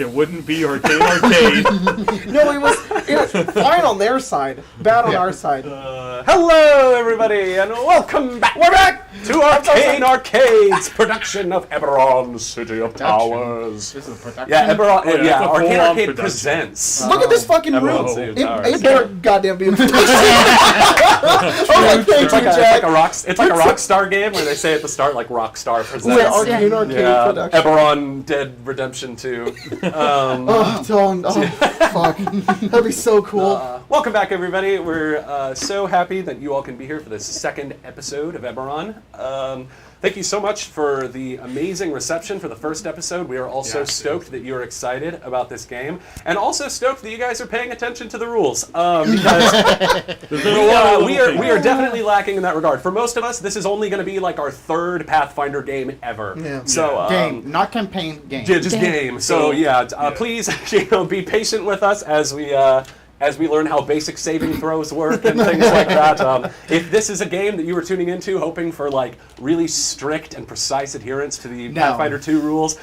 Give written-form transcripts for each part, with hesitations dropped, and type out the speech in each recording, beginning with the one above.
It wouldn't be Arcane Arcade. No, it was fine on their side, bad on our side. Hello, everybody, and welcome back. We're back to Arcane Arcade's production of Eberron, City of Towers. This is a production? Yeah, Eberron. Oh, yeah, yeah, it's a Arcane full-on Arcade production. presents. Look at this fucking Eberron room. City of It Towers. better goddamn be. Thank It's like you, a Rockstar game where they say at the start like Rockstar presents. With Arcane Arcade production. Eberron Dead Redemption 2. Fuck. That'd be so cool. Welcome back, everybody. We're so happy that you all can be here for this second episode of Eberron. Thank you so much for the amazing reception for the first episode. We are also stoked that you are excited about this game, and also stoked that you guys are paying attention to the rules. Because we are definitely lacking in that regard. For most of us, this is only going to be like our third Pathfinder game ever. Yeah. So Game, not campaign, game. just game. So please, be patient with us as we learn how basic saving throws work and things like that. If this is a game that you were tuning into hoping for like really strict and precise adherence to the Pathfinder 2 rules,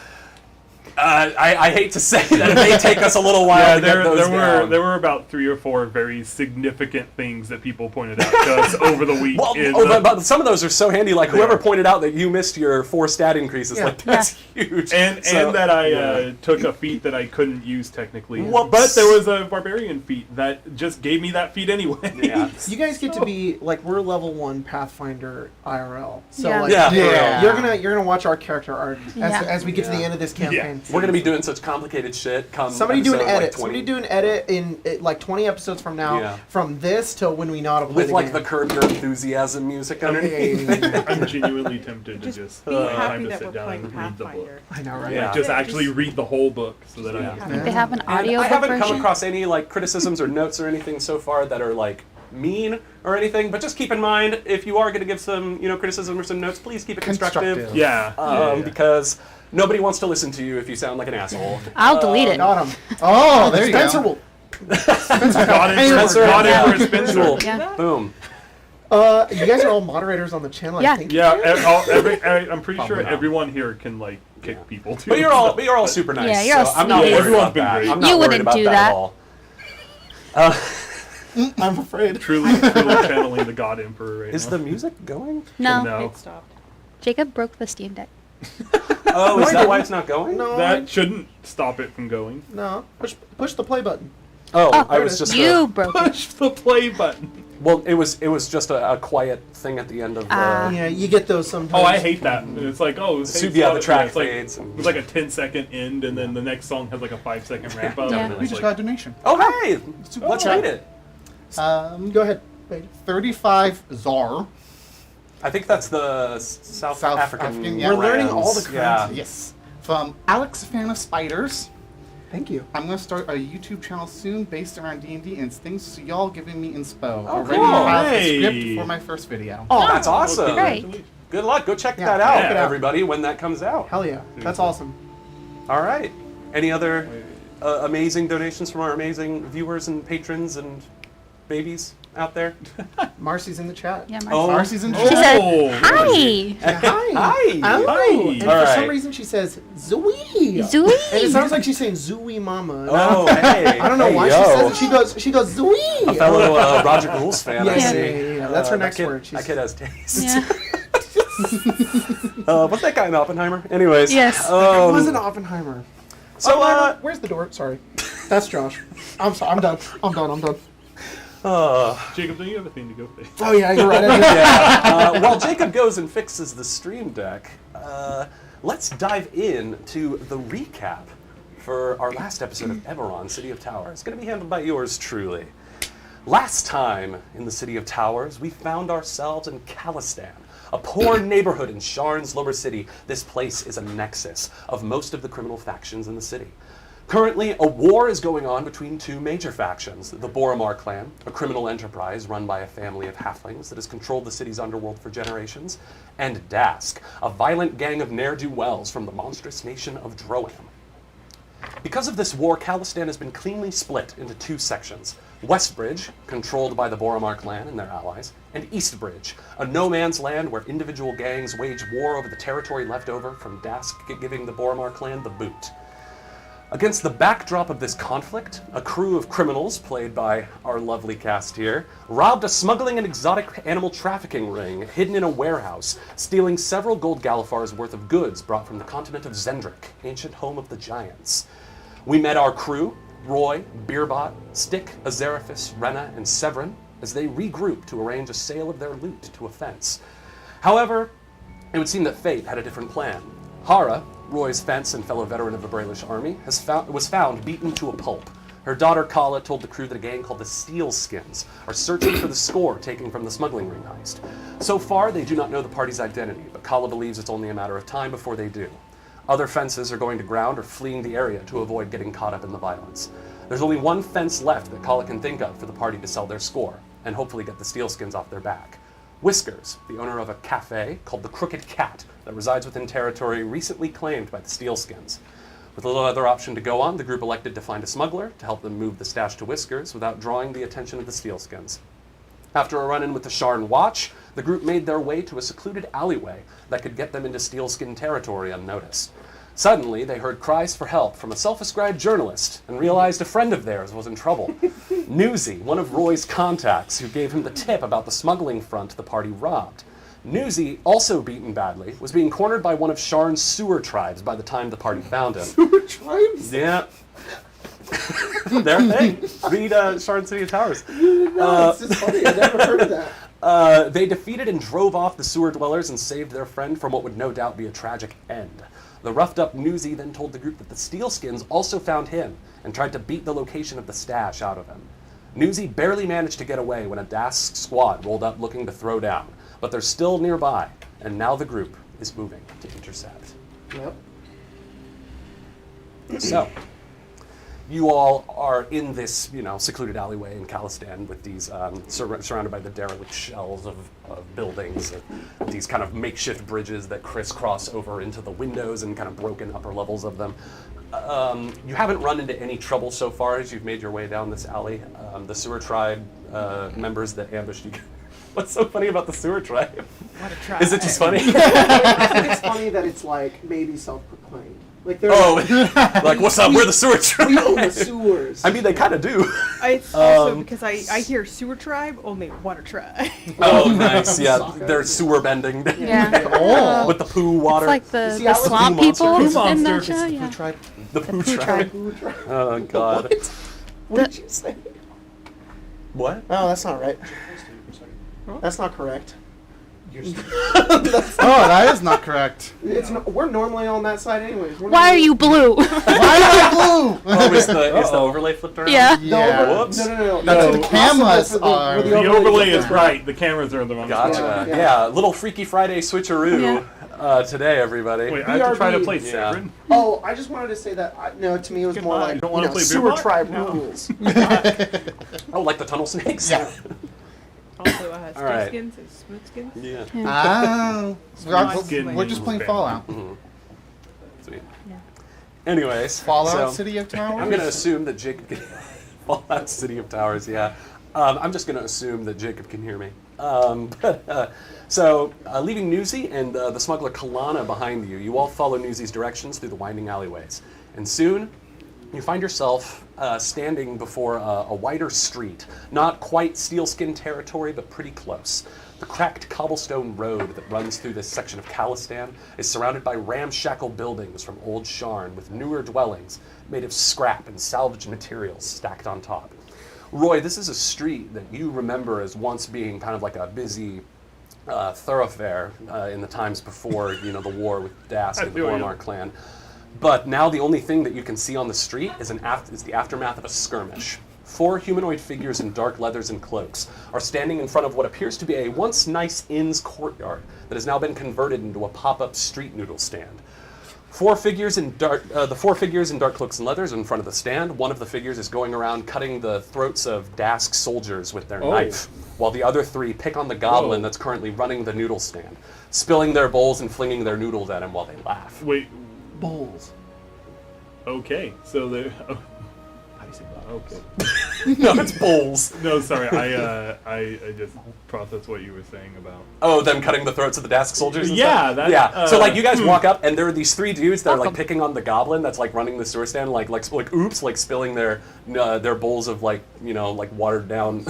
I hate to say that it may take us a little while to get those down. There were about 3 or 4 very significant things that people pointed out to us over the week. But some of those are so handy. Like whoever pointed out that you missed your 4 stat increases, like that's huge. And that I took a feat that I couldn't use technically. Whoops. But there was a barbarian feat that just gave me that feat anyway. Yeah. You guys get to be like we're level 1 Pathfinder IRL. So you're gonna watch our character art as we get to the end of this campaign. We're going to be doing such complicated shit. Somebody do an edit. Like Somebody do an edit in like 20 episodes from now, from this till when we know how to play with the like game. the Curb Your Enthusiasm music underneath. I'm genuinely tempted to just be time happy to that sit we're down playing and read the book. Pathfinder. I know, right? Yeah. Just actually read the whole book so that I understand. They have an audio I haven't version. come across any like criticisms or notes or anything so far that are like mean or anything, but just keep in mind if you are going to give some criticism or some notes, please keep it constructive. Yeah. Because nobody wants to listen to you if you sound like an asshole. I'll delete it. Got him. Oh, there you Spencer go. will. Got it for Spencer. Yeah. Boom. You guys are all moderators on the channel. Yeah. I think. Yeah, I'm pretty sure everyone here can like kick people too. But you're all super nice. Yeah, you're all so I'm not sweet. worried Everyone's about been that. great. I'm not You worried wouldn't about do that that. at all. I'm afraid. truly channeling the God Emperor right Is now. the music going? No. No. It stopped. Jacob broke the Steam Deck. Oh, is that why it's not going? No, That shouldn't stop it from going. no. Push the play button. Oh, Oh, I was just you broke it. Push the play button. well, it was just a quiet thing at the end of the. Yeah, you get those sometimes. Oh, I hate that. It's like, the track it's like, fades. It's like a 10-second end, and then the next song has like a 5-second ramp up. Yeah. And We it's just like, got a donation. Oh, hey! Let's read it. Go ahead. Wait. 35 Czar. I think that's the South African. yeah. We're learning brands. all the Yeah. currency. Yes. From Alex, fan of spiders. Thank you. I'm going to start a YouTube channel soon based around D&D and things, so y'all giving me inspo. Oh, Already cool. have Hey. a script for my first video. Oh, That's awesome. Great. Good luck. Go check Yeah, that out, check it out. everybody, when that comes out. hell yeah. That's awesome. All right. Any other amazing donations from our amazing viewers and patrons and babies out there? Marcy's in the chat. Yeah, Oh. Marcy's in She chat. said, Oh. hi. Yeah, hi. Hi. Oh, and All for some right. reason she says Zooey. Zooey. And it sounds like she's saying Zooey Mama. Oh, hey. I don't know Hey, why yo. she says it. She goes Zooey. A fellow Roger Rules fan, Yeah, I yeah, see. yeah. That's her that next kid- word. That kid has taste. Yeah. What's that guy in Oppenheimer? Anyways. Yes. It wasn't Oppenheimer. So, Where's the door? Sorry. That's Josh. I'm sorry. I'm done. I'm done. Jacob, don't you have a thing to go fix? Oh yeah, you're right. I do. yeah. While Jacob goes and fixes the stream deck, let's dive into the recap for our last episode of Eberron, City of Towers. It's going to be handled by yours truly. Last time in the City of Towers, we found ourselves in Kalistan, a poor neighborhood in Sharn's lower city. This place is a nexus of most of the criminal factions in the city. Currently, a war is going on between 2 major factions, the Boromar clan, a criminal enterprise run by a family of halflings that has controlled the city's underworld for generations, and Dask, a violent gang of ne'er-do-wells from the monstrous nation of Droam. Because of this war, Kalistan has been cleanly split into 2 sections. Westbridge, controlled by the Boromar clan and their allies, and Eastbridge, a no-man's land where individual gangs wage war over the territory left over from Dask giving the Boromar clan the boot. Against the backdrop of this conflict, a crew of criminals, played by our lovely cast here, robbed a smuggling and exotic animal trafficking ring hidden in a warehouse, stealing several gold galifars worth of goods brought from the continent of Zendrick, ancient home of the giants. We met our crew, Roy, Beerbot, Stick, Azeraphis, Rena, and Severin, as they regrouped to arrange a sale of their loot to a fence. However, it would seem that fate had a different plan. Hara, Roy's fence and fellow veteran of the Brailish army, was found beaten to a pulp. Her daughter Kala told the crew that a gang called the Steelskins are searching for the score taken from the smuggling ring heist. So far, they do not know the party's identity, but Kala believes it's only a matter of time before they do. Other fences are going to ground or fleeing the area to avoid getting caught up in the violence. There's only one fence left that Kala can think of for the party to sell their score, and hopefully get the Steelskins off their back. Whiskers, the owner of a cafe called the Crooked Cat that resides within territory recently claimed by the Steelskins. With little other option to go on, the group elected to find a smuggler to help them move the stash to Whiskers without drawing the attention of the Steelskins. After a run-in with the Sharn Watch, the group made their way to a secluded alleyway that could get them into Steelskin territory unnoticed. Suddenly, they heard cries for help from a self-ascribed journalist and realized a friend of theirs was in trouble. Newsy, one of Roy's contacts, who gave him the tip about the smuggling front the party robbed. Newsy, also beaten badly, was being cornered by one of Sharn's sewer tribes by the time the party found him. Sewer tribes? Yeah. Their thing. Read Sharn City of Towers. No, it's just funny. I never heard of that. They defeated and drove off the sewer dwellers and saved their friend from what would no doubt be a tragic end. The roughed-up Newsy then told the group that the Steelskins also found him and tried to beat the location of the stash out of him. Newsy barely managed to get away when a Dask squad rolled up looking to throw down, but they're still nearby, and now the group is moving to intercept. Yep. So, you all are in this, secluded alleyway in Kalistan with these surrounded by the derelict shells of buildings, these kind of makeshift bridges that crisscross over into the windows and kind of broken upper levels of them. You haven't run into any trouble so far as you've made your way down this alley. The sewer tribe members that ambushed you. What's so funny about the sewer tribe? What a tribe. Is it just funny? I think it's funny that it's like maybe self-proclaimed. Like they're like what's up? We're the sewer tribe. We own the sewers. I mean, they kind of do. It's also because I hear sewer tribe, only water tribe. Oh, nice. Yeah, they're sewer bending. Yeah. With the poo water. It's like the See, I was swamp poo monster. people Poo in monster. that It's show. the Yeah. tribe. The poo poo tribe. tribe. Oh god. What did you say? What? Oh, that's not right. That's not correct. Oh, that is not correct. We're normally on that side anyways. Why are you blue? Why am I blue? Oh, is the overlay flipped around? Yeah. Yeah. Whoops. No. That's what the Also, cameras for the- are. for The overlay is different. right. The cameras are in the wrong spot. Gotcha. Yeah. Yeah. Little Freaky Friday switcheroo Yeah. today, everybody. Wait, I have to try to BRB. play Yeah. Severin. Oh, I just wanted to say that. No, to me it was more Goodbye. like You don't wanna play sewer Beerbot? tribe No. rules. Oh, like the tunnel snakes? Yeah. Also, All right. skins and smooth skins. Yeah. Oh. Skin We're just playing band. Fallout. Sweet. Yeah. Anyways. Fallout so City of Towers? I'm going to assume that Jacob Fallout City of Towers, yeah. I'm just going to assume that Jacob can hear me. So, leaving Newsy and the smuggler Kalana behind you, you all follow Newsy's directions through the winding alleyways. And soon, you find yourself standing before a wider street. Not quite Steelskin territory, but pretty close. The cracked cobblestone road that runs through this section of Kalistan is surrounded by ramshackle buildings from old Sharn with newer dwellings made of scrap and salvaged materials stacked on top. Roy, this is a street that you remember as once being kind of like a busy thoroughfare in the times before, the war with Dask and the Ormar clan. But now the only thing that you can see on the street is the aftermath of a skirmish. 4 humanoid figures in dark leathers and cloaks are standing in front of what appears to be a once nice inn's courtyard that has now been converted into a pop-up street noodle stand. The 4 figures in dark cloaks and leathers are in front of the stand. One of the figures is going around cutting the throats of Dask soldiers with their knife, while the other 3 pick on the goblin that's currently running the noodle stand, spilling their bowls and flinging their noodles at him while they laugh. Wait. Bowls. Okay. So they're. How do you say that? Okay. No, it's bowls. No, sorry. I just processed what you were saying about. Oh, them cutting the throats of the Dask soldiers and Yeah, stuff? that- Yeah. So, like, you guys walk up, and there are these 3 dudes that are, like, Welcome. picking on the goblin that's, like, running the store stand, like oops, like, spilling their bowls of, like, you know, like, watered-down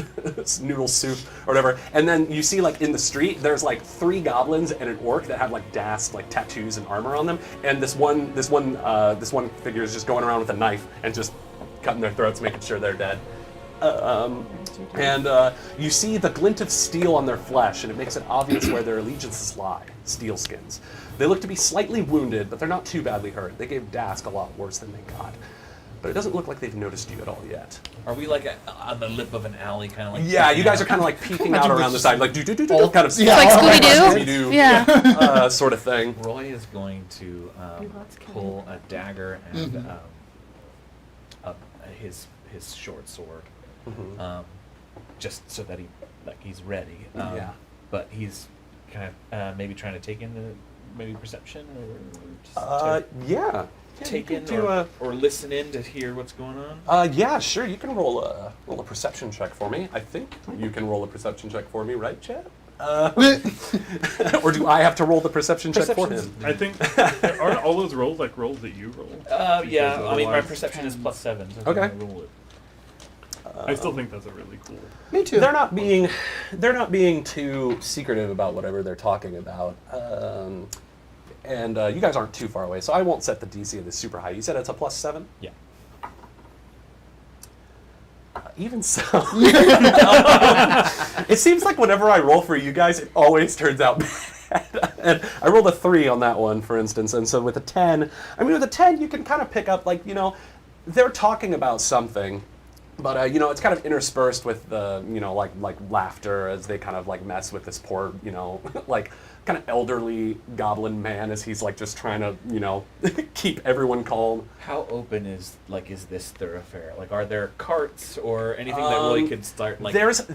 noodle soup or whatever. And then you see, like, in the street, there's, like, 3 goblins and an orc that have, like, Dask, like, tattoos and armor on them. And this one figure is just going around with a knife and just cutting their throats, making sure they're dead. You see the glint of steel on their flesh, and it makes it obvious where their allegiances lie. Steel skins. They look to be slightly wounded, but they're not too badly hurt. They gave Dask a lot worse than they got. But it doesn't look like they've noticed you at all yet. Are we like on the lip of an alley, kind of like? Yeah, you guys are kind of like peeking out around the side, like do kind of It's like Scooby-Doo? Scooby-Doo, Yeah. sort of thing. Roy is going to pull a dagger and his short sword, just so that he's ready. Yeah. But he's kind of maybe trying to take in maybe perception or just Yeah. take you in could do or listen in to hear what's going on. yeah, sure. You can roll a perception check for me. I think you can roll a perception check for me, right, Chad? Or do I have to roll the perception check for him? I think aren't all those rolls like rolls that you roll? Yeah. Because I mean, my otherwise- perception is +7. So Okay. I'm gonna roll it. I still think that's a really cool. Me too. They're not being too secretive about whatever they're talking about. And you guys aren't too far away, so I won't set the DC of this super high. You said it's a +7? Yeah. Even so, it seems like whenever I roll for you guys, it always turns out bad. And I rolled a 3 on that one, for instance, and so with a 10, you can kind of pick up, like, you know, they're talking about something, but you know, it's kind of interspersed with the, you know, like laughter as they kind of like mess with this poor, you know, like kind of elderly goblin man as he's like just trying to, you know, keep everyone calm. How open is this thoroughfare? Like, are there carts or anything that really could start like? There's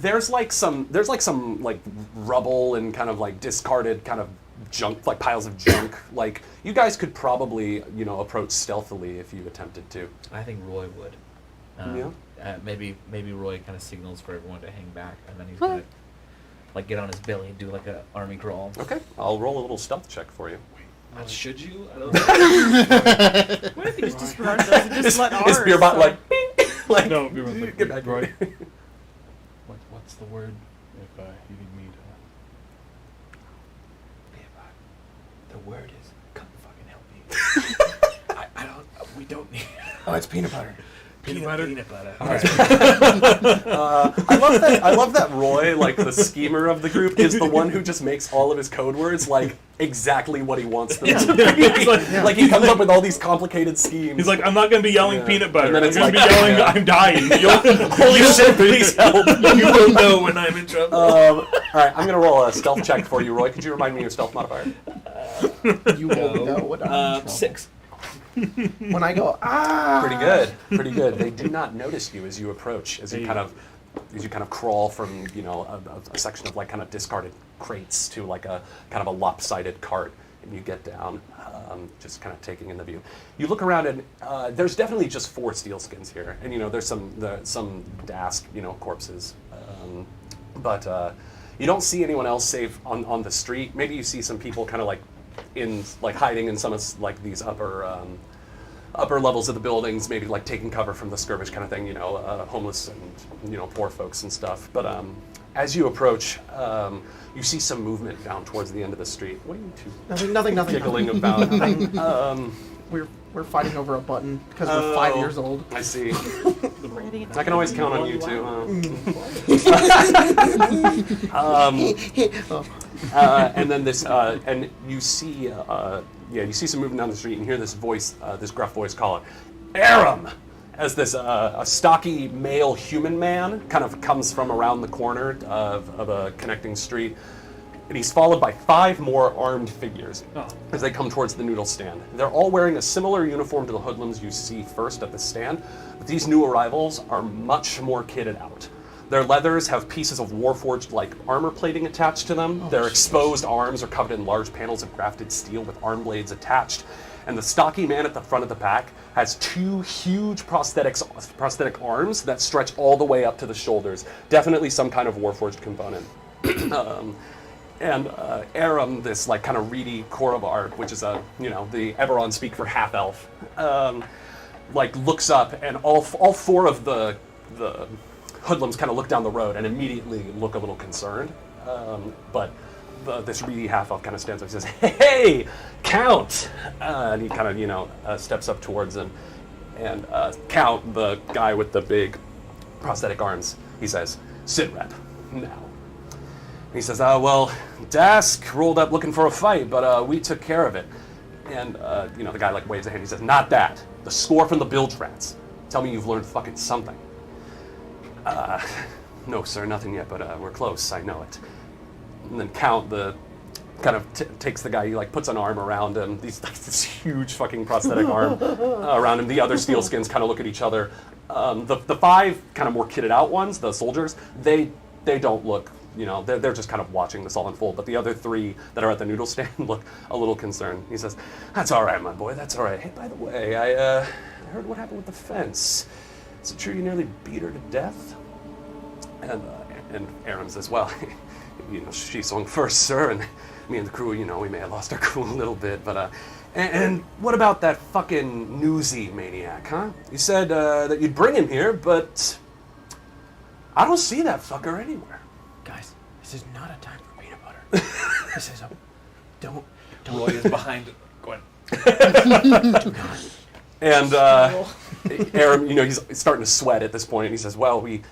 some like rubble and kind of like discarded kind of junk, like piles of junk. Like, you guys could probably, you know, approach stealthily if you attempted to. I think Roy would. Yeah. Maybe Roy kind of signals for everyone to hang back, and then he's gonna like get on his belly and do like a army crawl. Okay, I'll roll a little stealth check for you. Should you? I don't know. What if you just disregard those and just let ours? Is Beerbot so- like, bing, like No, we were like, get back, Roy. Roy. What's the word if you need me The word is, come fucking help me. I don't. We don't need. Oh, it's peanut butter. Peanut butter. I love that Roy, like the schemer of the group, is the one who just makes all of his code words like exactly what he wants them to be. Like he comes up with all these complicated schemes. He's like, I'm not going to be yelling Yeah. peanut butter. And then I'm it's going to like- be yelling, yeah. I'm dying. Holy shit, please help. You will know when I'm in trouble. All right, I'm gonna roll a stealth check for you, Roy. Could you remind me your stealth modifier? You will know what I'm in trouble. 6. When I go, Pretty good. They do not notice you as you approach, as you kind of crawl from, you know, a section of like kind of discarded crates to like a kind of a lopsided cart, and you get down, just kind of taking in the view. You look around, and there's definitely just 4 steel skins here, and you know there's some Dask, you know, corpses, but you don't see anyone else save on the street. Maybe you see some people kind of like hiding in some of like these upper levels of the buildings, maybe like taking cover from the skirmish kind of thing, you know, homeless and, you know, poor folks and stuff. But as you approach, you see some movement down towards the end of the street. What are you two nothing. giggling about? We're fighting over a button because we're 5 years old. I see. We're getting it I can always count on you two. And then this, and you see, you see some movement down the street, and hear this voice, this gruff voice call it, Aram! As this a stocky male human man kind of comes from around the corner of a connecting street, and he's followed by 5 more armed figures as they come towards the noodle stand. They're all wearing a similar uniform to the hoodlums you see first at the stand, but these new arrivals are much more kitted out. Their leathers have pieces of warforged-like armor plating attached to them. Their exposed arms are covered in large panels of grafted steel with arm blades attached. and the stocky man at the front of the pack has 2 huge prosthetic arms that stretch all the way up to the shoulders. Definitely some kind of Warforged component. And Aram, this like kind of reedy Korovar, which is the Eberron speak for half elf, like looks up, and all 4 of the hoodlums kind of look down the road and immediately look a little concerned. But this reedy half elf kind of stands up and says, "Hey, Count!" And he kind of steps up towards him, and Count, the guy with the big prosthetic arms, he says, "Sit rep now." He says, well, Dask rolled up looking for a fight, but we took care of it. And, the guy, like, waves a hand. He says, not that. The score from the bilge rats. Tell me you've learned fucking something. No, sir, nothing yet, but we're close. I know it. And then Count, kind of takes the guy, he, like, puts an arm around him. This huge fucking prosthetic arm around him. The other Steelskins kind of look at each other. The 5 kind of more kitted out ones, the soldiers, they don't look... they're just kind of watching this all unfold. But the other 3 that are at the noodle stand look a little concerned. He says, "That's all right, my boy. That's all right. Hey, by the way, I heard what happened with the fence. Is it true you nearly beat her to death?" And Aaron says, "Well, she swung first, sir, and me and the crew, we may have lost our cool a little bit, but and what about that fucking newsy maniac, huh? You said that you'd bring him here, but I don't see that fucker anywhere." Guys, this is not a time for peanut butter. This is don't. Roy is behind it. Go ahead. And Aram, he's starting to sweat at this point, and he says, "Well, we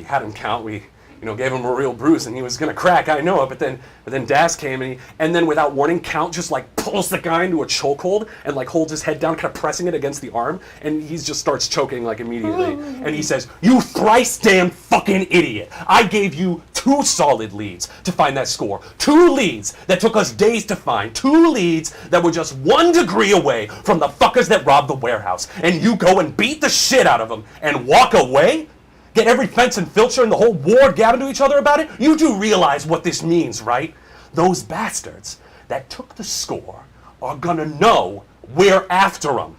had him count. We gave him a real bruise, and he was gonna crack. I know it, but then Das came, and then without warning, Count just like pulls the guy into a chokehold and like holds his head down, kind of pressing it against the arm, and he just starts choking like immediately. And he says, 'You thrice damn fucking idiot! I gave you 2 solid leads to find that score. 2 leads that took us days to find. 2 leads that were just 1 degree away from the fuckers that robbed the warehouse. And you go and beat the shit out of them and walk away? Get every fence and filcher in the whole ward gabbing to each other about it? You do realize what this means, right? Those bastards that took the score are gonna know we're after them.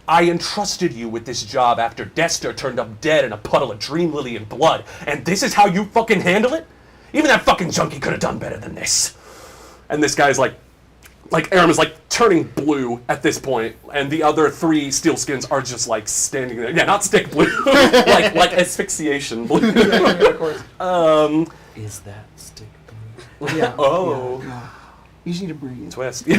I entrusted you with this job after Dester turned up dead in a puddle of Dream Lily and blood, and this is how you fucking handle it? Even that fucking junkie could have done better than this." And this guy's like Aram is like turning blue at this point, and the other 3 Steelskins are just like standing there. Yeah, not stick blue, like asphyxiation blue. Yeah, of course. Is that stick blue? Yeah. Oh. Yeah. You just need to breathe. Twist. These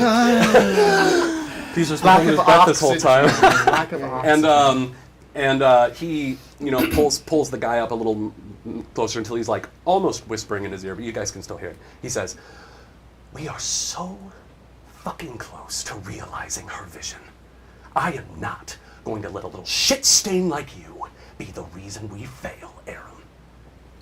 are supposed to back this whole time. Lack of oxygen. And he, pulls the guy up a little closer until he's like almost whispering in his ear, but you guys can still hear it. He says, "We are so fucking close to realizing her vision. I am not going to let a little shit stain like you be the reason we fail, Aram."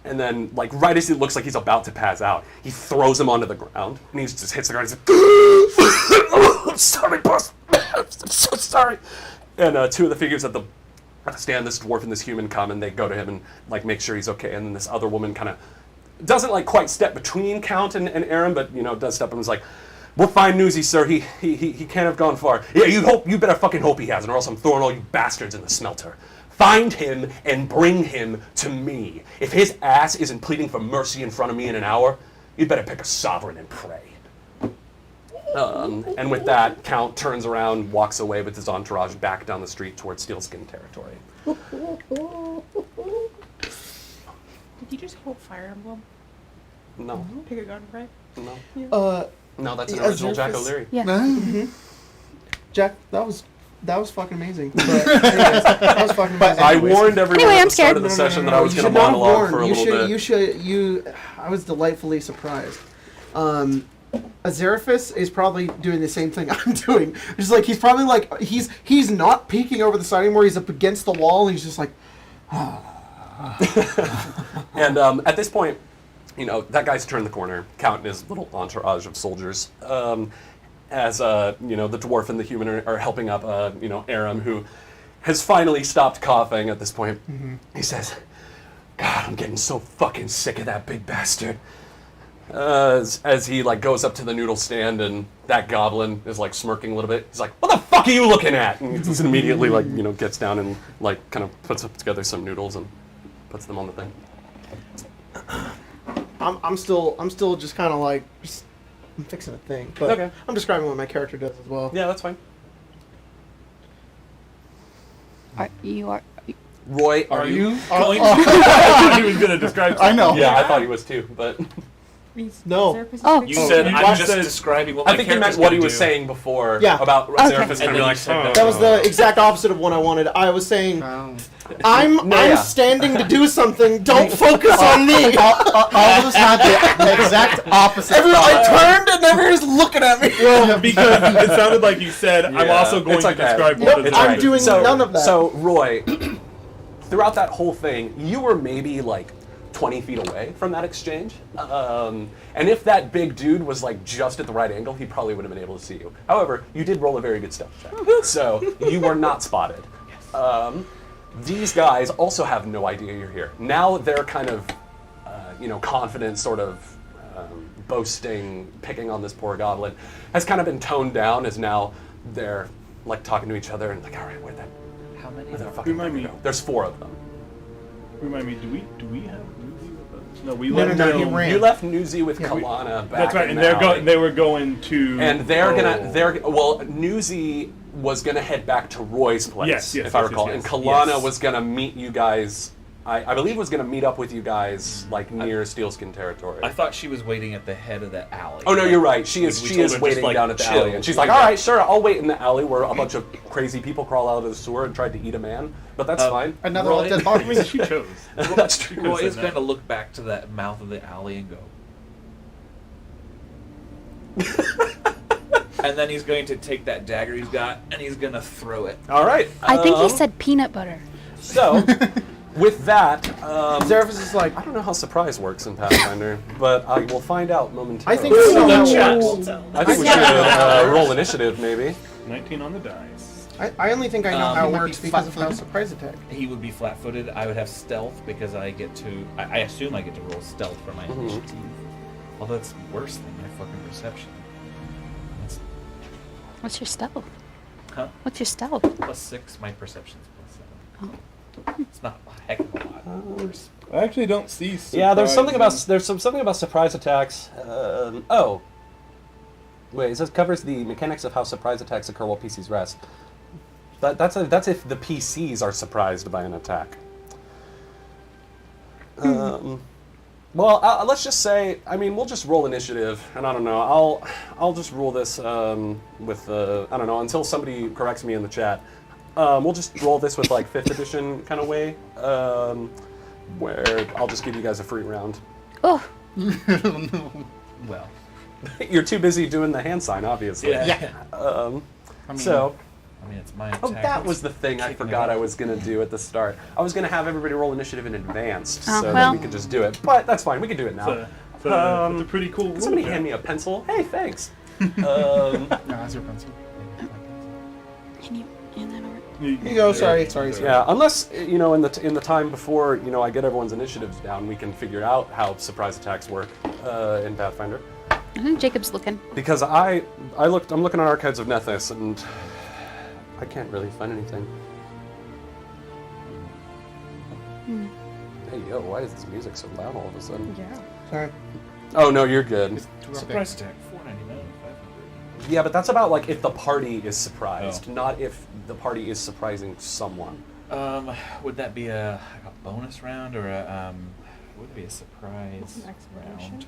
And then, like, right as he looks like he's about to pass out, he throws him onto the ground, and he just hits the ground, and he's like, "I'm sorry, boss. I'm so sorry." And 2 of the figures at the stand, this dwarf and this human, come, and they go to him and, like, make sure he's okay. And then this other woman kind of doesn't, like, quite step between Count and Aram, but, does step up and is like, "We'll find Newsy, sir. He can't have gone far. Yeah, you better fucking hope he hasn't, or else I'm throwing all you bastards in the smelter. Find him and bring him to me. If his ass isn't pleading for mercy in front of me in an hour, you'd better pick a sovereign and pray." And with that, Count turns around, walks away with his entourage back down the street towards Steelskin territory. Did you just hold Fire Emblem? No. Pick a gun, right? No. No, that's an original Jack O'Leary. Yeah. Jack, that was fucking amazing. But anyways, that was fucking amazing. I warned everyone Anyway, at I'm the start scared. of the No, session that I was you going to should not have monologue for a warned. little bit. I was delightfully surprised. Azeraphis is probably doing the same thing I'm doing. It's like he's probably like he's not peeking over the side anymore. He's up against the wall, and he's just like. And at this point, that guy's turned the corner. Count and his little entourage of soldiers, as the dwarf and the human are helping up, Aram, who has finally stopped coughing at this point. Mm-hmm. He says, "God, I'm getting so fucking sick of that big bastard." As he like goes up to the noodle stand, and that goblin is like smirking a little bit. He's like, "What the fuck fuck are you looking at? And he just immediately, like, you know, gets down and, like, kind of puts up together some noodles and puts them on the thing. I'm still just kind of like, I'm fixing a thing. But Okay. I'm describing what my character does as well. Yeah, that's fine. Roy, Are you? I thought he was going to describe I know. Yeah, I thought he was too, but No. Oh. You said You I'm just just said- describing what my I think he meant character's what he gonna was do. saying before Yeah. about Okay. Seraphis And kind then of you said like, That was the exact opposite of what I wanted. I was saying, Oh. I'm standing to do something. Don't focus on me. All of us had the exact opposite. Everyone, I thought. turned and everyone's looking at me. Well, because it sounded like you said, I'm Yeah, also going it's to okay. describe Nope, what it is. I'm doing none of that. So, Roy, throughout that whole thing, you were maybe like 20 feet away from that exchange. And if that big dude was like just at the right angle, he probably would have been able to see you. However, you did roll a very good stealth check. So, you were not spotted. These guys also have no idea you're here. Now they're kind of, confident, sort of boasting, picking on this poor goblin, has kind of been toned down as now they're like talking to each other and like, all right, How many? where the fucking Remind thing me. go? There's 4 of them. Remind me, do we have Newsy with us? No, we No, left no, he them- ran. You left Newsy with we- Kalana back. That's right, in and the alley. they were going to. And Newsy was gonna head back to Roy's place, Yes, if I yes, recall, yes, and yes. Kalana Yes. was gonna meet you guys. I believe was gonna meet up with you guys like near Steelskin territory. I thought she was waiting at the head of that alley. Oh no, you're right. She is. We She told is her just, waiting like, down at the chill. alley, and she's like, "All right, sure, I'll wait in the alley where a bunch of crazy people crawl out of the sewer and tried to eat a man, but that's fine." Another Roy- dead I body. mean, she chose. That's true. Roy is said going that. to look back to that mouth of the alley and go. And then he's going to take that dagger he's got and he's going to throw it. All right. I think he said peanut butter. So. With that, Seraphis is like, I don't know how surprise works in Pathfinder, but I will find out momentarily. I think we know how it chat. works. I think we should roll initiative, maybe. 19 on the dice. I only think I know how He it might works be because of how flat-footed. surprise attack. He would be flat-footed. I would have stealth because I get to. I assume I get to roll stealth for my initiative. Although it's worse than my fucking perception. That's, What's your stealth? huh? What's your stealth? +6. My perception's +7. It's not a heck of a lot worse. I actually don't see. Yeah, there's something about surprise something about surprise attacks. Wait, it says covers the mechanics of how surprise attacks occur while PCs rest. That's if the PCs are surprised by an attack. Well, let's just say, I mean, we'll just roll initiative, and I don't know. I'll just rule this with I don't know, until somebody corrects me in the chat. We'll just roll this with like 5th edition kind of way, where I'll just give you guys a free round. Oh, Well, You're too busy doing the hand sign, obviously. yeah. I mean, So, I mean, it's my attack. oh, that was the thing I Kicking forgot it I off. was going to do at the start. I was going to have everybody roll initiative in advance Oh, so that well. we could just do it. But that's fine, we can do it now. It's a pretty cool rule. Can somebody Jack. hand me a pencil? Hey, thanks. That's your pencil. can you hand that over? Here you go. Sorry. Yeah, unless in the time before I get everyone's initiatives down, we can figure out how surprise attacks work in Pathfinder. I think Jacob's looking. Because I'm looking at Archives of Nethys and I can't really find anything. Hey yo, why is this music so loud all of a sudden? Yeah. Sorry. Oh no, you're good. Surprise attack, 499, 500. Yeah, but that's about like if the party is surprised, Oh. not if the party is surprising someone. Would that be a bonus round or a would it be a surprise round?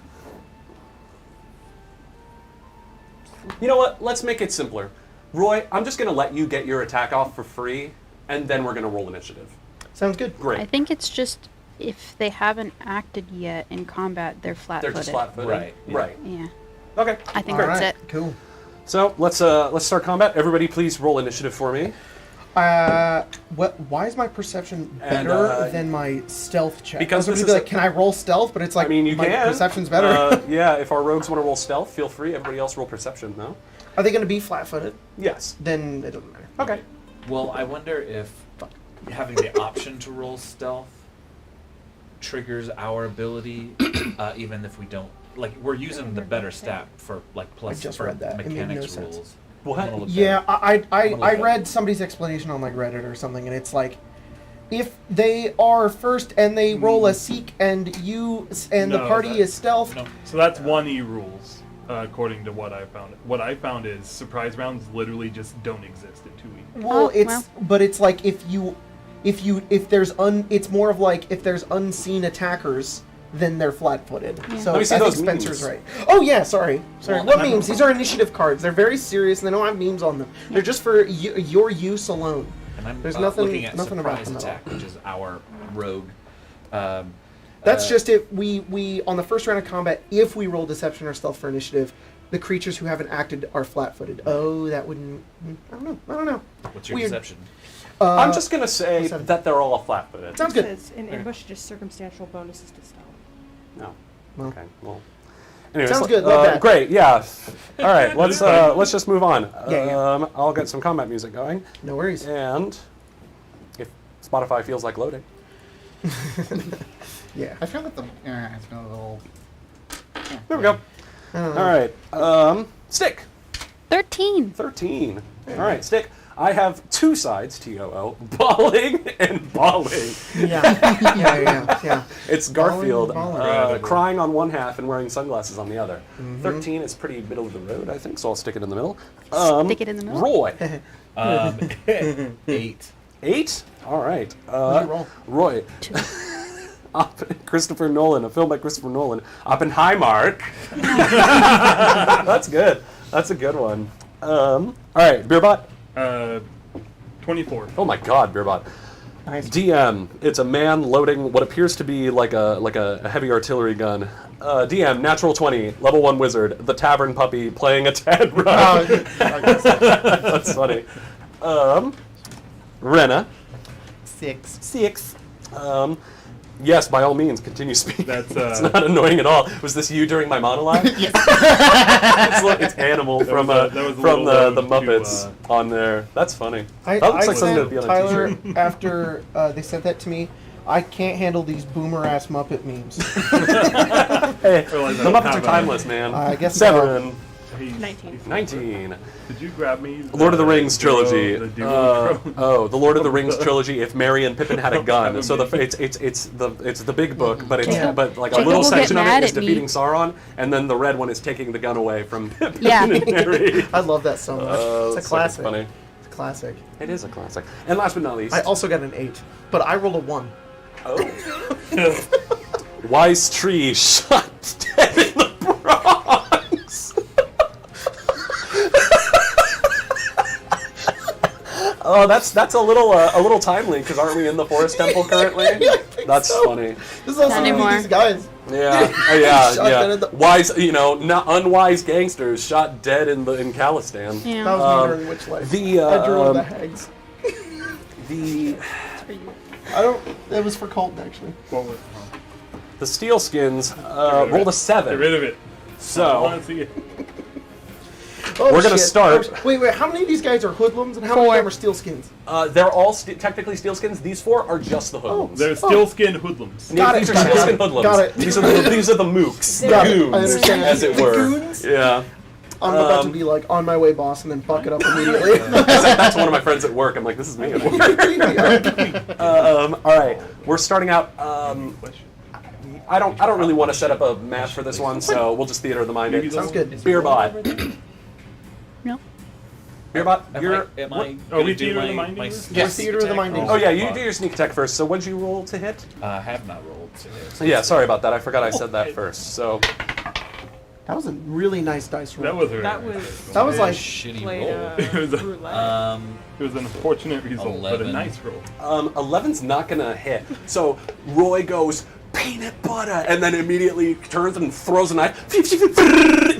You know what? Let's make it simpler. Roy, I'm just gonna let you get your attack off for free, and then we're gonna roll initiative. Sounds good. Great. I think it's just if they haven't acted yet in combat, they're They're flat-footed. just flat-footed. Right, yeah. Right. Yeah. Okay. I think All that's right. it. Cool. So let's start combat. Everybody, please roll initiative for me. Why is my perception And, better than my stealth check? because I was this gonna is be like, can I roll stealth? But it's like, I mean, you my can. perception's better. Yeah, if our rogues want to roll stealth, feel free. Everybody else roll perception, though. Are they going to be flat-footed? Yes. Then it doesn't matter. Okay. Well, I wonder if having the option to roll stealth triggers our ability, even if we don't. Like, we're using the better stat for like plus just for read that. It made no mechanics sense. rules. What? Yeah, I read somebody's explanation on like Reddit or something, and it's like, if they are first and they roll a seek and the party is stealth. No. So that's 1E rules, according to what I found. What I found is surprise rounds literally just don't exist in 2E. Well, well. but it's like if there's it's more of like if there's unseen attackers, then they're flat-footed. Yeah. So Let me I see think those Spencer's memes. right. Oh yeah, sorry. Well, What I'm- memes? These are initiative cards. They're very serious and they don't have memes on them. They're just for your use alone. And I'm There's nothing- looking at nothing about surprise them at all. attack, which is our rogue. That's just it. We on the first round of combat, if we roll deception or stealth for initiative, the creatures who haven't acted are flat-footed. Oh, that wouldn't. I don't know. What's your Weird. deception? I'm just gonna say seven. that they're all flat-footed. Sounds It good. says in ambush, just circumstantial bonuses to stealth. No. Well. Okay. Well. Anyways, Sounds good, love that. Great. Yeah. All right. Let's just move on. Yeah. I'll get some combat music going, No worries. and if Spotify feels like loading. Yeah. I feel like the internet has been a little. There we go. I don't All know. right. Stick. 13. 13. All right, Stick. I have two sides, TOO, balling and balling. Yeah. It's Garfield Balling. crying on one half and wearing sunglasses on the other. 13 is pretty middle of the road, I think, so I'll stick it in the middle. Stick it in the middle. Roy. 8. 8? All right. What'd you roll? Roy. Two. Christopher Nolan, a film by Christopher Nolan. Oppenheimer. That's good. That's a good one. All right, Beerbot. 24. Oh my God, Beerbot. Nice. DM. It's a man loading what appears to be like a heavy artillery gun. DM. Natural 20. Level 1 wizard. The tavern puppy playing a Tad run. That's funny. Rena. 6. Yes, by all means, continue speaking. That's, it's not annoying at all. Was this you during my monologue? Yes. it's Animal from that was a from little the low to, Muppets on there. That's funny. I That looks like something said, to be on a Tyler, t-shirt. after they sent that to me, I can't handle these boomer-ass Muppet memes. Hey, realize I the don't Muppets have are any. timeless, man. I guess Severin. 19. 19. Did you grab me? Lord of the Rings trilogy. The duo The Lord of the Rings trilogy. If Merry and Pippin had a gun, so it's the big book, but Yeah. but like a Jacob little will get section of it mad is at me. defeating Sauron, and then the red one is taking the gun away from Pippin Yeah. and Merry. I love that so much. It's a It's classic. funny. It's a classic. It is a classic. And last but not least, I also got an 8, but I rolled a 1. Wise Tree shot dead in the Bronx. Oh, that's a little timely because aren't we in the Forest Temple currently? I think That's so. funny. This is also Not one of anymore. these guys. Yeah, Shot dead in the- Wise, not unwise gangsters shot dead in Kalistan. That Yeah. was me during which life? The I drew one of the hags. the I don't. It was for Colton actually. What was, the steel skins Get rid of rolled a it. 7. Get rid of it. I So want to see it. Oh, We're gonna shit. start- Oh, wait. How many of these guys are hoodlums and how many of them are steel skins? they're all technically steel skins. These 4 are just the hoodlums. They're still skin hoodlums. Got These it, are got it, steel skin got it. hoodlums. Got it. These are the mooks, Got the it. I goons, understand. as it The were. goons? Yeah. I'm about to be like on my way, boss, and then fuck it up immediately. That's one of my friends at work. I'm like, this is me at work. All right, we're starting out. Question. I don't really want to set up a match for this one, so we'll just theater of the mind it. Sounds good. Beerbot. No. Beerbot, Am you're. I Oh, gonna we do theater of my, the mind my it? sneak Yes, theater of the attack? mind it. Oh yeah, you fuck. do your sneak attack first. So what'd you roll to hit? I have not rolled to hit. So, yeah, sorry about that. I forgot I said that first. So That was a really nice dice roll. That was a That was. That was like. shitty Played, roll. It was a- roulette. It was an unfortunate result, but a 11. nice roll. 11's not gonna hit. So Roy goes peanut butter, and then immediately turns and throws a knife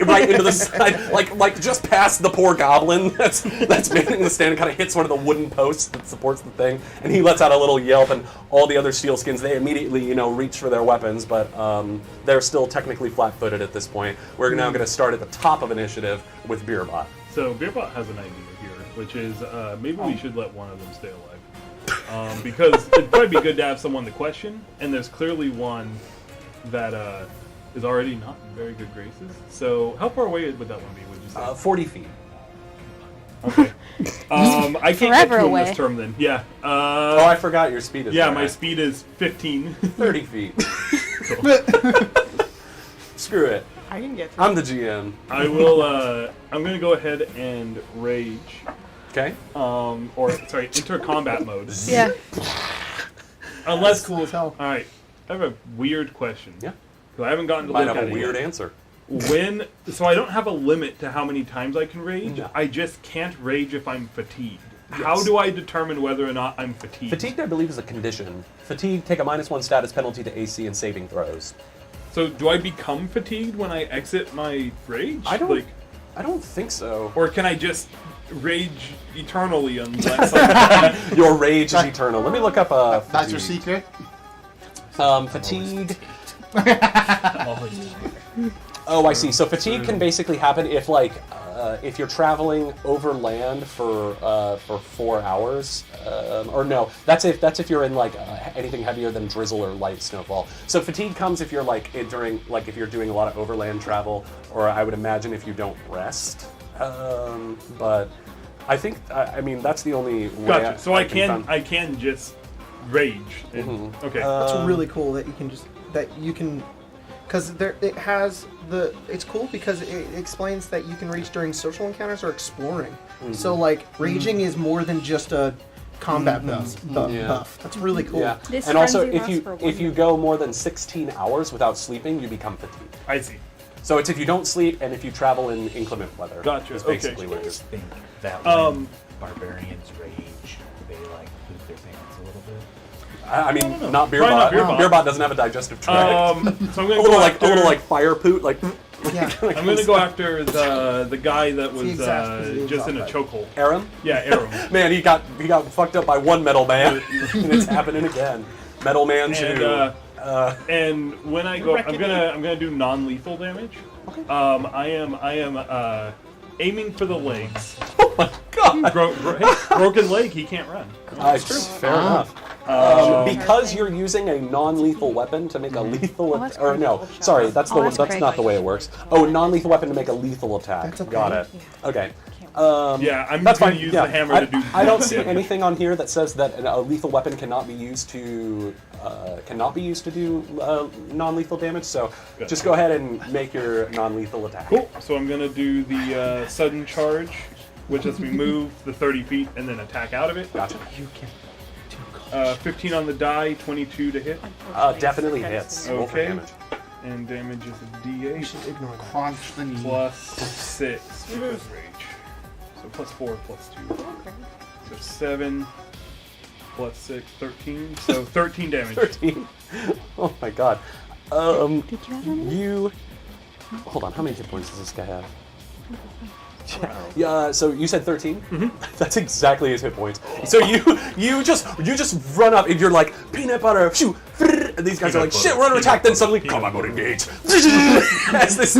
right into the side, like just past the poor goblin that's making the stand, and kind of hits one of the wooden posts that supports the thing, and he lets out a little yelp, and all the other steel skins, they immediately reach for their weapons, but they're still technically flat-footed at this point. We're now going to start at the top of initiative with Beerbot. So Beerbot has an idea here, which is maybe we should let one of them stay alive. Because it'd probably be good to have someone to question, and there's clearly one that is already not in very good graces. So how far away would that one be, would you say? 40 feet. Okay. I can't get Forever to him away. this term then. Yeah. Oh, I forgot your speed is Yeah, there, my right? speed is 15. 30 feet. Cool. Screw it. I can get through. I'm the GM. I will. I'm gonna go ahead and rage. Okay. Enter combat mode. Yeah. Unless Cool as hell. All right. I have a weird question. Yeah. Because I haven't gotten to Might look have at a it weird yet. answer. So I don't have a limit to how many times I can rage. No. I just can't rage if I'm fatigued. Yes. How do I determine whether or not I'm fatigued? Fatigued, I believe, is a condition. Fatigue, take a -1 status penalty to AC and saving throws. So do I become fatigued when I exit my rage? I don't think so. Or can I just rage eternally unless Your rage is eternal. Let me look up That's your fatigue. secret? Fatigue. Oh, I see. So fatigue can basically happen if, like, if you're traveling over land for 4 hours, or no, that's if you're in like anything heavier than drizzle or light snowfall. So fatigue comes if you're like if you're doing a lot of overland travel, or I would imagine if you don't rest. But I think I mean that's the only way. Gotcha. So I can can just rage. And, Okay. That's really cool that you can because it has it's cool because it explains that you can rage during social encounters or exploring. So like raging is more than just a combat buff. That's really cool. Yeah, This and also frenzy if lasts you for 1 if you minute. go more than 16 hours without sleeping, you become fatigued. I see. So it's if you don't sleep and if you travel in inclement weather. Gotcha, Is okay. basically what it is. think that when barbarians rage, they like poop their pants a little bit. I mean, know. not Probably not Beerbot. Beerbot. Beerbot doesn't have a digestive tract. So I'm gonna a little go like after, a little like fire poot, like Yeah. I'm gonna go after the guy that was exact just in a opposite. chokehold. Aram. Yeah, Arrow. Man, he got fucked up by one metal man, and it's happening again. Metal man too. And when I go, I'm gonna do non-lethal damage. Okay. I am aiming for the legs. Oh my god. Hey, broken leg, he can't run. It's true. Fair enough. Because you're using a non-lethal weapon to make a lethal that's or no, great. sorry, that's the Oh, one. that's That's great. not the way it works. Oh, a non-lethal weapon to make a lethal attack. That's okay. Got it. Okay. Yeah, I'm That's gonna fine. use Yeah. the hammer to do. I don't see damage. anything on here that says that a lethal weapon cannot be used to do non-lethal damage. So Good. just go ahead and make your non-lethal attack. Cool. So I'm gonna do the sudden charge, which lets me move the 30 feet and then attack out of it. Gotcha. 15 on the die, 22 to hit, Definitely hits. Roll for Okay. damage. and damage is a You D8 should ignore that. Crunch the knee. plus 6 because rage. So plus 4 plus 2. So 7 plus 6, 13. So 13 damage. 13. Oh my god. Did you have any? You. Hold on. How many hit points does this guy have? Yeah. So you said 13. Mm-hmm. That's exactly his hit points. So you just run up and you're like peanut butter. Shoo, and these guys are like shit. We're under attack. Then suddenly combat mode engage. as this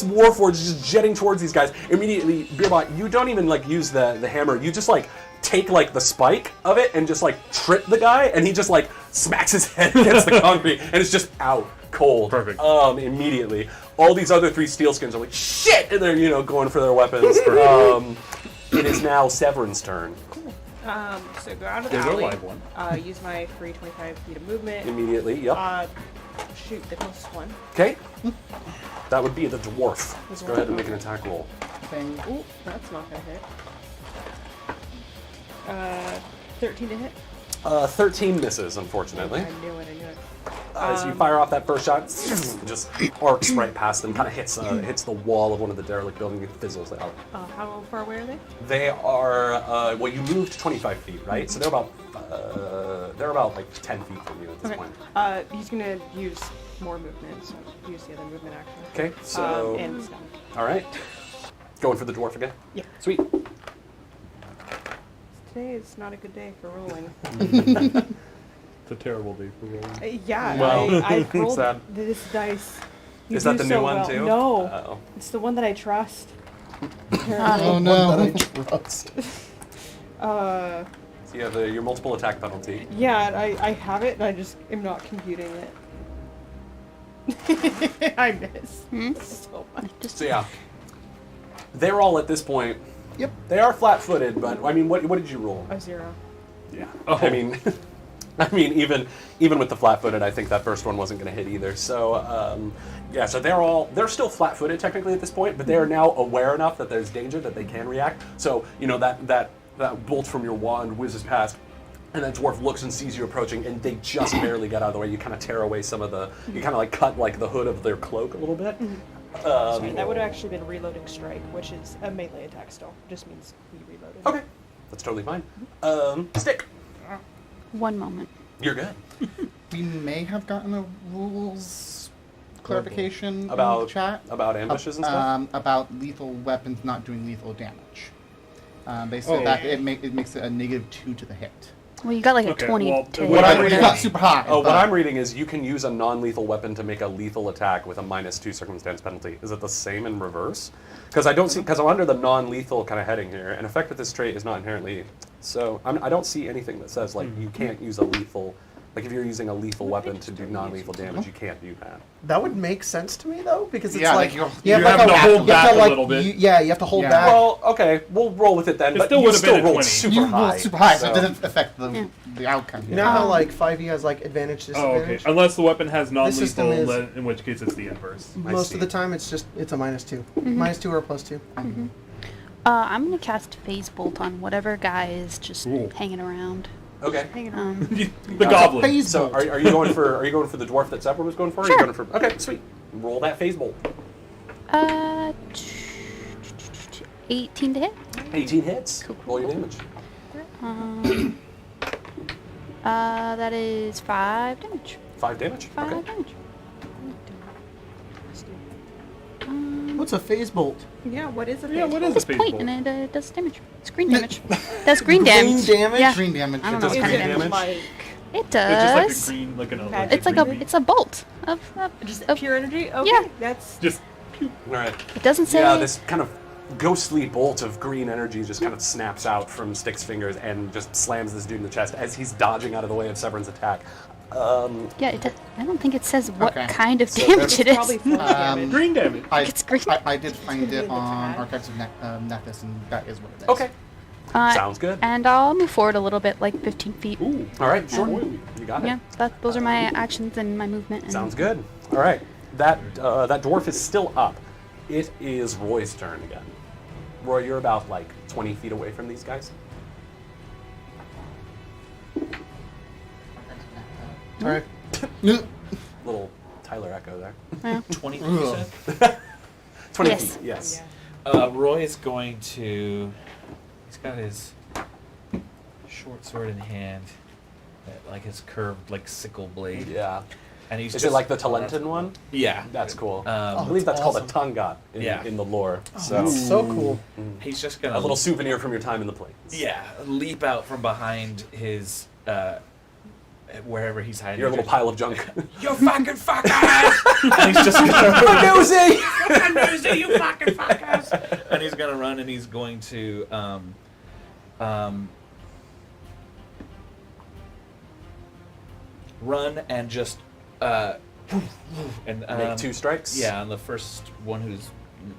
warforged is just jetting towards these guys. Immediately, Beerbot, you don't even like use the hammer. You just like take like the spike of it and just like trip the guy, and he just like smacks his head against the concrete, and it's just out cold. Perfect. Immediately, all these other 3 steelskins are like shit, and they're going for their weapons. It is now Severin's turn. So go out of the There's a alley. live one. Use my free 25 feet of movement. Immediately, yep. Shoot the closest one. Okay. That would be the dwarf. Let's go ahead and make an attack roll. Thing. Ooh, that's not gonna hit. 13 to hit. 13 misses, unfortunately. I knew it. As you fire off that first shot, just arcs right past them, kind of hits the wall of one of the derelict buildings and fizzles out. How far away are they? They are well, you moved 25 feet, right? So they're about like 10 feet from you at this point. He's gonna use more movement, so use the other movement action. Okay, so And stun. all right, going for the dwarf again. Yeah. Sweet. Today is not a good day for rolling. It's a terrible day for rolling. Yeah, Well, I rolled sad. this dice. You Is that do the new so one well. too? No, Oh. it's the one that I trust. Oh no. That I trust. So you have your multiple attack penalty. Yeah, I have it, and I just am not computing it. I miss so much. So yeah, they're all at this point Yep. They are flat-footed, but I mean, what did you roll? A 0. Yeah. Oh. I mean, even with the flat-footed, I think that first one wasn't going to hit either. So yeah, so they're still flat-footed technically at this point, but they are now aware enough that there's danger that they can react. So that bolt from your wand whizzes past, and that dwarf looks and sees you approaching, and they just barely get out of the way. You kind of tear away some of the, you kind of like cut like the hood of their cloak a little bit. Sorry, that would have actually been reloading strike, which is a melee attack still. Just means we reloaded. Okay, that's totally fine. Stick. 1 moment. You're good. We may have gotten a rules clarification in the About chat. about ambushes and stuff. About lethal weapons not doing lethal damage. They said that it makes it a -2 to the hit. Well, you got like a Okay, 20 well, to what I'm It's reading- not super high. Oh, what but- I'm reading is you can use a non-lethal weapon to make a lethal attack with a -2 circumstance penalty. Is it the same in reverse? Because I'm under the non-lethal kind of heading here, and effect with this trait is not inherently. So I don't see anything that says like you can't use a lethal. Like if you're using a lethal weapon to do non-lethal damage, you can't do that. That would make sense to me though, because it's Yeah, like like you have have to hold back a little bit. You have to hold Yeah. back. Well, okay, we'll roll with it then. It but still you would've been still a rolled 20. super you high. rolled super high, so so- it doesn't affect the outcome. You know how like 5e has like advantage Oh, okay. disadvantage. Unless the weapon has system non-lethal, is- in which case it's the inverse. Most see. of the time, it's a -2, -2 or +2. I'm gonna cast Phase Bolt on whatever guy is just Ooh. hanging around. Okay. Hanging on. The goblin. Phase So bolt. are you going for the dwarf that Zephyr was going for? Or Sure. Are you going for? Okay, sweet. Roll that phase bolt. 18 to hit. 18 hits. Roll your damage. That is 5 damage. 5 damage. 5 Okay. damage. What's a phase bolt? Yeah, what is a Yeah, what is This a phase point bolt? and it does damage. It's green damage. That's green damage. damage? Yeah. Green damage. I don't It know does what green kind of damage? damage. Like It It's just like does. a green, like an. Magic. It's like green. it's a bolt of just of- pure energy? Okay, Yeah. that's Just All right. It doesn't say. Yeah, this kind of ghostly bolt of green energy just kind of snaps out from Stick's fingers and just slams this dude in the chest as he's dodging out of the way of Severin's attack. Yeah, it does, I don't think it says what Okay. kind of So damage it is. probably full damage. green damage. It's green. I did find it Green on attack. Archives of Nethys, and that is what it is. Okay. Uh, Sounds good. And I'll move forward a little bit, like 15 feet. Ooh. All right, sure. Oily. You got it. Yeah, those are my actions and my movement. And Sounds good. All right. That dwarf is still up. It is Roy's turn again. Roy, you're about like 20 feet away from these guys. Sorry. Little Tyler echo there. Yeah. 20 feet, you said? 20 Yes. feet, yes. Roy is going to. He's got his short sword in hand, like his curved, like sickle blade. Yeah. And he's Is just, it like the Talenton one? Yeah. That's cool. Um, I believe that's called a awesome. Tungot in, Yeah. in the lore. So That's so cool. He's just gonna a little souvenir from your time in the plains. Yeah, leap out from behind his wherever he's hiding. Your little pile of junk. You fucking fuckers! And he's just gonna Nosy! fucking music, you fucking fuckers! And he's gonna run and he's going to run and just and Make 2 strikes? Yeah, on the first one who's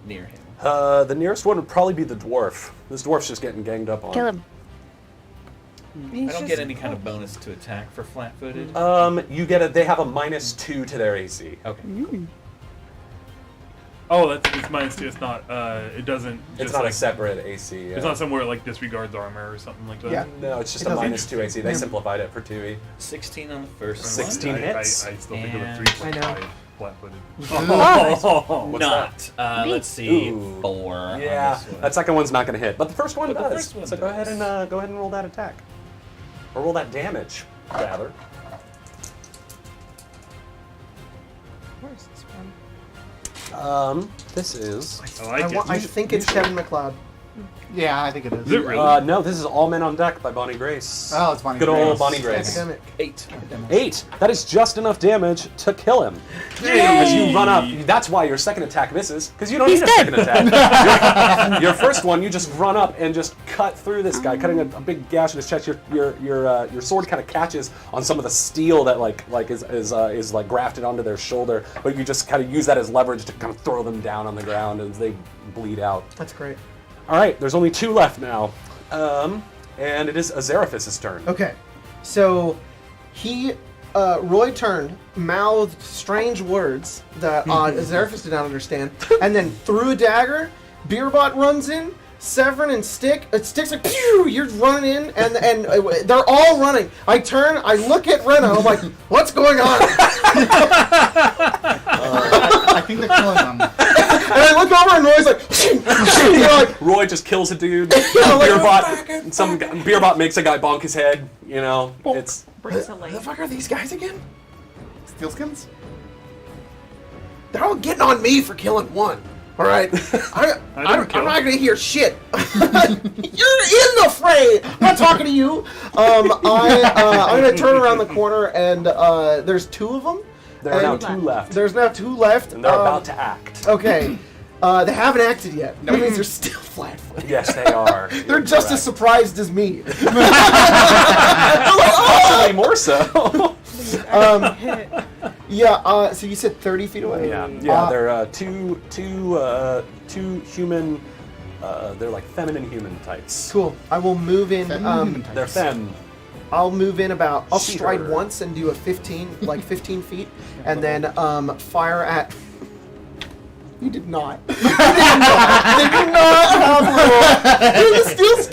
near him. The nearest one would probably be the dwarf. This dwarf's just getting ganged up on. Kill him. I don't get any kind of bonus to attack for flat-footed. You get they have a -2 to their AC. Okay. Oh, it's -2. It's not. It doesn't. It's just not like, a separate AC. It's not somewhere it, like disregards armor or something like that. Yeah. No, it's just It a doesn't. -2 AC. They simplified it for 2E. 16 on the first 16 one. hits. I still think of a And- 3.5 I know. flat-footed. What's Not. Me. Let's see. Ooh. 4. on Yeah, this one. that second one's not going to hit, but the first one But the does. first one so go ahead does. and roll that attack, or roll that damage, rather. Where's this one? This is. I like it. I think it's Kevin McLeod. Yeah, I think it is. Is it really? No, this is All Men on Deck by Bonnie Grace. Oh, it's Bonnie Good Grace. old Bonnie Grace. Academic. 8. 8. That is just enough damage to kill him. As you run up, that's why your second attack misses, because you don't He's need a dead. second attack. your first one, you just run up and just cut through this guy, cutting a big gash in his chest. Your sword kind of catches on some of the steel that is like grafted onto their shoulder, but you just kind of use that as leverage to kind of throw them down on the ground as they bleed out. That's great. All right, there's only 2 left now. And it is Azeraphis' turn. Okay, so Roy turned, mouthed strange words that Azerophis did not understand, and then threw a dagger. Beerbot runs in. Severin and Stick's like, pew! You're running in, and they're all running. I turn, I look at Rena, I'm like, what's going on? I think they're killing them. And I look over, and Roy's like, you're like, Roy just kills a dude. like, Beerbot makes a guy bonk his head. You know, it's Brings a who the light. fuck are these guys again? Steelskins? They're all getting on me for killing one. All right, I'm not gonna hear shit. You're in the fray. I'm not talking to you. I'm gonna turn around the corner, and there's 2 of them. there are now 2 left, There's now 2 left, and they're about to act. Okay, they haven't acted yet. That means they're still flat-footed. Yes, they are. They're just as surprised as me. Possibly more so. Yeah. So you said 30 feet away. Yeah. They're two human. They're like feminine human types. Cool. I will move in. They're femme. I'll move in about. I'll Cheater. stride once and do a 15 feet, and then fire at. You did not. They did not have the steals.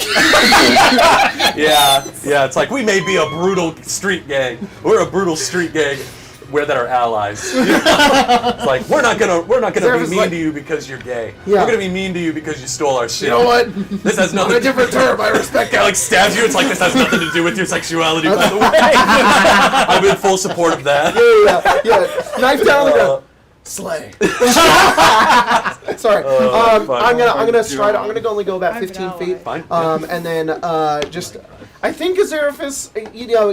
Yeah. It's like we may be a brutal street gang. We're a brutal street gang. We're that are allies. It's like we're not gonna be mean to you because you're gay. Yeah. We're gonna be mean to you because you stole our shit. You know what? This has nothing. On a different term, I respect Guy that. like stabs you. It's like this has nothing to do with your sexuality. By the way, I'm in full support of that. Yeah. Knife down on the ground. Slay. Sorry. Fuck. I'm gonna stride. I'm gonna only go about 15 feet. Fine. And then just. I think Azerophis,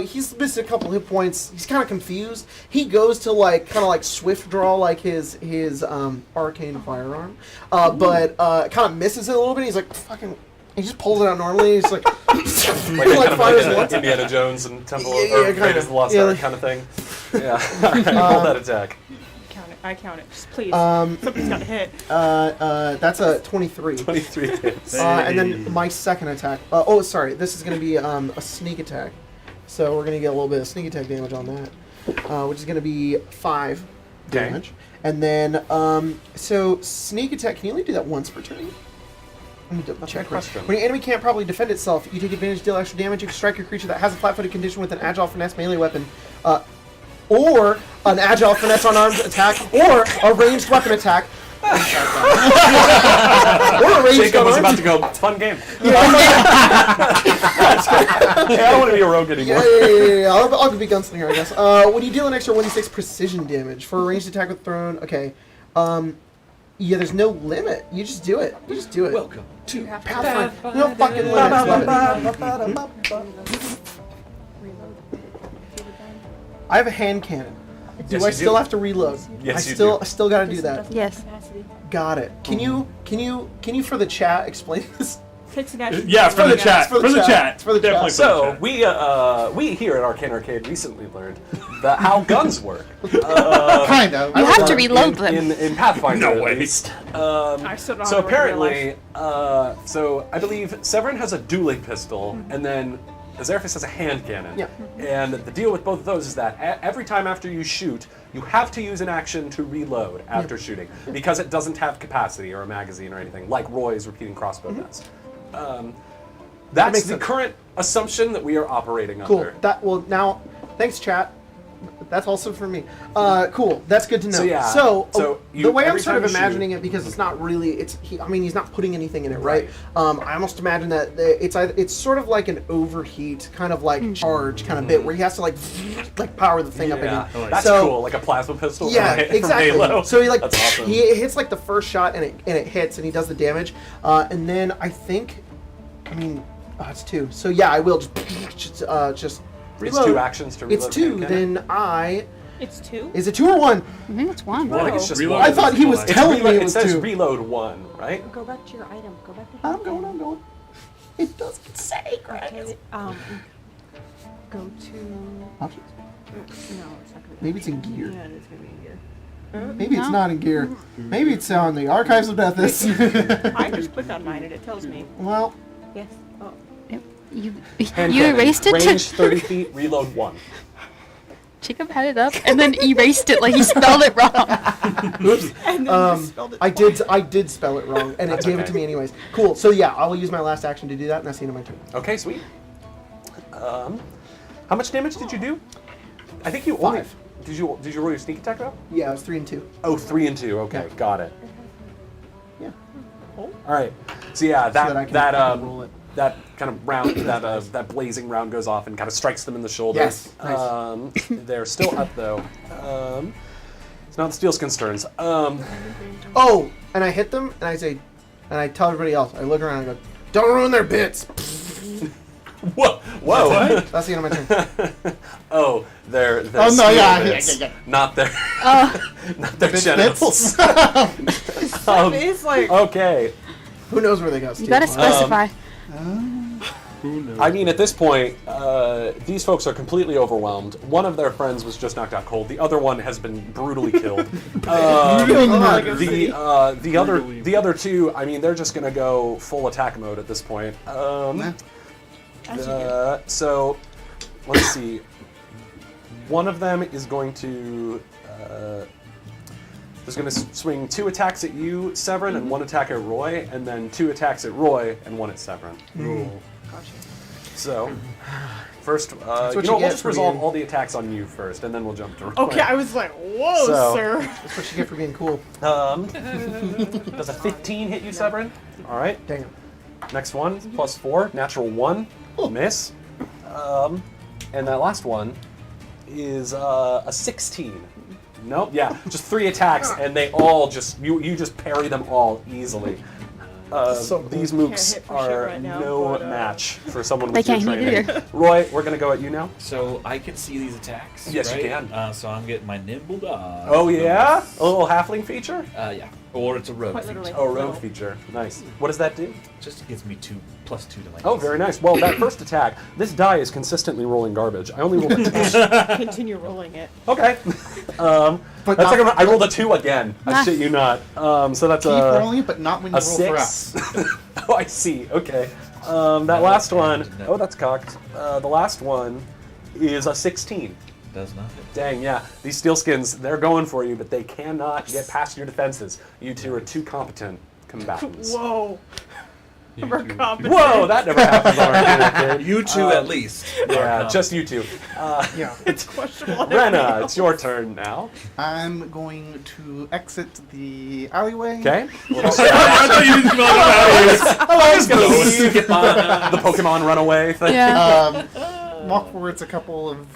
he's missed a couple hit points. He's kind of confused. He goes to kind of swift draw his arcane firearm, but kind of misses it a little bit. He's like fucking. He just pulls it out normally. He's like, fires once. Indiana Jones and Temple Yeah, or kinda. Raiders of the Lost Yeah, Ark kind of thing. Yeah. Roll that attack. I count it. Just please. Something's got to hit. That's a 23. 23 hits. And then my second attack. Sorry. This is going to be a sneak attack. So we're going to get a little bit of sneak attack damage on that, which is going to be 5 damage. And then, so sneak attack. Can you only do that once per turn? Let me double check. Question. When your enemy can't properly defend itself, you take advantage, deal extra damage. You can strike your creature that has a flat-footed condition with an agile finesse melee weapon. Or an agile finesse unarmed attack, or a ranged weapon attack. Or a ranged Jacob was about unarmed. to go, fun game. Yeah, I don't want to be a rogue anymore. yeah. I'll be gunslinger, I guess. When you deal an extra 1d6 precision damage for a ranged attack with thrown, okay. Yeah, there's no limit. You just do it. Welcome to Pathfinder. No fucking limits. Love it. I have a hand cannon. Do Yes, I you still do. have to reload? Yes, I you still do. I still got to do that. Yes. Got it. Can you for the chat explain this? Takes an action. Yeah, for the chat. For the chat. For the definitely. So for the chat. we here at Arcane Arcade recently learned that how guns work. Kind of. You have to reload them. in Pathfinder. No at way. least. I still don't So know what to apparently, so I believe Severin has a dueling pistol, and then Azerophis has a hand cannon. Yeah. And the deal with both of those is that every time after you shoot, you have to use an action to reload after shooting, because it doesn't have capacity or a magazine or anything, like Roy's repeating crossbow does. That's makes the sense. current assumption that we are operating Cool. under. Now, thanks chat. That's also for me. Cool. That's good to know. So, yeah. So, So the you- way I'm every sort of time you imagining it, because it's not really, he's not putting anything in it, right? I almost imagine that it's sort of like an overheat, kind of like charge kind of bit, where he has to like power the thing up Yeah, again. that's So- cool, like a plasma pistol Yeah, from exactly. Halo. So That's awesome. he hits like the first shot and it hits and he does the damage, and then it's 2. So yeah, I will just It's reload. 2 actions to reload. It's 2. hand cannon. Then I. It's 2. Is it 2 or 1? I think it's 1. I think it's just Reload. one. I thought he was It's telling me it It was says 2. reload 1, right? Go back to your item. Go back to I'm going. It doesn't say, Greg. Okay, go to. Options? No, it's not gonna be. Maybe it's in gear. Yeah, it is gonna be in gear. Maybe it's not in gear. Maybe it's on the Archives of Deathis. I just click on mine and it tells me. Well, Yes. Oh. You Hand you cannon. erased it. Range 30 feet, reload 1. Jacob had it up and then erased it like he spelled it wrong. And then you spelled it I did spell it wrong, and That's it gave it okay. to me anyways. Cool. So yeah, I will use my last action to do that, and that's the end of my turn. Okay, sweet. How much damage did you do? I think you only... 5. Did you roll your sneak attack roll? Yeah, it was 3 and 2. Oh, 3 and 2. Okay, Yeah. got it. Yeah. All right. So yeah, that I can roll it. that kind of round, that blazing round goes off and kind of strikes them in the shoulder. Yes, nice. They're still up though. It's not the Steelskin's turns. Oh, and I hit them, and I say, and I tell everybody else. I look around and I go, "Don't ruin their bits." Whoa! Whoa! That's the end of my turn. Oh, they're Oh, no, yeah, bits, yeah. not their not their Bits, genitals. It's like Okay. Who knows where they go? You Steve? gotta specify. Who knows? I mean, at this point, these folks are completely overwhelmed. One of their friends was just knocked out cold. The other one has been brutally killed. The other two, I mean, they're just gonna go full attack mode at this point. So, let's see. One of them is going to swing 2 attacks at you, Severin, and 1 attack at Roy, and then 2 attacks at Roy and 1 at Severin. So, first, what we'll you get just for resolve being- all the attacks on you first, and then we'll jump to Roy. okay. I was like, whoa, So- sir. That's what you get for being cool. Does a 15 hit you, Severin? All right. Damn. Next one, plus 4, natural 1, miss. And that last one is a 16. Nope, yeah, just 3 attacks, and they all just, you just parry them all easily. So cool. These mooks Can't hit for shit are right now, no but, match for someone They with your can't hit training. either. Roy, we're going to go at you now. So I can see these attacks. Yes, you right? can. So I'm getting my nimble dog. Oh, yeah? A little halfling feature? Yeah. Or it's a rogue Quite feature. literally. Oh, rogue feature. Nice. What does that do? Just gives me +2 to my. Oh, very nice. Well, that first attack, this die is consistently rolling garbage. I only rolled a 10. Continue rolling it. Okay. But That's not, like I rolled a 2 again. I Ah. shit you not. So that's keep a rolling it, but not when you a roll for 6. us. Oh, I see. Okay. That last one, oh, that's cocked. The last one is a 16. Does not hit. Dang, yeah. These Steelskins, they're going for you, but they cannot get past your defenses. You two are too competent combatants. Whoa. You We're two- competent. Whoa, that never happens on our character. You two at least. Yeah, just you two. Yeah. It's questionable. Rena, it's your turn now. I'm going to exit the alleyway. Okay? I thought you didn't spell it out. I'm just gonna leave the Pokemon runaway thing. Yeah. Walk forwards a couple of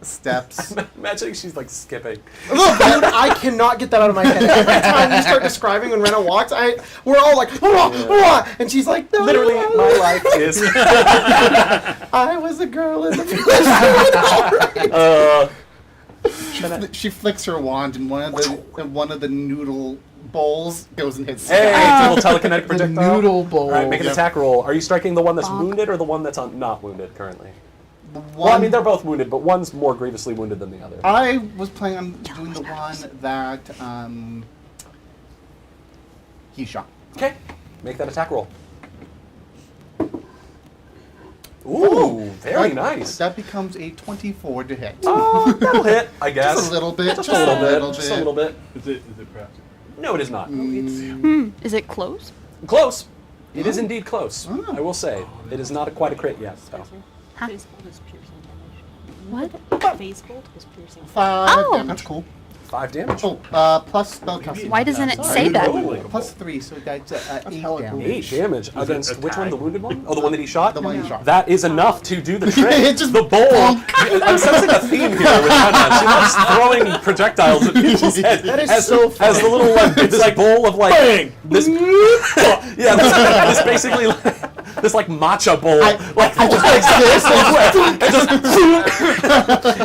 steps. Imagine she's like skipping. Look, dude, I cannot get that out of my head. Every time you start describing when Rena walks, we're all like, and she's like, no, Literally, my life is. I was a girl in the village. She flicks her wand, and one of the noodle bowls goes and hits. Hey, it's a little telekinetic The projectile. noodle bowl. All right, make an Yep. attack roll. Are you striking the one that's Bonk. wounded or the one that's not wounded currently? The Well, I one- mean, they're both wounded, but one's more grievously wounded than the other. I was planning on doing the one that he shot. Okay, make that attack roll. Ooh, very That- nice. That becomes a 24 to hit. That'll hit, I guess. Just a little bit. Just a little bit. Just a little bit. Is it perhaps? No, it is not. Is it close? Close. It is indeed close. Oh. I will say. It is not quite a crit yet, though. Phase bolt is piercing What? damage. Phase bolt is piercing. 5 Oh. damage. That's cool. 5 damage. Oh, plus spellcasting. Why doesn't it say Sorry. that? Totally. Plus 3, so that's 8 hella damage. cool. 8 damage it against which one? attack? The wounded one? Oh, the one that he shot? The one he shot. That is enough to do the trick. It just the bowl. I'm sensing a theme here with Hannah. She loves throwing projectiles at people's heads. That is as, so funny. as the little this bowl of like Bang! this. Yeah, this basically this like matcha bowl. It just makes this.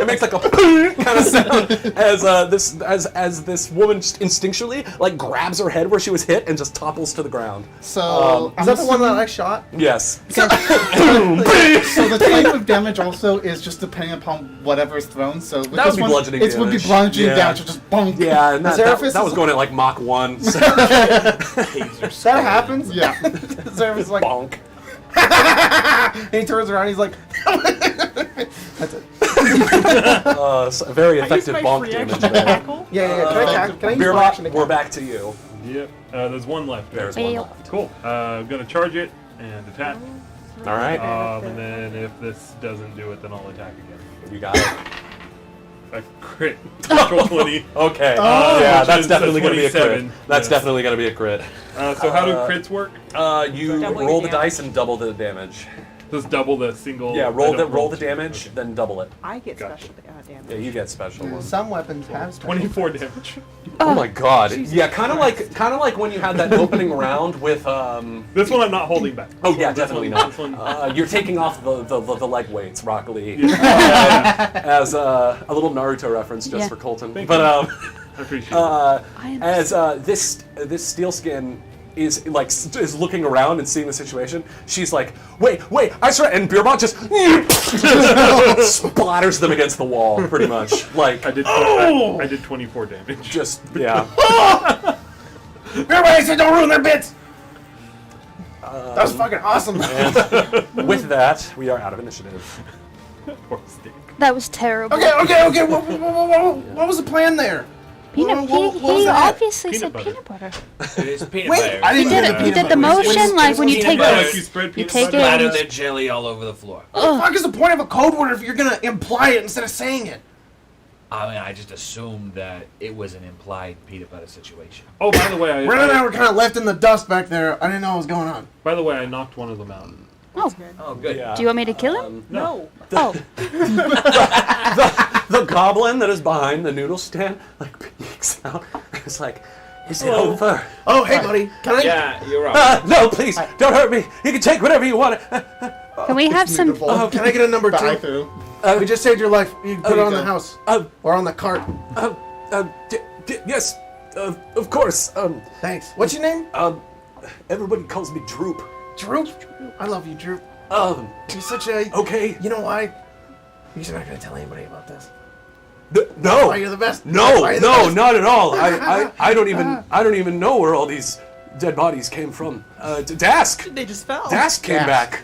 It makes like a kind of sound, as this woman just instinctually like grabs her head where she was hit and just topples to the ground. So Is that the one that I shot? Yes. So the type of damage also is just depending upon whatever is thrown. So with That would this be one, bludgeoning it would be damage. bludgeoning Yeah. damage, so just bonk. Yeah, and that Zeraphis was is- going at like Mach 1. So That happens? Yeah. Zeraphis is like, bonk. and he turns around, he's like, that's it. Very I used effective my bonk free damage action to there. tackle. Yeah. Can I use my Beerbot, action to we're attack? back to you. Yep. There's one left. There's Right? one Well. left. Cool. I'm gonna charge it and attack. All right. And then if this doesn't do it, then I'll attack again. You got it. A crit. Natural 20. Okay. Oh, yeah, which that's is definitely going to be a crit. 27. That's Yes. definitely going to be a crit. So how do crits work? You Double roll your the dice and double the damage. Just double the single. Yeah, I roll don't the damage, Okay. then double it. I get Gotcha. special damage. Yeah, you get special ones. Some weapons have special. 24 damage. Oh my god. Yeah, kind of like when you had that opening round with This one I'm not holding back. Oh yeah, This definitely one- not. This one, You're taking off the leg weights, Rock Lee, Yeah. as a little Naruto reference just Yeah. for Colton. Thank But I appreciate it. I as this steel skin is like is looking around and seeing the situation, she's like, wait, I swear, and Beerbot just splatters them against the wall, pretty much. Like I did 24 damage. just yeah. Everybody said don't ruin their bits! That was fucking awesome. And with that, we are out of initiative. Poor stick. That was terrible. Okay. What was the plan there? Peanut. What was He that? obviously Peanut said butter. peanut butter. It is peanut Wait, butter. I didn't He hear did the it. He peanut did the butter. motion like when you peanut take butter. it. Like you spread You peanut take butter. it. Splatter the jelly all over the floor. What the fuck is the point of a code word if you're gonna imply it instead of saying it? I mean, I just assumed that it was an implied peanut butter situation. Oh, by the way, Ren and I were kind of left in the dust back there. I didn't know what was going on. by the way, I knocked one of them out. Oh, Oh, good. Yeah. do you want me to kill him? No. Oh, The goblin that is behind the noodle stand like peeks out. It's like, is it over? Oh, hey, buddy. Can I? Yeah, you're right. No, please, don't hurt me. You can take whatever you want. can we have some? Oh, can I get a number Die 2? through. We just saved your life. You can put it you on the go. house Uh, or on the cart. Yes, of course. Thanks. What's your name? Everybody calls me Droop. Droop. I love you, Droop. You're such a. Okay. You know why? You're not gonna tell anybody about this. No. Why you're the best. No, Why you're the no, best. not at all. I don't even know where all these dead bodies came from. Dask They just fell. came Dask. back.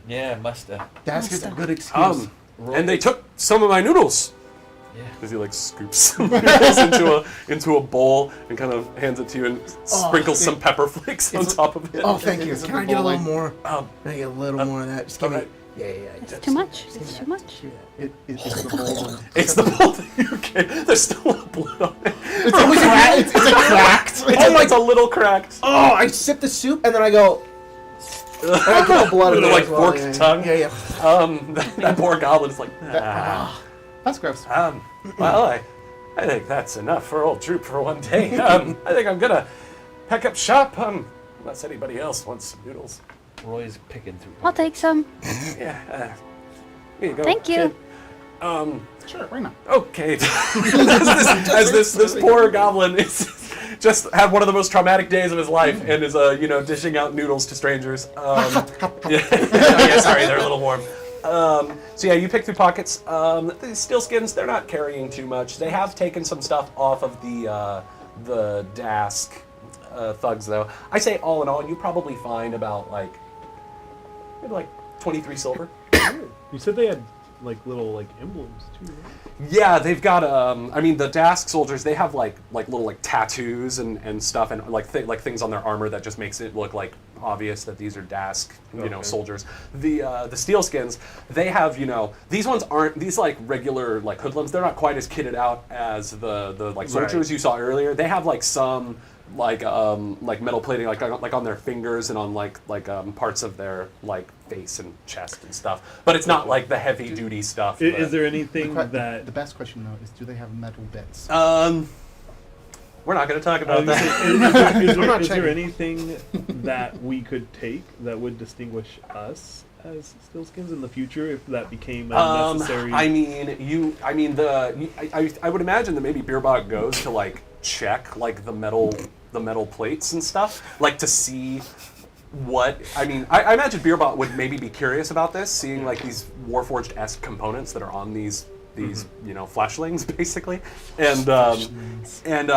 Yeah, must have. That's just a good excuse. And they took some of my noodles. Yeah. As he like scoops some noodles into a bowl and kind of hands it to you and sprinkles some pepper flakes on top of it. Oh, thank you. Is it Can I the get a bowl little more? Um, Can I get a little more of that? Just give me. alright. Yeah. It's too much. It's too much. It's the bowl. It's the bowl that you can. There's still blood on it. It's cracked. It's a little cracked. Oh, I sip the soup and then I go. And I get the blood in The, there like, as well. forked tongue? Yeah. That poor goblin is like, That's gross. well, I think that's enough for old Droop for one day. I think I'm gonna pack up shop, unless anybody else wants some noodles. Roy's picking through. I'll take some. Yeah, here you go. Thank you. kid. Sure, why not? Okay. as this poor goblin is just had one of the most traumatic days of his life and is dishing out noodles to strangers. Yeah, sorry, they're a little warm. So yeah, you pick through pockets. The steel skins, they're not carrying too much. They have taken some stuff off of the Dask thugs though. I say all in all, you probably find about maybe 23 silver. You said they had little emblems too, right? Yeah, they've got the Dask soldiers, they have little tattoos and stuff and things on their armor that just makes it look obvious that these are Dask, Okay. soldiers. The Steelskins, they have, these ones aren't these regular hoodlums. They're not quite as kitted out as the soldiers Right. you saw earlier. They have some metal plating on their fingers and on parts of their face and chest and stuff. But it's not the heavy duty stuff. Is there anything that The best question though is, do they have metal bits? We're not going to talk about is that. there not is there checking. anything that we could take that would distinguish us as Steelskins in the future if that became a necessary? I would imagine that maybe Beerbot goes to like check like the metal plates and stuff, like to see what. I mean, I imagine Beerbot would maybe be curious about this, seeing like these Warforged-esque components that are on these flashlings basically, and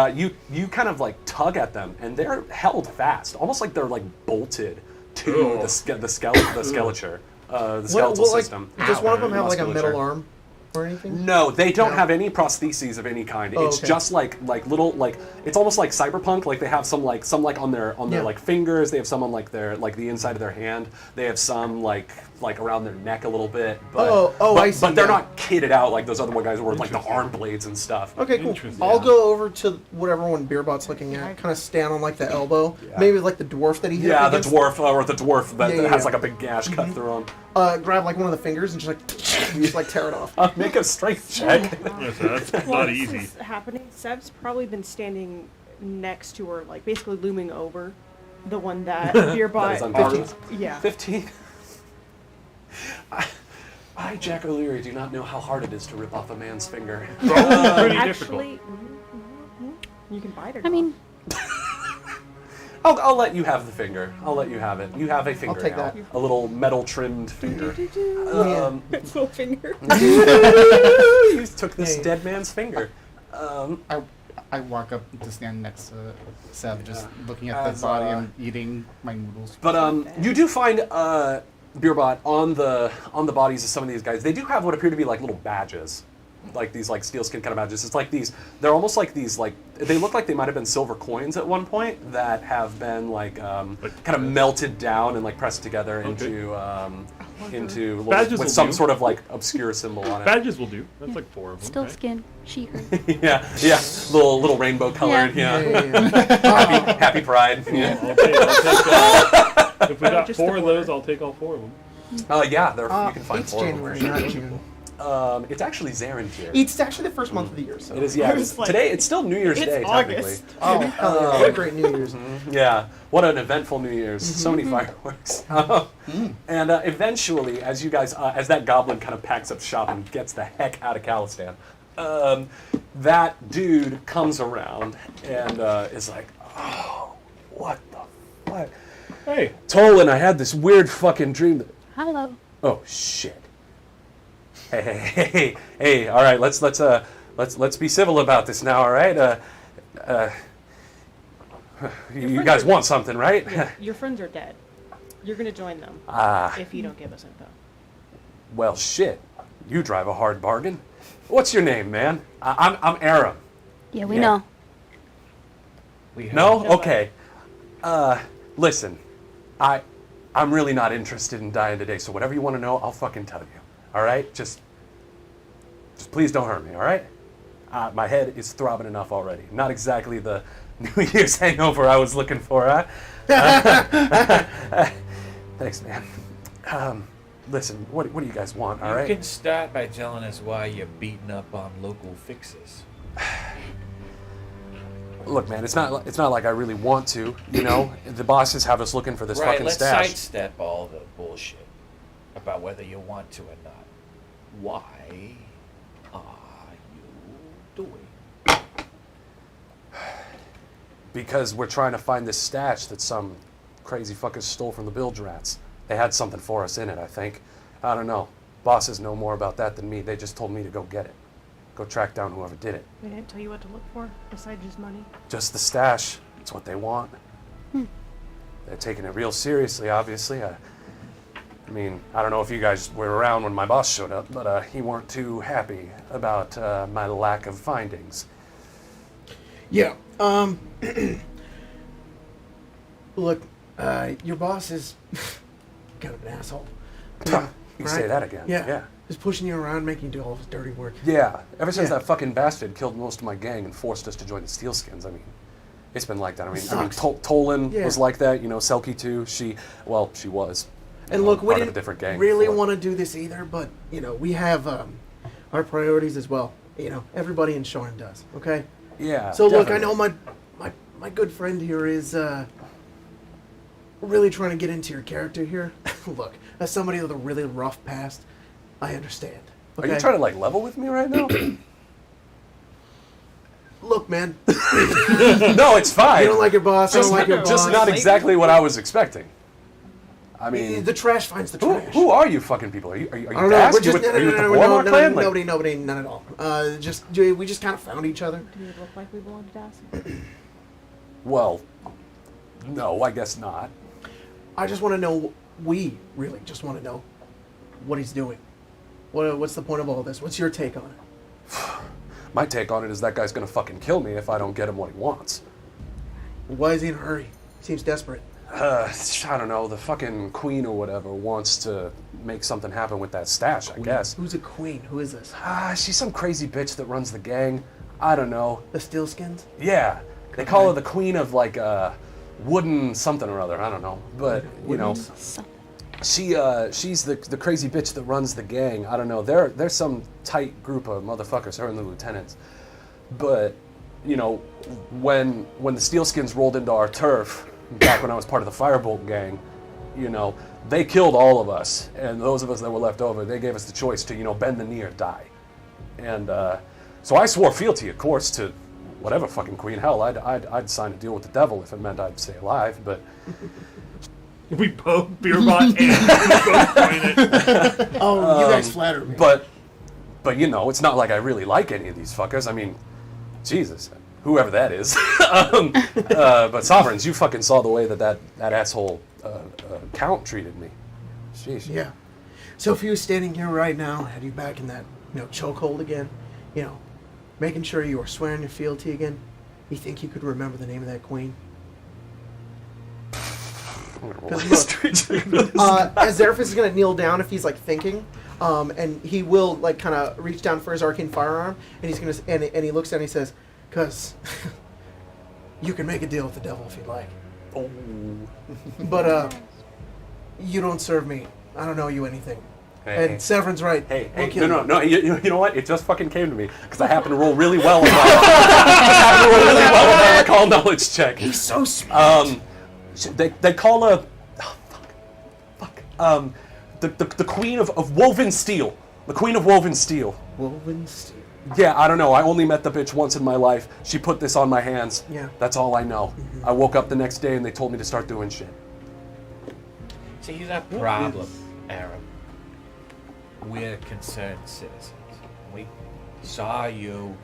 you kind of like tug at them, and they're held fast, almost like they're like bolted to the skeletal system. Does one of them have like a Musculature. metal arm or anything? No, they don't No. have any prostheses of any kind. Oh, It's okay. just like little like it's almost like cyberpunk. Like they have some on their Yeah. like fingers. They have some on like their like the inside of their hand. They have some like around their neck a little bit. But, I see. But they're yeah. not kitted out like those other guys were with like the arm blades and stuff. Okay, cool. Interesting. I'll go over to whatever one Beerbot's looking at, kind of stand on like the elbow. Yeah. Maybe like the dwarf that he hit. Yeah, up the against. dwarf that Yeah, has yeah. like a big gash cut through him. Grab like one of the fingers and just like tear it off. Make a strength check. That's While not this easy. is happening, Seb's probably been standing next to her, like basically looming over the one that That is Beerbot. unharmed. Yeah. 15. I, Jack O'Leary, do not know how hard it is to rip off a man's finger. Probably pretty difficult. Actually, you can bite her. I mean, I'll let you have the finger. I'll let you have it. You have a finger take now. that. A little metal trimmed finger. It's little finger. You took this Yeah. dead man's finger. I walk up to stand next to Seb, just looking at As, the body and eating my noodles. But you do find Beerbot on the bodies of some of these guys. They do have what appear to be like little badges, like these like steel skin kind of badges. It's like these. They're almost like these like they look like they might have been silver coins at one point that have been like kind of melted down and like pressed together into Badges with will some do. sort of like obscure symbol on it. Badges will do. That's like 4 of them. still right? skin. She, her. yeah, little rainbow colored. Yeah. Yeah. Happy Pride. Yeah. I'll take, if we got Just 4 the of those, I'll take all 4 of them. Yeah, you can find It's 4 January, of them. not June. It's actually Zarentir. It's actually the first month of the year, so. It is, yeah. I was like, Today, it's still New Year's it's Day, August. Oh, hell yeah. What a great New Year's. technically. Yeah. What an eventful New Year's. So many fireworks. And eventually, as you guys, as that goblin kind of packs up shop and gets the heck out of Kalistan, that dude comes around and is like, oh, what the fuck? Hey, Tolan, I had this weird fucking dream that... Hello. Oh shit! Hey! All right, let's be civil about this now. All right? You guys want something, right? Yeah, your friends are dead. You're gonna join them if you don't give us info. Well, shit. You drive a hard bargain. What's your name, man? I'm Aaron. Yeah, we Yeah. know. We No? No, Okay. Listen, I'm really not interested in dying today. So whatever you want to know, I'll fucking tell you. All right? Just please don't hurt me. All right? My head is throbbing enough already. Not exactly the New Year's hangover I was looking for, huh? Thanks, man. Listen, what do you guys want? All You right? can start by telling us why you're beating up on local fixers. Look, man, it's not like I really want to. You know, the bosses have us looking for this Right, fucking let's stash. sidestep all the bullshit about whether you want to or not. Why are you doing? Because we're trying to find this stash that some crazy fuckers stole from the bilge rats. They had something for us in it, I think. I don't know. Bosses know more about that than me. They just told me to go get it. Go track down whoever did it. They didn't tell you what to look for besides just money. Just the stash. It's what they want. They're taking it real seriously, obviously. I mean, I don't know if you guys were around when my boss showed up, but he weren't too happy about my lack of findings. Yeah. Look, your boss is kind of an asshole. You can say Right? that again. Yeah. Just pushing you around, making you do all this dirty work. Yeah, ever since Yeah. that fucking bastard killed most of my gang and forced us to join the Steelskins, I mean, it's been like that. I mean, Sucks. Tolan Yeah. was like that, you know, Selkie too. She was. And look, we part of a didn't different gang really before. want to do this either, but you know, we have our priorities as well. You know, everybody in Shorn does. Okay. Yeah. So look, I definitely. know my good friend here is really trying to get into your character here. Look, as somebody with a really rough past, I understand. Are you trying to like level with me right now? Look, man. No, it's fine. You don't like your boss. I don't like your boss. Just not exactly what I was expecting. I mean, the trash finds the trash. who are you fucking people? Are you I don't know. Dask? We're just Are you with the Warlock clan? Like- nobody, none at all. We just kind of found each other. Do we look like we belong to Dask? Well, no, I guess not. I just want to know. We really just want to know what he's doing. What's the point of all this? What's your take on it? My take on it is that guy's gonna fucking kill me if I don't get him what he wants. Why is he in a hurry? Seems desperate. I don't know. The fucking queen or whatever wants to make something happen with that stash, I guess. Who's a queen? Who is this? She's some crazy bitch that runs the gang. I don't know. The Steelskins? Yeah. They call her the queen of like wooden something or other. I don't know. But, you know, she's the crazy bitch that runs the gang. I don't know. There's some tight group of motherfuckers, her and the lieutenants. But, you know, when the Steelskins rolled into our turf, back when I was part of the Firebolt gang, you know, they killed all of us, and those of us that were left over, they gave us the choice to, you know, bend the knee or die. And so I swore fealty, of course, to whatever fucking queen. Hell, I'd sign a deal with the devil if it meant I'd stay alive, but... We both beer bought and we both coin it. Oh, you guys flatter me. But you know, it's not like I really like any of these fuckers. I mean, Jesus, whoever that is. But Sovereigns, you fucking saw the way that asshole Count treated me. Sheesh. Yeah. So if he was standing here right now, had you back in that, chokehold again, making sure you were swearing your fealty again, you think you could remember the name of that queen? I'm gonna roll a history check. Azerphus is gonna kneel down if he's like thinking, and he will like kind of reach down for his arcane firearm, and he's gonna and he looks down and he says, "Cause you can make a deal with the devil if you'd like, Oh. but you don't serve me. I don't know you anything." Hey, And Severin's right. Hey, We'll kill you. no. You know what? It just fucking came to me because I happen to roll really well on my recall knowledge check. He's so smart. They call her, the queen of woven steel. The queen of woven steel. Woven steel. Yeah, I don't know. I only met the bitch once in my life. She put this on my hands. Yeah. That's all I know. I woke up the next day and they told me to start doing shit. See, here's our problem, Aaron. We're concerned citizens. We saw you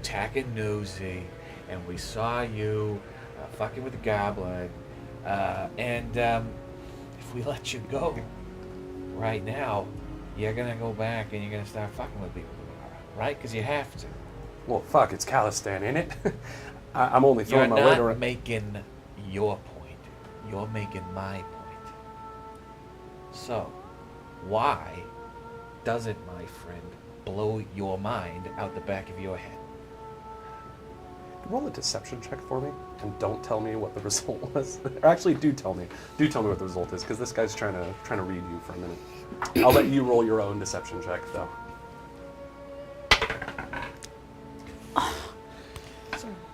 attacking Nosy, and we saw you fucking with the goblin. And if we let you go right now, you're gonna go back and you're gonna start fucking with people tomorrow, right? Because you have to. Well, fuck, it's Kalistan, ain't it? I'm only You're throwing my weight not around. making your point. You're making my point. So, why doesn't my friend blow your mind out the back of your head? Roll a deception check for me, and don't tell me what the result was. Or actually, do tell me. Do tell me what the result is, because this guy's trying to read you for a minute. I'll let you roll your own deception check, though.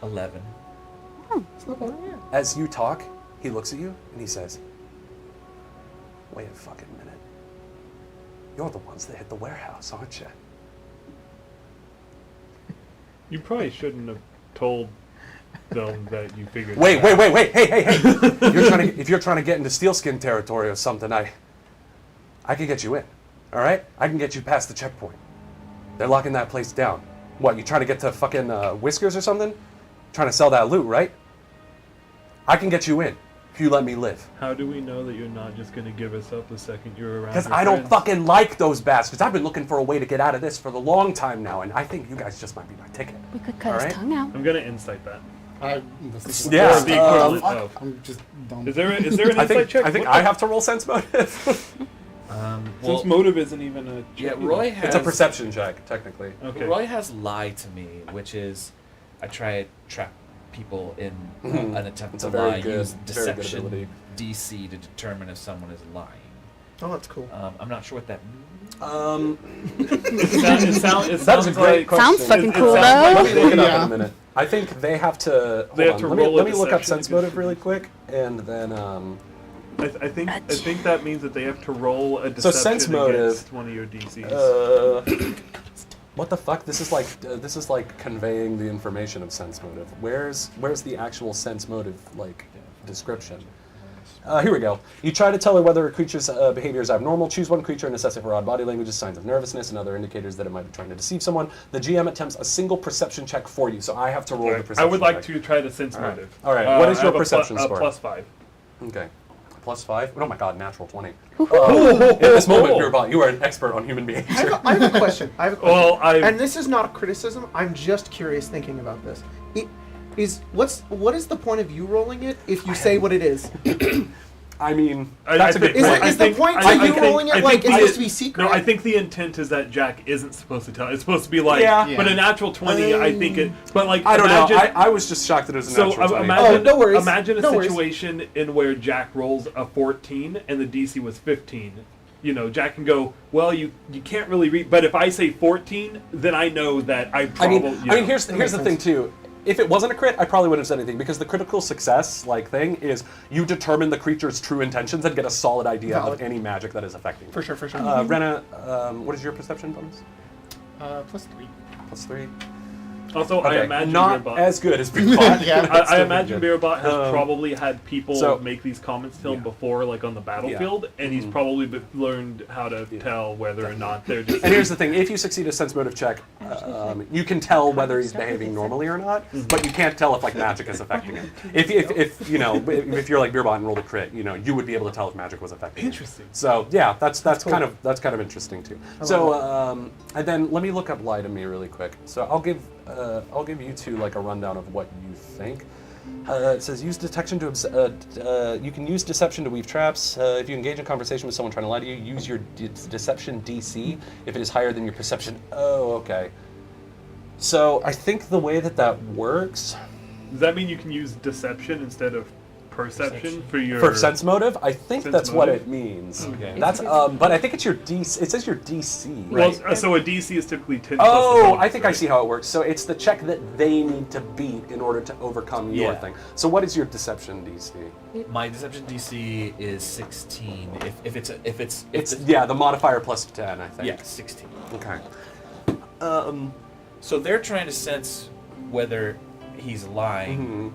11. As you talk, he looks at you and he says, "Wait a fucking minute. You're the ones that hit the warehouse, aren't you?" You probably shouldn't have told them that you figured. Wait. that out. Hey. If you're trying to get into Steelskin territory or something, I can get you in. All right? I can get you past the checkpoint. They're locking that place down. What, you trying to get to fucking Whiskers or something? Trying to sell that loot, right? I can get you in if you let me live. How do we know that you're not just going to give us up the second you're around? Because your I don't friends? fucking like those bastards. I've been looking for a way to get out of this for a long time now, and I think you guys just might be my ticket. We could cut All his right. tongue out. I'm going to insight that. Yeah. Or the equivalent of. I'm just dumb. Is there an I insight think check? I think What I the- have to roll sense motive. Since motive isn't even a. Yeah, check. Roy has. It's a perception check, technically. Okay. Roy has lied to me, which is I try to trap people in an attempt It's to a very lie. good- Use very good deception ability. DC to determine if someone is lying. Oh, that's cool. I'm not sure what that means. It That's sounds a great like. question. Sounds fucking it cool sounds though. Let me look it up Yeah. in a minute. I think they have to. They hold have to on, roll a let me look up deception sense to motive get- really quick, and then I think that means that they have to roll a So deception sense motive. against one of your DCs. What the fuck? This is like conveying the information of sense motive. Where's the actual sense motive like description? Here we go. You try to tell her whether a creature's behavior is abnormal. Choose one creature and assess it for odd body language, signs of nervousness, and other indicators that it might be trying to deceive someone. The GM attempts a single perception check for you, so I have to roll the perception I would like check. to try the sense motive. All right. What is I your have perception score? +5. Okay. +5? Oh my god, natural 20. In this moment, you are an expert on human behavior. I have a question. Well, and this is not a criticism. I'm just curious thinking about this. What is the point of you rolling it if you say what it is? I mean, I that's a good think- point. Is the point of you rolling it like it's supposed to be secret? No, I think the intent is that Jack isn't supposed to tell. It's supposed to be like, Yeah. but a natural 20, I think it. But like, I don't imagine, know. I was just shocked that it was a So natural 20. imagine, no worries. imagine a No worries. situation in where Jack rolls a 14 and the DC was 15. You know, Jack can go, well, you can't really read, but if I say 14, then I know that I probably. I mean, here's the thing too. If it wasn't a crit, I probably wouldn't have said anything because the critical success thing is you determine the creature's true intentions and get a solid idea of any magic that is affecting. For sure. Rena, what is your perception bonus? +3. +3. Also, Okay, I imagine not Beerbot- as good as Beerbot. Yeah. I imagine Beerbot has probably had people so- make these comments to him before, like on the battlefield, and he's probably learned how to tell whether or not they're just. And here's the thing: if you succeed a sense motive check, you can tell whether he's behaving normally or not, but you can't tell if like magic is affecting him. If you know, if you're like Beerbot and rolled a crit, you know, you would be able to tell if magic was affecting him. Interesting. So yeah, that's cool. kind of interesting too. So and then let me look up Lie to Me really quick. So I'll give you two like a rundown of what you think. It says use detection to you can use deception to weave traps. If you engage in conversation with someone trying to lie to you, use your deception DC if it is higher than your perception. Oh, okay. So I think the way that works. Does that mean you can use deception instead of perception for your For sense motive, I think Sense that's what motive? it means. Okay. That's but I think it's your DC. It says your DC. Well, Right. so a DC is typically 10. Oh, plus the bonus, I think I right? see how it works. So it's the check that they need to beat in order to overcome your Yeah. thing. So what is your deception DC? My deception DC is 16. It's the modifier plus 10, I think. yeah, 16. Okay. So they're trying to sense whether he's lying,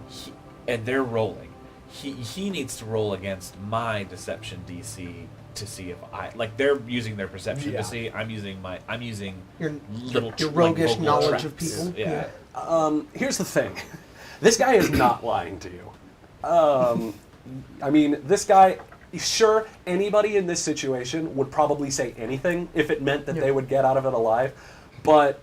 and they're rolling. He needs to roll against my deception DC to see if they're using their perception Yeah. to see. I'm using Your little roguish vocal knowledge traps. of people. Yeah. Here's the thing. This guy is not lying to you. I mean, this guy, sure, anybody in this situation would probably say anything if it meant that they would get out of it alive, but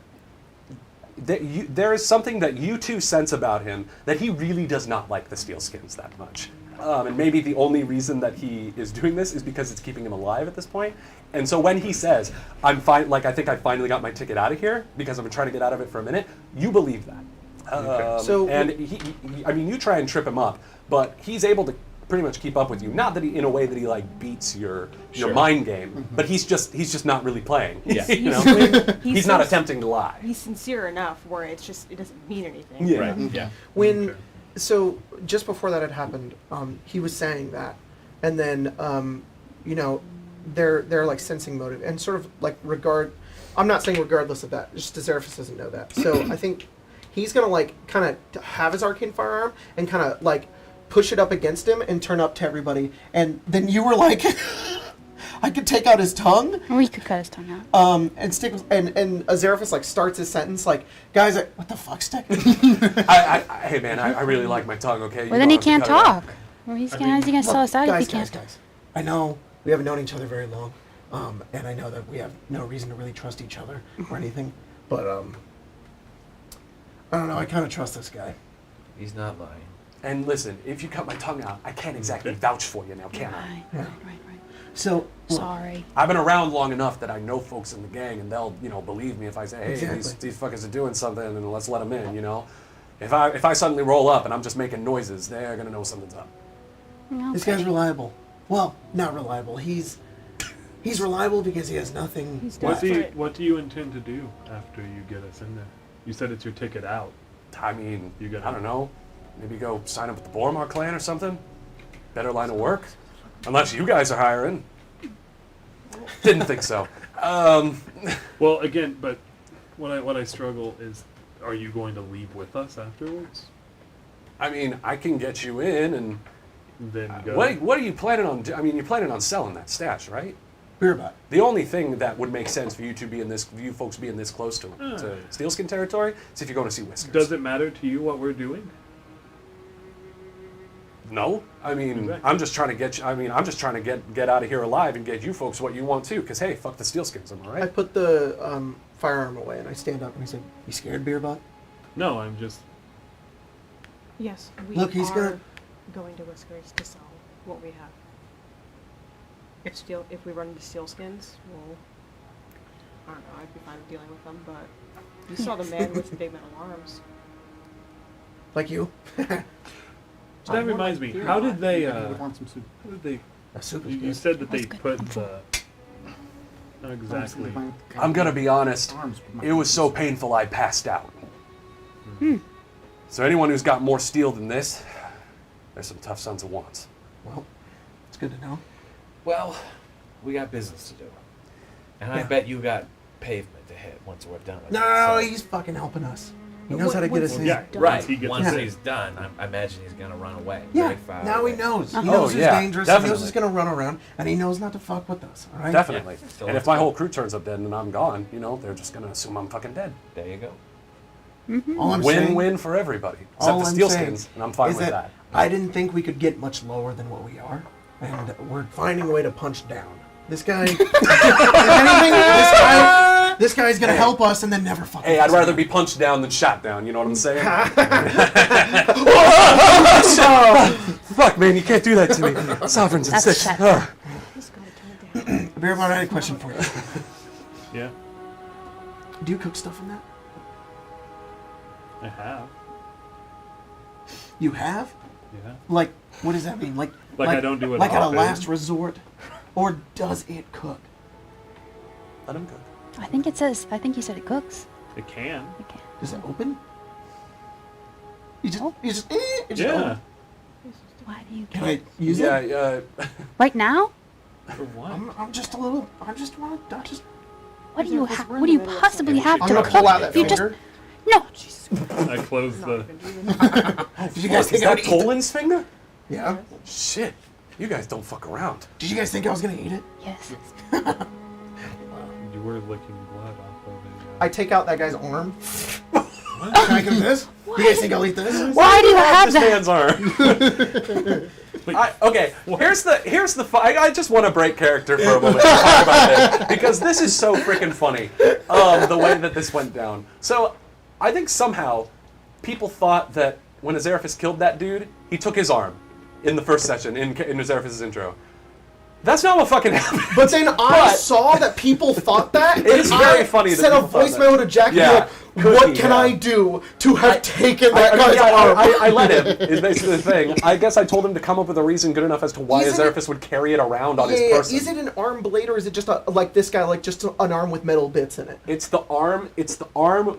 there is something that you two sense about him that he really does not like the steel skins that much. And maybe the only reason that he is doing this is because it's keeping him alive at this point. And so when he says, "I'm fine," like I think I finally got my ticket out of here because I've been trying to get out of it for a minute, you believe that. And he, I mean, you try and trip him up, but he's able to pretty much keep up with you. Not that he, in a way that he like beats your mind game, but he's just not really playing. Yeah. You know, he's not attempting to lie. He's sincere enough where it doesn't mean anything. Yeah. Right. Yeah. When so just before that had happened, he was saying that, and then you know, they're like sensing motive and sort of like regard. I'm not saying regardless of that, just Azeroth doesn't know that. So I think he's gonna like kind of have his arcane firearm and kind of like push it up against him and turn up to everybody. And then you were like, I could take out his tongue. Or you could cut his tongue out. And stick and Azeroth like starts his sentence like, guys, what the fuck, Stick? Hey man, I really like my tongue. Okay. Well, then he can't talk. Well, how's he gonna sell us out if he can't? Guys, I know we haven't known each other very long, and I know that we have no reason to really trust each other or anything, but I don't know. I kind of trust this guy. He's not lying. And listen, if you cut my tongue out, I can't exactly vouch for you now, can I? Right. So Sorry. I've been around long enough that I know folks in the gang, and they'll, believe me if I say, hey, Exactly. these fuckers are doing something, and let's let them in, you know? If I suddenly roll up and I'm just making noises, they're gonna know something's up. this guy's reliable. Well, not reliable. He's reliable because he has nothing. He's What desperate. do you intend to do after you get us in there? You said it's your ticket out. I mean, You got I don't know. Maybe go sign up with the Boromar clan or something? Better line of work? Unless you guys are hiring. Didn't think so. Well, again, but what I struggle is, are you going to leave with us afterwards? I mean, I can get you in and... Then go. What are you planning on I mean, you're planning on selling that stash, right? Beer butt. The only thing that would make sense for you to be in this, you folks being this close to Steelskin territory, is if you're going to see Whiskers. Does it matter to you what we're doing? No, I mean, Exactly. I'm just trying to get you. I mean, I'm just trying to get out of here alive and get you folks what you want too. Because hey, fuck the Steelskins, am I I right? put the firearm away and I stand up and I said, "You scared, beer butt?" No, I'm just. Yes, we Look, he's are gonna- going to Whiskers to sell what we have. If we run into Steelskins, well, I don't know, I'd be fine with dealing with them, but you saw the man with the big metal arms. Like you. That reminds me. How did they? I would want some soup. How did they? A soup is You good. said that they That's good. put the. Not exactly. I'm gonna be honest. Arms with my It was so fingers. painful I passed out. So anyone who's got more steel than this, there's some tough sons of wands. Well, it's good to know. Well, we got business to do. And I bet you got pavement to hit once we're done with it. No, so- he's fucking helping us. He knows how to get us in. Yeah, Done. Right. Once he gets Once us in. he's done, I imagine he's going to run away. Yeah, Very far now away. he knows. He Oh, knows who's yeah, dangerous. He definitely. knows he's going to run around, and he knows not to fuck with us, all right? Definitely. Yeah, still And if looks my good. whole crew turns up dead and I'm gone, you know, they're just gonna assume I'm fucking dead. There you go. All I'm saying, Win-win for everybody, except all the I'm Steelskins, saying and I'm fine is with that that. I didn't think we could get much lower than what we are, and we're finding a way to punch down. This guy, if anything, this guy's gonna help us and then never fucking. Hey, I'd rather be punched down than shot down. You know what I'm saying? Fuck, man, you can't do that to me. Sovereigns at That's 6. shut Ugh. He's going to turn it down. Beer Bud, I had a question for you. Yeah, Do you cook stuff in that? I have. You have? Yeah. Like, what does that mean? Like I don't do it Like at a often. last resort, or does it cook? Let him cook. I think it says. I think you said it cooks. It can. Okay. Does it open? You just, it just Yeah. open. Why do you? Can I use Yeah, it? Right now? For what? I'm just a little. I just want to. Just. What do you? Because we're in What the do you middle of possibly something. have I'm to gonna cook? pull out that You just finger. no. I closed the. Did you guys Is think I that would eat it? Tolan's finger? Yeah. Shit. You guys don't fuck around. Did you guys think I was gonna eat it? Yes. You were licking blood off of it. I take out that guy's arm. Can I do this? You guys think I'll eat this? Why do you have This that? man's arm. Okay, here's the. I just want to break character for a moment to talk about this because this is so freaking funny. The way that this went down. So, I think somehow people thought that when Azeraphis killed that dude, he took his arm in the first session in Azeraphis' intro. That's not what fucking happened. But then I saw that people thought that, and is very I funny that sent a people thought voicemail to Jack. Yeah, and be like, what cookie, can yeah. I do to have taken that guy's yeah, arm? I let him, is basically the thing. I guess I told him to come up with a reason good enough as to why Isn't it- Azeraphis would carry it around on his Yeah, person. is it an arm blade or is it just like this guy, like just an arm with metal bits in it? It's the arm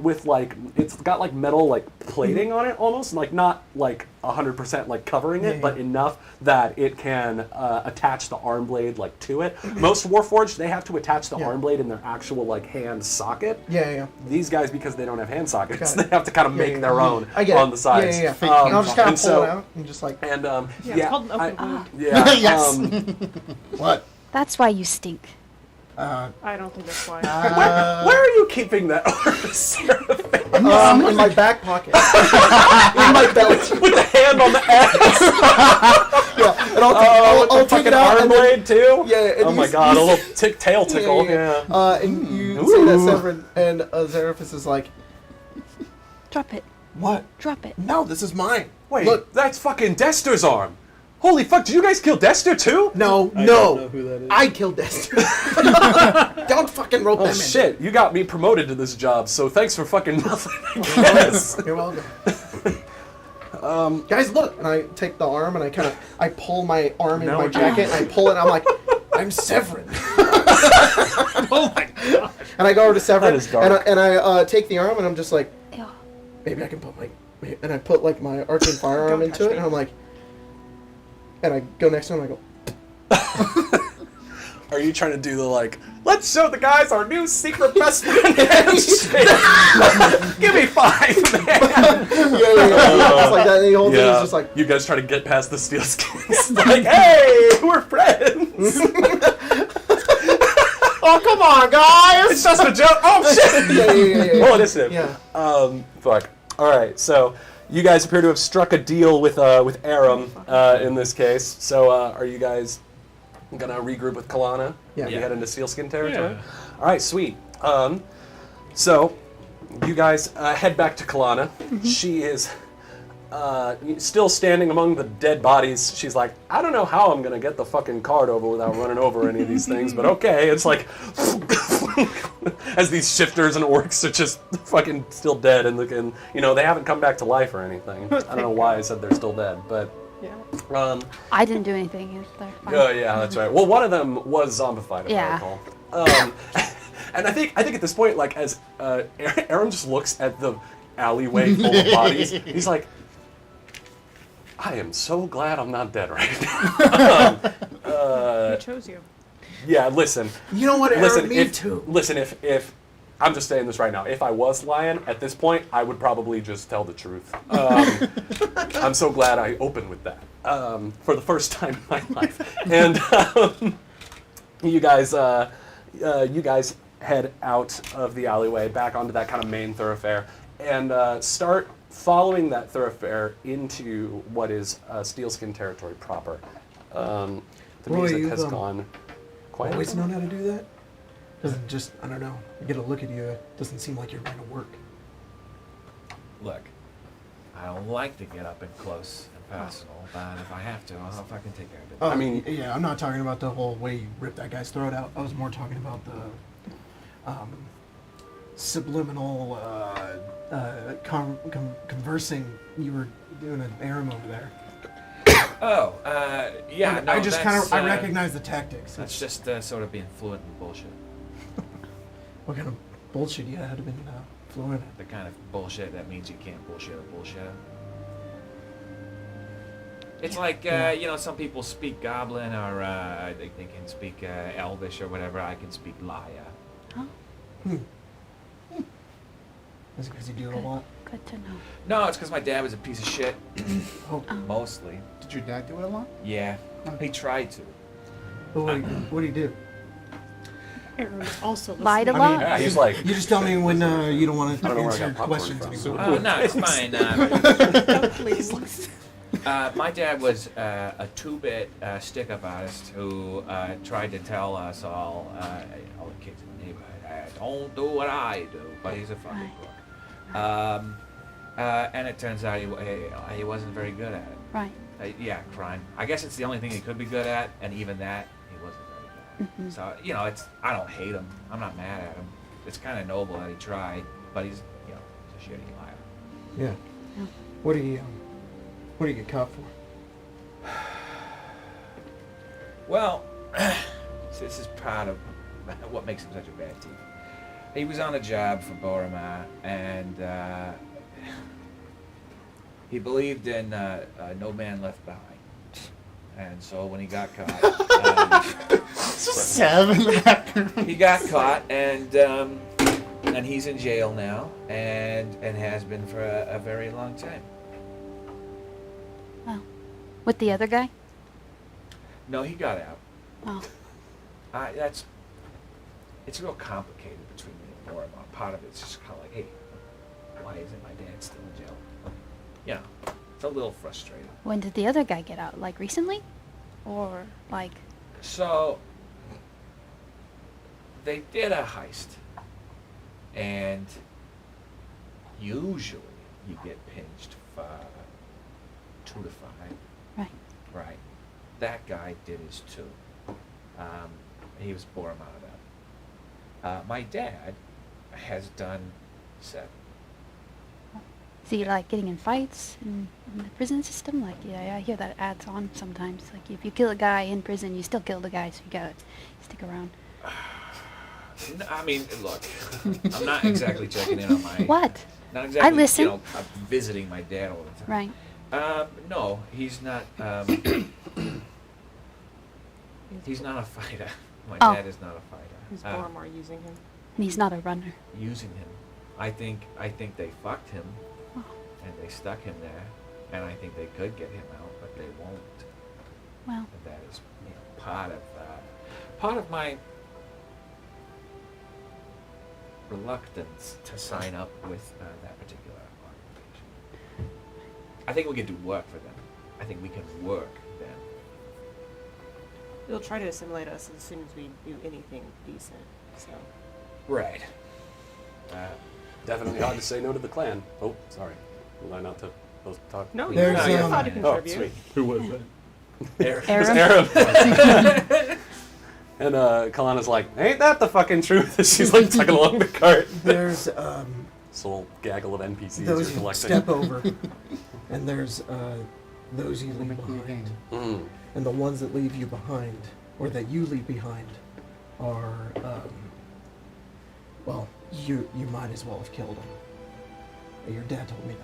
with like, it's got like metal like plating on it almost, like not like 100% like covering it, Yeah, but yeah. enough that it can attach the arm blade like to it. Most Warforged, they have to attach the Yeah. arm blade in their actual like hand socket. Yeah. These guys, because they don't have hand sockets, Got they it. have to kind of Yeah, make yeah, their yeah. own I get on it. the sides. Yeah. Fake And I'll just kind and of pull so- it out and just like. And Yeah, it's called an open wound. yeah, Yes. What? That's why you stink. I don't think that's why. where are you keeping that arm? In my back pocket. In my belt. With the hand on the ass. Yeah. And Oh, I'll with the take it fucking out. arm and then- blade too. Yeah, and Oh my you- god, you a little tail tickle. Yeah. And you say that Ooh. Severin, and Zeraphis is like, Drop it. What? Drop it. No, this is mine. Wait, Look. that's fucking Dester's arm. Holy fuck! Did you guys kill Dester too? no, I no. don't know who that is. I killed Dexter. Don't fucking rope Oh them in. shit! You got me promoted to this job, so thanks for fucking nothing. I guess. You're welcome. Guys, look, and I take the arm and I pull my arm in No, my it's jacket and I pull it. And I'm like, I'm Severin. Oh my god. And I go over to Severin That is dark. and I take the arm and I'm just like, Ew. maybe I can put and I put like my arching firearm Don't into touch it me. and I'm like, and I go next to him and I go, Are you trying to do the like, let's show the guys our new secret best friend? Give me 5, man. Yeah. It's like that. The whole thing is just like, you guys try to get past the steel skins. Like, hey, we're friends. oh come on, guys! It's just a joke. Oh shit. Yeah. Roll initiative. Yeah. Fuck. All right. So you guys appear to have struck a deal with Aram in this case. So are you guys gonna regroup with Kalana? Yeah. You head into sealskin territory. Yeah. All right. Sweet. So you guys head back to Kalana. She is still standing among the dead bodies. She's like, I don't know how I'm gonna get the fucking cart over without running over any of these things, but okay. It's like as these shifters and orcs are just fucking still dead and looking, they haven't come back to life or anything. I don't know why I said they're still dead, but Yeah. I didn't do anything. They're fine. oh yeah, that's right. Well, one of them was zombified, if I recall. And I think at this point, like as Aaron just looks at the alleyway full of bodies, he's like, I am so glad I'm not dead right now. Who chose you? Yeah, listen. You know what, Aaron? Listen, Me too. Listen, if I'm just saying this right now, if I was lying at this point, I would probably just tell the truth. I'm so glad I opened with that for the first time in my life. And you guys head out of the alleyway back onto that kind of main thoroughfare and start following that thoroughfare into what is Steelskin territory proper. The Roy, music you've, has gone quite. Always known how to do that? Doesn't just, I don't know, I get a look at you, it doesn't seem like you're going to work. Look, I don't like to get up and close and personal, but if I have to, I'll fucking take care of it. Oh, I mean- yeah, I'm not talking about the whole way you ripped that guy's throat out. I was more talking about the subliminal conversing you were doing at Aram over there. Oh, yeah, And no, I just that's, I recognize the tactics. That's just sort of being fluent in bullshit. What kind of bullshit you had been fluent The kind of bullshit that means you can't bullshit a bullshitter. It's like, some people speak Goblin or they can speak Elvish or whatever. I can speak Liar. Huh? Is it because you do it a lot? Good to know. No, it's because my dad was a piece of shit. Oh. Mostly. Did your dad do it a lot? Yeah. He tried to. But what do you do? Aaron is also Lied a listening. lot? Yeah, he's like, You just tell me when you don't want I to don't know where I answer got popcorn questions from. anymore. Oh, no, it's fine. Please. My dad was a 2-bit stick-up artist who tried to tell us all the kids in the neighborhood, don't do what I do, but he's a fucking crook. And it turns out he wasn't very good at it. Right. Crime. I guess it's the only thing he could be good at, and even that, he wasn't very good at. Mm-hmm. So, I don't hate him. I'm not mad at him. It's kind of noble that he tried, but he's a shitty liar. Yeah. Yeah. What do you get caught for? Well, this is part of what makes him such a bad thief. He was on a job for Boromar, and he believed in no man left behind. And so when he got caught, he got caught, and he's in jail now, and has been for a very long time. Oh. With the other guy? No, he got out. Oh. It's real complicated between me and Boromar. Part of it's just kind of like, hey, why isn't my dad still in jail? It's a little frustrating. When did the other guy get out? Like recently? Or like... So, they did a heist, and usually you get pinched for 2 to 5. Right. Right. That guy did his 2. He was Boromar then. My dad has done 7. Is he like getting in fights in the prison system? Like, yeah, I hear that adds on sometimes. Like, if you kill a guy in prison, you still kill the guy, so you gotta stick around. No, I mean, look, I'm not exactly checking in on my... What? Not exactly, I listen. I'm visiting my dad all the time. Right. No, he's not. He's not a fighter. My Oh. dad is not a fighter. Is Boromar using him? And he's not a runner. Using him. I think they fucked him, Oh. and they stuck him there, and I think they could get him out, but they won't. Well, And that is part of my reluctance to sign up with that particular organization. I think we can do work for them. I think we can work them. They'll try to assimilate us as soon as we do anything decent. So Right. Definitely hard to say no to the clan. Oh, sorry. Was I not supposed to talk? no, There's, you're um, allowed to Oh, contribute. sweet. Who was that? Eric. Arab. And Kalana's like, ain't that the fucking truth? As she's like tugging along the cart. There's This little gaggle of NPCs those you're you collecting. step over, and there's those you leave behind. Mm. And the ones that leave you behind, or that you leave behind, are, well, you might as well have killed them. Your dad told me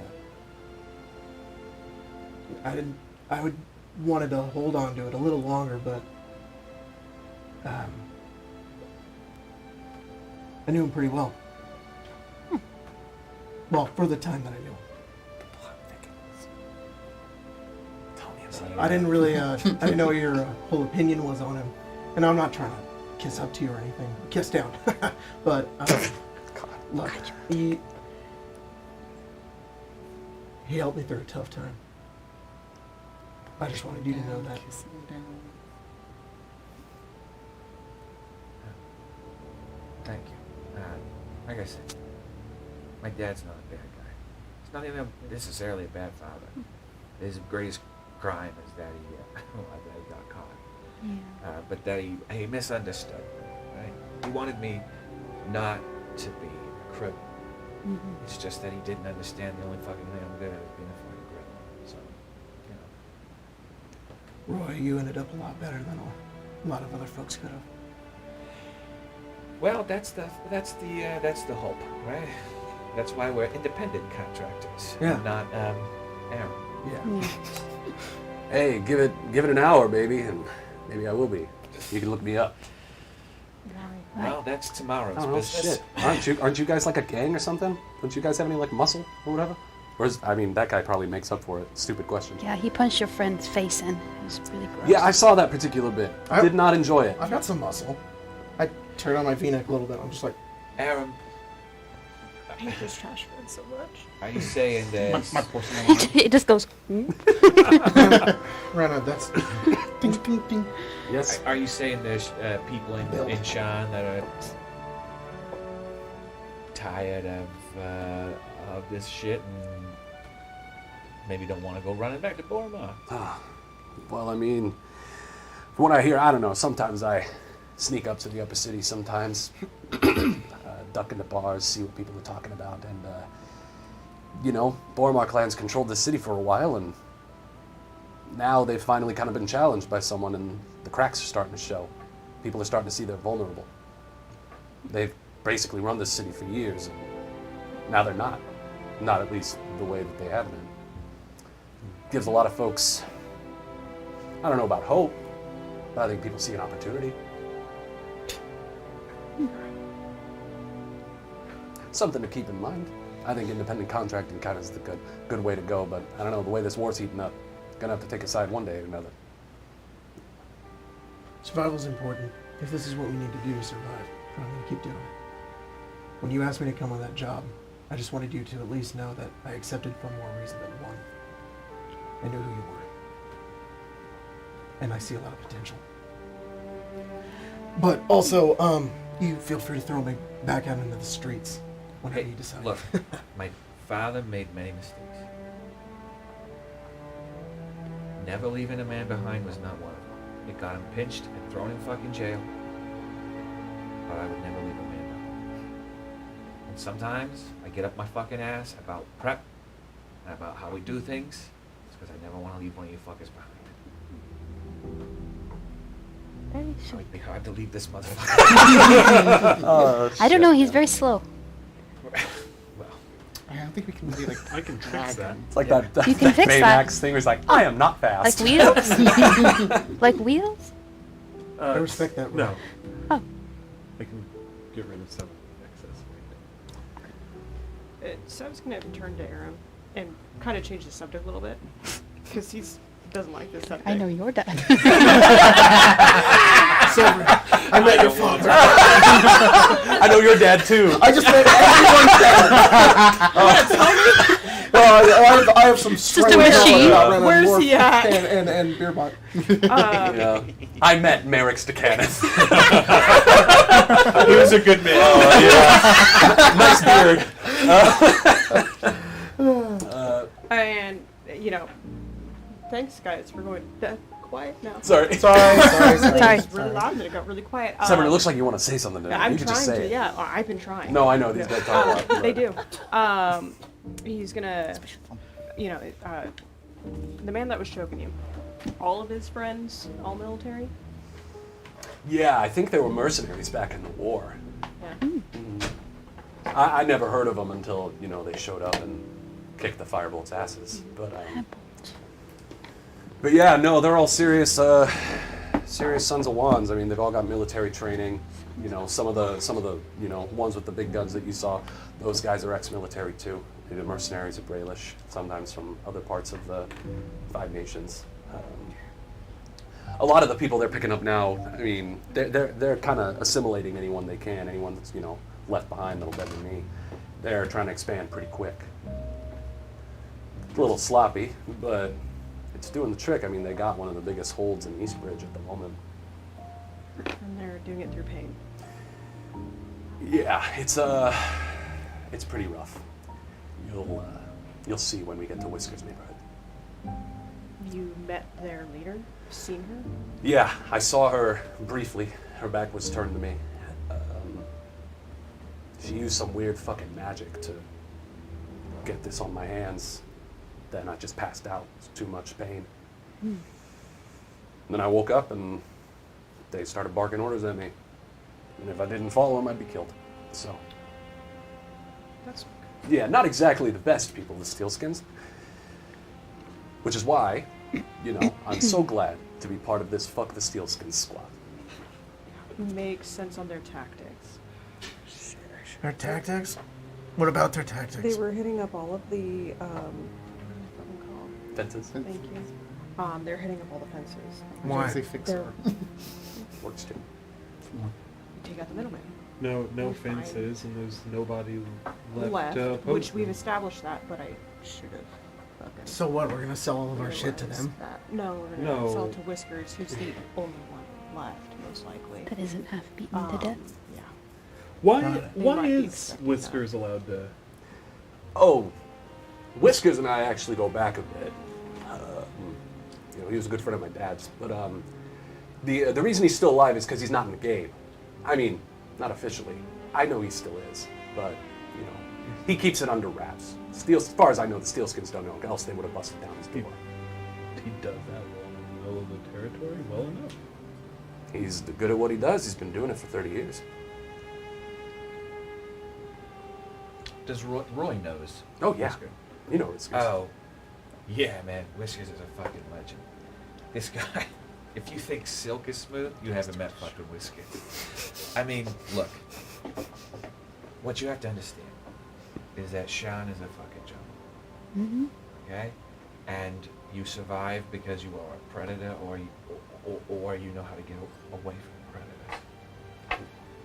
that. I wanted to hold on to it a little longer, but I knew him pretty well. Well, for the time that I knew him. Tell me about it. I didn't really, I didn't know what your whole opinion was on him. And I'm not trying to kiss up to you or anything. Kiss down. But, look, he helped me through a tough time. I just wanted you to know that. Thank you. Like I said, my dad's not a bad guy. He's not even necessarily a bad father. His greatest crime is that he got caught. yeah. But that he misunderstood me, right? He wanted me not to be a criminal. Mm-hmm. It's just that he didn't understand the only fucking thing I'm good at is being a fucking criminal. So, you know. Roy, you ended up a lot better than a lot of other folks could have. Well, that's the hope, right? That's why we're independent contractors, Yeah. and not Aaron. Yeah. Yeah. Hey, give it an hour, baby, and maybe I will be. You can look me up. Well, that's tomorrow's I don't know, business. shit. Aren't you guys like a gang or something? Don't you guys have any like muscle or whatever? Or is, I mean, that guy probably makes up for it. Stupid question. Yeah, he punched your friend's face in. It was really gross. Yeah, I saw that particular bit. I- Did not enjoy it. I've got some muscle. I turn on my V-neck a little bit. I'm just like, Aaron, I hate this trash bin so much. are you saying there's My porcelain. It just goes. Rana, that's ding, ding, ding. Yes. Are you saying there's people in Sean that are tired of this shit and maybe don't want to go running back to Boromar? Well, I mean, from what I hear, I don't know. Sometimes I sneak up to the upper city. Sometimes duck into bars, see what people are talking about, and you know, Boromar clans controlled the city for a while, and now they've finally kind of been challenged by someone, and the cracks are starting to show. People are starting to see they're vulnerable. They've basically run this city for years, and now they're not. Not at least the way that they have been. Gives a lot of folks, I don't know about hope, but I think people see an opportunity. Something to keep in mind. I think independent contracting kind of is the good way to go, but I don't know, the way this war's heating up, gonna have to take a side one day or another. Survival's important. If this is what we need to do to survive, I'm going to keep doing it. When you asked me to come on that job, I just wanted you to at least know that I accepted for more reason than one. I knew who you were. And I see a lot of potential. But also, you feel free to throw me back out into the streets whenever Hey, you decide. look, my father made many mistakes. Never leaving a man behind was not one of them. It got him pinched and thrown in fucking jail. But I would never leave a man behind. And sometimes I get up my fucking ass about prep and about how we do things. It's because I never want to leave one of you fuckers behind. Very It sweet. would be hard to leave this motherfucker. I don't know. He's very slow. Well, I don't think we can really like. I can fix that. It's like that You can fix that. Baymax thing where he's like, I am not Like fast. wheels? Like wheels? I respect that. No. Oh. I can get rid of some excess weight. So I was gonna turn to Aaron and kind of change the subject a little bit because he doesn't like this subject. I know your dad. So, I met your father. I know your dad too. I just met everyone's dad. I have some strange a machine. knowledge about Ren and Where's Morph he at? And beer bot. Yeah. I met Merrick's to Kenneth. He was a good man. Nice beard. And thanks guys for going that quiet now. Sorry. Sorry. It was really loud and it got really quiet. Severin, it looks like you want to say something to me. I'm You can just trying say to. it. Yeah, I've been trying. No, I know these guys talk a lot. They do. He's gonna, the man that was choking you, all of his friends, all military? Yeah, I think they were mercenaries back in the war. Yeah. I never heard of them until, they showed up and kicked the Firebolt asses. But yeah, no, they're all serious sons of wands. I mean, they've all got military training. Some of the ones with the big guns that you saw, those guys are ex-military too. They're mercenaries of Braelish, sometimes from other parts of the Five Nations. A lot of the people they're picking up now, I mean, they're kind of assimilating anyone they can, anyone that's left behind that'll better me. They're trying to expand pretty quick. A little sloppy, but it's doing the trick. I mean, they got one of the biggest holds in Eastbridge at the moment. And they're doing it through pain. Yeah, it's pretty rough. You'll see when we get to Whiskers neighborhood. You met their leader? Seen her? Yeah, I saw her briefly. Her back was turned to me. She used some weird fucking magic to get this on my hands. Then I just passed out. It was too much pain. And then I woke up and they started barking orders at me. And if I didn't follow them, I'd be killed. So. That's Yeah, not exactly the best people, the Steelskins. Which is why, I'm so glad to be part of this Fuck the Steelskins squad. makes sense on their tactics. Their tactics? What about their tactics? They were hitting up all of the Fences? Thank you. They're hitting up all the fences. Why? Say fix They're- her. Works too. Take out the middleman. No Fine. fences, and there's nobody left, Left, to oppose which we've them. established that, but I should have fucking. So what? We're gonna sell all of our shit to them? That. No, we're gonna No. sell to Whiskers, who's the only one left, most likely. That isn't half beaten to death. Yeah. Why They why might be is expecting Whiskers allowed to? Oh, Whiskers and I actually go back a bit. He was a good friend of my dad's. But the reason he's still alive is because he's not in the game. I mean, not officially. I know he still is, but he keeps it under wraps. As far as I know, the Steelskins don't know, else they would have busted down his door. He does that well in the middle of the territory well enough. He's good at what he does. He's been doing it for 30 years. Does Roy knows? Oh, yeah. Whisker? You know Whiskers. Oh, yeah, man. Whiskers is a fucking legend. This guy, if you think Silk is smooth, you haven't met fucking Whiskers. I mean, look. What you have to understand is that Sean is a fucking jungle. Mm-hmm. Okay? And you survive because you are a predator or you know how to get away from predators.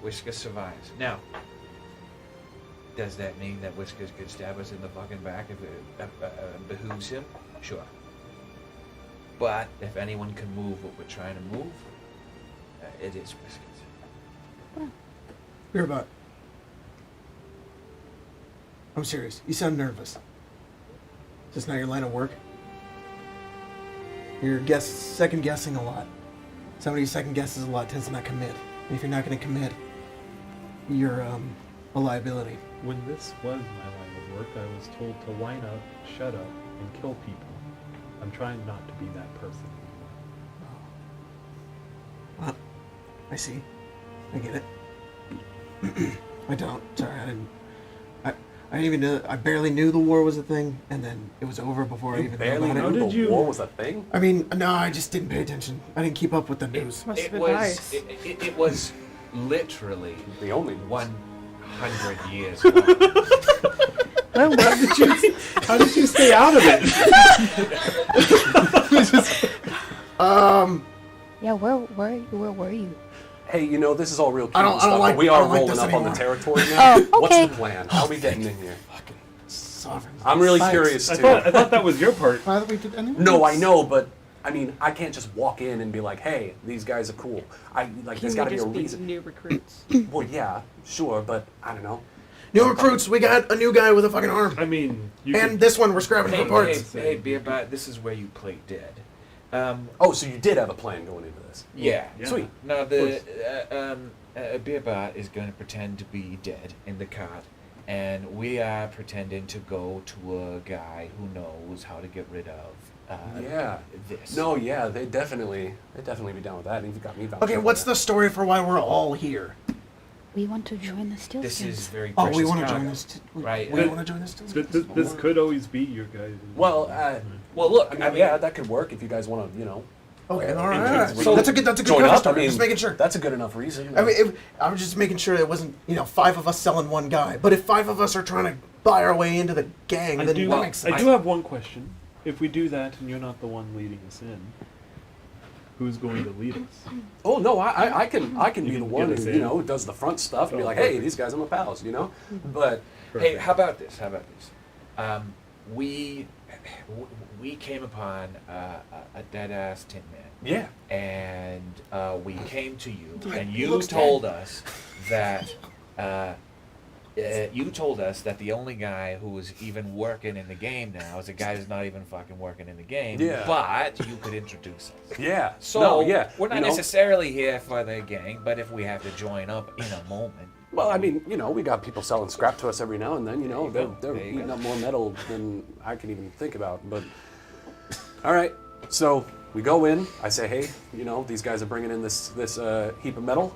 Whiskers survives. Now, does that mean that Whiskers could stab us in the fucking back if it behooves him? Sure. But if anyone can move what we're trying to move, it is Whiskers. Hear about. I'm serious. You sound nervous. Is this not your line of work? You're second guessing a lot. Somebody who second guesses a lot tends to not commit. And if you're not going to commit, you're a liability. When this was my line of work, I was told to line up, shut up, and kill people. I'm trying not to be that person anymore. Well, I see. I get it. I don't. Sorry, I I didn't even know. I barely knew the war was a thing, and then it was over before I You even barely knew about knew it. the war was a thing? I mean, no, I just didn't pay attention. I didn't keep up with the news. Must have It been was nice. it was literally The only 100 years long. Well, How did you stay out of it? yeah, where were you? Hey, you know, this is all real cute I don't and stuff, like- but we I are don't like rolling this up on the anymore. territory now. Oh, What's okay. the plan? How are we getting in here? Fucking sovereigns. I'm really Fights. curious, I too. thought that was your part. By the way, did anyone No, I else- know, but I mean, I can't just walk in and be like, "Hey, these guys are cool." There's got to be a just reason. new recruits. Well, yeah, sure, but I don't know. New recruits. We got a new guy with a fucking arm. I mean, you And could- this one we're scrapping for parts. Hey, Beerbot, this is where you play dead. Oh, so you did have a plan going into this? Yeah. Yeah. Sweet. Now the Beerbot is going to pretend to be dead in the cart, and we are pretending to go to a guy who knows how to get rid of Yeah. this. No, yeah, they'd definitely be down with that. And you've got me vouching Okay, for what's that. the story for why we're all here? We want to join the Steel This is very Oh, precious we want to cargo. join this. Right. We Uh, want to join this. Too? This could always be your guys. Well, Well, look, I mean, yeah, that could work if you guys want to, you know. Okay, all right. Intrigued. All right. So That's a good join cover up. story. I mean, Just making sure. That's a good enough reason. I mean, I was just making sure it wasn't, 5 of us selling one guy. But if 5 of us are trying to buy our way into the gang, I then do, that makes sense. I do have one question. If we do that and you're not the one leading us in, who's going to lead us? Oh no, I can be You the can one get us who, in. who does the front stuff and be Oh, like, hey, perfect. these guys are my pals, you know. But Hey, Perfect. how about this? We came upon a dead ass Tin Man. yeah, And we came to you, Yeah, and he you looks told us that the only guy who is even working in the game now is a guy who's not even fucking working in the game. Yeah. But you could introduce us. yeah. So no, yeah, we're not you know. necessarily here for the gang, but if we have to join up in a moment. Well, I mean, we got people selling scrap to us every now and then. There you They're go. There you eating go. up more metal than I can even think about. But all right, so we go in. I say, hey, these guys are bringing in this heap of metal,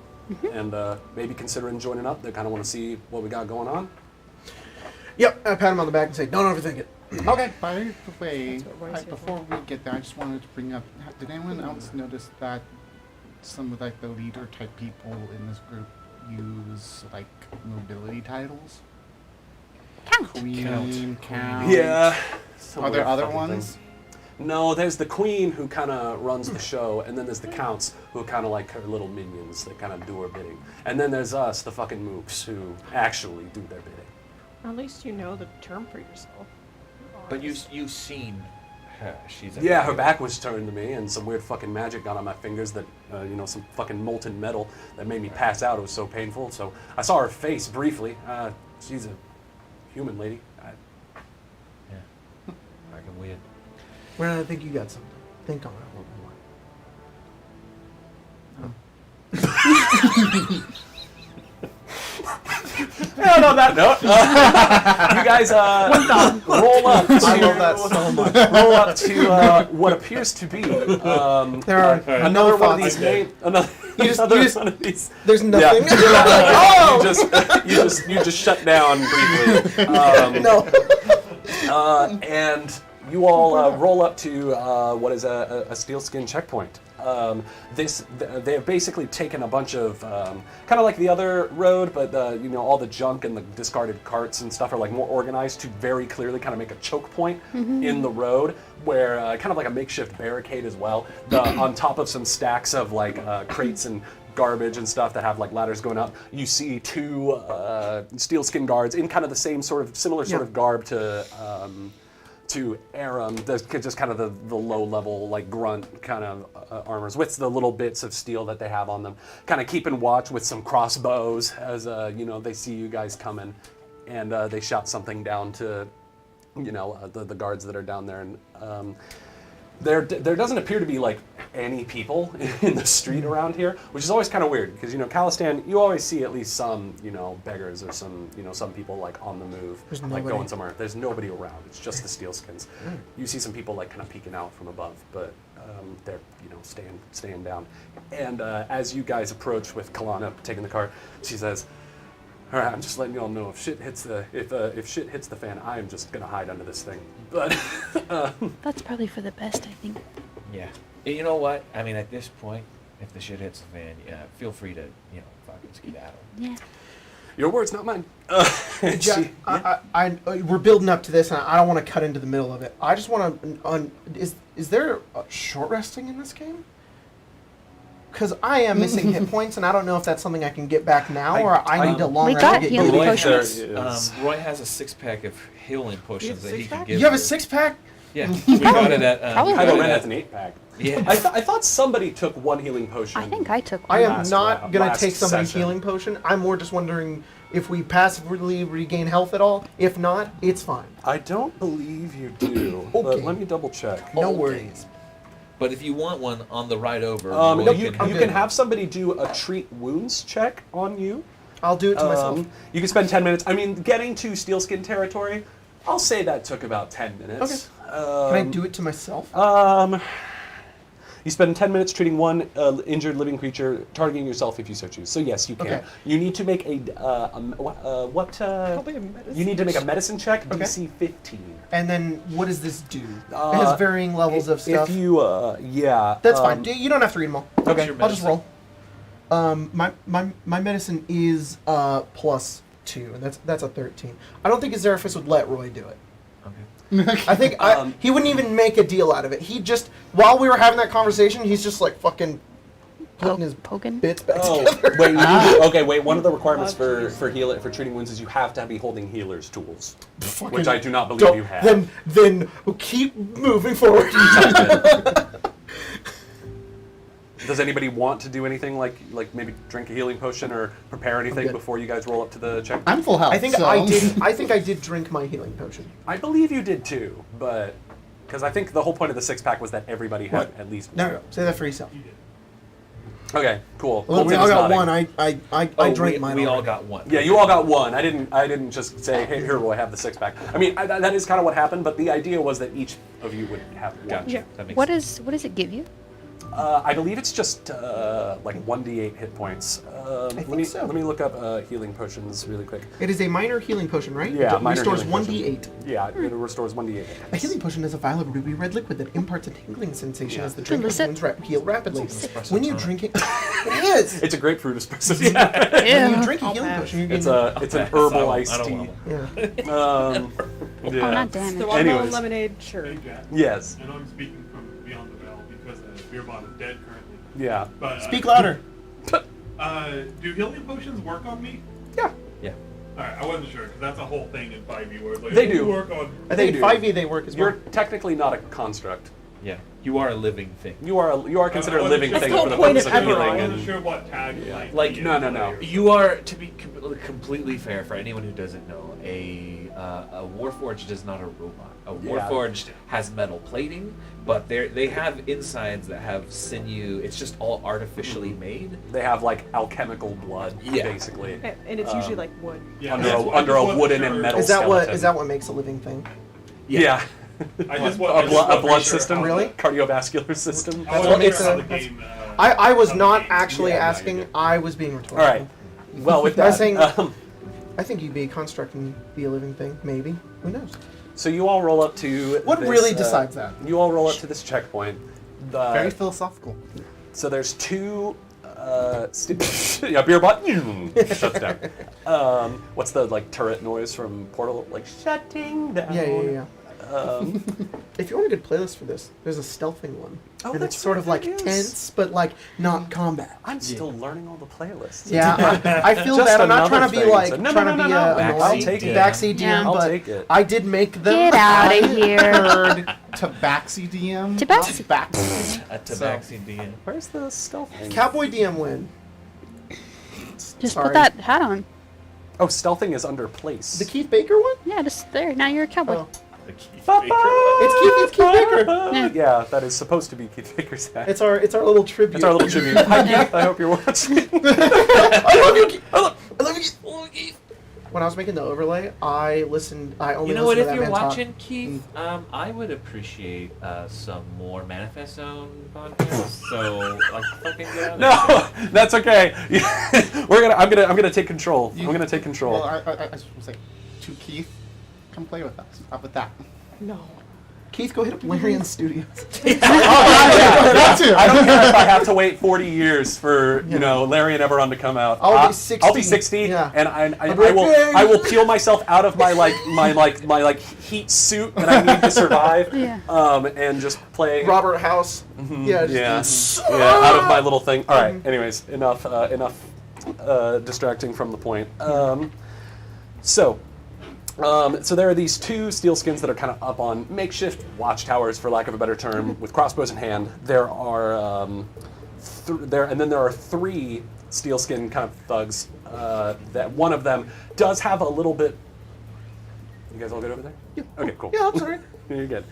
and maybe considering joining up. They kind of want to see what we got going on. Yep, I pat him on the back and say, don't overthink it. Okay. By the way, That's what Roy's here before we get there, I just wanted to bring up: did anyone else notice that some of the leader type people in this group use nobility titles? Count. Queen, count. Yeah. Are there other ones? No, there's the queen who kind of runs the show, and then there's the counts who kind of like her little minions that kind of do her bidding. And then there's us, the fucking mooks, who actually do their bidding. At least you know the term for yourself. But you've seen her. She's a Yeah, her back was turned to me, and some weird fucking magic got on my fingers that, some fucking molten metal that made me pass out. It was so painful. So I saw her face briefly. She's a human lady. Yeah. Fucking weird. Well, I think you got something. Think on it a little more. And on that note, you guys roll up to, I love that so much. roll up to what appears to be There are Alright. another no one of thoughts. these names. Another, You just- another you just- one of these. There's Yeah, nothing. you're like, you just shut down briefly. No. And you all roll up to what is a steelskin checkpoint. They've basically taken a bunch of kind of like the other road, but all the junk and the discarded carts and stuff are like more organized to very clearly kind of make a choke point in the road, where kind of like a makeshift barricade as well, on top of some stacks of like crates and garbage and stuff that have like ladders going up. You see 2 steelskin guards in kind of the same similar sort of garb to Aram, just kind of the low level like grunt kind of armors with the little bits of steel that they have on them, kind of keeping watch with some crossbows as they see you guys coming, and they shout something down to the guards that are down there, and there doesn't appear to be like any people in the street around here, which is always kind of weird because Kalistan, you always see at least some beggars or some some people like on the move, There's like nobody. going somewhere. There's nobody around. It's just the steelskins. You see some people like kind of peeking out from above, but they're staying down. And as you guys approach with Kalana taking the car, she says, All right, I'm just letting y'all know if shit hits the fan, I am just gonna hide under this thing. But That's probably for the best, I think. Yeah. You know what? I mean, at this point, if the shit hits the fan, feel free to, fucking skedaddle. Yeah. your words, not mine. Jack, we're building up to this, and I don't want to cut into the middle of it. I just want to. Is there a short resting in this game? Because I am missing hit points, and I don't know if that's something I can get back now, or I need a long We rest got to get healing healed. potions. Roy has a 6-pack of healing potions that he can give You have a you. 6-pack? Yeah, we got it at. Probably. we got Kylo it Ren at- has an 8-pack. Yeah. I thought somebody took one healing potion. I think I took I one. am Last not round- going to last take somebody's session. healing potion. I'm more just wondering if we passively regain health at all. If not, it's fine. I don't believe you do. Okay. But let me double check. No Okay. worries. But if you want one on the ride over, No, Roy you can. can have somebody do a treat wounds check on you. I'll do it to myself. You can spend 10 minutes. I mean, getting to Steelskin territory, I'll say that took about 10 minutes. Can I do it to myself? You spend 10 minutes treating one injured living creature, targeting yourself if you so choose. So yes, you can. Okay. You need to make a Probably a medicine. you need to make a medicine check, Okay. DC 15. And then what does this do? It has varying levels of stuff. If you, yeah. That's fine. You don't have to read them all. Okay. your I'll just medicine? roll. My medicine is +2, and that's a 13. I don't think Azeraphis would let Roy do it. Okay. I think he wouldn't even make a deal out of it. He just, while we were having that conversation, he's just like fucking putting his Poking. bits back Oh, together. wait, you need to, okay, wait, one of the requirements for treating wounds is you have to be holding healer's tools, which I do not believe you have. Then we'll keep moving forward. Does anybody want to do anything like maybe drink a healing potion or prepare anything good. before you guys roll up to the check? I'm full health. I think so. I think I did drink my healing potion. I believe you did too, but because I think the whole point of the 6-pack was that everybody had at least one. No, say that for yourself. Okay, cool. Well, we Colton all is got nodding. one. I drank mine. We all already. got one. Yeah, you all got one. I didn't just say, hey, here, Roy, have the 6-pack. I mean, that is kind of what happened, but the idea was that each of you would have one. Gotcha. Yeah. That makes What sense. does it give you? I believe it's just like 1d8 hit points. think Let me so. let me look up healing potions really quick. It is a minor healing potion, right? Yeah, It minor restores healing 1d8. potion. Yeah, it restores 1d8. A healing potion is a vial of ruby red liquid that imparts a tingling sensation Yeah. as the drink of Delicious. wounds heal rapidly. Espresso When you tonic. drink it, it is. It's a grapefruit espresso. Yeah. When you Ew. drink a I'll healing pass. potion, you're It's getting. it's an I herbal don't iced want tea. one. Yeah. Oh, Yeah. not damn The it. watermelon Anyways. lemonade, sure. Hey, Jack. Yes. I know I'm speaking from beyond the veil because Beerbot is dead currently. Yeah. But Speak louder. do healing potions work on me? Yeah. Yeah. All right, I wasn't sure because that's a whole thing in 5e where it's like They do. work on. I They think do. 5e they work as well. You're technically not a construct. Yeah. You are a living thing. You are considered a I living wasn't thing sure- for the point purpose of of Eberron. I healing. wasn't And sure what tag Like, be no, in no, the no. layer. You are, to be completely fair for anyone who doesn't know, a Warforged is not a robot. A Yeah. Warforged has metal plating, but they have insides that have sinew. It's just all artificially made. they have like alchemical blood, Yeah. basically. And it's usually like wood. Yeah, Under that's a- what- I under just a wasn't wooden sure. and metal Is that skeleton. what makes a living thing? Yeah. I just wa- A I just blood wasn't sure system, how Really? the- cardiovascular system. I That's wasn't what makes sure how a- the that's- game, I was how the not game- actually Yeah, no, you're asking. good. I was being rhetorical. All right. Well, with I that, was saying- I think you'd be a construct and be a living thing. Maybe. Who knows? so you all roll up to What this, really decides that? You all roll up to this checkpoint. Very philosophical. So there's two. Yeah, beer bot shuts down. What's the like turret noise from Portal? Like shutting down. Yeah. Um, If you want a good playlist for this, there's a stealthing one. Oh, and that's it's sort of right, like there is. tense, but like not combat. I'm still learning all the playlists. Yeah, I feel Just bad. I'm not another trying to be thing like to- no, trying no, to be no, no. annoying I'll take it. backseat DM, Yeah. I'll but take it. I did make them. Get out of here. Heard Tabaxi DM. Tabaxi. Tabaxi. A tabaxi DM. Where's the stealth thing? Cowboy DM win. Just Sorry. put that hat on. Oh, stealthing is under place. The Keith Baker one? Yeah, just there. Now you're a cowboy. Oh. The Keith Ba-ba! Baker. It's Keith Baker. Yeah. Yeah, that is supposed to be Keith Baker's hat. It's our little tribute. It's our little tribute. Hi, Keith. I hope you're watching. I love you, Keith. I love you, Keith. when I was making the overlay, I only You know what? listened to If that you're man talk. watching, Keith, I would appreciate some more Manifest Zone podcasts. So like, fucking get on No, there. that's okay. I'm gonna take control. I'm gonna take control. Well, I was say to Keith, come play with us. How about that? No. Keith, go hit up Larian Studios. I don't care if I have to wait 40 years for Larry and Eberron to come out. I'll be 60. I'll be 60, Yeah. and I'll be like, I will peel myself out of my heat suit that I need to survive. Yeah. And just play Robert House. Yeah. Yeah, Just, out of my little thing. All right. Anyways, enough distracting from the point. So there are these two steel skins that are kind of up on makeshift watchtowers, for lack of a better term, with crossbows in hand. There are then there are three steel skin kind of thugs. That one of them does have a little bit. You guys all good over there? Yeah. Okay, cool. Yeah, I'm sorry. You're good.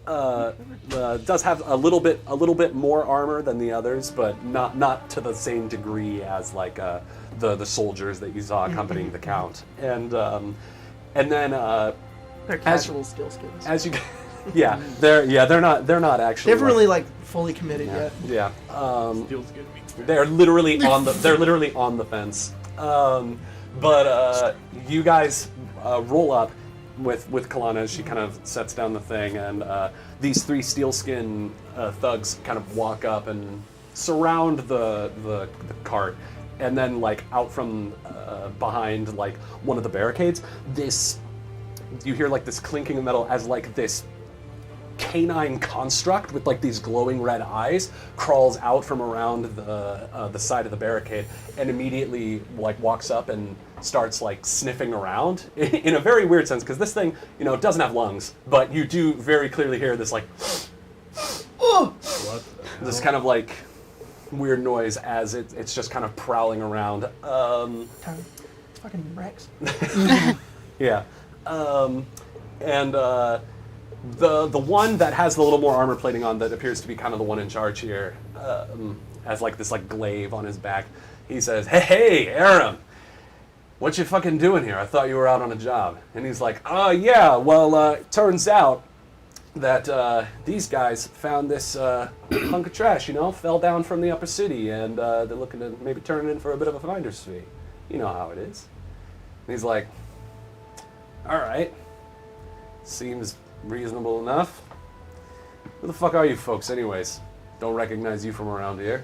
Does have a little bit more armor than the others, but not to the same degree as like the soldiers that you saw accompanying the count. And then They're casual steel skins. as you they're not actually They haven't really like fully committed yet. Feels good to me. they're literally on the fence. But you guys roll up with Kalana as she kind of sets down the thing, and these three steelskin thugs kind of walk up and surround the cart, and then like out from behind like one of the barricades, you hear like this clinking of metal as like this canine construct with like these glowing red eyes crawls out from around the side of the barricade and immediately like walks up and starts like sniffing around in a very weird sense, because this thing doesn't have lungs, but you do very clearly hear this like this kind of like weird noise as it's just kind of prowling around. It's fucking Rex. Yeah. And the one that has the little more armor plating on, that appears to be kind of the one in charge here, has like this like glaive on his back. He says, "Hey, Aram, what you fucking doing here? I thought you were out on a job." And he's like, yeah, well, it turns out that these guys found this hunk of trash, fell down from the upper city, and they're looking to maybe turn it in for a bit of a finder's fee. You know how it is." And he's like, "All right, seems reasonable enough. Who the fuck are you folks anyways? Don't recognize you from around here."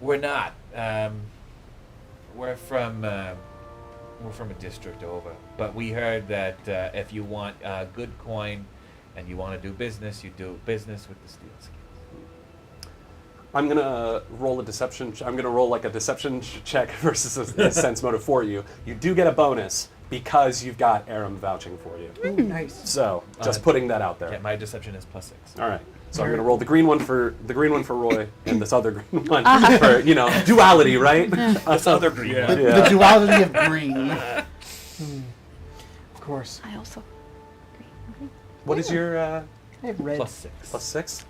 We're not. We're from a district over, but we heard that if you want good coin and you want to do business, you do business with the steel skins. I'm gonna roll a deception. I'm gonna roll like a deception check versus a sense motive for you. You do get a bonus because you've got Aram vouching for you. Ooh, nice. So just putting that out there. Yeah, my deception is +6. All right. So I'm gonna roll the green one for Roy and this other green one for duality, right? This other green one. The duality of green. Of course. I also agree. What is your I have red. +6. +6?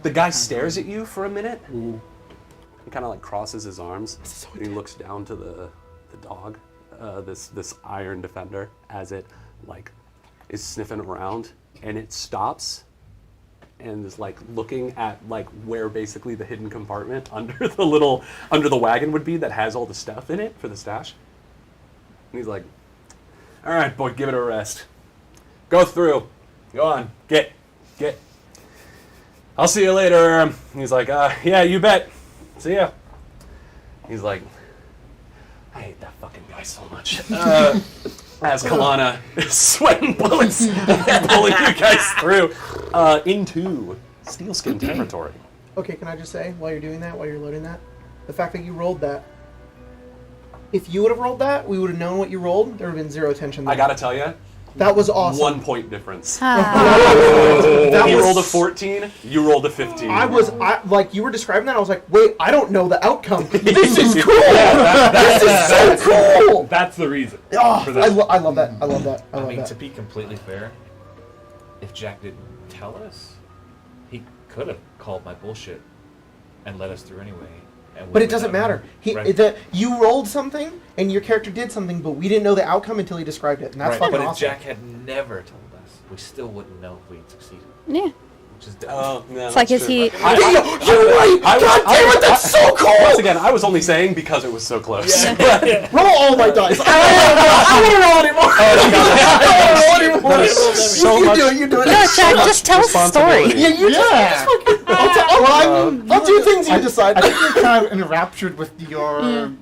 The guy stares at you for a minute. He kind of like crosses his arms and he looks down to the dog, this iron defender, as it like is sniffing around, and it stops and is like looking at like where basically the hidden compartment under the wagon would be that has all the stuff in it for the stash. And he's like, "All right, boy, give it a rest. Go through. Go on. Get. I'll see you later." And he's like, "Yeah, you bet. See ya." He's like, "I hate that fucking guy so much." As Kalana is sweating bullets and pulling you guys through into Steelskin territory. Okay, can I just say, while you're doing that, while you're loading that, the fact that you rolled that, if you would have rolled that, we would have known what you rolled, there would have been zero tension there. I gotta tell you, that was awesome. 1 point difference. That He was- rolled a 14, you rolled a 15. like, you were describing that, I was like, wait, I don't know the outcome. This is cool! This is so cool! That's the reason. Oh, for that. I love that. I love that. I I love mean, that. to be completely fair, if Jack didn't tell us, he could have called my bullshit and let us through anyway. And But we it doesn't went matter. Right. You rolled something, and your character did something, but we didn't know the outcome until he described it, and that's Right, fucking but if awesome. Jack had never told us, we still wouldn't know if we'd succeeded. Yeah. Which is Oh, yeah, It's like, that's is true. he? You're right! God damn it, that's so cool! Once again, I was only saying because it was so close. Roll all my dice. I don't want to roll anymore. I don't want to roll anymore. So you much do it. You do it. No, Jack, just tell us the story. responsibility. Yeah, you just fucking. I'll do things you decide. I think you're kind of enraptured with your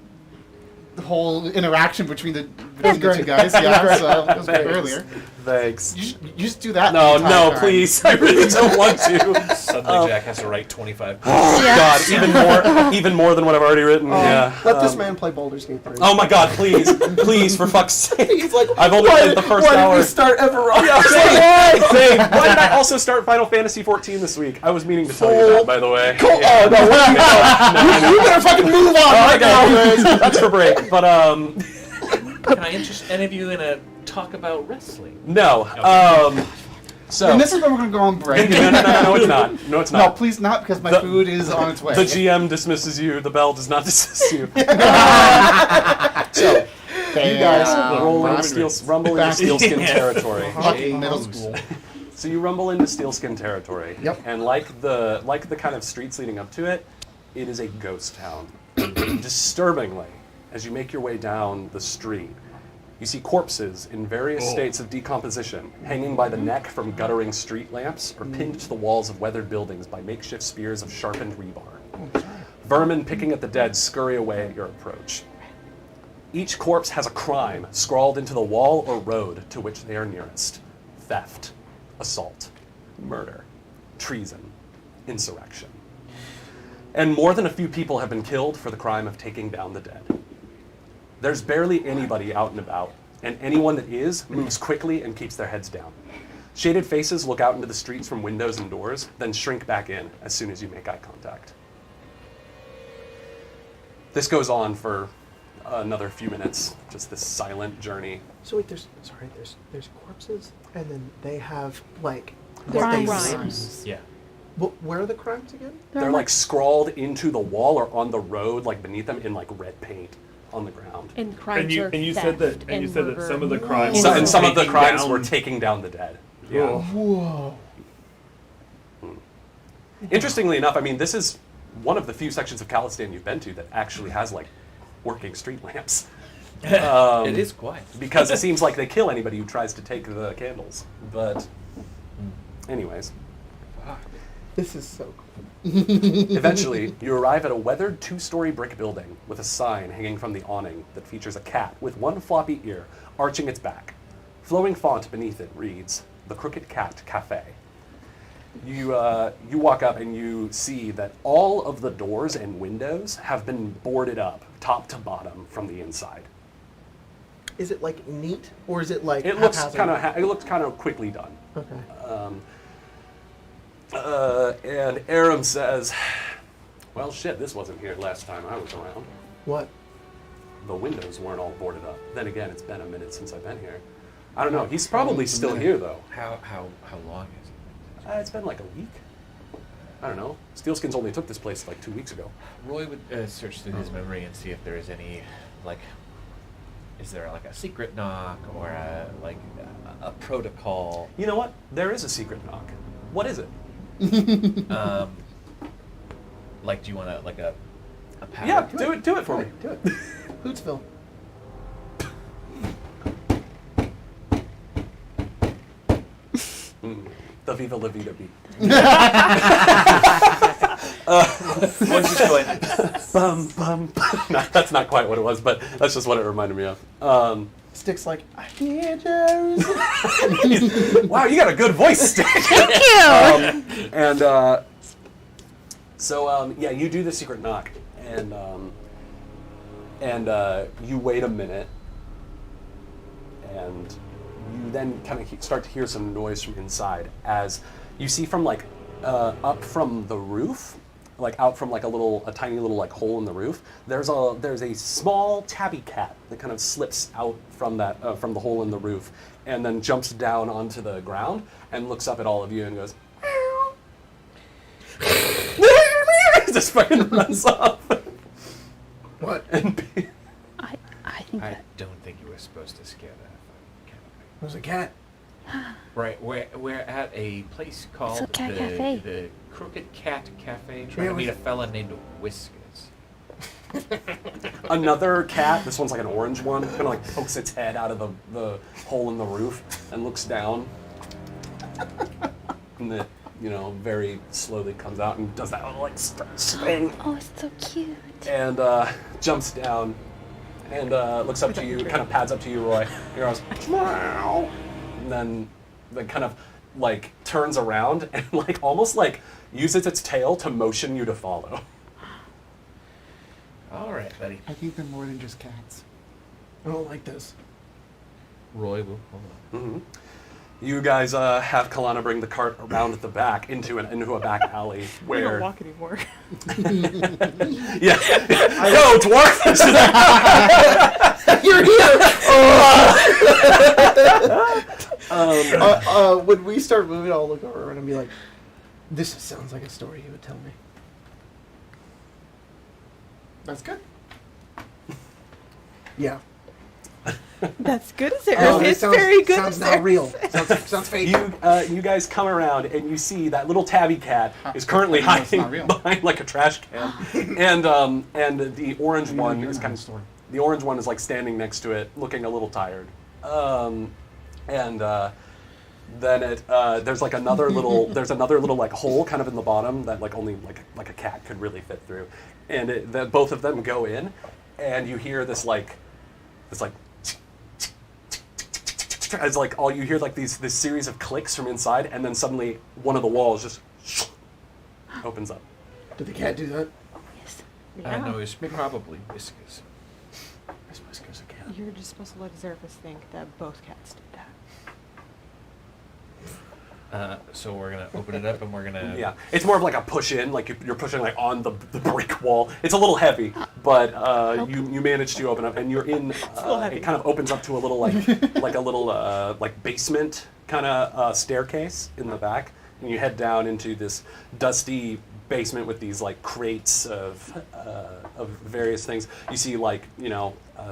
the whole interaction between the two guys. Yeah, so it was great earlier. Thanks. You just do that. No, the entire time. please. I really don't want to. Suddenly Jack has to write 25 God, even more than what I've already written. Yeah. Let this man play Baldur's Gate 3. Oh my God, please, for fuck's sake. He's like, I've only played the first why hour. did we start Eberron? Yeah, same. Why did I also start Final Fantasy 14 this week? I was meaning to tell you that, by the way. Oh, no, what you better fucking move on right now. That's for break. But Can I interest any of you in a talk about wrestling? no. So And this is when we're going to go on break. no, it's not. No, it's No, not. please not, because my food is on its way. The GM dismisses you. The bell does not dismiss you. So you guys roll into rumble into Steelskin territory. Fucking middle school. So you rumble into Steelskin territory. Yep. And like the kind of streets leading up to it, it is a ghost town. Disturbingly, as you make your way down the street, you see corpses in various states of decomposition, hanging by the neck from guttering street lamps, or pinned to the walls of weathered buildings by makeshift spears of sharpened rebar. Vermin picking at the dead scurry away at your approach. Each corpse has a crime scrawled into the wall or road to which they are nearest. Theft, assault, murder, treason, insurrection. And more than a few people have been killed for the crime of taking down the dead. There's barely anybody out and about, and anyone that is moves quickly and keeps their heads down. Shaded faces look out into the streets from windows and doors, then shrink back in as soon as you make eye contact. This goes on for another few minutes, just this silent journey. So wait, there's corpses, and then they have like Crimes. Yeah. Where are the crimes again? They're like scrawled into the wall or on the road, like beneath them in like red paint on the ground. And crimes are And you theft said that and some of the murder. crimes. So, and some of the taking crimes down- were taking down the dead. Yeah. Whoa. Interestingly enough, I mean, this is one of the few sections of Kalistan you've been to that actually has like working street lamps. It is quiet. Because it seems like they kill anybody who tries to take the candles. But, anyways, This is so cool. eventually you arrive at a weathered two-story brick building with a sign hanging from the awning that features a cat with one floppy ear arching its back. Flowing font beneath it reads, "The Crooked Cat Cafe." You walk up and you see that all of the doors and windows have been boarded up, top to bottom, from the inside. Is it like neat, or is it like It looks haphazard? kind of quickly done. Okay. And Aram says, "Well, shit, this wasn't here last time I was around. What? The windows weren't all boarded up. Then again, it's been a minute since I've been here. I don't know. He's probably still here though. How long is it? It's been like a week. I don't know. Steelskins only took this place like 2 weeks ago. Roy would search through his memory and see if there is any, like, is there like a secret knock or a protocol? You know what? There is a secret knock. What is it? Like, do you want a pattern? Yeah, do it for me. Do it. Hootsville. The Viva La Vida beat. What's this going? Bum, bum, bum. No, that's not quite what it was, but that's just what it reminded me of. Stick's like, I hear Joe's. Wow, you got a good voice, Stick. Thank you. Yeah, you do the secret knock, and you wait a minute, and you then kind of start to hear some noise from inside as you see from like up from the roof, like out from like a tiny little like hole in the roof. There's a small tabby cat that kind of slips out from that from the hole in the roof, and then jumps down onto the ground and looks up at all of you and goes. It's a just fucking runs off. What? And I think I that. don't think you were supposed to scare that. There's a cat. Right, we're at a place called a cat cafe. the Crooked Cat Cafe, Yeah, trying to meet a was- fella named Whiskers. another cat, this one's like an orange one, kind of like pokes its head out of the hole in the roof and looks down. And it, very slowly comes out and does that little like swing. Oh, it's so cute. And jumps down and looks up to you, kind of pads up to you, Roy. He goes, meow. And then kind of like turns around and like almost like uses its tail to motion you to follow. All right, buddy. I think they're more than just cats. I don't like this. Roy will. Hold on. Mm-hmm. You guys have Kalana bring the cart around at the back into a back alley We don't where. walk anymore. Yeah. Go, dwarf! You're here. When we start moving, I'll look over and be like, "This sounds like a story you would tell me." That's good. Yeah. That's good, sir. Oh, it's sounds, very good, Sounds sir. not real. Sounds fake. You guys come around and you see that little tabby cat is currently No, it's not hiding real. behind like a trash can, and the orange one is kind of story. the orange one is like standing next to it, looking a little tired, then there's like another little like hole kind of in the bottom that like only like a cat could really fit through, and both of them go in, and you hear this as like all you hear like this series of clicks from inside, and then suddenly one of the walls just opens up. Did the cat do that? Yes. No, it's probably Whiskers. Is Whiskers a cat? You're just supposed to let Azerphus think that both cats did that. So we're gonna open it up and we're gonna. Yeah, it's more of like a push in, like you're pushing like on the brick wall. It's a little heavy, but you manage to open up, and you're in. It kind of opens up to a little like a little like basement kind of staircase in the back, and you head down into this dusty basement with these like crates of various things. You see like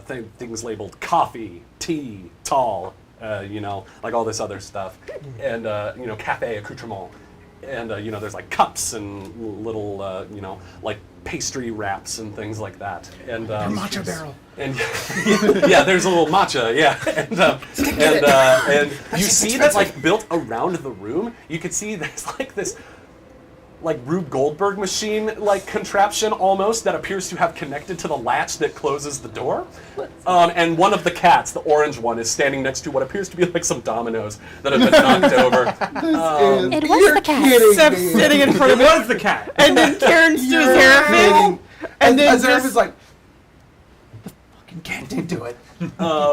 things labeled coffee, tea, tall. Like all this other stuff, and cafe accoutrement, and there's like cups and little like pastry wraps and things like that, and Matcha barrel. and yeah, there's a little matcha, yeah, and you see that's like built around the room. You can see there's like this like Rube Goldberg machine like contraption almost that appears to have connected to the latch that closes the door. And one of the cats, the orange one, is standing next to what appears to be like some dominoes that have been knocked over. It was the cat. Steph's sitting in front of It it, was the cat. and then Karen's to Azerphus, and then Azerphus just is like, the fucking cat did do it.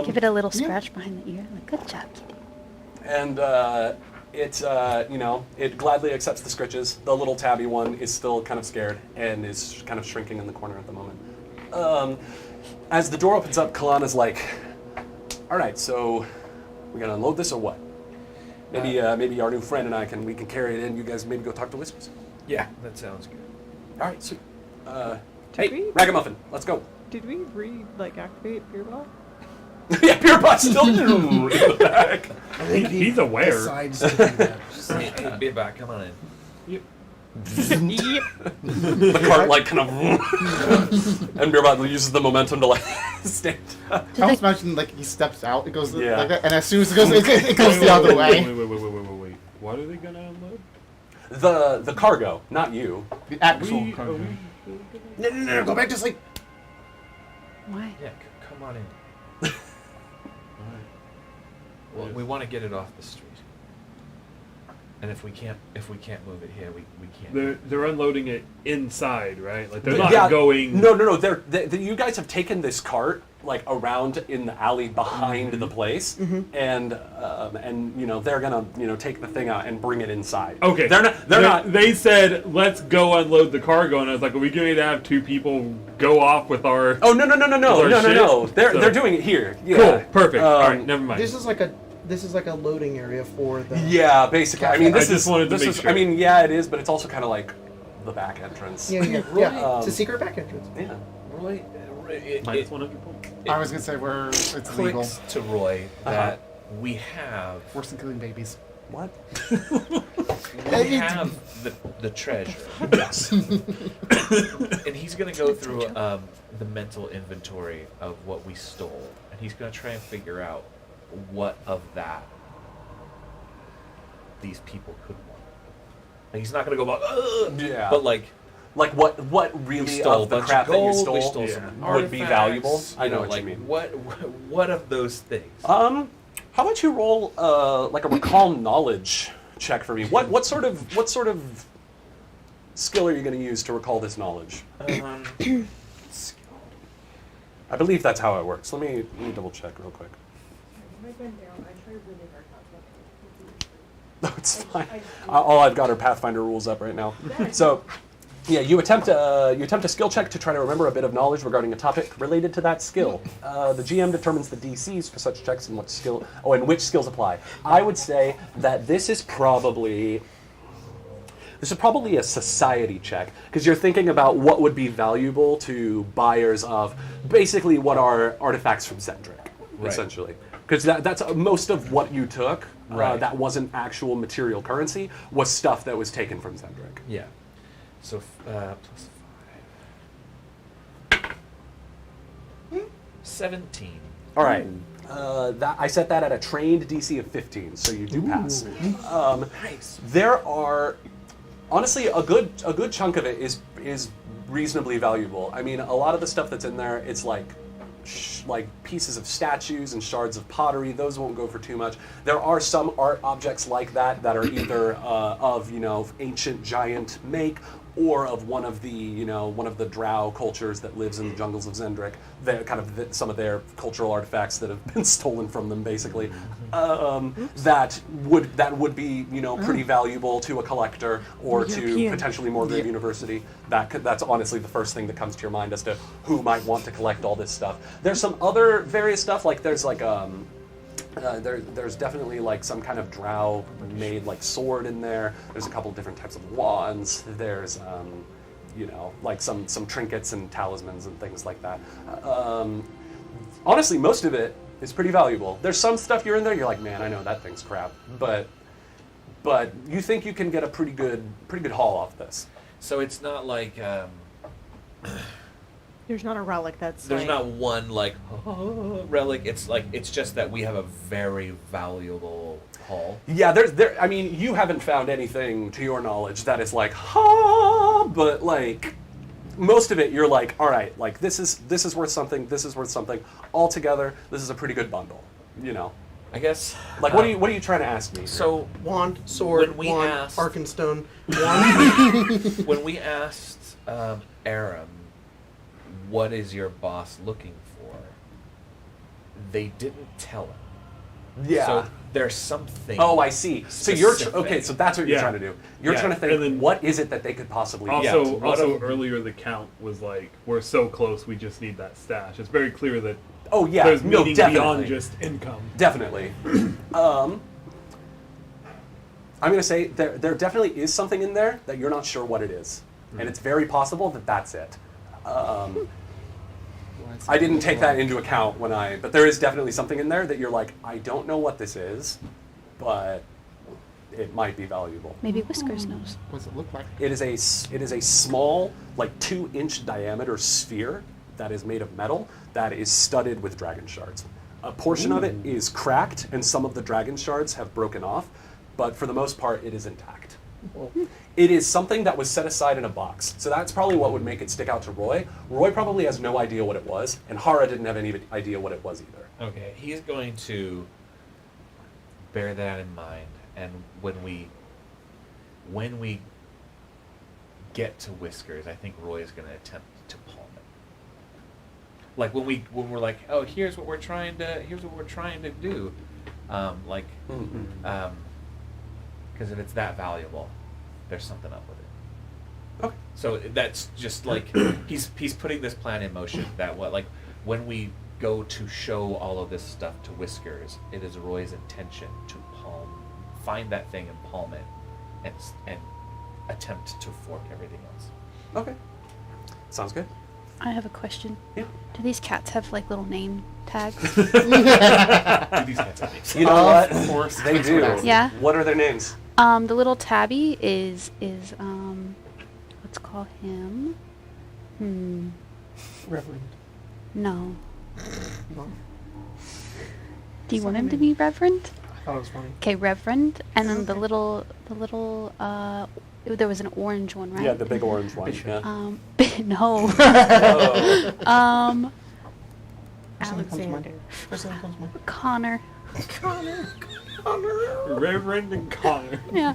Give it a little scratch behind the ear. Like, good job, kitty. And it gladly accepts the scritches. The little tabby one is still kind of scared and is kind of shrinking in the corner at the moment. As the door opens up, Kalana's like, "All right, so we gonna unload this or what? Maybe our new friend and I can carry it in. You guys maybe go talk to Whiskers. Yeah, that sounds good. All right, sweet. Did Hey, we- Ragamuffin, let's go." Did we activate Beer Ball? Yeah, Beer Bot's still in the back. I think He's aware. decides to do that. Hey, be back. Come on in. Yep. The cart like kind of, and Beer Bot uses the momentum to like stand up. I almost imagine like he steps out, it goes Yeah. like that, and as soon as it goes, it goes the other way. Wait. What are they gonna unload? The cargo, not you. The actual Are cargo. No, go back to sleep. Why? Yeah, come on in. Well, we want to get it off the street. And if we can't move it here, we can't. They're unloading it inside, right? Like they're not going. No. You guys have taken this cart like around in the alley behind the place, and they're gonna take the thing out and bring it inside. Okay. They're not. They said let's go unload the cargo, and I was like, are we going to have two people go off with our? Oh no. shit? They're doing it here. Yeah. Cool. Perfect. All right. Never mind. This is like a loading area for the. Yeah, basically. I mean, I just wanted to make sure. I mean, yeah, it is, but it's also kind of like the back entrance. Yeah. It's a secret back entrance. Yeah. Roy, Minus 100 points. it I was gonna say it's legal. clicks to Roy that we have Worse than killing babies. What? we have the treasure. Yes. And he's going to go through the mental inventory of what we stole, and he's going to try and figure out what of that these people could want. Like, he's not going to go about, ugh! Yeah. But like what really we stole of the a bunch crap of gold, that you stole we stole Yeah. some would be valuable? artifacts, I know you what you mean. What of those things? How about you roll like a recall knowledge check for me? What sort of skill are you going to use to recall this knowledge? I believe that's how it works. Let me double check real quick. No, it's fine. All I've got are Pathfinder rules up right now. So, yeah, you attempt a skill check to try to remember a bit of knowledge regarding a topic related to that skill. The GM determines the DCs for such checks and which skills apply. I would say that this is probably a society check, because you're thinking about what would be valuable to buyers of basically what are artifacts from Zendrick, Right. essentially. Because that's most of what you took. Right. That wasn't actual material currency. Was stuff that was taken from Zendrick. Yeah. So plus 5. 17. All right. I set that at a trained DC of 15, so you do pass. Nice. There are, honestly, a good chunk of it is reasonably valuable. I mean, a lot of the stuff that's in there, it's like pieces of statues and shards of pottery. Those won't go for too much. There are some art objects like that are either of ancient giant make, or of one of the drow cultures that lives in the jungles of Zendrick. They're kind of some of their cultural artifacts that have been stolen from them, basically. That would be pretty valuable to a collector or to potentially Morgrave University. That's honestly the first thing that comes to your mind as to who might want to collect all this stuff. There's some other various stuff, like there's like there's definitely like some kind of drow made like sword in there. There's a couple different types of wands. There's like some trinkets and talismans and things like that. Honestly, most of it is pretty valuable. There's some stuff you're in there, you're like, man, I know that thing's crap, but you think you can get a pretty good haul off this. So it's not like There's not a relic that's there's like, not one like relic. It's just that we have a very valuable haul. Yeah, I mean, you haven't found anything to your knowledge that is like, but like most of it, you're like, all right, like this is worth something. This is worth something. Altogether, this is a pretty good bundle. I guess. Like, what are you trying to ask me here? So Wand, sword, When we wand, asked- Arkenstone, wand. when we asked Aram, what is your boss looking for? They didn't tell him. Yeah. So there's something. Oh, I see. So you're specific. okay. So that's what you're Yeah. trying to do. You're Yeah, trying to think, and then- what is it that they could possibly? Also, what earlier the count was like, we're so close, we just need that stash. It's very clear that Oh yeah. there's No, meaning definitely. beyond just income. Definitely. I'm going to say there definitely is something in there that you're not sure what it is. And it's very possible that that's it. I didn't take that into account but there is definitely something in there that you're like, I don't know what this is, but it might be valuable. Maybe Whiskers knows. What does it look like? It is a small, like 2-inch diameter sphere that is made of metal that is studded with dragon shards. A portion of it is cracked, and some of the dragon shards have broken off, but for the most part, it is intact. It is something that was set aside in a box, so that's probably what would make it stick out to Roy. Roy probably has no idea what it was, and Hara didn't have any idea what it was either. Okay, he's going to bear that in mind, and when we get to Whiskers, I think Roy is going to attempt to palm it. Like when we're like, oh, here's what we're trying to do, because if it's that valuable, there's something up with it. Okay. So that's just like he's putting this plan in motion. That when we go to show all of this stuff to Whiskers, it is Roy's intention to find that thing and palm it, and attempt to fork everything else. Okay. Sounds good. I have a question. Yeah. Do these cats have like little name tags? Do these cats have names? You know what? Of course. They do. Yeah. What are their names? The little tabby is let's call him. Reverend. No. No. Do you want him to be Reverend? I thought it was funny. Okay, Reverend, and then the little there was an orange one, right? Yeah, the big orange one. Yeah. No. Oh. Alexander. First thing that comes to mind. Connor. Reverend and Connor. Yeah.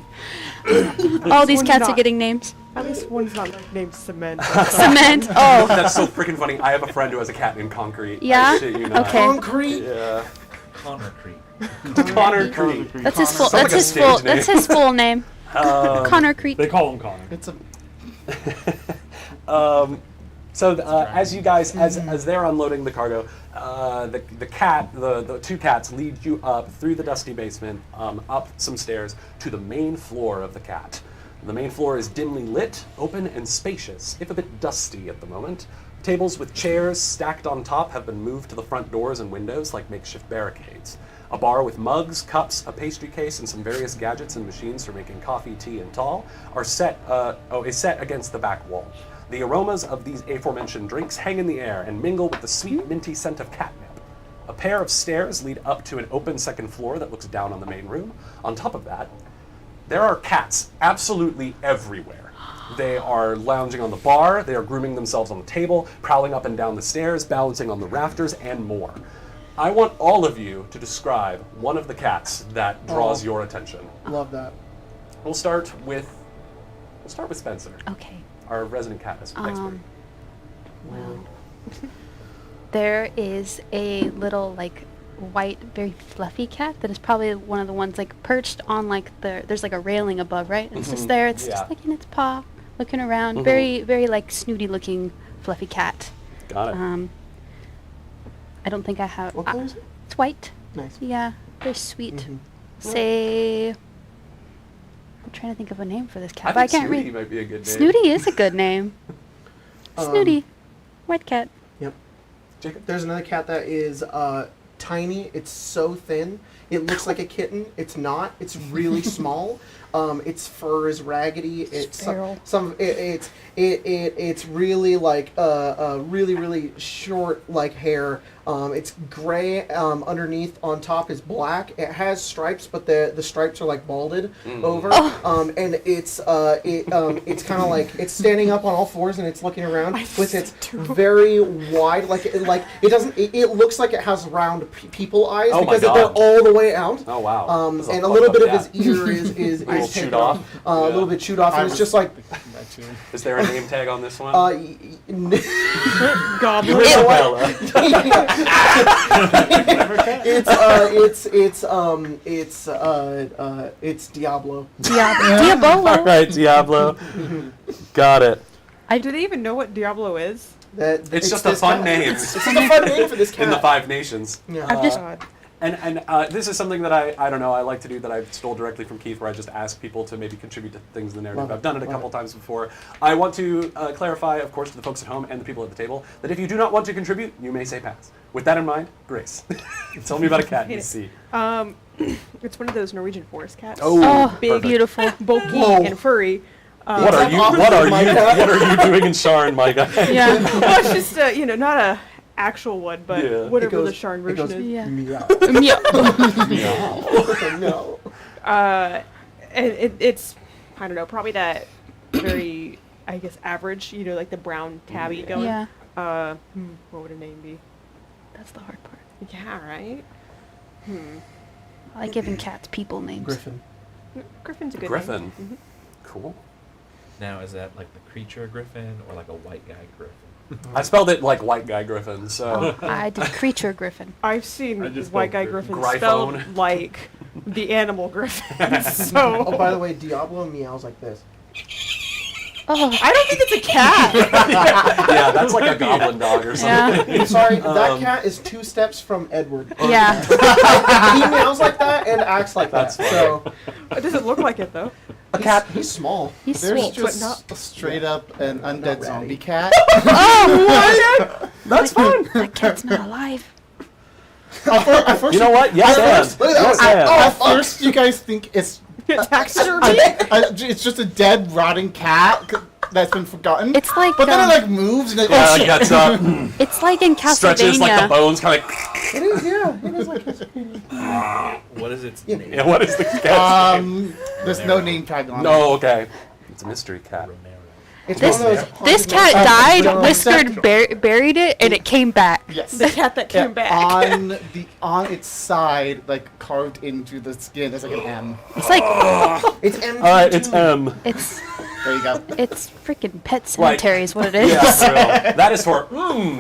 All these one's cats are not- getting names. At least one's not like named Cement. Cement. Oh. That's so freaking funny. I have a friend who has a cat named Concrete. Yeah? I shit you not. Okay. Concrete. Yeah. Connor Creek. Connor Creek. That's his full. Sounds like That's a his stage full. name. That's his full name. Connor Creek. They call him Connor. It's a. As you guys, as they're unloading the cargo, the two cats lead you up through the dusty basement, up some stairs to the main floor of the cat. The main floor is dimly lit, open, and spacious, if a bit dusty at the moment. Tables with chairs stacked on top have been moved to the front doors and windows like makeshift barricades. A bar with mugs, cups, a pastry case, and some various gadgets and machines for making coffee, tea, and tall is set against the back wall. The aromas of these aforementioned drinks hang in the air and mingle with the sweet, minty scent of catnip. A pair of stairs lead up to an open second floor that looks down on the main room. On top of that, there are cats absolutely everywhere. They are lounging on the bar, they are grooming themselves on the table, prowling up and down the stairs, balancing on the rafters, and more. I want all of you to describe one of the cats that draws your attention. Love that. We'll start with Spencer, Okay. our resident cat expert. Well, there is a little like white, very fluffy cat that is probably one of the ones like perched on like there's like a railing above, right? And it's just there. It's just like in its paw, looking around. Very, very like snooty looking, fluffy cat. Got it. I don't think I have. What color is it? It's white. Nice. Yeah, very sweet. Say, I'm trying to think of a name for this cat, but I can't Snooty read. might be a good name. Snooty is a good name. Snooty, white cat. Yep. Jacob? There's another cat that is tiny. It's so thin. It looks like a kitten. It's not. It's really small. Its fur is raggedy. It's Feral. it's really like really short like hair. It's gray underneath. On top is black. It has stripes, but the stripes are like balded over. And it's kind of like it's standing up on all fours and it's looking around with its very wide it doesn't. It looks like it has round people eyes because they're all the way out. Oh wow. This is And a little bit of cat. his ear is little taken chewed off. A little bit chewed off, and it's just like Is there a name tag on this one? Goblin. Isabella. It's Diablo. Diabolo. All right, Diablo. Got it. Do they even know what Diablo is? It's just a this fun cat. name It's just a fun name for this cat. in the Five Nations. Yeah. I've just God. And this is something that I don't know, I like to do that I stole directly from Keith, where I just ask people to maybe contribute to things in the narrative. Love it. I've done it a Love couple it. times before. I want to clarify, of course, to the folks at home and the people at the table, that if you do not want to contribute, you may say pass. With that in mind, Grace, tell me about a cat you see. It's one of those Norwegian forest cats. oh, big, beautiful. bulky, Whoa. and furry. What are you doing in Sharn, my guy? Yeah. Well, it's just not a actual one, but Yeah. whatever It the goes- Sharn it version goes- is. Yeah. Meow. Meow. No. And it's I don't know, probably that very I guess average, like the brown tabby going. Yeah. What would a name be? That's the hard part. Yeah, right. I like giving cats people names. Griffin. Griffin's a good Griffin. name. Cool. Now, is that like the creature griffin or like a white guy griffin? I spelled it like white guy Griffin, so. I did creature griffin. I've seen I just white guy spelled griffin Gryphone. spelled like the animal griffin. So Oh, by the way, Diablo meows like this. Oh, I don't think it's a cat. Yeah, that's like a goblin dog or something. yeah. I'm sorry, that cat is 2 steps from Edward. Yeah. He meows like that and acts like That's that. funny. So It doesn't look like it though. A cat. He's small. He's There's sweet. just straight up an undead ratty. zombie cat. That's fine. That cat's not alive. At first, You know what? Yes, first- and. look at Yes, that. and. at first you guys think it's Taxidermy? it's just a dead, rotting cat that's been forgotten. It's like but then it like moves and it, Yeah, oh, it shit. gets up, it's like in stretches like the Castlevania. bones, kind of. It is, yeah. It is like What is its Yeah. name? Yeah, what is the cat? There's no name tag on it. No, okay. It's a mystery cat. it's This one of those this haunted cat died, mansions. Whiskered buried it, and it came back. Yes. The cat that came back. On its side, like carved into the skin, there's like an M. It's like It's empty. All right, it's M. it's There you go. it's freaking Pet Like- Cemetery is what it is. Yeah, for real. That is for.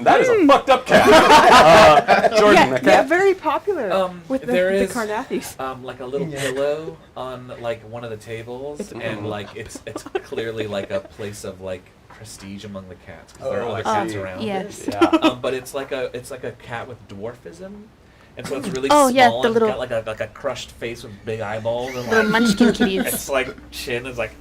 That is a fucked up cat. Jordan, Yeah, a cat. very popular with there the is Carnathies. like a little pillow on like one of the tables, and like it's clearly like a place of like prestige among the cats because there are other cats around. Yes. Yeah. But it's like a cat with dwarfism, and so it's really Oh, small. yeah, the and it's little- got like a crushed face with big eyeballs, and Little like munchkin kitties. its like chin is like,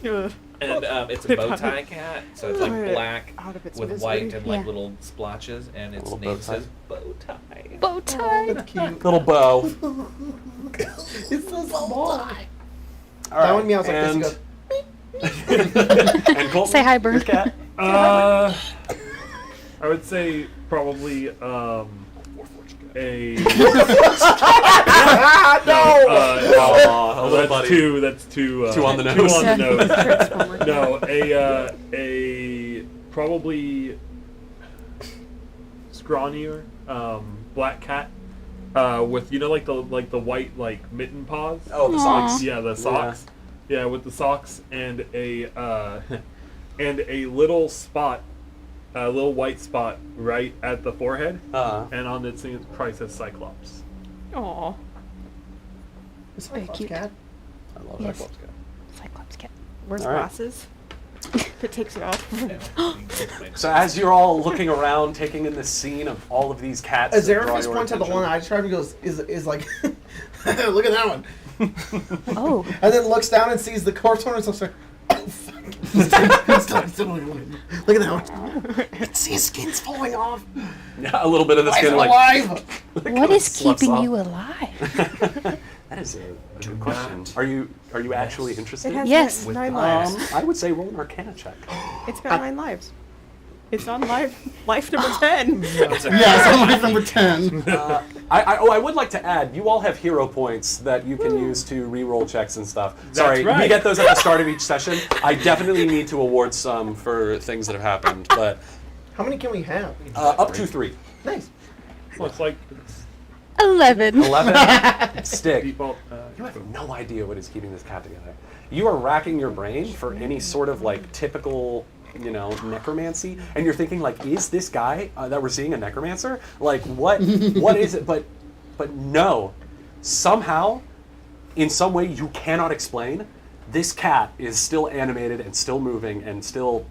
Ugh. and it's a bow tie cat, so it's like black Out of its with misery. white and like Yeah. little splotches, and its Little name bow tie. says bow tie. Bow tie. Cute. Little bow. It's so small. All That one meows like and, this. and Colton, Say hi, Bird. your cat. I would say probably a Oh, hello, that's buddy. two. That's two. Two on the Two nose. on the nose. Transformer. No, a probably scrawnier black cat with like the white like mitten paws. Oh, the socks. Yeah, the socks. Yeah, with the socks and a little spot, a little white spot right at the forehead, and on its thing it probably says Cyclops. Aw. It's Very Cyclops cute. cat. I love Yes. Cyclops cat. Cyclops cat. Wears All right. glasses. If it takes it off. So as you're all looking around, taking in the scene of all of these cats, that Azera draw just your points at the attention. one I described and goes, is like, look at that one. Oh. And then looks down and sees the corpse one and looks like, oh, fuck. Look at that one. I can see his skin's falling off. Yeah, a little bit of the Why is skin it like. alive? What is sloughs keeping off. you alive? That is a good question. Are you actually interested? It has Yes. nine lives. I would say roll an Arcana check. It's got 9 lives. It's on life number 10. Yeah, it's on life number 10. I would like to add, you all have hero points that you can use to re-roll checks and stuff. Sorry, right. we get those at the start of each session. I definitely need to award some for things that have happened, but How many can we have? up to 3. Nice. Looks like it's 11. 11. Stick. default. You have no idea what is keeping this cat together. You are racking your brain for any sort of like typical, necromancy, and you're thinking like, is this guy that we're seeing a necromancer? Like, what is it? But no, somehow, in some way you cannot explain, this cat is still animated and still moving and still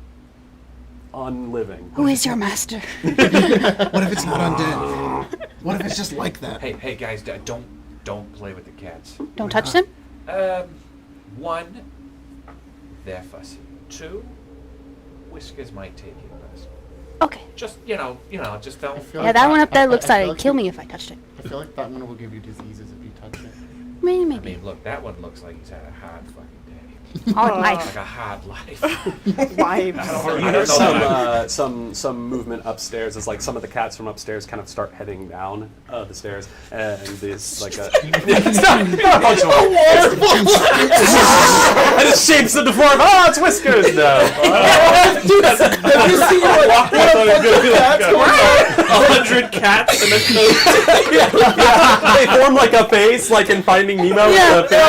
unliving. Who is your master? What if it's not undead? What if it's just like that? Hey guys, don't play with the cats. Don't touch them? One, they're fussy. Two, Whiskers might take you first. Okay. Just just don't. I feel Yeah, like that one up there I looks feel like it'd kill you- me if I touched it. I feel like that one will give you diseases if you touch it. Maybe. I mean, look, that one looks like he's had a hard fucking day. Hard Like life. a hard life. Wives. You hear some movement upstairs as like some of the cats from upstairs kind of start heading down the stairs, and there's like a it's not a bunch of them. And it shapes in the form. Oh, it's Whiskers. No, dude, that's Have you seen like 100 cats and then they form like a face, like in Finding Nemo. Yeah. With the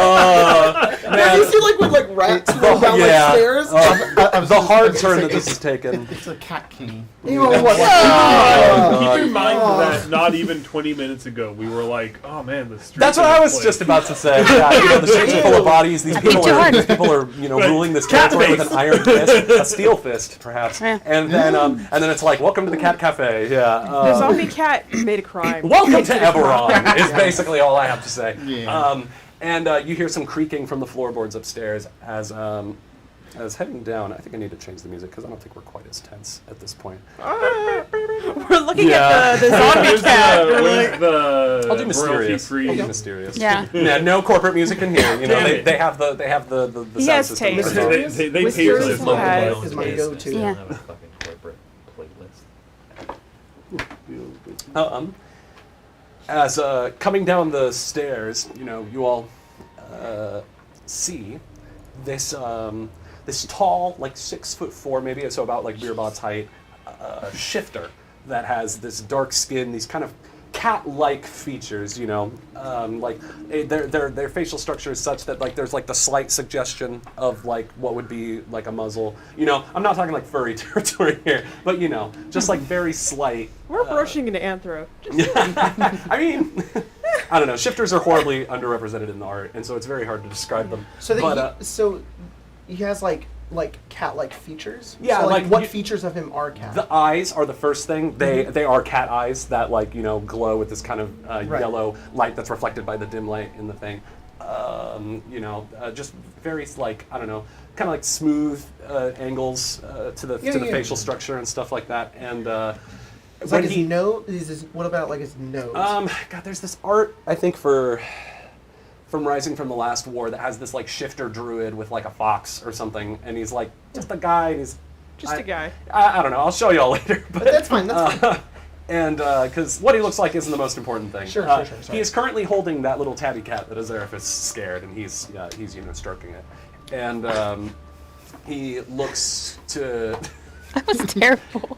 Have you seen like when like rats roll down yeah. stairs. The hard turn that this has taken. It's a cat king. Ew, what? Keep in mind that not even 20 minutes ago we were like, oh man, the street. That's what I was just about to say. Yeah, the streets are full of bodies. These people are ruling this territory with an iron fist, a steel fist, perhaps. Yeah. And then it's like, welcome to the cat cafe. Yeah. The zombie cat made a crime. Welcome to Eberron is basically all I have to say. Yeah. And you hear some creaking from the floorboards upstairs as heading down. I think I need to change the music because I don't think we're quite as tense at this point. We're looking at the zombie cat. I'll do mysterious. I'll do mysterious. Yeah. No corporate music in here. You know, they have the He sound has system. taste. They pay for Whiskers this has- local Is my go-to. Yeah. Have a fucking corporate playlist. As coming down the stairs, you all see this this tall, like 6'4", maybe, so about like Beerbot's height, shifter that has this dark skin, these kind of cat-like features, like their facial structure is such that like there's like the slight suggestion of like what would be like a muzzle. I'm not talking like furry territory here, but just like very slight. We're broaching into anthro. I mean, I don't know. Shifters are horribly underrepresented in the art, and so it's very hard to describe them. So he has like cat-like features. Yeah, So, like what features of him are cat? The eyes are the first thing. They are cat eyes that like glow with this kind of yellow light that's reflected by the dim light in the thing. Just very like I don't know, kind of like smooth angles to the facial structure and stuff like that. And It's like his nose. What about like his nose? God, there's this art I think from Rising from the Last War that has this like shifter druid with like a fox or something, and he's like just a guy. And he's Just a guy. I don't know. I'll show you all later. But that's fine. That's fine. And because what he looks like isn't the most important thing. Sure. He is currently holding that little tabby cat that Azeraphis scared, and he's stroking it, and he looks to. That was terrible.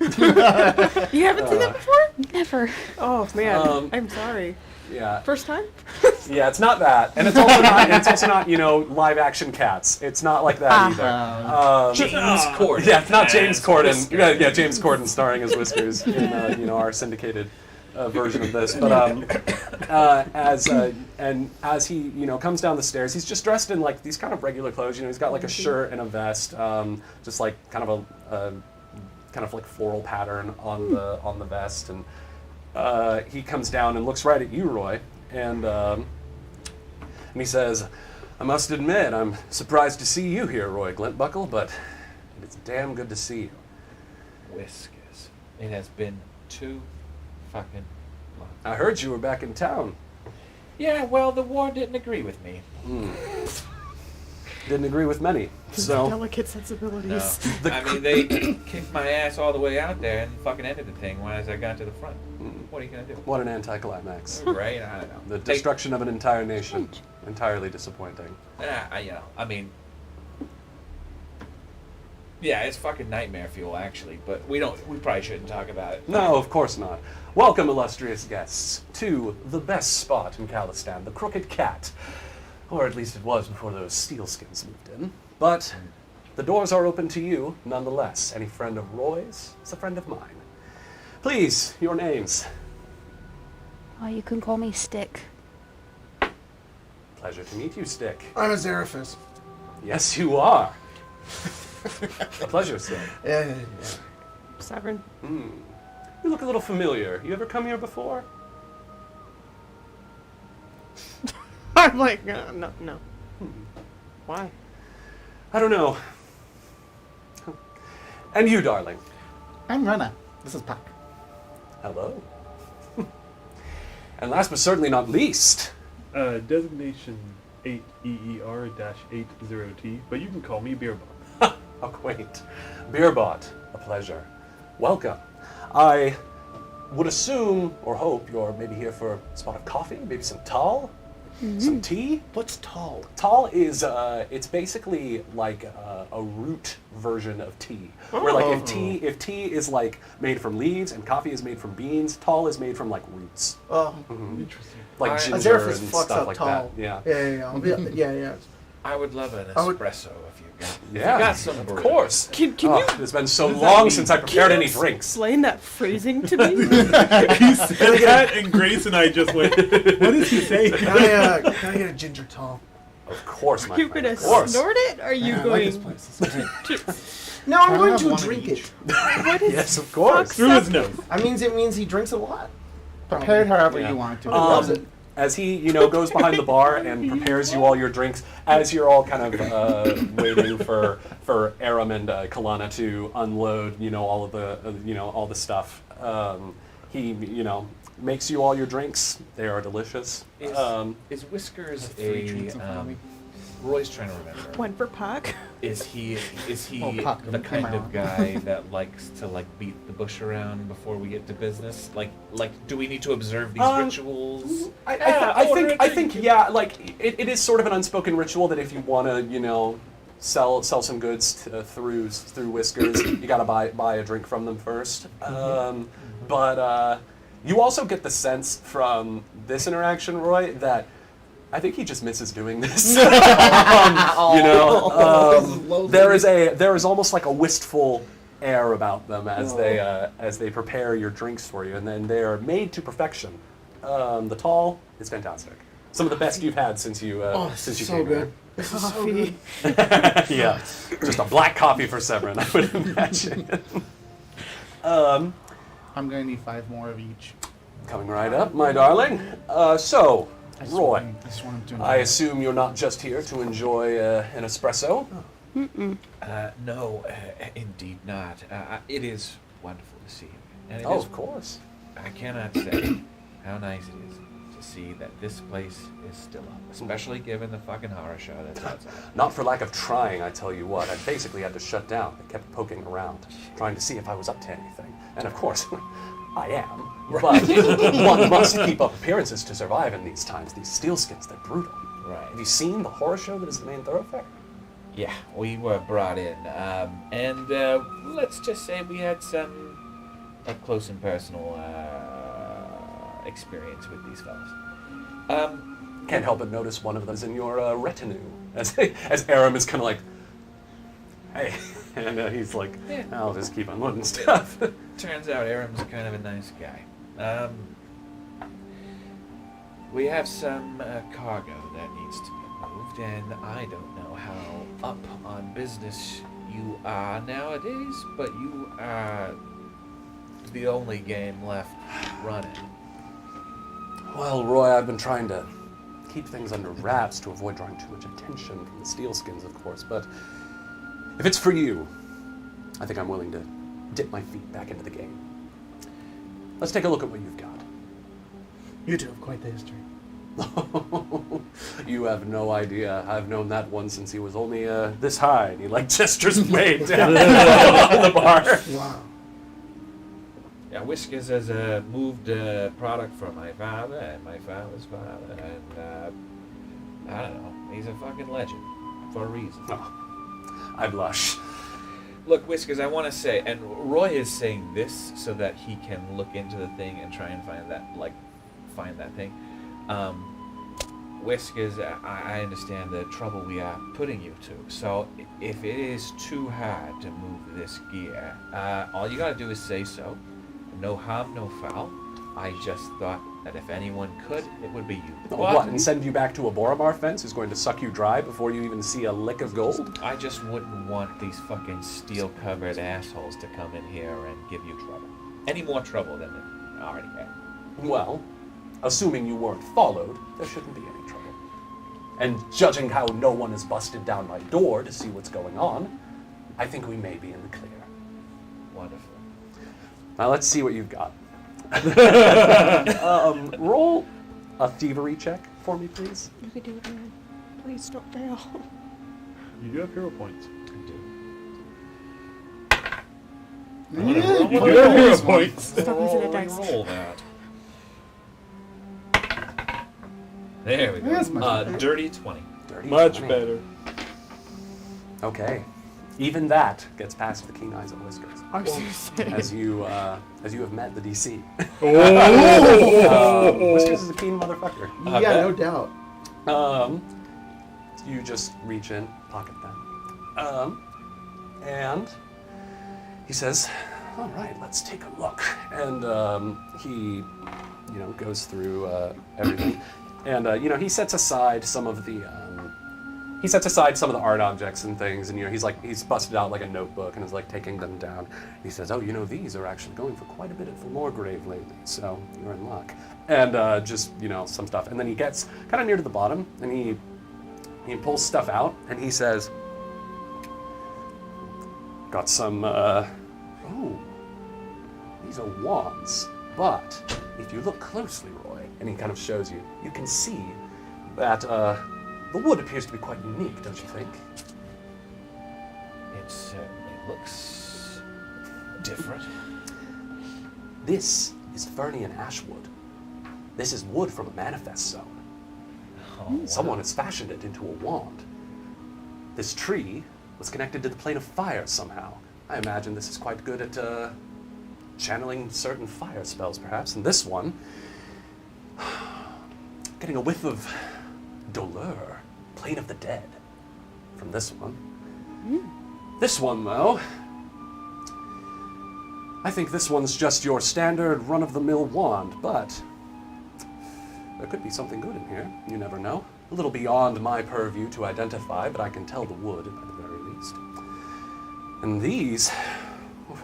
You haven't seen that before? Never. Oh man, I'm sorry. Yeah. First time? Yeah, it's not that, and it's also not. It's also not live action cats. It's not like that either. James Corden. Yeah, it's not James Corden. Whiskers. Yeah, James Corden starring as Whiskers in our syndicated version of this. But as he comes down the stairs, he's just dressed in like these kind of regular clothes. He's got like a shirt and a vest, just like kind of a like floral pattern on the vest, and he comes down and looks right at you, Roy, and he says, "I must admit, I'm surprised to see you here, Roy Glintbuckle, but it's damn good to see you." Whiskers. It has been 2 fucking months. I heard you were back in town. Yeah, well, the war didn't agree with me. Didn't agree with many, so... Delicate sensibilities. No. I mean, they kicked my ass all the way out there and fucking ended the thing as I got to the front. What are you going to do? What an anticlimax. Right? I don't know. The destruction of an entire nation. Entirely disappointing. I mean... Yeah, it's fucking nightmare fuel, actually, but we probably shouldn't talk about it. No, of course not. Welcome, illustrious guests, to the best spot in Kalistan, the Crooked Cat. Or at least it was before those steelskins moved in. But the doors are open to you, nonetheless. Any friend of Roy's is a friend of mine. Please, your names. Oh, you can call me Stick. Pleasure to meet you, Stick. I'm a Zeraphis. Yes, you are. A pleasure, sir. Yeah. Severn. You look a little familiar. You ever come here before? I'm like, no. Why? I don't know. And you, darling. I'm Rena. This is Pac. Hello. And last but certainly not least, Designation 8EER-80T, but you can call me Beerbot. oh quaint, Beerbot, a pleasure. Welcome. I would assume or hope you're maybe here for a spot of coffee, maybe some tall, some tea. What's tall? Tall is it's basically like a root version of tea. Where like if tea is like made from leaves and coffee is made from beans, tall is made from like roots. Oh, Interesting. Like ginger Azeraphis and fucks stuff up like tall. that. Yeah. Yeah. Yeah. I would love an I would- espresso if Yeah, got some of brew. course. Can Oh, you it's been so What does that long mean? since I prepared any drinks. explain that phrasing to me? He said that, and Grace and I just went, what is he saying? Can I get a ginger tall? Of course, my You're friend. gonna Of course. snort it? Or are you I like this going place. This is great. No, I'm Can I going have to one of drink each? it. what is Yes, of course. Through his nose. It means he drinks a lot. Prepare it however Yeah. you want it to. loves it. As he, goes behind the bar and prepares you all your drinks, as you're all kind of waiting for Aram and Kalana to unload, all of the, all the stuff. He, makes you all your drinks. They are delicious. Is Whiskers Free treats and family. Roy's trying to remember. one for Puck? Is he Oh, Puck, the come kind on. of guy that likes to beat the bush around before we get to business? Like do we need to observe these rituals? I think, yeah, it is sort of an unspoken ritual that if you want to, sell some goods through Whiskers, you got to buy a drink from them first. But you also get the sense from this interaction, Roy, that I think he just misses doing this. There is almost like a wistful air about them as they prepare your drinks for you, and then they are made to perfection. The tall is fantastic. Some of the best you've had since you came here. This is so good. Yeah, just a black coffee for Severin, I would imagine. I'm going to need 5 more of each. Coming right up, my darling. So, I just Roy, want him to enjoy I it. assume you're not just here to enjoy an espresso. No, indeed not. It is wonderful to see you. And it Oh, is- of course. I cannot say how nice it is to see that this place is still up, especially given the fucking horror show that's outside. Not for lack of trying, I tell you what. I basically had to shut down. I kept poking around, trying to see if I was up to anything. And of course, I am. But one must keep up appearances to survive in these times. These steelskins, they're brutal. Right. Have you seen the horror show that is the main thoroughfare? Yeah, we were brought in, and let's just say we had some up close and personal experience with these fellas. Can't help but notice one of them is in your retinue. As Aram is kind of like, hey. And he's like, Yeah. I'll just keep unloading stuff. Turns out Aram's kind of a nice guy. We have some cargo that needs to be moved, and I don't know how up on business you are nowadays, but you are the only game left running. Well, Roy, I've been trying to keep things under wraps to avoid drawing too much attention from the steelskins, of course, but if it's for you, I think I'm willing to dip my feet back into the game. Let's take a look at what you've got. You two have quite the history. You have no idea. I've known that one since he was only this high, and he gestures way down on the bar. Wow. Yeah, Whiskers has moved product for my father and my father's father, and I don't know. He's a fucking legend for a reason. Oh, I blush. Look, Whiskers, I want to say, and Roy is saying this so that he can look into the thing and try and find that thing. Whiskers, I understand the trouble we are putting you to. So if it is too hard to move this gear, all you gotta do is say so. No harm, no foul. I just thought that if anyone could, it would be you. What, and send you back to a Boromar fence who's going to suck you dry before you even see a lick of gold? I just wouldn't want these fucking steel-covered assholes to come in here and give you trouble. Any more trouble than they already had. Well, assuming you weren't followed, there shouldn't be any trouble. And judging how no one has busted down my door to see what's going on, I think we may be in the clear. Wonderful. Now let's see what you've got. Roll a thievery check for me, please. You can do it, man. Please don't fail. You do have hero points. Yeah, You do have hero points. Stop using a dice. Roll that. There we go. That's much better. Dirty 20. Dirty Much 20. better. Okay. Even that gets past the keen eyes of Whiskers. I was gonna say. As you have met the DC. Oh! Whiskers is a keen motherfucker. Yeah, no doubt. You just reach in, pocket them. And he says, all right, let's take a look. And he, goes through everything. And, he sets aside some of the art objects and things. And, he's busted out like a notebook and is like taking them down. He says, oh, these are actually going for quite a bit for Lorgrave lately. So you're in luck. And just, some stuff. And then he gets kind of near to the bottom and he pulls stuff out and he says, got some, these are wands, but if you look closely, Roy, and he kind of shows you, you can see that the wood appears to be quite unique, don't you think? It certainly looks different. This is Fernian ashwood. This is wood from a manifest zone. Oh, wow. Someone has fashioned it into a wand. This tree was connected to the plane of fire somehow. I imagine this is quite good at channeling certain fire spells, perhaps. And this one, getting a whiff of Dolur, plane of the dead, from this one. This one, though, I think this one's just your standard run-of-the-mill wand, but there could be something good in here. You never know. A little beyond my purview to identify, but I can tell the wood at the very least. And these,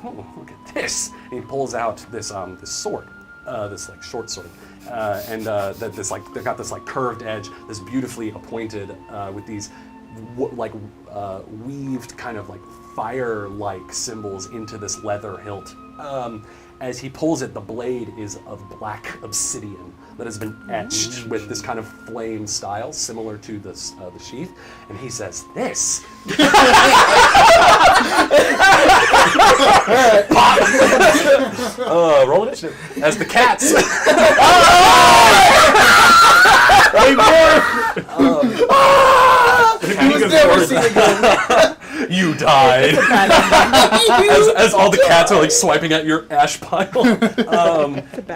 look at this. And he pulls out this this sword, this like short sword, and that this like they've got this like curved edge, this beautifully appointed with these weaved kind of like fire-like symbols into this leather hilt. As he pulls it, the blade is of black obsidian that has been etched with this kind of flame style, similar to the sheath. And he says, "This." Roll initiative as the cats. He was never seen again. You died. as all the cats are like swiping at your ash pile.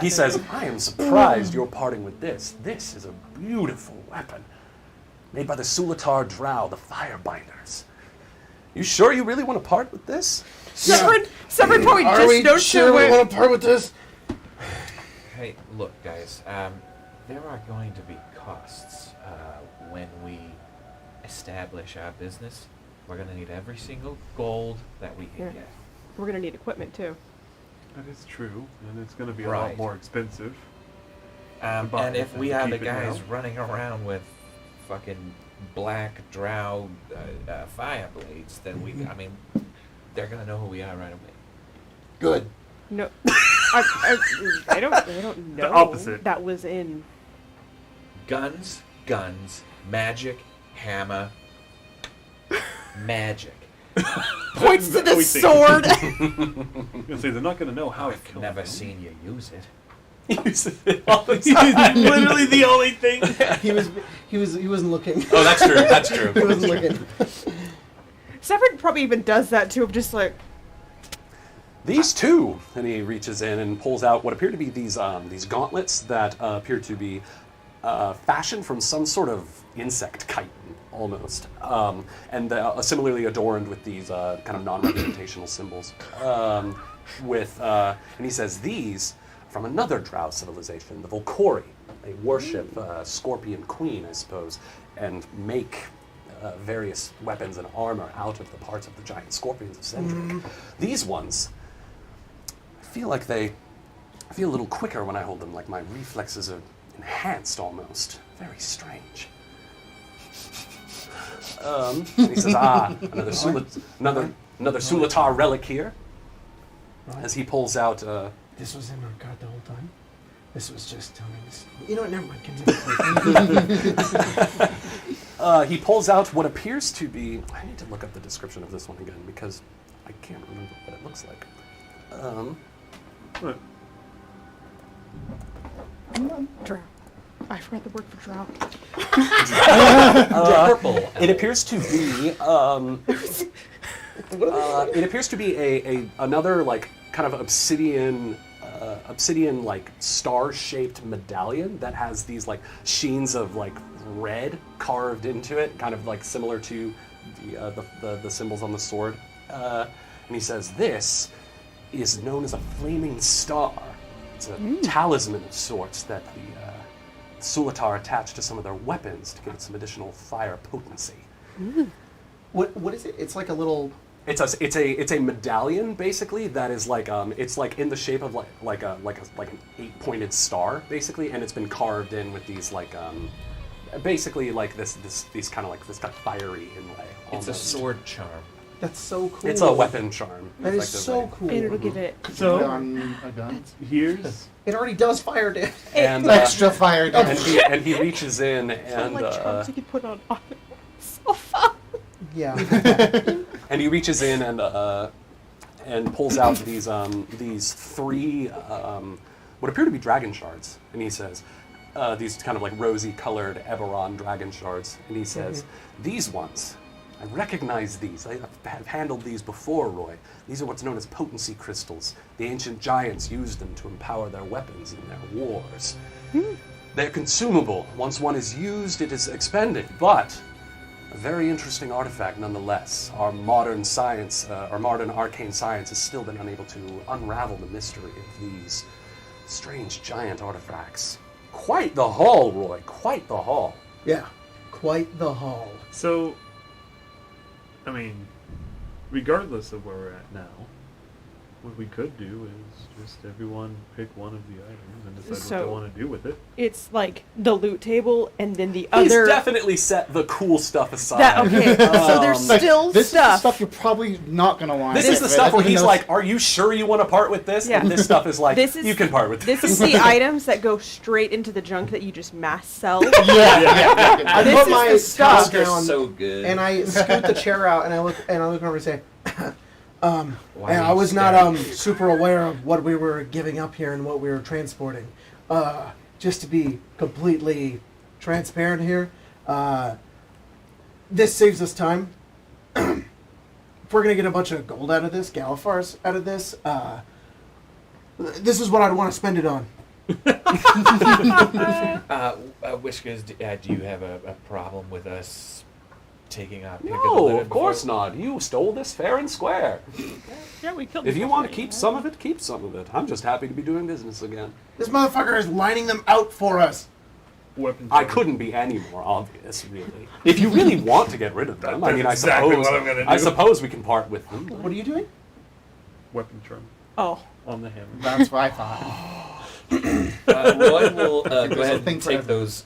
He says, I am surprised you're parting with this. This is a beautiful weapon. Made by the Sulatar Drow, the Firebinders. You sure you really want to part with this? Severin probably Are just we noticed sure we it. want to part with this? Hey, look, guys. There are going to be costs when we establish our business. We're going to need every single gold that we can get. We're gonna need equipment too. That is true, and it's going to be a Right. lot more expensive. And if we are the keep it guys down. running around with fucking black drow fire blades, then I mean, they're going to know who we are right away. Good. No, I don't know. The opposite. That was in. Guns, magic, hammer, magic. Points to the we think. sword. I'm going to say, they're not going to know how to I've kill never them. seen you use it. Literally the only thing. He wasn't looking. Oh, that's true. That's true. He wasn't looking. Severin probably even does that too, of just like. These two, and he reaches in and pulls out what appear to be these gauntlets that appear to be fashioned from some sort of insect chitin, almost, and similarly adorned with these kind of non-representational symbols. And he says these from another Drow civilization, the Volkori. They worship Scorpion Queen, I suppose, and make various weapons and armor out of the parts of the giant scorpions of Cendric. These ones, I feel like they feel a little quicker when I hold them, like my reflexes are enhanced almost. Very strange. And he says, another Sulatar relic here. As he pulls out... This was in our cart the whole time? This was just telling us. You know what? Never mind. Continue. he pulls out what appears to be... I need to look up the description of this one again, because I can't remember what it looks like. What? Drow. I forgot the word for drow. Purple. It appears to be... it appears to be another like kind of obsidian like star-shaped medallion that has these like sheens of like red carved into it, kind of like similar to the symbols on the sword, and he says, "This is known as a flaming star. It's a talisman of sorts that the Sulatar attached to some of their weapons to give it some additional fire potency." What is it? It's like a little. It's a medallion basically that is like it's like in the shape of like an 8-pointed star basically, and it's been carved in with these like basically like this kind of fiery inlay. It's a sword charm. That's so cool. It's a weapon charm. That is so cool. And it'll give it. So On a gun. here's It already does fire damage. And Extra fire and damage. he reaches in and like charms you could put on so fun. Yeah. and he reaches in and pulls out these 3 what appear to be dragon shards, and he says these kind of like rosy colored Eberron dragon shards, and he says, "These ones, I recognize these. I have handled these before, Roy. These are what's known as potency crystals. The ancient giants used them to empower their weapons in their wars. They're consumable. Once one is used, it is expended, but a very interesting artifact nonetheless. Our modern science, our modern arcane science has still been unable to unravel the mystery of these strange giant artifacts. Quite the haul, Roy, quite the haul." Yeah. Quite the haul. so. I mean, regardless of where we're at now, what we could do is just everyone pick one of the items and decide what So- they want to do with it. It's like the loot table, and then the He's other. definitely set the cool stuff aside. That okay. So there's Like, still this stuff. is the stuff you're probably not gonna want. This is the stuff where he's like, "Are you sure you want to part with this?" Yeah. And this stuff is like, This is- "You can part with this." This is the items that go straight into the junk that you just mass sell. yeah. I This put is my the stuff. top down so good. and I scoot the chair out and I look over and say, Why and are I you was not staring at me? super aware of what we were giving up here and what we were transporting. Just to be completely transparent here, this saves us time. If we're gonna get a bunch of gold out of this, Galifars out of this, this is what I'd want to spend it on. Whiskers, do you have a problem with us taking our pick of the No, litter of course before? not. You stole this fair and square. Yeah, we killed. If you want to keep some of it, keep some of it. I'm just happy to be doing business again. This motherfucker is lining them out for us. Weapon I charm. couldn't be any more obvious, really. If you really want to get rid of them, I mean, That's exactly suppose what I'm gonna I do. suppose we can part with them. What are you doing? Weapon charm Oh, on the hammer. That's what I thought. Roy will go There's a ahead thing and for take everything. those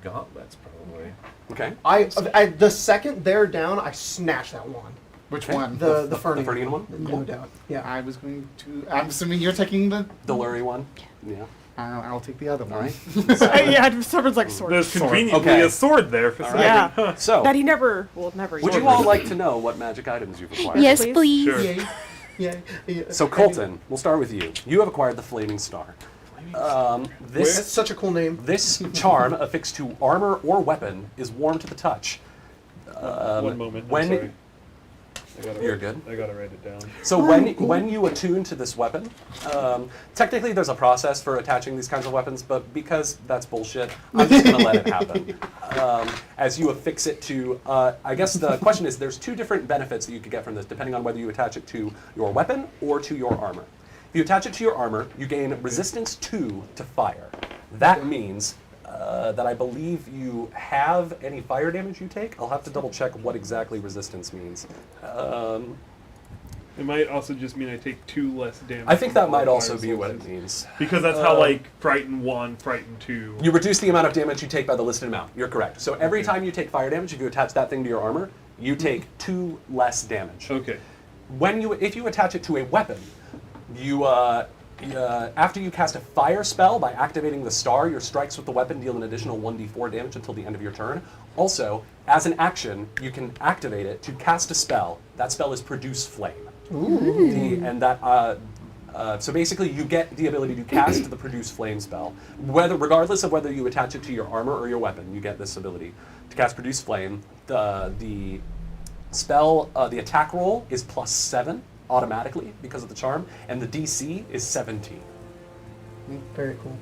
gauntlets, probably. Okay. I the second they're down, I snatch that one. Which Okay. one? The The Fernian Fernian one? No doubt. Yeah. I was going to. I'm assuming you're taking the. The Lurie one? Yeah. I'll take the other one. All right. yeah, someone's like sword. There's conveniently Okay. a sword there for some Yeah. reason. So, That he never would used. you all like to know what magic items you've acquired? Yes, please? please. Sure. Yeah. So, Colton, we'll start with you. You have acquired the Flaming Star. That's This such a cool name. this charm affixed to armor or weapon is warm to the touch. One moment. I'm when- sorry. I gotta You're write- good. I gotta write it down. So when you attune to this weapon, technically there's a process for attaching these kinds of weapons, but because that's bullshit, I'm just going to let it happen. As you affix it to, I guess the question is, there's 2 different benefits that you could get from this, depending on whether you attach it to your weapon or to your armor. If you attach it to your armor, you gain resistance 2 to fire. That means that I believe you have any fire damage you take. I'll have to double check what exactly resistance means. It might also just mean I take 2 less damage. I think that from might all also fire be what it sources. means. Because that's how, like, Frighten 1, Frighten 2. You reduce the amount of damage you take by the listed amount. You're correct. So every time you take fire damage, if you attach that thing to your armor, you take 2 less damage. Okay. If you attach it to a weapon, you after you cast a fire spell by activating the star, your strikes with the weapon deal an additional 1d4 damage until the end of your turn. Also, as an action, you can activate it to cast a spell. That spell is Produce Flame. So basically, you get the ability to cast the Produce Flame spell, regardless of whether you attach it to your armor or your weapon. You get this ability to cast Produce Flame. The spell, the attack roll is +7 automatically because of the charm, and the DC is 17. Very cool.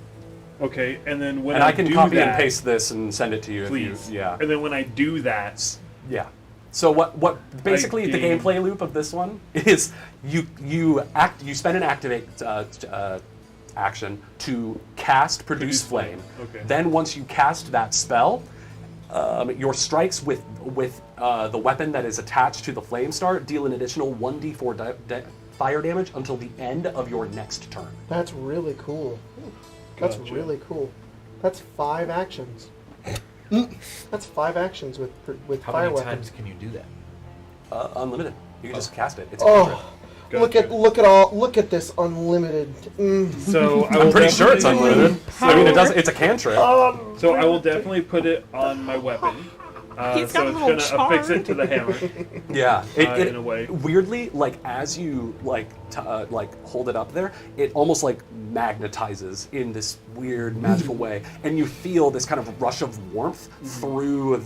Okay, and then when And I can do copy that, and paste this and send it to you. please. If you, yeah. And then when I do that, Yeah. So what basically the gain- gameplay loop of this one is you spend an activate action to cast produce flame. Okay. Then once you cast that spell, your strikes with the weapon that is attached to the flame star deal an additional 1d4 fire damage until the end of your next turn. That's really cool. That's Gotcha. really cool. That's 5 actions. That's 5 actions with How fire many weapons. times can you do that? Unlimited. You can just cast it. It's a cantrip. Oh, Gotcha. look at this unlimited. So I will I'm pretty sure it's definitely- unlimited. I mean, it's a cantrip. So I will definitely put it on my weapon. He's so got a it's little gonna affix charm. it to the hammer. Yeah, in a way. Weirdly, like as you hold it up there, it almost like magnetizes in this weird magical way, and you feel this kind of rush of warmth through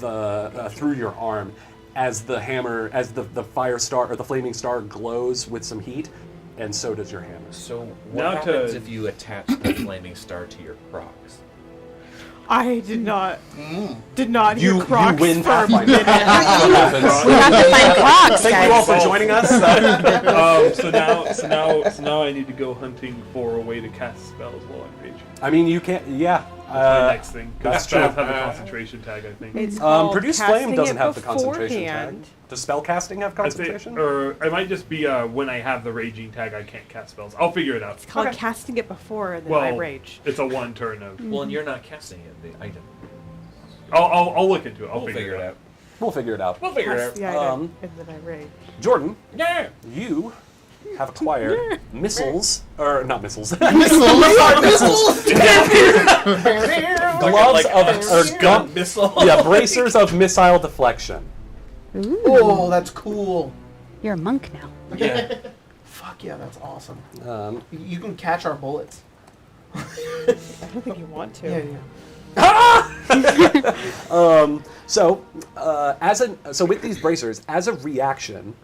your arm as the hammer, as the fire star or the flaming star glows with some heat, and so does your hammer. So Now what to- happens if you attach the flaming star to your Crocs? I did not hear You Crocs win for a Pathfinder. minute. What happens? We have to find Crocs, Thank you all guys. for joining us. So now I need to go hunting for a way to cast spells while I'm raging. I mean, you can't. Yeah. That's my next thing. that's Because spells true. have the concentration tag, I think. It's called Produce casting Flame doesn't it have the concentration tag. beforehand. Does spell casting have I think, concentration? or it might just be when I have the raging tag, I can't cast spells. I'll figure it out. It's called Okay. casting it before and then Well, I rage. it's a one turn of. Well, and you're not casting it, the item. I'll look into it. I'll We'll figure it out. We'll figure it out. We'll figure it Cast out. the item Um, and then I rage. Jordan, Yeah. you have acquired missiles, or not missiles, gloves or gun, missile. yeah, bracers of missile deflection. Ooh, Oh, that's cool. you're a monk now. Yeah. Fuck yeah, that's awesome. Um, You can catch our bullets. I don't think you want to. Yeah, yeah. so with these bracers, as a reaction,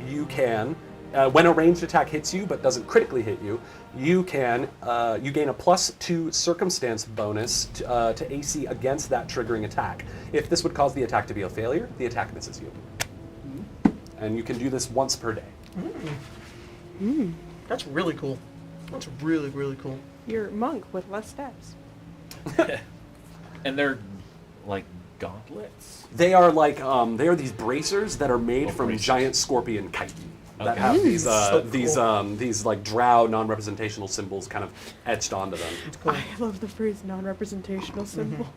you can, when a ranged attack hits you but doesn't critically hit you, you gain a +2 circumstance bonus to AC against that triggering attack. If this would cause the attack to be a failure, the attack misses you. And you can do this once per day. That's really cool. That's really, really cool. You're a monk with less steps. And they're like gauntlets. They are like they are these bracers that are made from bracers. giant scorpion chitin that Okay. have these So these like drow non-representational symbols kind of etched onto them. Cool. I love the phrase non-representational symbol.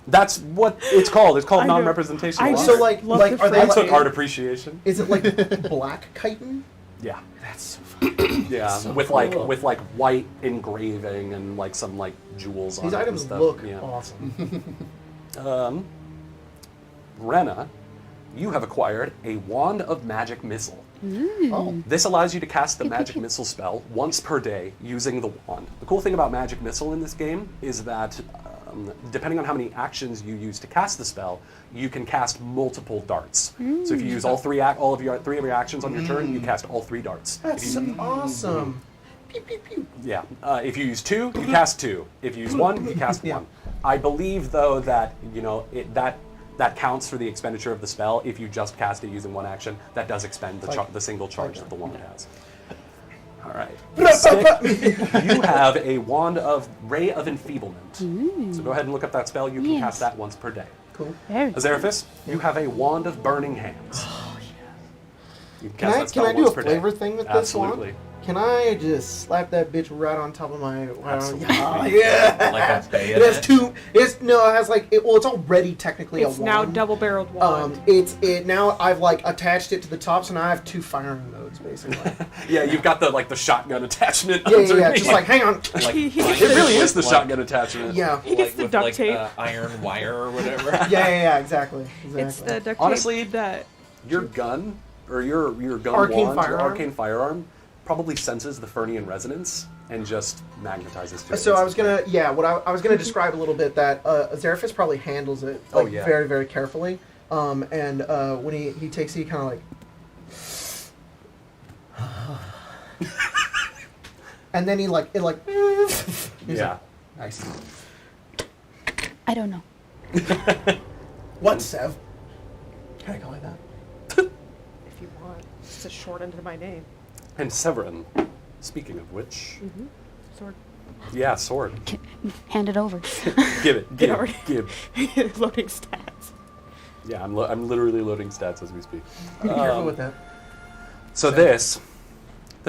That's what it's called. It's called I know. non-representational. I art. So like, Love like the are they I phrase. took like, art appreciation. is it like black chitin? Yeah, That's so funny. yeah, So with cool. like white engraving and like some like jewels on These it and items stuff. look Yeah. awesome. Rena, you have acquired a wand of magic missile. Oh, This allows you to cast the magic missile spell once per day using the wand. The cool thing about magic missile in this game is that depending on how many actions you use to cast the spell, you can cast multiple darts. So if you use all three of your actions on your turn, you cast all 3 darts. that's If you, awesome. Pew, pew, pew. yeah. If you use 2, you cast 2. If you use 1, you cast Yeah. 1. I believe though that that counts for the expenditure of the spell. If you just cast it using 1 action, that does expend the single charge that the wand has. All right. Stick, you have a wand of Ray of Enfeeblement. So go ahead and look up that spell. You can Yes. cast that once per day. Cool. Very Azeraphis, you have a wand of Burning Hands. You Can cast I that spell do a once per day. flavor thing with this Absolutely. wand? Can I just slap that bitch right on top of my? Absolutely. Oh, yeah. Like a It has bayonet? 2. It has like. It's already technically It's a now wand. double-barreled wand. Now I've like attached it to the top, so now I have 2 firing modes basically. Yeah, you've got the shotgun attachment. yeah. underneath. Just like hang on. Like, He- he- It really is the Like- shotgun attachment. Yeah. He gets the with, duct like, tape. Iron wire or whatever. Yeah. Exactly. It's the duct Honestly, tape that Your gun, or your gun Arcane wand, firearm? your arcane firearm, probably senses the Fernian resonance and just magnetizes to it. So I was gonna, I was gonna describe a little bit that Azeraphis probably handles it Oh, like, yeah. very, very carefully. And when he takes it, he kind of like, and then he's Yeah. like, nice. I don't know. What, Sev? Can I call you that? If you want. It's a short end of my name. And Severin, speaking of which, Sword. yeah, sword. Hand it over. Give it. It already- Give. Loading stats. Yeah, I'm literally loading stats as we speak. Be careful with that. So this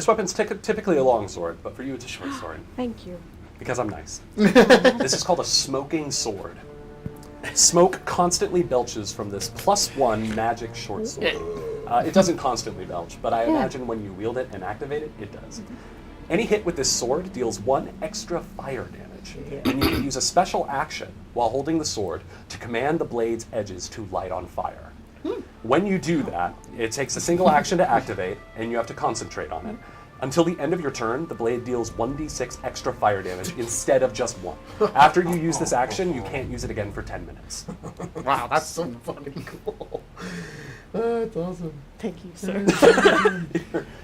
weapon's typically a long sword, but for you it's a short sword. Thank you. Because I'm nice. This is called a smoking sword. Smoke constantly belches from this +1 magic short sword. It doesn't constantly belch, but I imagine when you wield it and activate it, it does. Any hit with this sword deals 1 extra fire damage, and you can use a special action while holding the sword to command the blade's edges to light on fire. When you do that, it takes a single action to activate, and you have to concentrate on it. Until the end of your turn, the blade deals 1d6 extra fire damage instead of just 1. After you use this action, you can't use it again for 10 minutes. Wow, that's so fucking cool. That's awesome. Thank you, sir.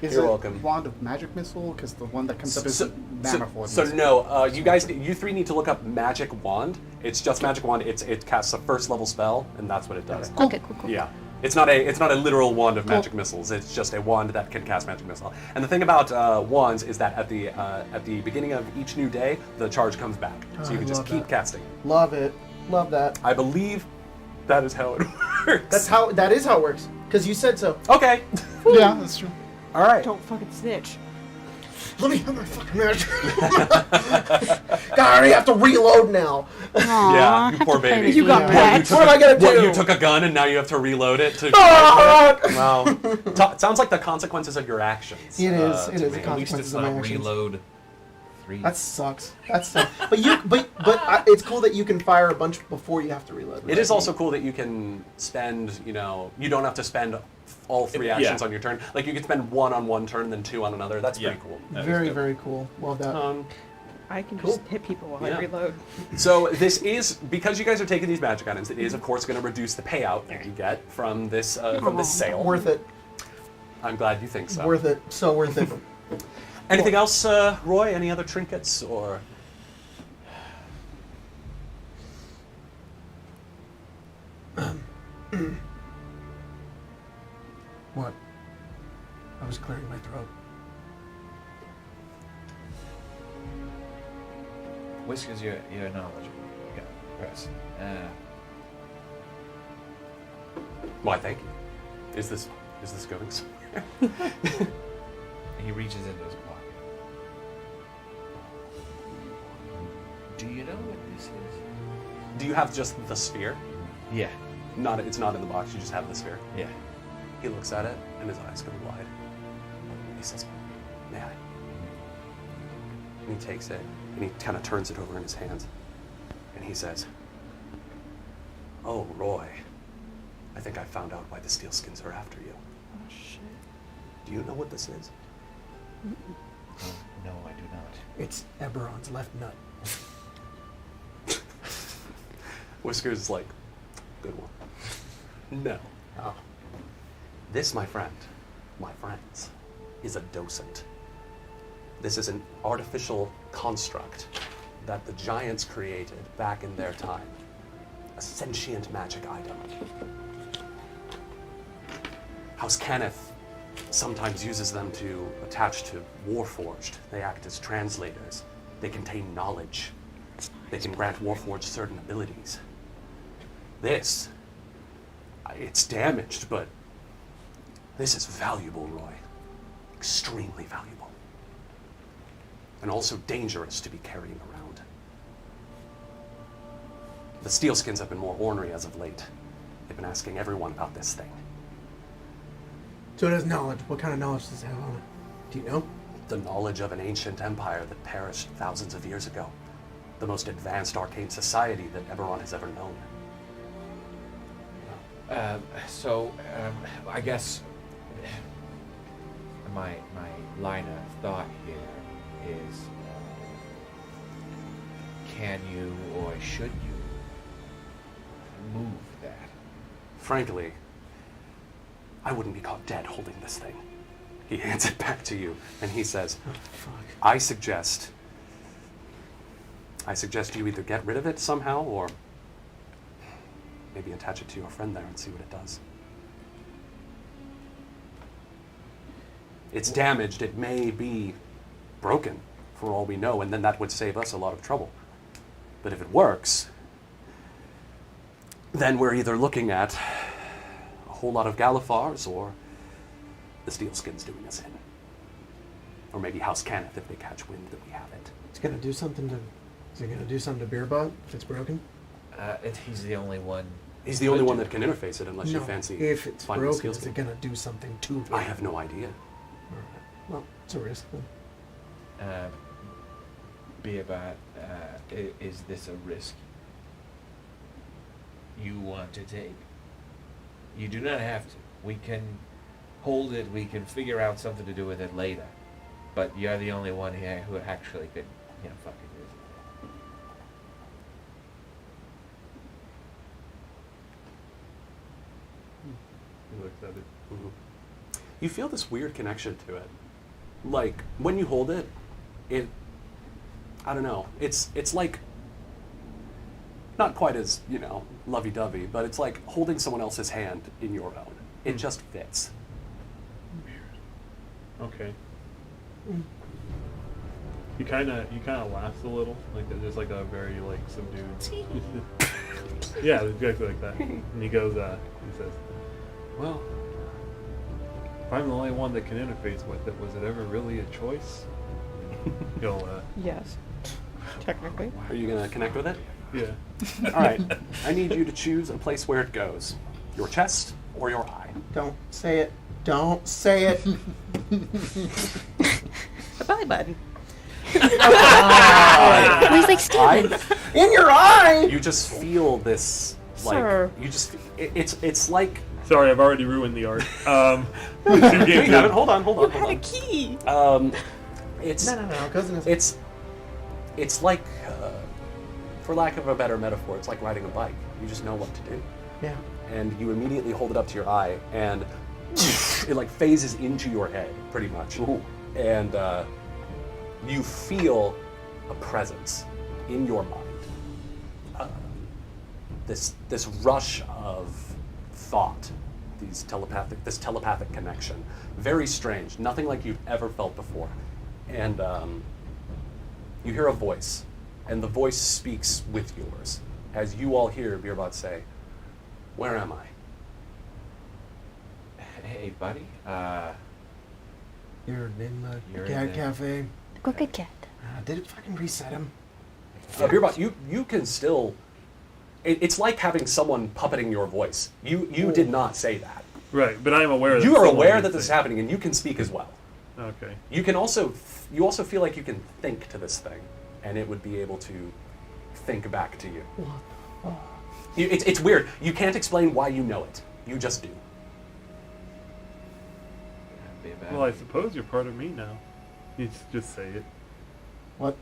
Is You're it welcome. Wand of Magic Missile? Because the one that comes up is Manifold So Missile. no, you 3 need to look up Magic Wand. It's just Magic Wand. It casts a first level spell, and that's what it does. Okay, cool. Yeah. It's not a literal wand of magic missiles. It's just a wand that can cast magic missile. And the thing about wands is that at the beginning of each new day, the charge comes back, so you I can just love keep that. casting. Love it. Love that. I believe that is how it works. That is how it works. Because you said so. Okay. Yeah, that's true. All right. Don't fucking snitch. Let me have my fucking magic. God, I already have to reload now. Aw, Yeah, you have poor to play baby. this You got game. wrecked. What am I gonna do? You took a gun and now you have to reload it to. Fuck! Wow. Sounds like the consequences of your actions. It is. It to is me. the At least consequences it's of my not actions. reload 3. That sucks. That sucks. But it's cool that you can fire a bunch before you have to reload. It is also cool that you can spend, you don't have to spend all 3 actions on your turn. Like, you can spend 1 on one turn, then 2 on another. That's pretty cool. very, very cool. Love that. I can Cool. just hit people while Yeah. I reload. So this is, because you guys are taking these magic items, it is, of course, going to reduce the payout that you get from this sale. Worth it. I'm glad you think so. Worth it. So worth it. Anything else, Roy? Any other trinkets, or...? What? I was clearing my throat. Whiskers, you're knowledgeable. Yeah, press. Why, thank you. Is this going somewhere? He reaches into his pocket. Do you know what this is? Do you have just the sphere? Yeah. It's not in the box, you just have the sphere. Yeah. He looks at it, and his eyes go wide. He says, "May I?" And he takes it, and he kind of turns it over in his hands. And he says, "Oh, Roy, I think I found out why the Steelskins are after you. Oh, shit. Do you know what this is?" No, I do not. It's Eberron's left nut. Whiskers is like, "Good one." No. Oh. This, my friends, is a docent. This is an artificial construct that the giants created back in their time. A sentient magic item. House Kenneth sometimes uses them to attach to Warforged. They act as translators. They contain knowledge. They can grant Warforged certain abilities. This, it's damaged, but this is valuable, Roy. Extremely valuable. And also dangerous to be carrying around. The Steelskins have been more ornery as of late. They've been asking everyone about this thing. So it has knowledge. What kind of knowledge does it have on it? Do you know? The knowledge of an ancient empire that perished thousands of years ago. The most advanced arcane society that Eberron has ever known. I guess my line of thought here is, can you or should you move that? Frankly, I wouldn't be caught dead holding this thing. He hands it back to you, and he says, I suggest you either get rid of it somehow, or maybe attach it to your friend there and see what it does. It's damaged. It may be broken, for all we know, and then that would save us a lot of trouble. But if it works, then we're either looking at a whole lot of Galifars or the Steelskins doing us in. Or maybe House Cannith if they catch wind that we have it. It's gonna do something to. Is it gonna do something to Beerbot if it's broken? He's the only one. He's the only one that can interface it unless you No, fancy if it's finding the broken, is Steelskin. it gonna do something to it? I have no idea. Alright. Well, it's a risk then. Be about, is this a risk you want to take? You do not have to. We can hold it, we can figure out something to do with it later. But you're the only one here who actually could, fucking use it. He looks at it. Mhm. You feel this weird connection to it. Like, when you hold it, I don't know, it's like, not quite as, lovey-dovey, but it's like holding someone else's hand in your own. It just fits. Okay. He kind of laughs a little, like there's like a very like subdued. Yeah, exactly like that. And he goes, he says, "Well, if I'm the only one that can interface with it, was it ever really a choice?" He'll, Yes. Technically. Are you going to connect with it? yeah. All right. I need you to choose a place where it goes. Your chest or your eye. Don't say it. Don't say it. The belly button. He's like Steven. In your eye. You just feel this, like, Sir. you just, it's like, Sorry, I've already ruined the art. you haven't, hold on. Had a key. It's, No. Cousin is. it's like, for lack of a better metaphor, it's like riding a bike. You just know what to do. Yeah. And you immediately hold it up to your eye, and it like phases into your head, pretty much. And you feel a presence in your mind. This rush of thought, this telepathic connection. Very strange, nothing like you've ever felt before. And you hear a voice, and the voice speaks with yours. As you all hear Beerbot say, "Where am I?" Hey, buddy. You're in the You're cat in the- cafe. Crooked cat. Did it fucking reset him? Beerbot, you can still. It's like having someone puppeting your voice. You did not say that. Right, but I am aware. You that are someone aware did that this is say- happening, and you can speak as well. Okay. You also feel like you can think to this thing, and it would be able to think back to you. It's weird. You can't explain why you know it. You just do. Be about Well, I suppose you're part of me now. You just say it. What?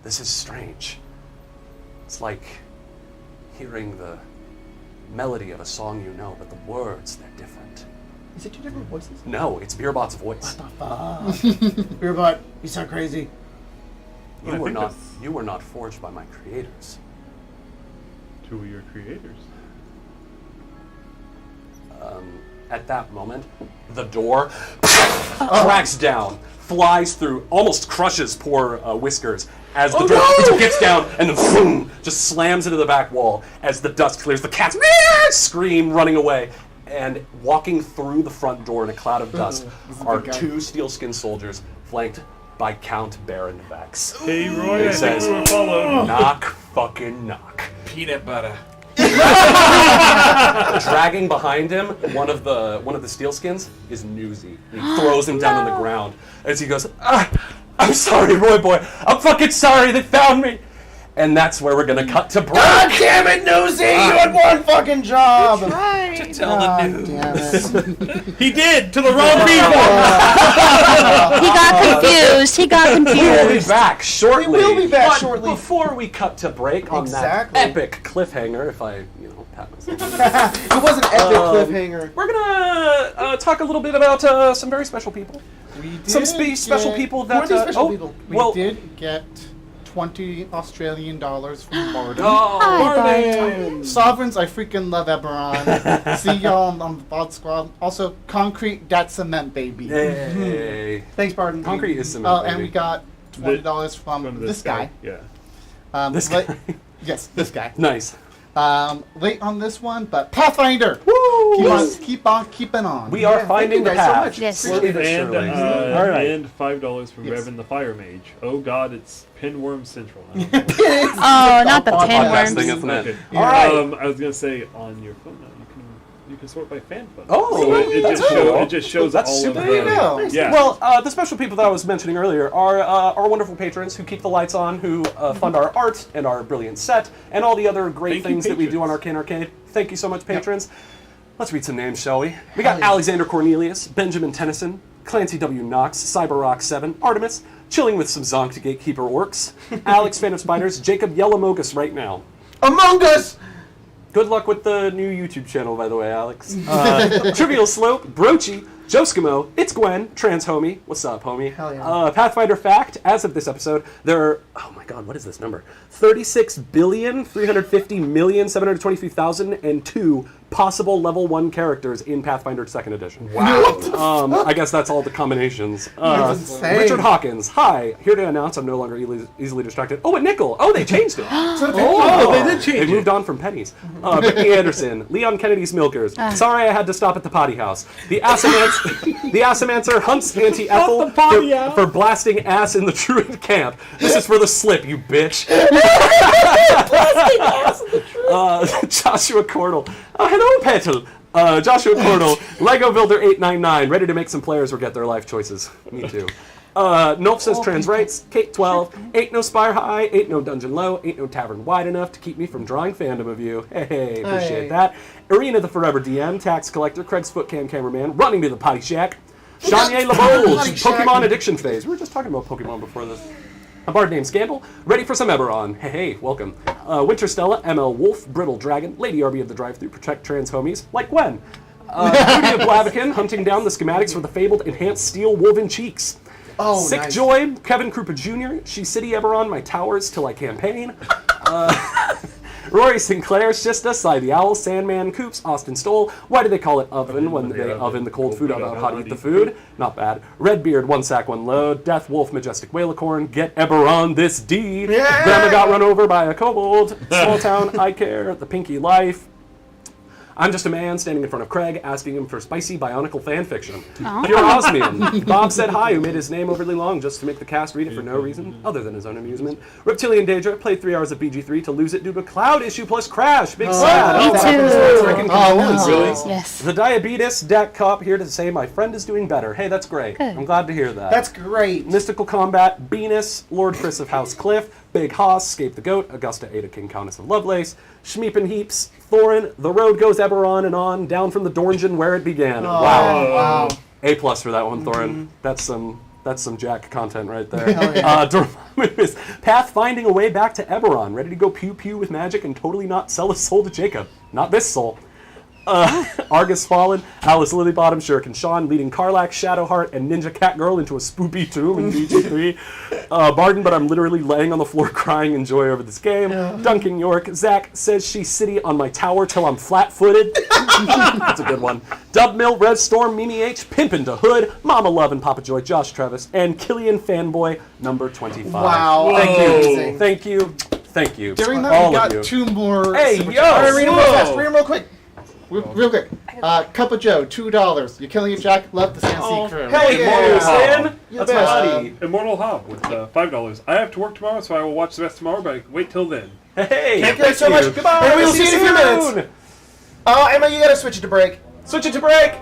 This is strange. It's like hearing the melody of a song you know, but the words, they're different. Is it two different voices? No, it's Beerbot's voice. Beerbot, you sound crazy. You I were think not. that's- You were not forged by my creators. Two of your creators. At that moment, the door cracks down, flies through, almost crushes poor Whiskers as the door gets down and then boom, just slams into the back wall as the dust clears. The cats scream, running away. And walking through the front door in a cloud of dust are big guy. two steel-skinned soldiers flanked by Count Baron Vex. Hey, Roy, It I think says, we were followed. knock, fucking knock. peanut butter. Dragging behind him, one of the steelskins is Newsy. He throws him down on the ground as he goes, I'm sorry, Roy boy. I'm fucking sorry they found me. And that's where we're gonna cut to break. God damn it, Nosy! You had one fucking job! To tell the God news. damn it. He did to the wrong people. He got confused. He got We will be confused. back shortly. We will be back but shortly. Before we cut to break on Exactly. that epic cliffhanger, if I, pat myself. It was an epic cliffhanger. We're gonna talk a little bit about some very special people. We Some did special get- people Who that. are these special people? We well, did get 20 Australian dollars from Barden. Oh, Barden. Sovereigns, I freaking love Eberron. See y'all on the Bod Squad. Also, Concrete, that's cement, baby. Yay. Thanks, Barton. Concrete is cement, And we baby. got $20 from this guy. Yeah. This late- guy. Yes, this guy. Nice. Late on this one, but Pathfinder. Woo! Keep on keeping on. We are finding the you guys so path. much. Yes. Slowly but And, surely. and $5 from Yes. Revan the Fire Mage. Oh God, it's Pinworm Central. I don't know. Oh, not the Podcast Podcast thing, pinworms. isn't it? Okay. All right. I was gonna say on your phone now you can sort by fan phone. Oh, so it that's just cool. it just shows That's all super of cool. the There you go. Yeah. Well, the special people that I was mentioning earlier are our wonderful patrons who keep the lights on, who fund our art and our brilliant set, and all the other great Thank you, things that we do on patrons. Arcane Arcade. Thank you so much, patrons. Let's read some names, shall we? We got Alexander Cornelius, Benjamin Tennyson, Clancy W. Knox, CyberRock7, Artemis, chilling with some Zonk Gatekeeper orcs, Alex Fan of Spiders, Jacob Yellamogus right now. Among Us! Good luck with the new YouTube channel, by the way, Alex. Trivial Slope, Broachy, Joskimo, It's Gwen, Trans Homie. What's up, homie? Hell yeah. Pathfinder Fact, as of this episode, there are, oh my god, what is this number? 36,350,723,002 possible level 1 characters in Pathfinder 2nd Edition. Wow. I guess that's all the combinations. That's insane. Richard Hawkins, hi. Here to announce I'm no longer easily distracted. Oh, a nickel. Oh, they changed it. Oh, they did change They moved on from pennies. Brittany Anderson, Leon Kennedy's Milkers. Sorry I had to stop at the potty house. The Assamancer hunts Auntie Ethel for blasting ass in the Druid camp. This is for the slip, you bitch. Joshua Cordell. Hello, Petal. Joshua Cordell, Lego Builder 899, ready to make some players regret their life choices. Me too. Nulf says trans rights, Kate 12, ain't no spire high, ain't no dungeon low, ain't no tavern wide enough to keep me from drawing fandom of you. Hey, appreciate Hey. that. Arena the Forever DM, Tax Collector, Craig's Footcam Cameraman, running to the potty shack. Shania LaBold, Potty shack. Pokemon addiction phase. We were just talking about Pokemon before this. A bard named Scandal, ready for some Eberron. Hey, welcome. Winter Stella, ML Wolf, Brittle Dragon, Lady RB of the Drive-Thru, Protect Trans Homies, like Gwen. Judy of Blaviken, hunting down the schematics for the fabled Enhanced Steel Woven Cheeks. Oh, Sick nice. Joy, Kevin Krupa Jr., She City Eberron, My Towers Till I Campaign. Rory Sinclair, Shista, Cy the Owl, Sandman, Coops, Austin Stoll. Why do they call it oven when they oven the cold food about how to eat the food? Not bad. Redbeard, One Sack, One Load. Death Wolf, Majestic Whaleacorn. Get Eberron this D. Yeah! Grandma got run over by a kobold. Small Town, I Care, The Pinky Life. I'm just a man standing in front of Craig, asking him for spicy Bionicle fan fiction. Pure Osmium. Bob said hi, who made his name overly long just to make the cast read it for no reason other than his own amusement. Reptilian Daedra played 3 hours of BG3 to lose it due to a cloud issue plus crash. Big sad. me That too. happens to frickin' Oh, community. no. Yes. The Diabetes Dak Cop here to say my friend is doing better. Hey, that's great. Good. I'm glad to hear that. That's great. Mystical Combat, Venus, Lord Chris of House Cliff, Big Hoss, Scape the Goat, Augusta Ada King Countess of Lovelace, Schmeepen Heaps, Thorin, The Road Goes Eberron and on, down from the Dorngeon where it began. Wow. A+ for that one, Thorin. That's some Jack content right there. Dormammu, pathfinding a way back to Eberron, ready to go pew pew with magic and totally not sell his soul to Jacob. Not this soul. Argus Fallen, Alice Lilybottom, Shuriken Sean, leading Karlach, Shadowheart, and Ninja Catgirl into a spoopy tomb in BG3. Barden, but I'm literally laying on the floor crying in joy over this game. Duncan York, Zach says she's city on my tower till I'm flat-footed. That's a good one. Dub Mill, Red Storm, Mimi H, Pimpin' to Hood, Mama Love and Papa Joy, Josh Travis, and Killian Fanboy, number 25. Wow. Thank you. Amazing. Thank you. Thank you. During that, all we of got you. 2 more. Hey, super yo! chats. All right, read them real fast. Whoa. Read them real quick. Real quick. Cup of Joe, $2. You're killing it, Jack. Love the Sansi crew. Hell yeah, Yeah. Stan! That's That's my buddy. Immortal Hob with $5. I have to work tomorrow, so I will watch the rest tomorrow, but wait till then. Hey, Thank you guys so much. Goodbye. And we will see you in a few minutes. Oh, Emma, you gotta switch it to break. Switch it to break.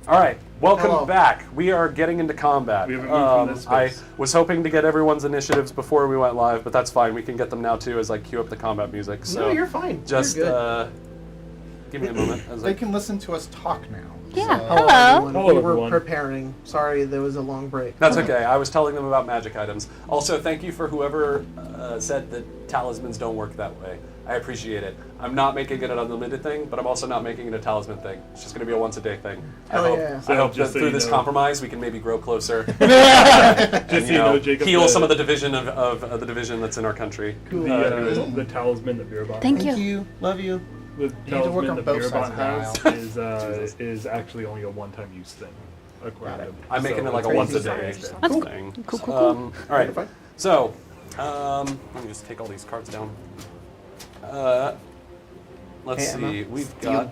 All right, welcome Hello. back. We are getting into combat. We haven't moved from this I space. was hoping to get everyone's initiatives before we went live, but that's fine. We can get them now too as I cue up the combat music. So No, you're fine. just you're good. give me a moment. As They I, can listen to us talk now. Yeah. So- Hello. everyone. Hello, we were everyone. preparing. Sorry, there was a long break. that's okay. I was telling them about magic items. Also, thank you for whoever said that talismans don't work that way. I appreciate it. I'm not making it an unlimited thing, but I'm also not making it a talisman thing. It's just going to be a once a day thing. Hell I hope, yeah. I hope just that so through you this know. compromise we can maybe grow closer. Just and, so you know, Jacob. heal some of the division of the division that's in our country. The talisman that Beerbot Thank Thank you. you. Love you. The need to work talisman on that both Beerbot sides of the has is actually only a one-time use thing. According to him. I'm making So it like a it's once a crazy. day Sorry. That's thing. cool, cool, All right. Fine. So, let me just take all these cards down. Let's Hey, Emma. see. We've Steel. got.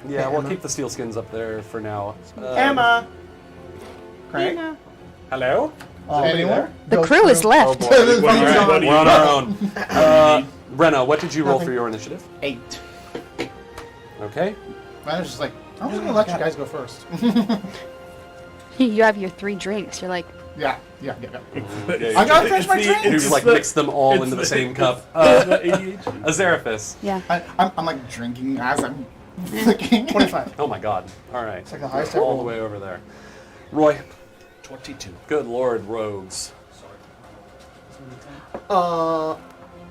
Yeah, Hey, we'll Emma. keep the steel skins up there for now. Emma. Craig. Hello. Anyone? The crew is left. Oh boy. What do you- All right, what do we're you on need? our own. Rena, what did you roll Nothing. for your initiative? 8. Okay. I was just like, I'm just gonna let you guys go first. You have your 3 drinks. You're like, yeah. Yeah, I gotta finish my It's drink. You just like mix them all into the same cup. Azeraphis. yeah. I'm like drinking as I'm flicking. 25. Oh my god. All right. It's like the highest All ever. the way over there. Roy. 22. Good lord, rogues.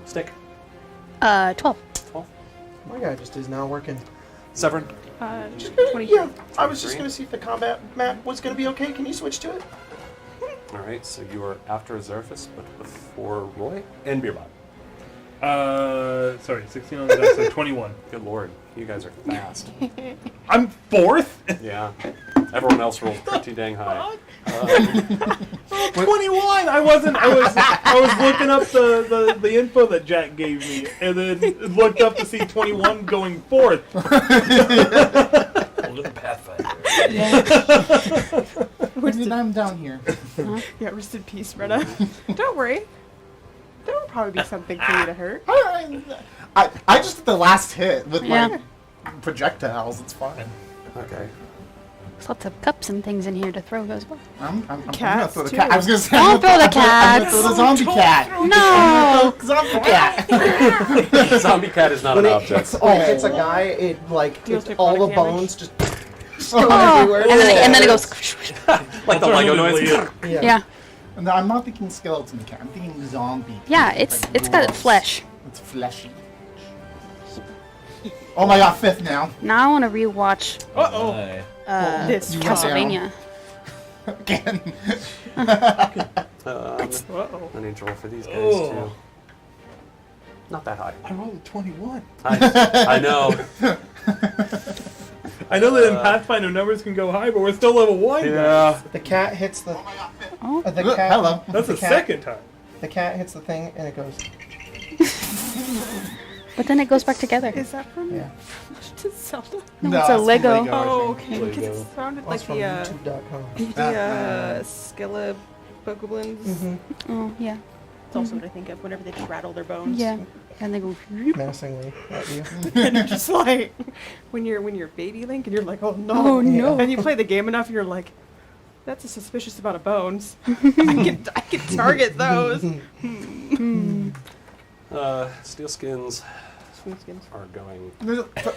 Stick. 12. 12. My guy just is now working. Severin. 23. Yeah, I was just 23. gonna see if the combat map was gonna be okay. Can you switch to it? All right, so you are after Azeraphis, but before Roy and Beerbot. Sorry, 16 on the dice, so 21. Good lord, you guys are fast. I'm fourth. Yeah. Everyone else rolled pretty dang high. 21. I was looking up the info that Jack gave me, and then looked up to see 21 going fourth. A little Pathfinder. I'm down here. Yeah, rest in peace, Rena. Don't worry. There will probably be something for you to hurt. I just did the last hit with Yeah. my projectiles. It's fine. Okay. There's lots of cups and things in here to throw as well. I'm gonna Cats, throw the too. cat. I was gonna say. Don't I'm gonna throw the I'm gonna throw the cats. zombie cat. No! Zombie cat. Zombie cat is not When an it object. hits a guy, it like Deals it's all the necrotic damage. bones just go everywhere. And then it goes. Like the Lego noise. Alternatively, Yeah. No, I'm not thinking skeleton cat. I'm thinking zombie. Yeah, cat. it's Like got wolves. flesh. It's fleshy. Oh my god, 5th now. Now I want to rewatch Uh-oh. Aye. This You went down. Castlevania. Again. Uh-oh. I need to roll for these guys Oh. too. Not that high. I rolled a 21. I know. I know that in Pathfinder numbers can go high, but we're still level 1. Yeah. The cat hits the. Oh. The Look, cat. hello. That's the the cat, second time. The cat hits the thing and it goes. But then it goes back together. Is that from Yeah. Zelda? No, it's a Lego. Oh, okay. Because Lego. it sounded That's like from the YouTube.com. Skilla Bokoblins. Mm-hmm. Oh, yeah. It's also what I think of whenever they just rattle their bones. Yeah. And they go. Menacingly at you. And you're just like when you're baby Link and you're like, oh no. Oh, no. And you play the game enough and you're like, that's a suspicious amount of bones. I can target those. Steel skins Swingskins. are going.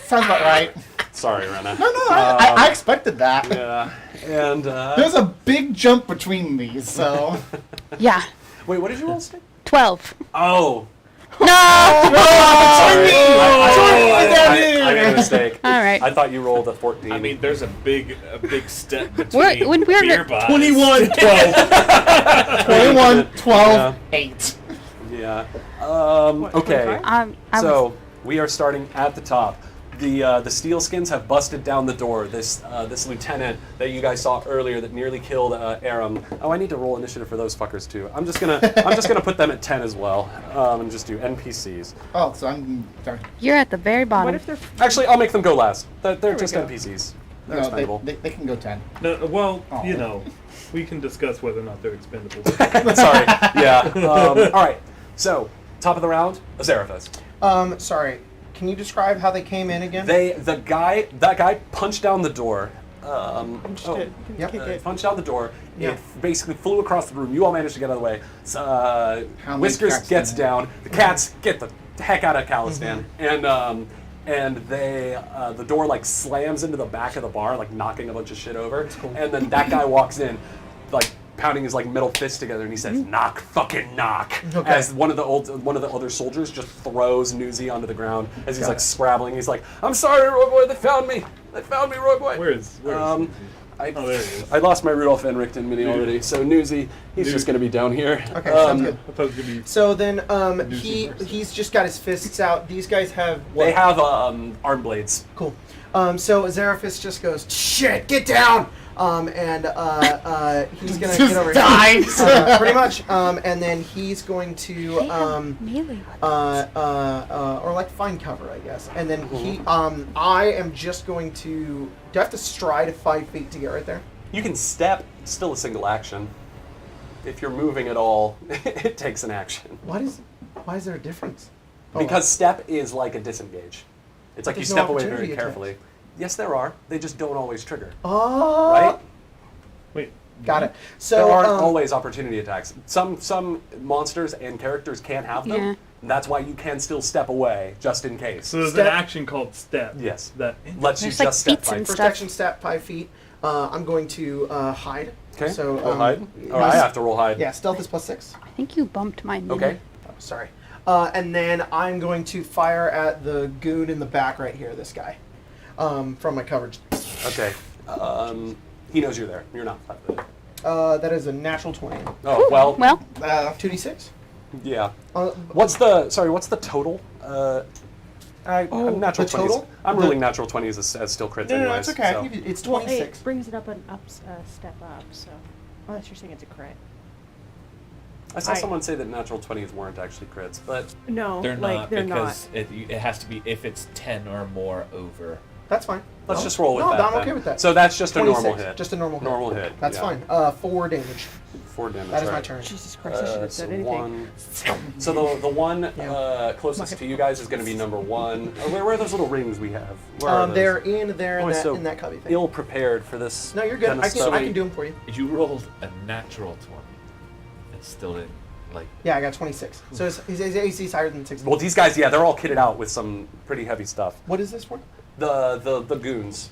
Sounds about right. Sorry, Rena. No, I expected that. Yeah. And There's a big jump between these, so. Yeah. wait, what did you roll, Stick? 12. Oh. No! Sorry. I made a mistake. All right. I thought you rolled a 14. I mean, there's a big step between When we're- beer bots. 21, 12. 21, 12, Yeah. 8. Yeah. What, Okay. 25? I was, So we are starting at the top. The steel skins have busted down the door. This lieutenant that you guys saw earlier that nearly killed Aram. Oh, I need to roll initiative for those fuckers too. I'm just gonna put them at 10 as well, and just do NPCs. Oh, so I'm. Sorry. you're at the very What bottom. if they're Actually, I'll make them go last. They're we just go. NPCs. They're No, expendable. they can go 10. No, well, Oh. you know, we can discuss whether or not they're expendable. Sorry. Yeah. All right. So top of the round, Azeraphis. Sorry. Can you describe how they came in again? That guy punched down the door, Punched it. Yep. Kick it. Punched out the door. Yeah. It basically flew across the room. You all managed to get out of the way. How many Whiskers cats gets did it? down. The cats get the heck out of Kalistan, and they the door like slams into the back of the bar, like knocking a bunch of shit over. And then that guy walks in, like pounding his like metal fist together, and he says, "Knock, fucking knock!" Okay. As one of the other soldiers just throws Newsy onto the ground as he's Got like it. scrabbling. He's like, "I'm sorry, Roy Boy. They found me. They found me, Roy Boy." Where is Oh, there he is. I lost my Rudolph Enrichten mini already, so Newsy, he's just going to be down here. Okay, sounds good. I thought it was gonna be. So then Newsy first. he's just got his fists out. These guys have what? They have arm blades. Cool. So Zeraphis just goes, "Shit, get down!" And he's gonna get over here. Pretty much. And then he's going to They have melee weapons. or like find cover, I guess. And then I am just going to. Do I have to stride 5 feet to get right there? You can step, still a single action. If you're moving at all, it takes an action. Why is there a difference? Oh, Because step is like a disengage. It's like you There's no step away very opportunity carefully. attacks. Yes, there are. They just don't always trigger. Oh, Right? Wait. Got it. So There aren't always opportunity attacks. Some monsters and characters can't have them. Yeah. That's why you can still step away just in case. So there's Step- an action called step. Yes. That. Lets you There's, like, just step feats and by. first stuff. action step 5 feet. I'm going to hide. Okay. So roll hide. Oh, I have to roll hide. Yeah, stealth is +6. I think you bumped my mini. Okay. Oh, sorry. And then I'm going to fire at the goon in the back right here. This guy, from my coverage. Okay. He knows you're there. You're not. That is a natural 20. Oh well. Well, 2d6. Yeah. Uh, What's the total? I'm natural the 20s. total? I'm The- ruling natural 20s as still crits No, anyways. it's okay. so. It's Well, 26. it brings it up an step up, so. Unless you're saying it's a crit. I saw I- someone say that natural 20s weren't actually crits, but No, They're like, not they're because it has to be if it's 10 or more over. That's fine. let's just roll with no, that. I'm then. okay with that. So that's just a 26, normal hit. Just a normal hit. Normal hit. That's yeah. fine. 4 damage. 4 damage. That is my right. turn. Jesus Christ, I should have So said anything. one. So the one closest to you guys is going to be number 1. Where are those little rings we have? Where are those? They're in there in, Boy, that, so in that cubby thing. ill prepared for this. No, you're good. kind of I stuff. can do them for you. You rolled a natural 20. It still didn't like. Yeah, I got 26. So his AC's higher than 16. Well, these guys, yeah, they're all kitted out with some pretty heavy stuff. What is this for? The goons.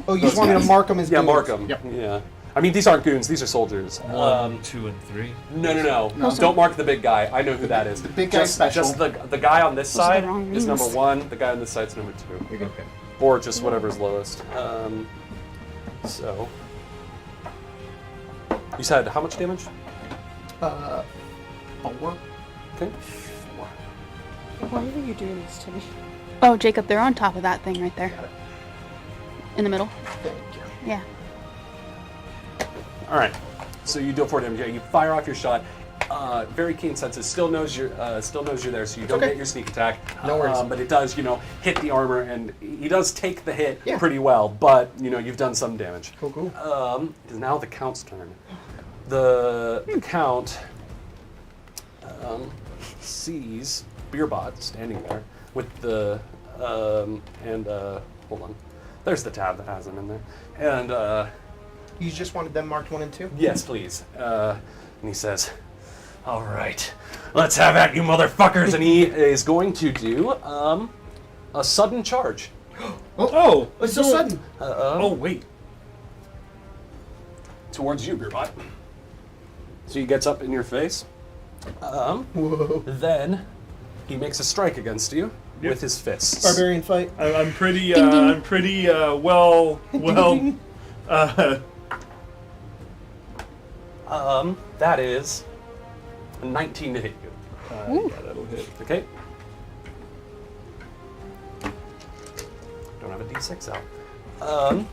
Oh, you Those just want me to guys. mark them as Yeah, goons. mark them. Yep. Yeah. I mean, these aren't goons. These are soldiers. 1, 2, and 3. No. No. Don't mark the big guy. I know who that is. The big guy's special. Just the guy on this Those are the side wrong is number rings. 1. The guy on this side's number 2. Okay. Or just whatever's lowest. So. You said how much damage? 4. Okay. Why are you doing this to me? oh, Jacob, they're on top of that thing right there. Got it. In the middle. Thank you. Yeah. All right. So you deal 4 damage. Yeah, you fire off your shot. Very keen senses. Still knows you're there, so you don't Okay. get your sneak attack. No worries. But it does, hit the armor, and he does take the hit Yeah. pretty well. But you've done some damage. Cool. It is now the Count's turn. The Count sees Beerbot standing there with the hold on. There's the tab that has him in there. And You just wanted them marked 1 and 2? yes, please. And he says, "All right, let's have at you, motherfuckers!" And he is going to do a sudden charge. Oh, It's so sudden. Oh wait. Towards you, Beerbot. So he gets up in your face. Whoa. Then he makes a strike against you with his fists. Barbarian fight. I'm pretty. Ding, ding. I'm pretty. Well. Ding. That is a 19 to hit you. Yeah, that'll hit. Okay. Don't have a D6 out.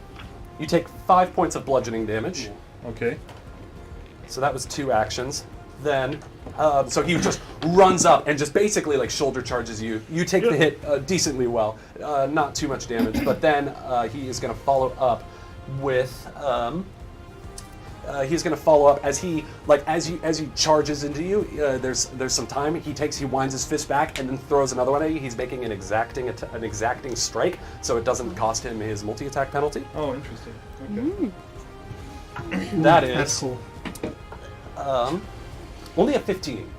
You take 5 points of bludgeoning damage. Okay. So that was 2 actions. Then, so he just runs up and just basically like shoulder charges you. You take the hit decently well, not too much damage. But then he is going to follow up with he's going to follow up as he as he charges into you. There's some time. He winds his fist back and then throws another one at you. He's making an exacting strike, so it doesn't cost him his multi-attack penalty. Oh, interesting. Okay. That is That's cool. only a 15.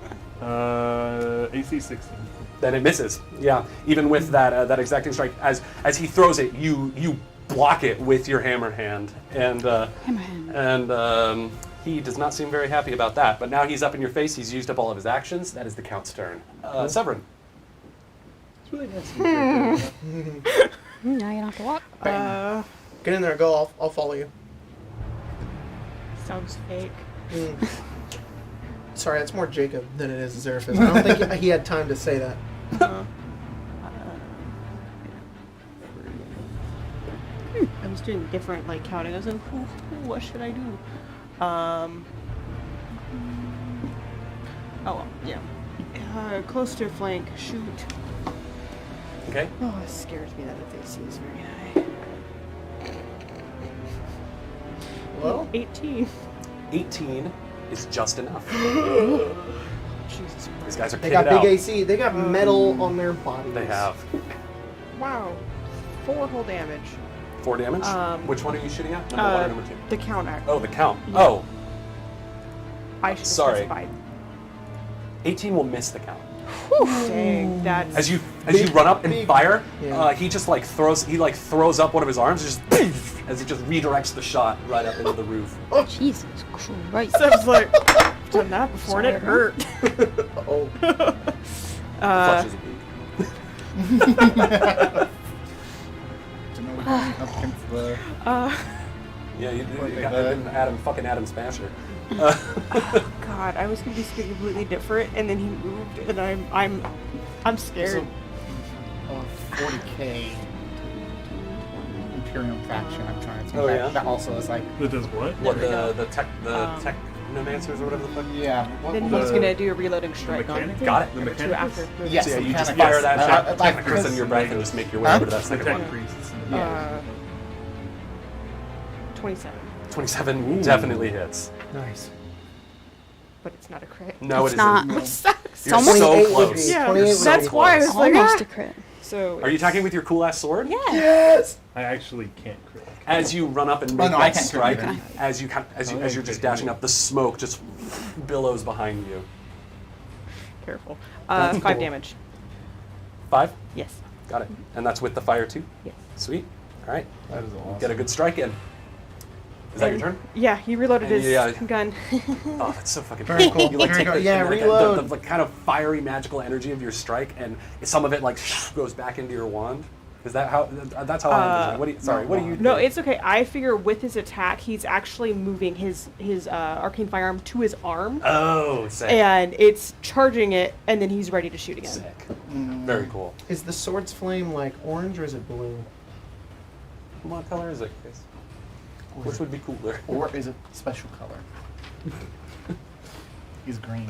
AC 16. Then it misses. Yeah, even with that exacting strike, as he throws it, you block it with your hammer hand, and he does not seem very happy about that. But now he's up in your face. He's used up all of his actions. That is the Count's turn. Severin. It's really nice to meet you. Now you don't have to walk. Get in there, go. I'll follow you. Sounds fake. Sorry, it's more Jacob than it is Zerafis. I don't think he had time to say that. I was doing different like counting. I was like, what should I do? Oh, yeah. Close to flank, shoot. Okay. Oh, it scares me that its AC is very high. Well, 18. 18 is just enough. Jesus These Christ. guys are they kitted got big out. AC. They got metal on their bodies. They have Wow. 4 whole damage. 4 damage. Which one are you shooting at? Number 1 or number 2? The count act. Oh, the Count. Yeah. Oh, I should have sorry. specified. 18 will miss the Count. Dang, that's... As you run up and fire, Yeah. he just throws up one of his arms, just as he just redirects the shot right up into the roof. Jesus Christ. I was like, I've done that before and it hurt. Oh. Flushes a beak. Up against the Yeah, you got Adam Smasher. God, I was gonna do something completely different, and then he moved, and I'm scared. so, 40k Imperial faction. I'm trying to. Oh, yeah? That also is like. That does what? What the technomancers or whatever the fuck? Yeah. Then he's gonna do a reloading strike on mechanic? Got it. The two mechanic? after. Yes. So yeah, you mechanic, just fire yes. that like, technicus in your breath and just make your way Huh? over to that The second tech one. priests. 27. 27 definitely hits. Nice. But it's not a crit. No, It's it not. isn't. Sucks. You're Almost- so 28 would close. be. Yeah, 28 would so be that's why I was like, Almost a crit. So Are you attacking with your cool ass sword? Yeah. Yes. I actually can't crit. As you run up and make no, I that can't strike, crit either. as you're just dashing up, the smoke just billows behind you. careful. That's 5 cool. damage. 5? Yes. Got it. And that's with the fire too? Yes. Sweet. All right. That is awesome. Get a good strike in. Is that your turn? Yeah, he reloaded And his yeah. gun. Oh, that's so fucking Very cool. You like Very take cool. the, Yeah, like, reload. the kind of fiery magical energy of your strike, and some of it like goes back into your wand. Is that how? That's how I understand. What do you? No, do? it's okay. I figure with his attack, he's actually moving his arcane firearm to his arm, Oh, sick. and it's charging it, and then he's ready to shoot again. Sick. Very cool. Is the sword's flame like orange or is it blue? What color is it, Chris? Which would be cooler? Or is it special color? He's green.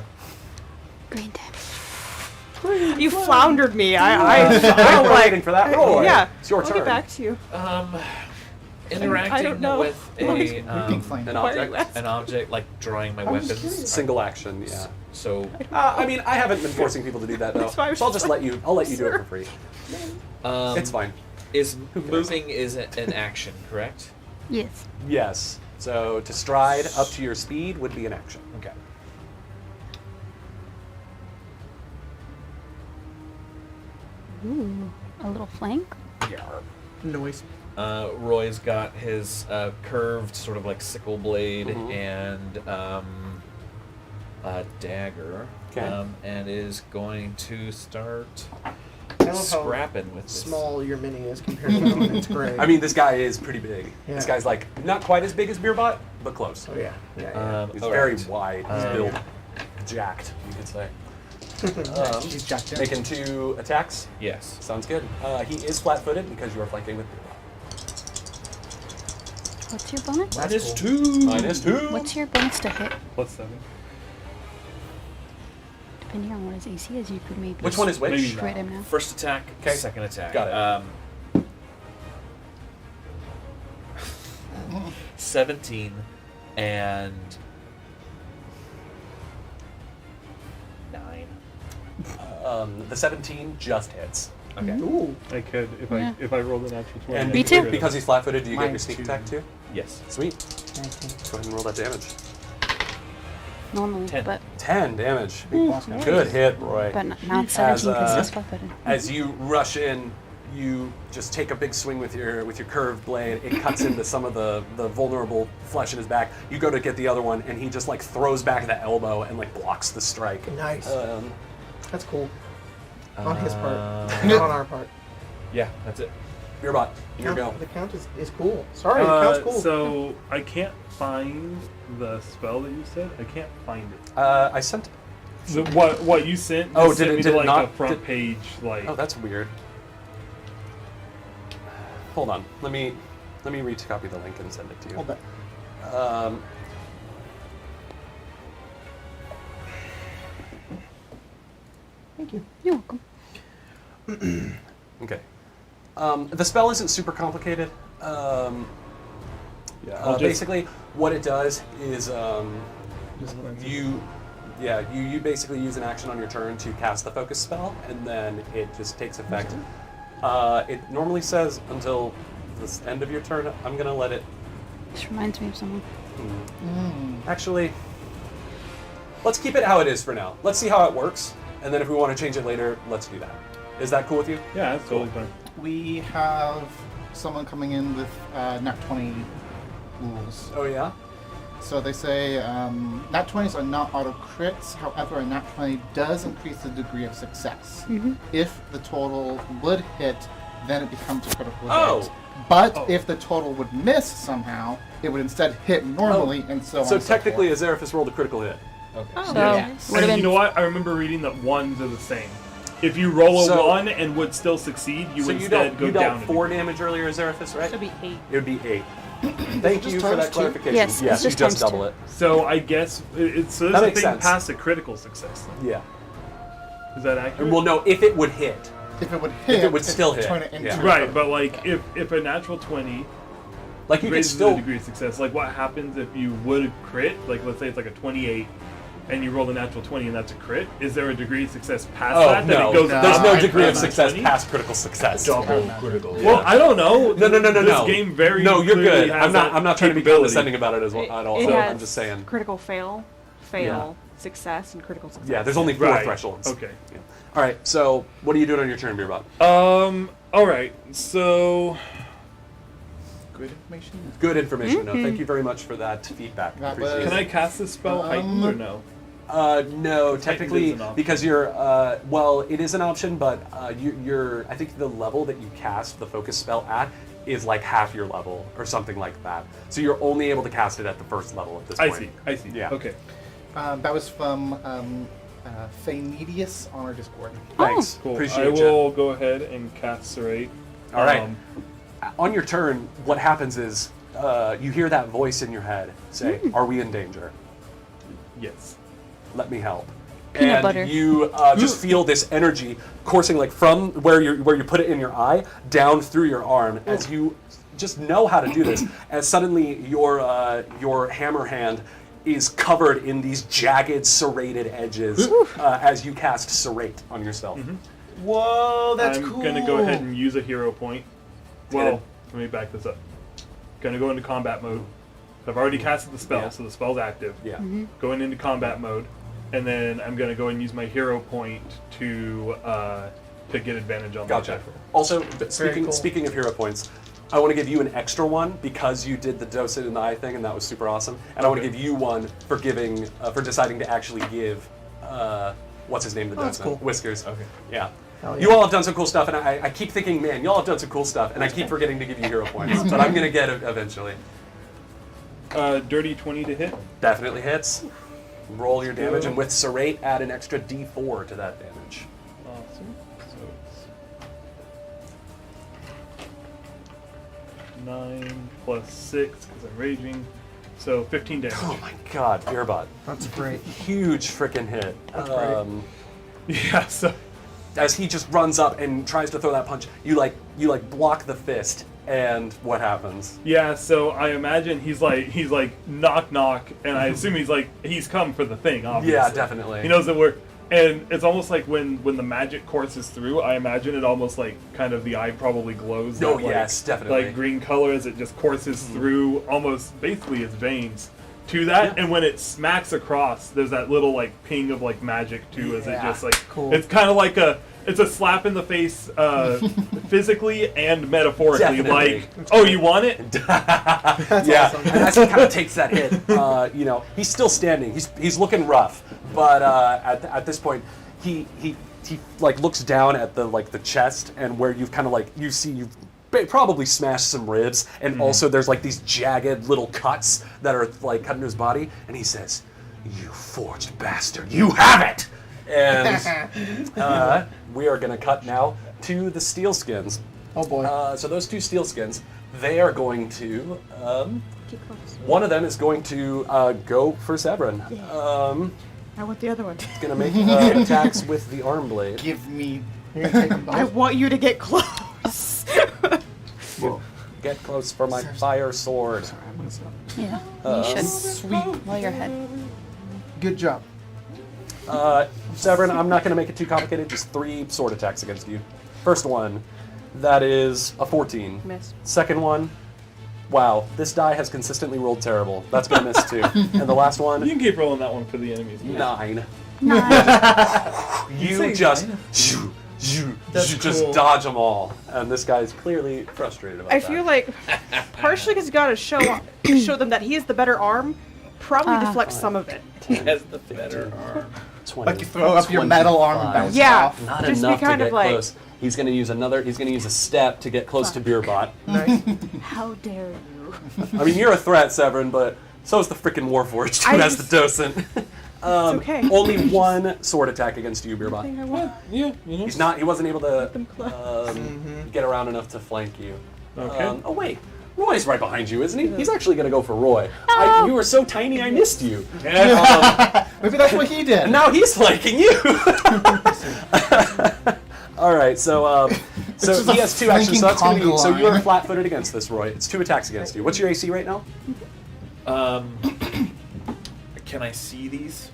Green damage. You floundered me. I'm I'm like, waiting for that roll. yeah. It's your I'll turn. get back to you. Interacting I don't know. with Pink a flame. An Why are you object. asking? an object like drawing my was just weapons. curious. Single action. Yeah. So I mean, I haven't been forcing people to do that though, That's why I was so I'll just just let you. I'll let you do it for free. It's fine. is cares? moving is an action, correct? Yes. Yes. So to stride up to your speed would be an action. Okay. Ooh. A little flank. Yeah. Noise. Roy's got his curved sort of like sickle blade Mhm. and a dagger, Okay. and is going to start I love how scrapping with this. small your mini is compared to mine. It's great. I mean, this guy is pretty big. This Yeah. guy's like not quite as big as Beerbot, but close. Oh yeah. Yeah. He's all very right. wide. He's built jacked, you could say. He's jacked in. Making 2 attacks. Yes. Sounds good. He is flat-footed because you are flanking with Beerbot. What's your bonus? Minus cool. 2. -2. What's your bonus to hit? Plus 7. Depending on what his AC is, you could maybe Which one is which? Maybe crit him now. First attack, 'Kay. second attack. Got it. 17 And 9. The 17 just hits. Okay. Ooh. I could Yeah. if I rolled a natural 20. And Me too. because he's flat-footed, do you get your Mine sneak too. attack too? Yes. Sweet. Go ahead and roll that damage. Normally, 10. but 10 damage. Boss guy. Good hit, Roy. but now it's 17 because As, he's flat-footed. As you rush in, you just take a big swing with your curved blade. It cuts into some of the vulnerable flesh in his back. You go to get the other one, and he just like throws back the elbow and like blocks the strike. Nice. Um, That's cool. On his part, not on our part. Yeah, that's it. your bot. Your go. The count is cool. Sorry, the count's cool. So I can't find the spell that you said. I can't find it. I sent. What you sent? Oh, just did sent it- me did to, it like not- a front did- page like. Oh, that's weird. Hold on. Let me recopy the link and send it to you. Hold that. Thank you. You're welcome. Okay. The spell isn't super complicated. Yeah, I'll just- Basically, what it does is just when I- you basically use an action on your turn to cast the focus spell, and then it just takes effect. It normally says until the end of your turn. I'm gonna let it. This reminds me of someone. Actually, let's keep it how it is for now. Let's see how it works, and then if we want to change it later, let's do that. Is that cool with you? Yeah, that's totally fine. We have someone coming in with nat 20 rules. Oh yeah. So they say nat 20s are not auto crits. However, a nat 20 does increase the degree of success. If the total would hit, then it becomes a critical Oh. hit. But if the total would miss somehow, it would instead hit normally, and so on. So and technically, forth. Azeraphis rolled a critical hit. Okay. So Yes. would have And you been know what? I remember reading that ones are the same. If you roll a So- 1 and would still succeed, you So would you instead dealt go you down. dealt 4 damage earlier, Azeraphis, right? Should be 8. It would be 8. Thank just you for that times two? clarification. Yes, it's yes, you just just times double two. it. So I guess it's so That there's a makes thing sense. past a critical success. Then. Yeah. Is that accurate? Well, no, if it would hit. If it would hit, it would still hit, turn it into yeah. a Right, critical. but like if a natural 20 Like you could raises still. the degree of success, like what happens if you would crit? Like let's say it's like a 28 and you roll a natural 20 and that's a crit. Is there a degree of success past Oh that? That no, it goes there's up no and degree of past success 20? past critical success. Double critical. Well, I don't know. No. This game very No, you're clearly good. has I'm not trying to be capability. condescending about it as well at all. It So has I'm just saying. critical fail, success, and critical success. Yeah, there's only 4 Right. thresholds. Okay. Yeah. All right. So what are you doing on your turn, Beerbot? All right. So Good information. Good information. No, thank you very much for that feedback. That Appreciate was- it. can I cast this spell heightened or no? No, technically, is an option. because you're, well, it is an option, but you're, I think the level that you cast the focus spell at is like half your level or something like that. So you're only able to cast it at the first level at this point. I see. Yeah. Okay. That was from Phaenedius on our Discord. Thanks. Cool. Appreciate I you. will go ahead and cast Serrate. All right. On your turn, what happens is you hear that voice in your head say, "Are we in danger? Yes. Let me help." Peanut and butter. you just feel this energy coursing like from where you put it in your eye down through your arm as you just know how to do this. And suddenly your hammer hand is covered in these jagged serrated edges as you cast serrate on yourself. Whoa, that's I'm cool. gonna go ahead and use a hero point. Well, Good. let me back this up. Gonna go into combat mode. I've already casted the spell, Yeah. so the spell's active. Yeah. Going into combat mode, and then I'm gonna go and use my hero point to get advantage on the Gotcha. attack roll. Also, cool. speaking of hero points, I want to give you an extra one because you did the docent in the eye thing, and that was super awesome. And I want to Okay. give you one for giving, for deciding to actually give, what's his name, the that's docent? cool. Whiskers. Okay. Yeah. Hell yeah. You all have done some cool stuff, and I keep thinking, man, y'all have done some cool stuff, and I keep forgetting to give you hero points, but I'm gonna get it eventually. Dirty 20 to hit. Definitely hits. Roll your damage, and with Serrate, add an extra D4 to that damage. Awesome. So it's 9 plus 6 because I'm raging. So 15 damage. Oh my god, Earbot. That's great. Huge freaking hit. That's great. Yeah. So As he just runs up and tries to throw that punch, you block the fist, And what happens? Yeah, so I imagine he's like knock knock, and I assume he's come for the thing. Obviously, Yeah, definitely. He knows that and it's almost like when the magic courses through. I imagine it almost like kind of the eye probably glows. Oh, that, like, yes, definitely. Like green color as it just courses through almost basically its veins to that, and when it smacks across, there's that little like ping of like magic too, as it just like Cool. it's kind of like it's a slap in the face, physically and metaphorically. Definitely. Like, oh, you want it? Yeah, and as he kind of takes that hit, he's still standing. He's looking rough, but at this point, he like looks down at the chest and where you've kind of like you've probably smashed some ribs, and also there's like these jagged little cuts that are like cutting his body, and he says, "You forged bastard, you have it!" And we are going to cut now to the steel skins. Oh boy. So those two steel skins, they are going to. Keep close. One of them is going to go for Severin. I want the other one. It's going to make attacks with the arm blade. Give me. You're gonna take them both? I want you to get close. Get close for my fire sword. Sorry, I'm gonna stop. Yeah, you should. Sweet. While you're ahead. Good job. Severin, I'm not going to make it too complicated. Just 3 sword attacks against you. First one, that is a 14. Miss. Second one, wow, this die has consistently rolled terrible. That's going to miss too. And the last You one, can keep rolling that one for the enemies. 9. Nice. You just just dodge them all, and this guy's clearly frustrated about I that. feel like partially because you got to show them that he is the better arm. Probably deflect some of it. He has the better arm. 20. Like you throw up your metal arm and bounce Yeah. off. Not Just be enough to kind get of like- close. He's going to use another. He's going to use a step to get close to Beerbot. Nice. How dare you? I mean, you're a threat, Severin, but so is the freaking Warforged who has the docent. okay. Only 1 sword attack against you, Beerbot. I want. Yeah, you know. He wasn't able to them close. get around enough to flank you. Okay. Oh wait, Roy's right behind you, isn't he? He's actually going to go for Roy. You were so tiny, I missed you. Maybe that's what he did. And now he's flanking you. All right, so just he a has 2 actions. So that's going to be. flanking So conga you're line. flat-footed against this, Roy. It's 2 attacks against you. What's your AC right now? Can I see these?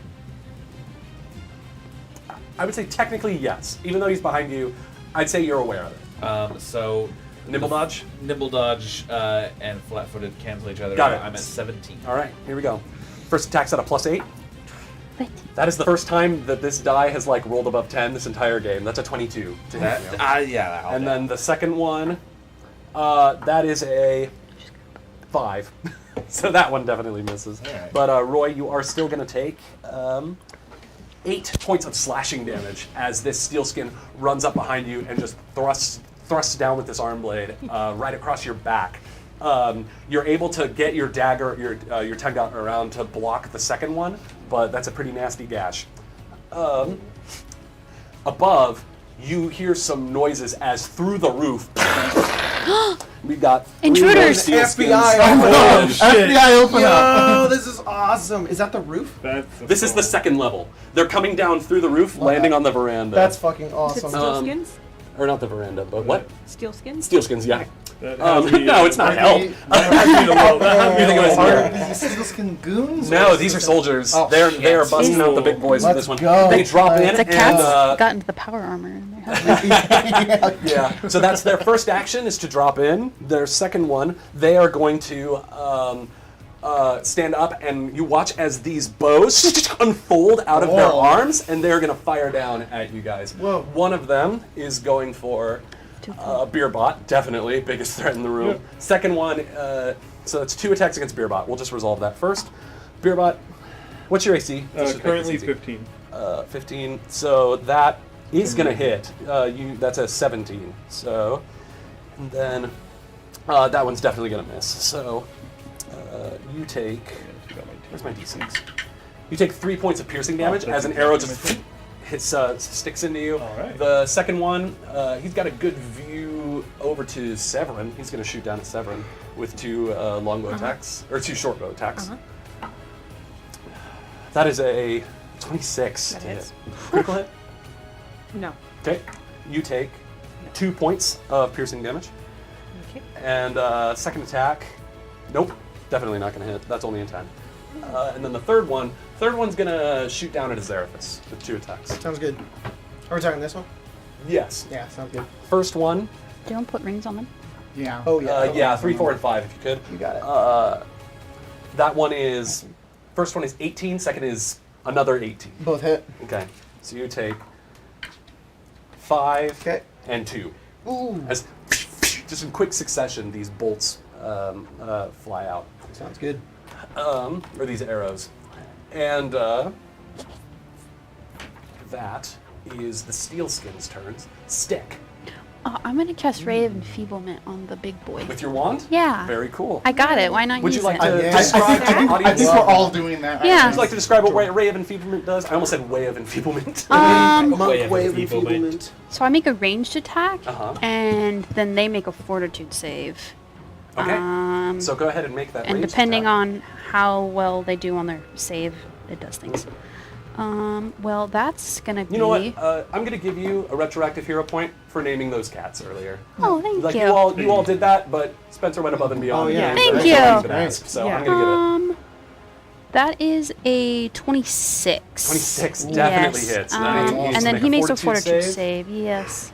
I would say technically yes. Even though he's behind you, I'd say you're aware of it. So Nibble dodge. Nibble dodge and flat-footed cancel each other. Got it. I'm at 17. All right, here we go. First attack's at a +8. That is the first time that this die has like rolled above 10 this entire game. That's a 22 to hit you. Yeah. And then the second one, that is a 5. So that one definitely misses. All right. But Roy, you are still going to take 8 points of slashing damage as this steel skin runs up behind you and just thrusts down with this arm blade right across your back. You're able to get your dagger, your tendon around to block the second one, but that's a pretty nasty gash. Above, you hear some noises as through the roof. We got 3 Intruders! more steel skins. FBI! Oh, shit. FBI, open up! Yo, this is awesome. Is that the roof? This is the second level. They're coming down through the roof, landing on the veranda. That's fucking Is it awesome. steel skins? Or not the veranda, but what? Steel skins? Steel skins, yeah. That has to be- No, it's not hell. that has to be the low- that has to be the You think it was low- here? These sealskin goons? No, these are soldiers. Oh, They're busting out the big boys with Let's this one. go. They drop in The and cat's got into the power armor in there. yeah. So that's their first action is to drop in. Their second one, they are going to stand up, and you watch as these bows unfold out of their Whoa. arms, and they're going to fire down at you guys. Whoa. One of them is going for Beerbot, definitely biggest threat in the room. Yep. Second one, so it's 2 attacks against Beerbot. We'll just resolve that first. Beerbot, what's your AC? Let's just make Currently this easy. 15. 15. So that is going to hit. That's a 17. So, and then that one's definitely going to miss. So you take. Where's my d6? You take 3 points of piercing damage that's as an okay. arrow just sticks into you. All right. The second one, he's got a good view over to Severin. He's going to shoot down at Severin with 2 longbow attacks, or 2 shortbow attacks. That is a 26 That to hits. hit. Critical hit? No. Okay. You take 2 points of piercing damage. And second attack, nope, definitely not going to hit. That's only in 10. And then the third one's going to shoot down at Azarathus with 2 attacks. Sounds good. Are we talking this one? Yes. Yeah, sounds good. First one, Don't put rings on them. Yeah. Oh, yeah. yeah, 3, 4, and 5 if you could. You got it. That one is, first one is 18, second is another 18. Both hit. Okay, so you take 5 Okay. and 2. Ooh. As just in quick succession, these bolts fly out, Sounds good. or these arrows. And that is the Steel Skin's turns. Stick. Oh, I'm gonna cast Ray of Enfeeblement on the big boy. With your wand? Yeah. Very cool. I got it. Why not Would use you like it? to Yeah. describe to the I audience? think we're all doing that. Right Yeah. now. Would you like to describe what Ray of Enfeeblement does? I almost said Way of Enfeeblement. Um, Way Monk of wave enfeeblement. enfeeblement. so I make a ranged attack, Uh-huh. and then they make a Fortitude save. Okay. So go ahead and make that And ranged depending attack. on how well they do on their save, it does things. Well, that's gonna be. You know what? I'm going to give you a retroactive hero point for naming those cats earlier. Oh, thank Like you. you all did that, but Spencer went above and beyond. Oh, yeah. and Thank that's you. all he's been Right. asked, so Yeah. I'm going to give it. That is a 26. 26 definitely Yes. hits. That means And then make he a makes a fortitude fortitude save. save. Yes.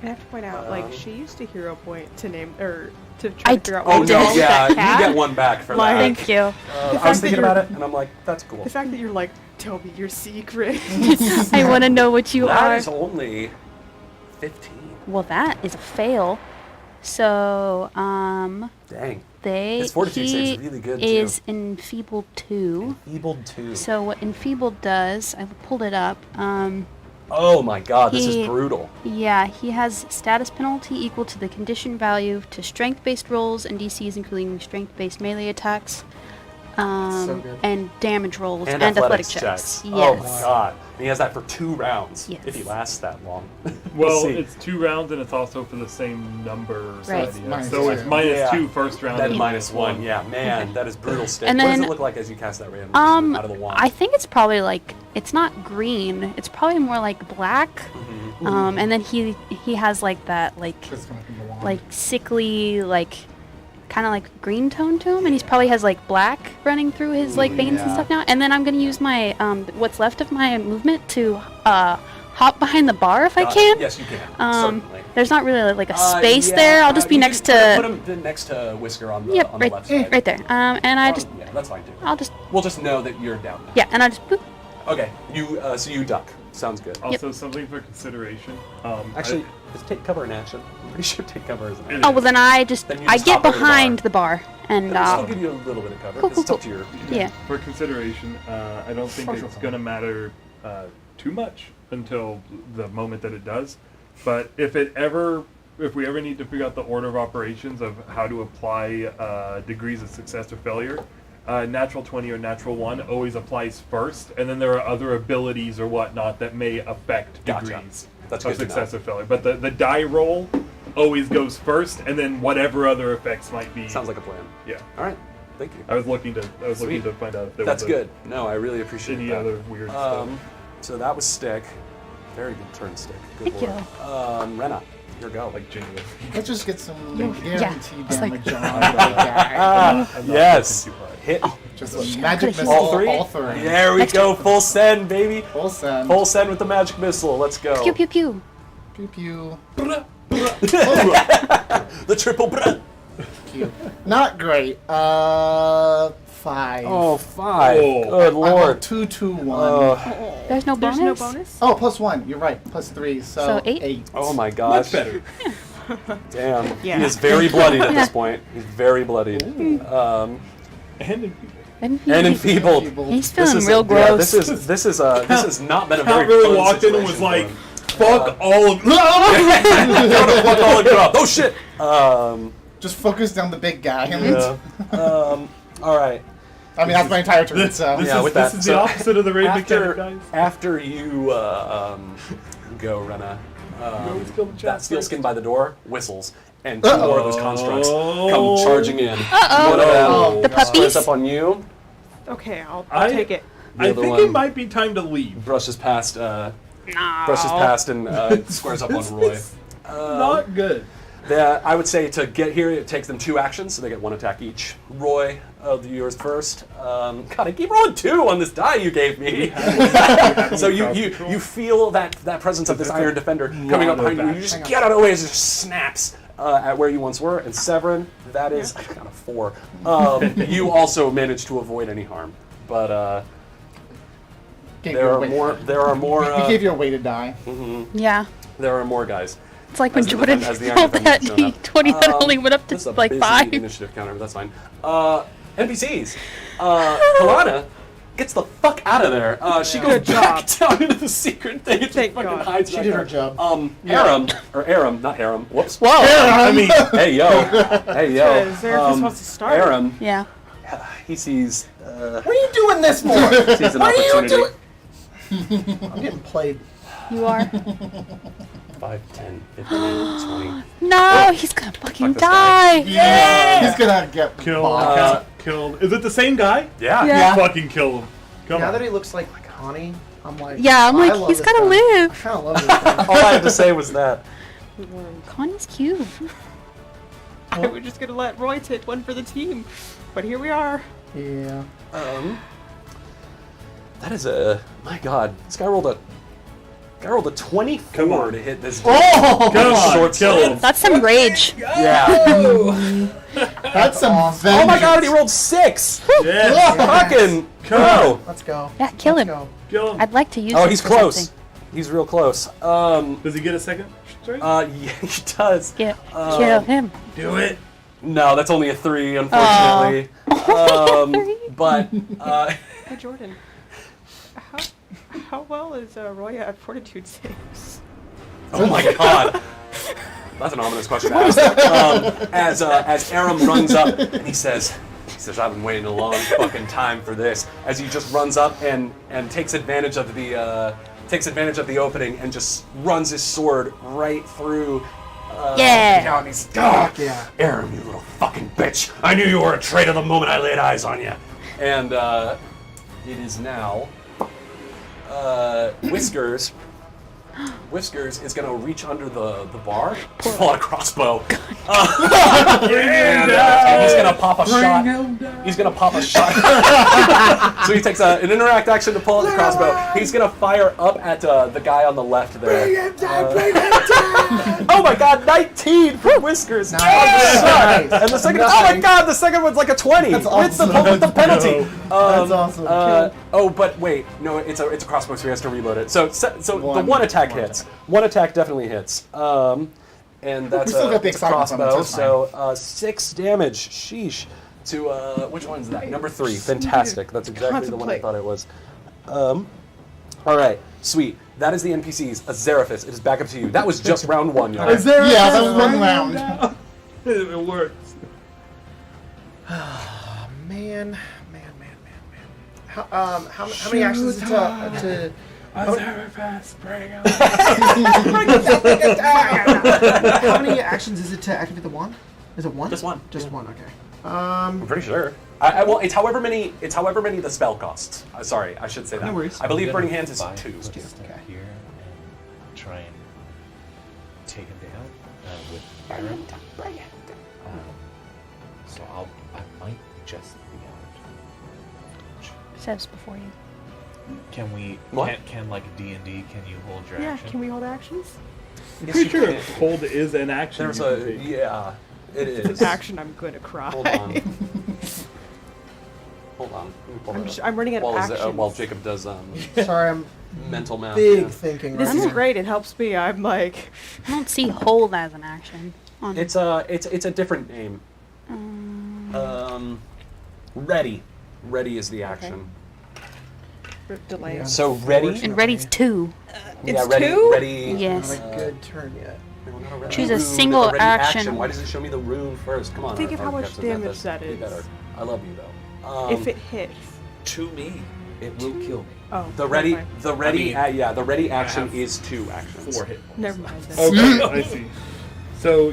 I have to point out, like, Um, she used a hero point to name, or to try I to figure out Oh what did. no, to name yeah, that you cat. get one back for Like- that. Thank you. I was fact thinking that about you're- it, and I'm like, that's cool. The fact that you're like, tell me your secret. I want to know what you That are. is only 15. Well, that is a fail. So, Dang. they His fortitude he save's really good, too. is enfeebled 2. Enfeebled 2. So what enfeebled does, I pulled it up. Oh my god, this he- is brutal. Yeah, he has status penalty equal to the condition value to strength-based rolls and DCs, including strength-based melee attacks, So good. and damage rolls And and athletics checks. checks. Yes. Oh my god. And he has that for 2 rounds. Yes. If he lasts that long. Well, see. it's 2 rounds, and it's also for the same number. Right. Idea. Minus So it's two. minus Yeah. 2 first round. Then and minus 1. Yeah, man, that is brutal stick. And What does then- it look like as you cast that random out of the wand? I think it's probably like, it's not green. It's probably more like black. And then he has like that Just gonna be the wand. like sickly like kind of like green tone to him, and he's probably has like black running through his like veins and yeah. stuff now. And then I'm gonna use my what's left of my movement to hop behind the bar if I can. Yes, you can. Certainly. There's not really like a space Yeah, there. I'll just be you next can to. put him next to Whisker on the, Yep, on the left side. right there. And I just, Yeah, that's fine too. I'll just, We'll just know that you're down now. yeah, and I just. Boop. Okay, you so you duck. Sounds good. Also, something for consideration. Actually, is take cover an action? I'm pretty sure take cover is an action. It Oh well, then I just Then you I just get hop over the behind bar. the bar and I'll give you a little bit of cover. Cool, It's cool, up to your. yeah. For consideration, I don't think Social it's fun. going to matter too much until the moment that it does. But if we ever need to figure out the order of operations of how to apply degrees of success or failure, natural 20 or natural 1 always applies first, and then there are other abilities or whatnot that may affect Gotcha. degrees That's of good to success know. or failure. But the die roll always goes first, and then whatever other effects might be. Sounds like a plan. Yeah. All right. Thank you. I was looking to Sweet. find out if there That's was good. No, I really appreciate any that. other weird stuff. So that was stick. Very good turn, stick. Good Thank work. Rena, your go. Like genuine. Let's just get some Yeah, guaranteed it's like- damage on that guy. I'm not Yes. looking too hard. Hit. Just a Shit, I magic could've missile. All three? All three. There we go. Full send, baby. Full send. Full send with the magic missile. Let's go. pew pew pew. Pew pew. The triple bruh. Pew. Not great. 5. Oh, 5. Oh. Good lord. 2, 2, 1. There's no There's bonus. no bonus? Oh, plus 1. You're right. Plus 3. So 8? 8. Oh my gosh. Much better. Damn. Yeah. He is very bloodied at this point. He's very bloodied. And And And enfeebled. he's This feeling is real gross. this has not been a Count very really fun walked in and was situation like, for him. "Fuck all of." Fuck all the crap. Oh shit. Just focus down the big guy. Yeah. All right. I mean, that's my entire turn, This, so. this Yeah, is, with this that. is So the opposite of the raid mechanic, After guys. after you go, Rena, always kill the that chat steel first. skin by the door whistles, and 2 more of those constructs come charging in. Uh-oh. One of them The God. puppies. squares up on you, Okay, I'll I- take it. The I other think one- it might be time to leave. brushes past, No. and squares up on Roy. Not good. I would say to get here, it takes them 2 actions, so they get 1 attack each. Roy, yours first. God, I keep rolling 2 on this die you gave me. So you feel that presence of this Iron Defender coming up behind you. You just get out of the way as it just snaps at where you once were. And Severin, that is I got a 4. You also managed to avoid any harm, but there are more. We gave you a way to die. Yeah. There are more guys. It's like when As the Jordan defen- as the Iron rolled that Defender's shown up. D20 that only went up This is to a like busy 5. initiative counter, but that's fine. NPCs. Kalana gets the fuck out of there. She goes Good back down into the secret thing. And Thank fucking God. hides She back did there. her job. Aram, not Aram. Whoops. Whoa. I mean, hey yo, hey yo. Because Xerathus wants to start. Aram, Yeah. he sees. What are you doing this for? Sees an What are you opportunity. doing? I'm getting played. You are. 5, 10, 15, 20. No, he's gonna fucking Fuck this guy. die. Yeah! He's gonna get Killed. Killed. Is it the same guy? Yeah. Yeah. Fucking kill him. Come Now on. that he looks like Connie, I'm like, Yeah, I'm I like, love he's this gotta guy. I live. kind of love this guy. All I had to say was that. Connie's cute. I was just gonna let Roy take one for the team, but here we are. Yeah. That is a. My God, this guy rolled a 24 Come on. to hit this. Oh! Come on, Short kill sword. him. That's some rage. Yeah. That's some Oh my God, he rolled 6. Yeah. Fucking Come go. Let's go. Yeah, kill Let's him. go. Kill him. I'd like to use Oh, him he's for close. something. He's real close. Does he get a second strike? Yeah, he does. Kill him. Do it. No, that's only a 3, unfortunately. But Hey Jordan, how well is Roy at fortitude saves? oh my God. That's an ominous question to ask. As Aram runs up and he says, I've been waiting a long fucking time for this. As he just runs up and takes advantage of the opening and just runs his sword right through. Yeah. And he's, "Ah, Yeah. Aram, you little fucking bitch! I knew you were a traitor the moment I laid eyes on you." And it is now Whiskers. Whiskers is gonna reach under the bar, pull out a crossbow, and he's gonna pop a shot. He's gonna pop a shot. So he takes an interact action to pull out the crossbow. He's gonna fire up at the guy on the left there. Oh my God, 19 for Whiskers. Nice. Shot. Nice. And the second, oh my God, the second one's like a 20 That's with the awesome. with the penalty. That's awesome. Oh, but wait, no, it's a crossbow, so he has to reload it. So the One- one attack one hits. One attack definitely hits. And that's We still got the it's a excitement from it, crossbow. so it's So 6 damage. Sheesh. To which one's that? Number 3. Fantastic. That's exactly the one I contemplate. thought it was. All right, sweet. That is the NPCs. Azevedo, it is back up to you. That was just round 1, y'all. Yeah, that was one round. It works. Man. How many actions is it to how many actions is it to activate the wand? Is it one? Just one. Just one. Okay. I'm pretty sure. Well, it's however many the spell costs. Sorry, I should say that. No worries. I believe I'm Burning gonna Hands is find 2. what's Okay. here and try and take him down with Byron. So I might just be out. Says before you. Can we? What? Can like D&D? Can you hold your Yeah, action? can we hold actions? Pretty sure hold is an action. There's you can take. yeah, it is. Action, I'm gonna cry. Hold on. Hold on. Let me pull that up. I'm running out of actions. While Jacob does Sorry, I'm mental math. big yeah. thinking. This right is now. great. It helps me. I'm like, I don't see hold as an action. On It's a different name. Ready. Ready is the action. delay. Yeah. So ready. and ready's 2. Yeah, It's ready. 2? Ready. Yes. Not a good turn yet. No, not a ready. Choose a Rune, single ready action. Why does it show me the rune first? Come on. Think of our how much Captain damage Memphis. that Be is. better. I love you though. If it hits. To me, it will kill me. Oh. The ready, never mind. the ready, I mean, the ready action have is 2 actions. 4 hit points. Never mind. Then. Okay, I see. So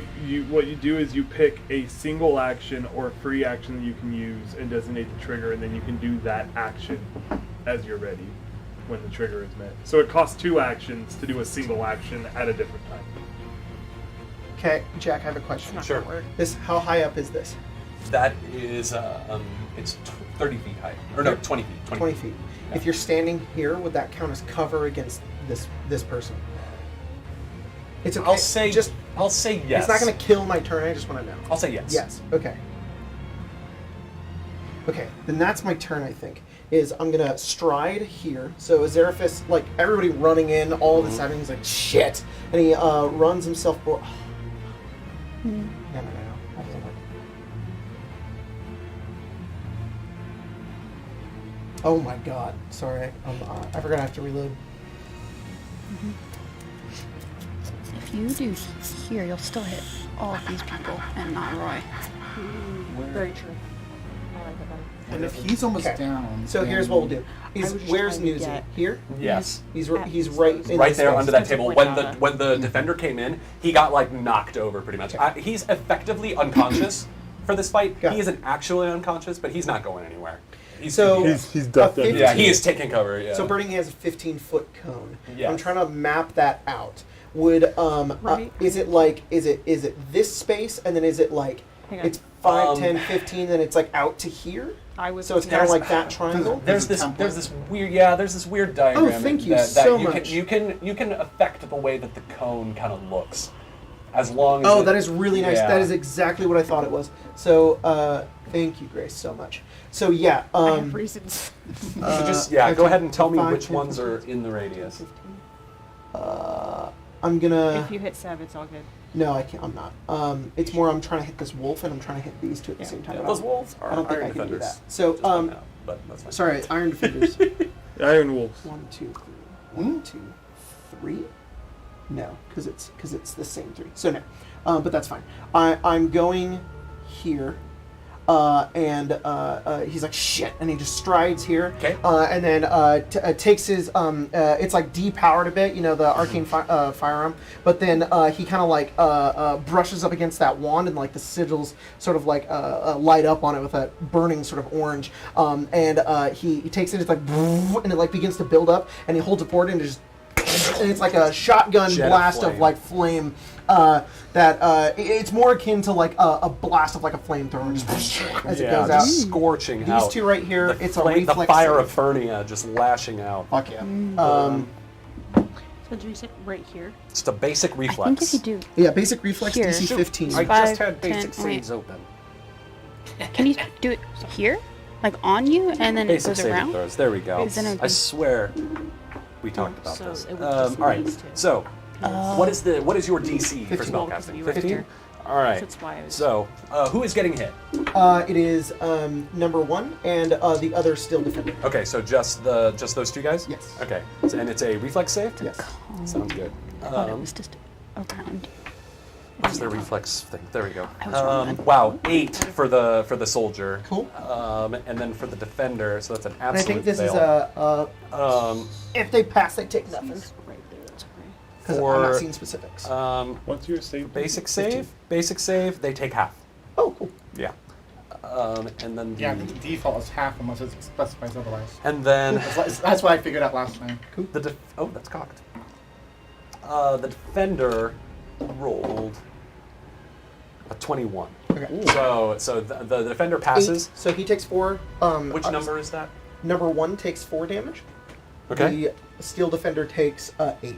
what you do is you pick a single action or free action that you can use and designate the trigger, and then you can do that action as you're ready when the trigger is met. So it costs 2 actions to do a single action at a different time. Okay, Jack, I have a question. Not Sure. gonna work. This, how high up is this? That is, it's 30 feet high. Or no, 20 feet. 20 feet. Yeah. If you're standing here, would that count as cover against this person? It's okay. I'll say just. yes. It's not going to kill my turn. I just want to know. I'll say yes. Yes. Okay. Okay. Then that's my turn. I think is I'm gonna stride here. So Azeraphis, like everybody running in, all of a sudden he's like shit, and he runs himself. No. That doesn't work. Oh my god. Sorry. I forgot I have to reload. If you do here, you'll still hit all of these people and not Roy. Very true. I like that better. And if he's almost Okay. down, So here's what we'll do. I was just Where's trying to Newsy? get- Here? Yes. He's At right in Right this there space. under that That's a table. point When on the defender came in, he got like knocked over pretty much. Okay. He's effectively unconscious for this fight. Got He it. isn't actually unconscious, but he's not going anywhere. He's So- He's ducked A under. yeah, he is taking cover. Yeah. So Birding has a 15-foot cone. Yes. I'm trying to map that out. Would Right. is it like is it this space and then is it like Hang on. it's 5, 10, 15 then it's like out to here? I was So it's kind of There's- like that triangle. There's There's a this template. there's this weird diagram thank you that so you much. you can affect the way that the cone kind of looks, as long as Oh, it- that is really nice. yeah. That is exactly what I thought it was. So thank you, Grace, so much. So yeah, I have reasons. So just go 15, ahead and tell me 5, which 10, ones are in the radius. I'm gonna. If you hit 7, it's all good. No, I can't. I'm not. It's more. I'm trying to hit this wolf, and I'm trying to hit these two at the Yeah. same time. Yeah, but those I wolves are I don't think iron I can do defenders. that. So Just point out, but that's fine. sorry, Iron Defenders. Iron Wolves. 1, 2, 3. 1, 2, 3. No, because it's the same 3. So no, but that's fine. I'm going here, and he's like shit, and he just strides here. Okay. And then takes his it's like depowered a bit, you know, the arcane firearm. But then he kind of like brushes up against that wand, and like the sigils sort of like light up on it with that burning sort of orange. And he takes it, it's like, and it like begins to build up, and he holds it forward, and it just. And it's like a shotgun Jet of blast of flame. like flame. It's more akin to like a blast of like a flamethrower just as it goes out. just scorching These out. two right here, The it's flame- a reflex. the fire save. of Fernia just lashing out. Fuck yeah. So did you say right here? Just a basic reflex. I think if you do, Yeah, basic reflex Here. DC Shoot. 15. I 5, just had basic 10, wait. saves open. can you do it here, like on you, and then Basic it goes saving around? throws. There we go. Then it would I be- swear we talked about So this. it would just All right. these two. So, what is your DC for 15. spellcasting? You right 15. there. All right. That's why I was. So, who is getting hit? It is number 1 and the other still defender. Okay, so just those two guys. Yes. Okay, and it's a reflex save. Yes. Sounds good. I thought it was just around. What's the reflex thing? There we go. I was wrong then. Wow, 8 for the soldier. Cool. And then for the defender, so that's an And I absolute think this is fail. if they pass, they take nothing. Right there. That's okay. Because I'm For- not seeing specifics. What's your save? Basic save. Basic save. They take half. Oh, cool. Yeah. And then Yeah, the default is half unless it specifies otherwise. and then That's what I figured out last time. that's cocked. The defender rolled a 21. Okay. So the defender passes. 8, so he takes 4. Which number is that? Number 1 takes 4 damage. Okay. The steel defender takes 8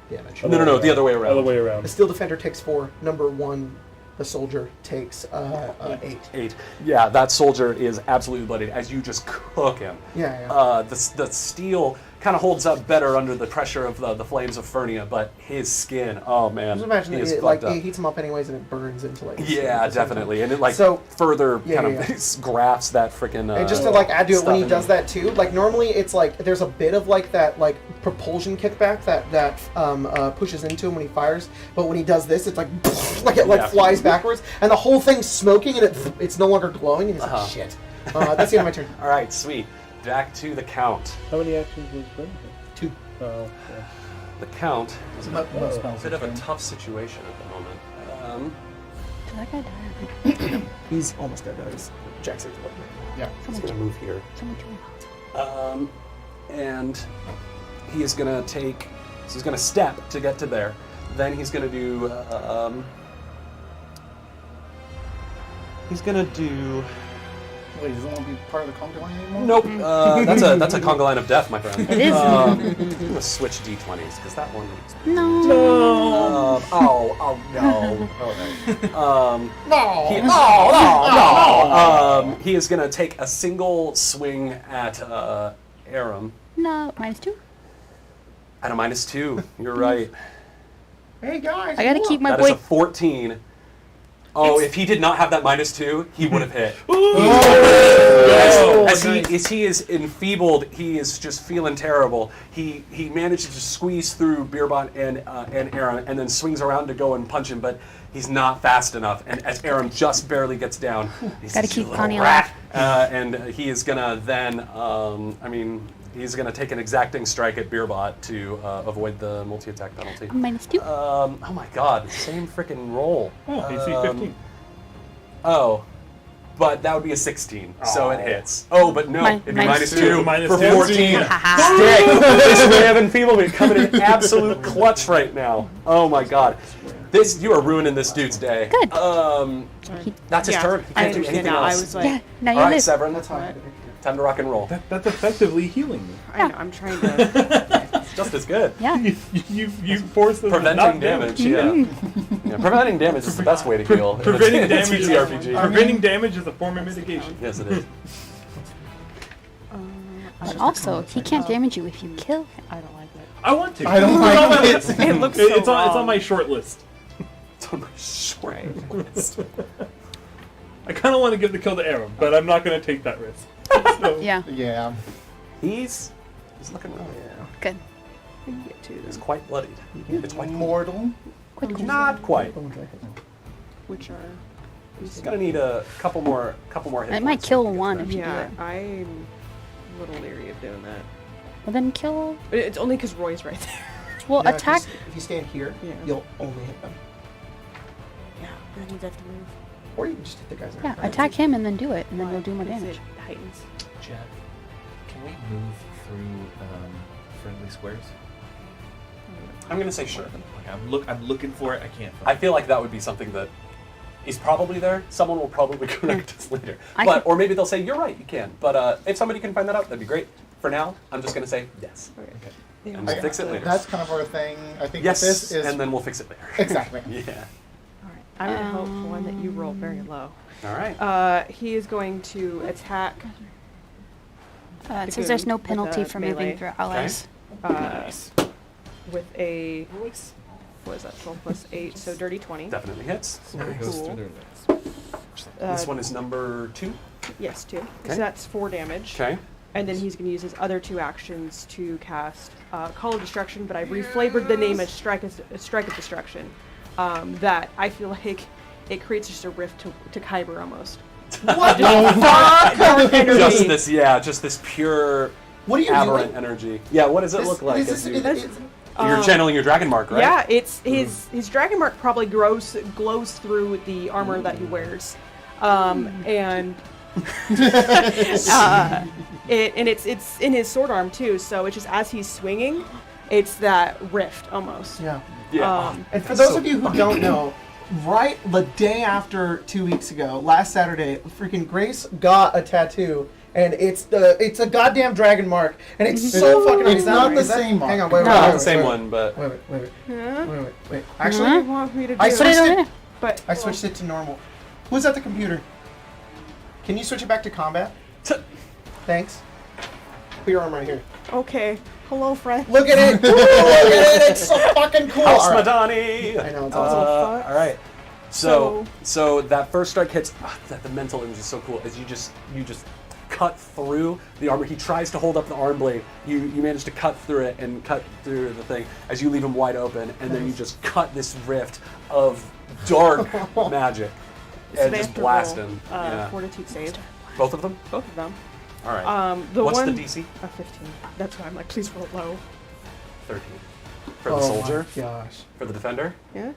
damage. No, the other way around. Other way The around. steel defender takes 4. Number 1, the soldier, takes 8. 8. Yeah, that soldier is absolutely bloodied as you just cook him. Yeah. The steel kind of holds up better under the pressure of the flames of Fernia, but his skin, oh man, Just imagine he that is it, like fucked up. it heats him up anyways, and it burns into like. his skin Yeah, at the same time. definitely, and it like So- further Yeah, kind yeah, of grafts that freaking. And just to like add to it, when he stuff does in that too, like normally it's like there's a bit of like that like propulsion kickback that pushes into him when he fires, but when he does this, it's like like it like Yeah. flies backwards, and the whole thing's smoking, and it's no longer glowing, and he's like shit. That's the end of my turn. All right, sweet. Back to the count. How many actions was Brandon? 2. Oh, yeah. The count is Most a spells bit of a turn. tough situation at the moment. Did that guy die? He's almost dead. That is Jack saved the Yeah. He's gonna move here. Someone kill him. And he is gonna take. So he's gonna step to get to there. Then he's gonna do He's gonna do. Wait, does it want to be part of the conga line anymore? Nope. That's a conga line of death, my friend. It is. I'm gonna switch d20s because that one. No. no. No. He is gonna take a single swing at Aram No. -2. at a -2. You're right. Hey guys, I gotta keep my That is boy. a 14. Oh, if he did not have that -2, he would have hit. As he is enfeebled, he is just feeling terrible. He manages to squeeze through Beerbot and Aram, and then swings around to go and punch him, but he's not fast enough. And as Aram just barely gets down, he's Gotta "You keep little Connie rat." And he is gonna then, he's gonna take an exacting strike at Beerbot to avoid the multi-attack penalty. -2. Oh my God! Same freaking roll. Oh, AC 15. Oh, but that would be a 16, so it hits. Oh, but no, it'd be -2 Minus for 2. 14. Stick! This man of enfeeblement coming in absolute clutch right now. Oh my God. You are ruining this dude's day. Good. That's his turn. He I can't do understand anything now. I else. was like, Yeah. Now you All right, live. Severin, That's fine. time to rock and roll. That's effectively healing me. I know, I'm trying to. It's just as good. Yeah. You force them to Preventing not damage, yeah. Preventing damage is the best way to heal. Preventing It's damage. TTRPG. Preventing damage is a form of mitigation. Yes, it is. But also, he can't damage you if you kill him. I don't like it. I want to. I don't like it. It looks so It's on wrong. my short list. It's on my short list. I kind of want to give the kill to Aram, but I'm not going to take that risk. So, Yeah. Yeah. He's looking rough. Good. I can get to It's them, quite bloodied. It's quite Mortal. not quite. which are. He's gonna need a couple more hit It might points kill when he gets one there. if you do Yeah, it. I'm a little leery of doing that. Well, then kill. But it's only because Roy's right there. Well, Yeah, attack. If you stand here, Yeah. you'll only hit them. Yeah, that means I have to move. Or you can just hit the guys. Yeah, attack him and then do it, and then you'll do more Because damage. It heightens. Jeff, can we move through friendly squares? I'm gonna say sure. Like I'm looking for it. I can't find I feel like that would be something that is probably there. Someone will probably correct us later. I But can- or maybe they'll say you're right, you can. But if somebody can find that out, that'd be great. For now, I'm just gonna say yes. Okay. And Yeah. we'll fix it later. That's kind of our thing. I think Yes, this is and then we'll fix it later. exactly. Yeah. Alright. I'm going to help one that you rolled very low. All right. He is going to attack It says there's no with penalty a for melee. moving through allies. with a. What is that? 12 plus 8, so dirty 20. Definitely hits. it goes Cool. through their legs. This one is number 2. Yes, 2. Okay. So that's 4 damage. Okay. And then he's going to use his other 2 actions to cast Call of Destruction, but I've reflavored the name as Strike of Destruction. That I feel like it creates just a rift to Kyber almost. What the Dark energy. Just this pure What are you aberrant doing? energy. Yeah, what does it look like? This as is- you, it- you're channeling your dragon mark, right? Yeah, it's his dragon mark probably glows through the armor that he wears, and it's in his sword arm too. So it's just as he's swinging, it's that rift almost. Yeah. Yeah. And for those of you who don't know, right the day after 2 weeks ago, last Saturday, freaking Grace got a tattoo, and it's a goddamn dragon mark, and it's so fucking. It's is that- not the is that- same mark. Hang on, wait, No, wait, not wait, the same wait, one, but Wait. Huh? Wait. What Actually, do you want me to do? I switched on it. it. But I switched it to normal. Who's at the computer? Can you switch it back to combat? Thanks. Put your arm right here. Okay. Hello, friend. Look at it! Look at it! It's so fucking cool! House All right. Madani! I know, it's awesome. All right. So that first strike hits. The mental image is so cool. As you just cut through the armor. He tries to hold up the arm blade. You manage to cut through it and cut through the thing as you leave him wide open, and then you just cut this rift of dark magic So and they just have to blast roll, him. Fortitude save. Both of them. Both of them. All right. The What's one, the DC? A 15. That's why I'm like, please roll low. 13. For the soldier. Oh my gosh. For the defender. Yeah.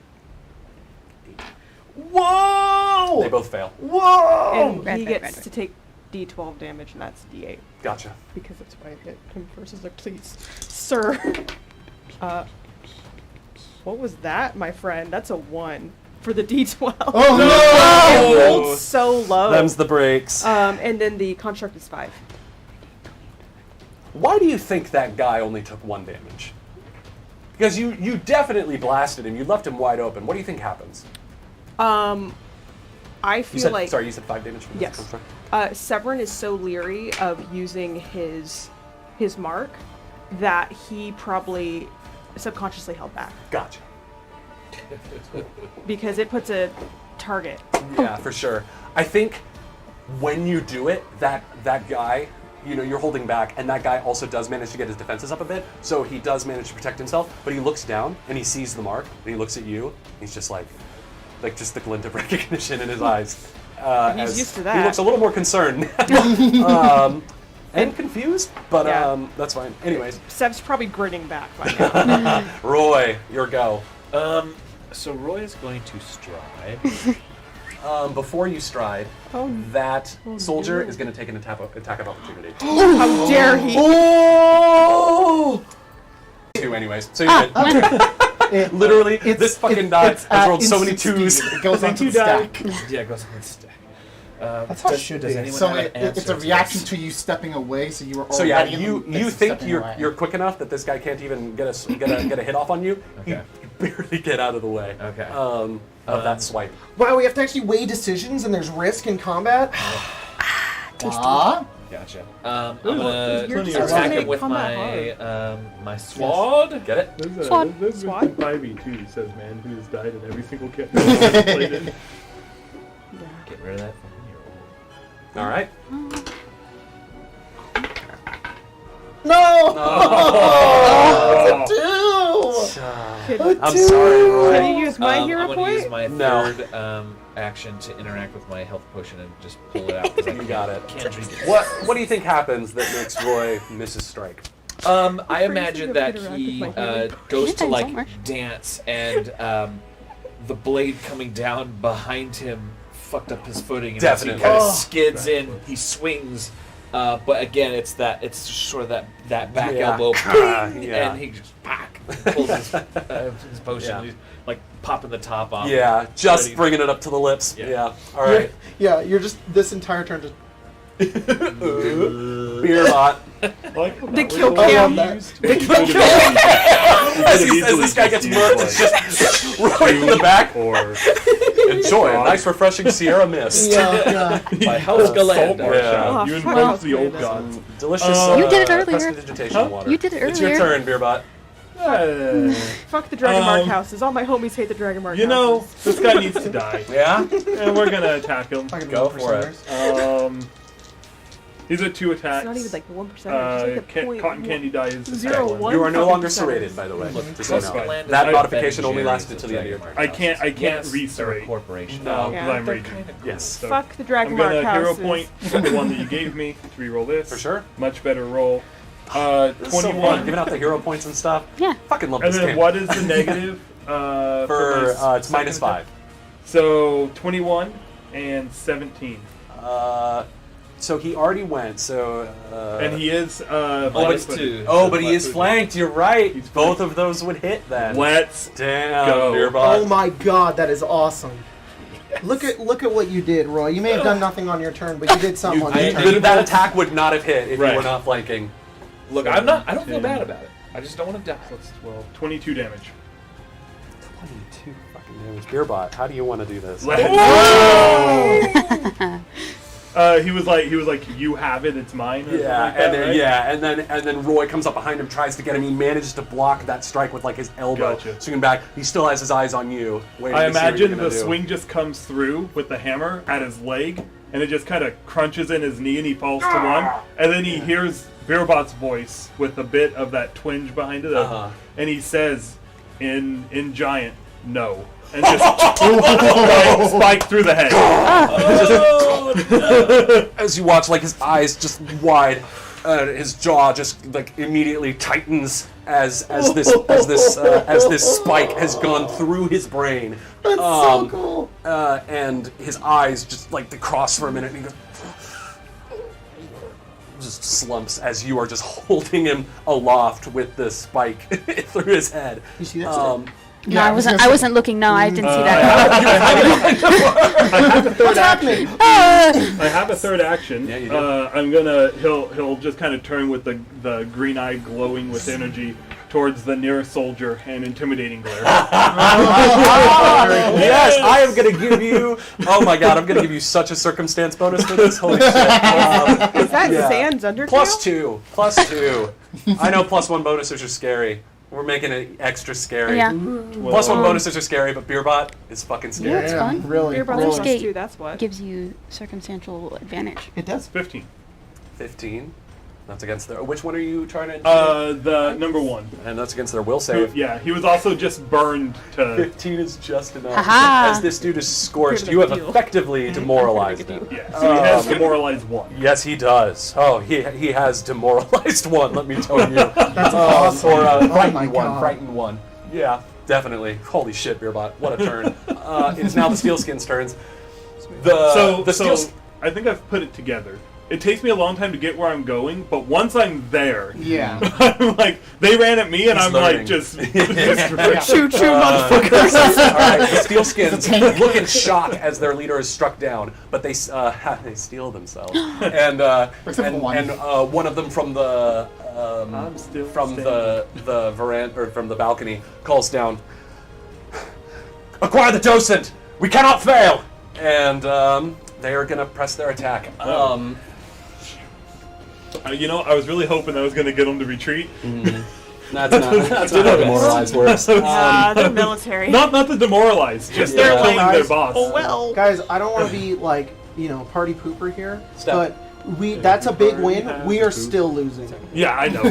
Whoa! They both fail. Whoa! And Red, he red, gets red. to take D12 damage, and that's D8 Gotcha. because that's why I hit him first. I was like, please, sir. What was that, my friend? That's a 1 for the D12. Oh I no! rolled so so low. Them's the breaks. And then the construct is 5. Why do you think that guy only took 1 damage? Because you definitely blasted him. You left him wide open. What do you think happens? I feel You said, like sorry, you said 5 damage from this yes. construct? Severin is so leery of using his mark that he probably subconsciously held back Gotcha. because it puts a target. Yeah, for sure. I think when you do it, that guy, you're holding back, and that guy also does manage to get his defenses up a bit, so he does manage to protect himself, but he looks down, and he sees the mark, and he looks at you, and he's just like just the glint of recognition in his eyes. He's used to that. He looks a little more concerned. And confused, but Yeah. that's fine. Anyways, Seb's probably grinning back by now. Roy, your go. So Roy is going to stride. Before you stride, Oh, that oh, soldier no. is going to take an attack of opportunity. How dare he? Oh! 2 anyways, so you're good. Literally, this fucking die has rolled so many 2s. It goes onto the stack. Yeah, it goes on the stack. That's how it should does be. anyone So have an it's answer a to reaction this? to you stepping away, so you were already So yeah, in the you midst of think stepping away. you're quick enough that this guy can't even get a hit off on you. Okay. You barely get out of the way. Okay. Of that swipe. Wow, we have to actually weigh decisions, and there's risk in combat. Ah, Gotcha. I'm gonna You're just attack making him with combat my sword. Get it? There's Swat. there's Swat? 5e2 says man who has died in every single campaign he's played in. Get rid of that from here. All right. No! Could, I'm sorry, could Roy. you use my hero I'm gonna point? use my No. third action to interact with my health potion and just pull it out. 'Cause I You got it. Can't drink it. What do you think happens that makes Roy miss his strike? I imagine that interact he with my healing goes to Thanks, like Homer. dance, and the blade coming down behind him fucked up his footing, and as he Definitely. kind of Oh. skids in, he swings. But again, it's sort of that back Yeah. elbow, Yeah. and he just pulls his potion, Yeah. and he's like popping the top off. Yeah, just Ready- bringing it up to the lips. Yeah. Yeah. All right. Yeah, you're just this entire turn just. Beer bot. Like, The kill I cam. love that. As this guy gets murked, it's just right in the back. Or Enjoy a nice, refreshing Sierra Mist. Yeah, yeah. My house Salt Galanda. marsh Yeah. out. You Oh, invoke fuck. the old gods. Delicious. You did it earlier. Prestidigitation water. You did it It's your earlier. turn, Beerbot. Fuck the Dragonmark Um, houses. All my homies hate the Dragonmark You know, houses. this guy needs to die, Yeah? and we're gonna attack him. Fucking Go one for it. percenters. He's at 2 attacks. It's not even like the 1%. It's like the point Cotton candy die is the zero second one. one. You are no fucking longer percent. serrated, by the way. Look, Just so you know. Galanda That is modification Ben only Jerry's lasted of till the end of your Dragonmark I can't houses. Yes, re-serrate. they're a corporation. No, Yeah, because I'm they're raging. Kind of Yes. So Fuck the I'm Dragonmark gonna hero houses. point from the one that you gave me to re-roll this. For sure. Much better roll. This is so fun, 21. giving out the hero points and stuff. Yeah. Fucking love And this then game. what is the negative? For my it's second -5. attack? So 21 and 17. So he already went. So And he is Minus flank-footed. 2. oh, but he is flanked. You're right. He's Both of those would hit then. Let's Damn, go. Beerbot. Oh my god, that is awesome. Look at what you did, Roy. You may have done nothing on your turn, but you did something on your turn. That attack would not have hit if Right. you were not flanking. Look, I don't feel bad about it. I just don't want to die. That's 12. 22 damage. 22 fucking damage. Beerbot, how do you want to do this? He was like, you have it, it's mine. Or Yeah, something like that, right? and then Roy comes up behind him, tries to get him. He manages to block that strike with like his elbow, Gotcha. swinging back. He still has his eyes on you. Waiting I to see what you're imagine gonna the do. swing just comes through with the hammer at his leg, and it just kind of crunches in his knee, and he falls to one. And then he hears Beerbot's voice with a bit of that twinge behind it, and he says, in giant, no, and just spike through the head. As you watch, like his eyes just wide, his jaw just like immediately tightens as this spike has gone through his brain. That's so cool. And his eyes just like they cross for a minute, and he goes. Just slumps as you are just holding him aloft with the spike through his head. You see that? No, I wasn't looking. No, I didn't see that. I have a third What's action. happening? I have a third action. Yeah, you do. I'm gonna. He'll just kind of turn with the green eye glowing with energy towards the nearest soldier and intimidating glare. Yes, I am going to give you... Oh my god, I'm going to give you such a circumstance bonus for this. Holy shit. Is that yeah. Zan's Undertale? +2. +2. I know +1 bonuses are scary. We're making it extra scary. Yeah. +1 bonuses are scary, but Beerbot is fucking Yeah, scary. it's fun. Really. Beer brothers Roll. plus 2, that's what. Gives you circumstantial advantage. It does. 15. 15. That's against their... Which one are you trying to... The number 1. And that's against their will save. Yeah, he was also just burned to. 15 is just enough. Haha. As this dude is scorched, Good you have deal. effectively demoralized Good him. deal. Yeah, so he has demoralized 1. Yes, he does. Oh, he has demoralized 1, let me tell you. That's awesome. Or Oh frightened my 1, God. frightened 1. Yeah, definitely. Holy shit, Beerbot. What a turn. It's now the Steelskins' turns. So Steel... I think I've put it together. It takes me a long time to get where I'm going, but once I'm there, Yeah. I'm like, they ran at me, and He's I'm learning. like, just Choo choo, motherfuckers. Alright, the Steelskins look in shock as their leader is struck down, but they steal themselves. And Except for one. one of them from the I'm still from standing. the veranda or from the balcony calls down, "Acquire the docent! We cannot fail!" And they are gonna press their attack. You know, I was really hoping I was going to get them to retreat. That's not how demoralized works. They're military. Not to demoralize, just Yeah. they're killing their Guys, boss. Oh well. Guys, I don't want to be like, party pooper here, Step. but that's a big Party win. has We are to poop. still losing. Yeah, I know.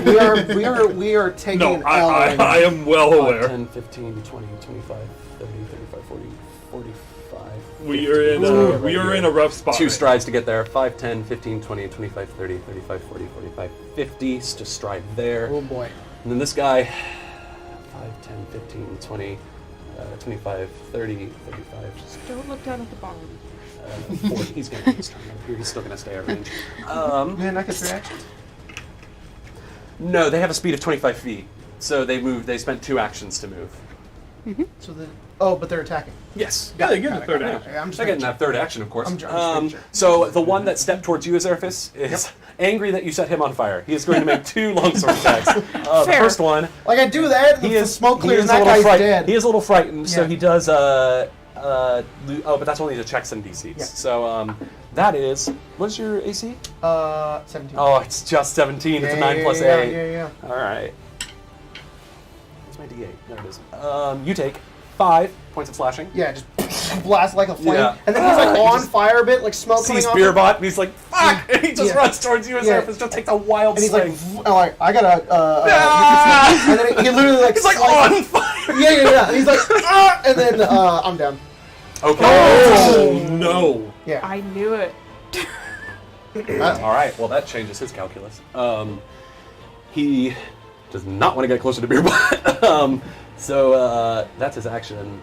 We are taking No, an L. I am well 5, aware. 10, 15, 20, 25, 30, 35, 40, 45. We are in a rough spot. 2 right strides to get there. 5, 10, 15, 20, 25, 30, 35, 40, 45, 50. To stride there. Oh boy. And then this guy, 5, 10, 15, 20, 25, 30, 35, just, Don't look down at the bottom. 40. He's going to get his turn over here. He's still going to stay at range. Man, I could 3 actions. No, they have a speed of 25 feet. So they spent 2 actions to move. So but they're attacking. Yes. Yeah, they get the third action. Okay, I'm just They're getting that third action, of course. I'm just sure. So the one that stepped towards you, Azerphus, is angry that you set him on fire. He is going to make 2 longsword attacks. The Fair. first one, Like I do that, he the is smoke clears, and a that little guy's frightened. dead. He is a little frightened, so Yeah. he does. But that's only the checks and DCs. Yeah. So that is. What's your AC? 17. Oh, it's just 17. It's a 9 plus 8. Yeah. All right. Where's my D8? There it is. You take 5 points of slashing. Yeah, just blast like a flame, Yeah. and then he's like He on just fire a bit, like smoke coming Sees off. him. Beerbot, and he's like, "Fuck!" And he just Yeah. runs towards you. Yeah. Azerphus just takes a wild And he's like, swing. I gotta, Ah! and then he literally like, He's like slices- on fire. Yeah. And he's like, ah! And then I'm down. Okay. Oh no! Yeah. I knew it. All right. Well, that changes his calculus. He does not want to get closer to Beerbot. So that's his action.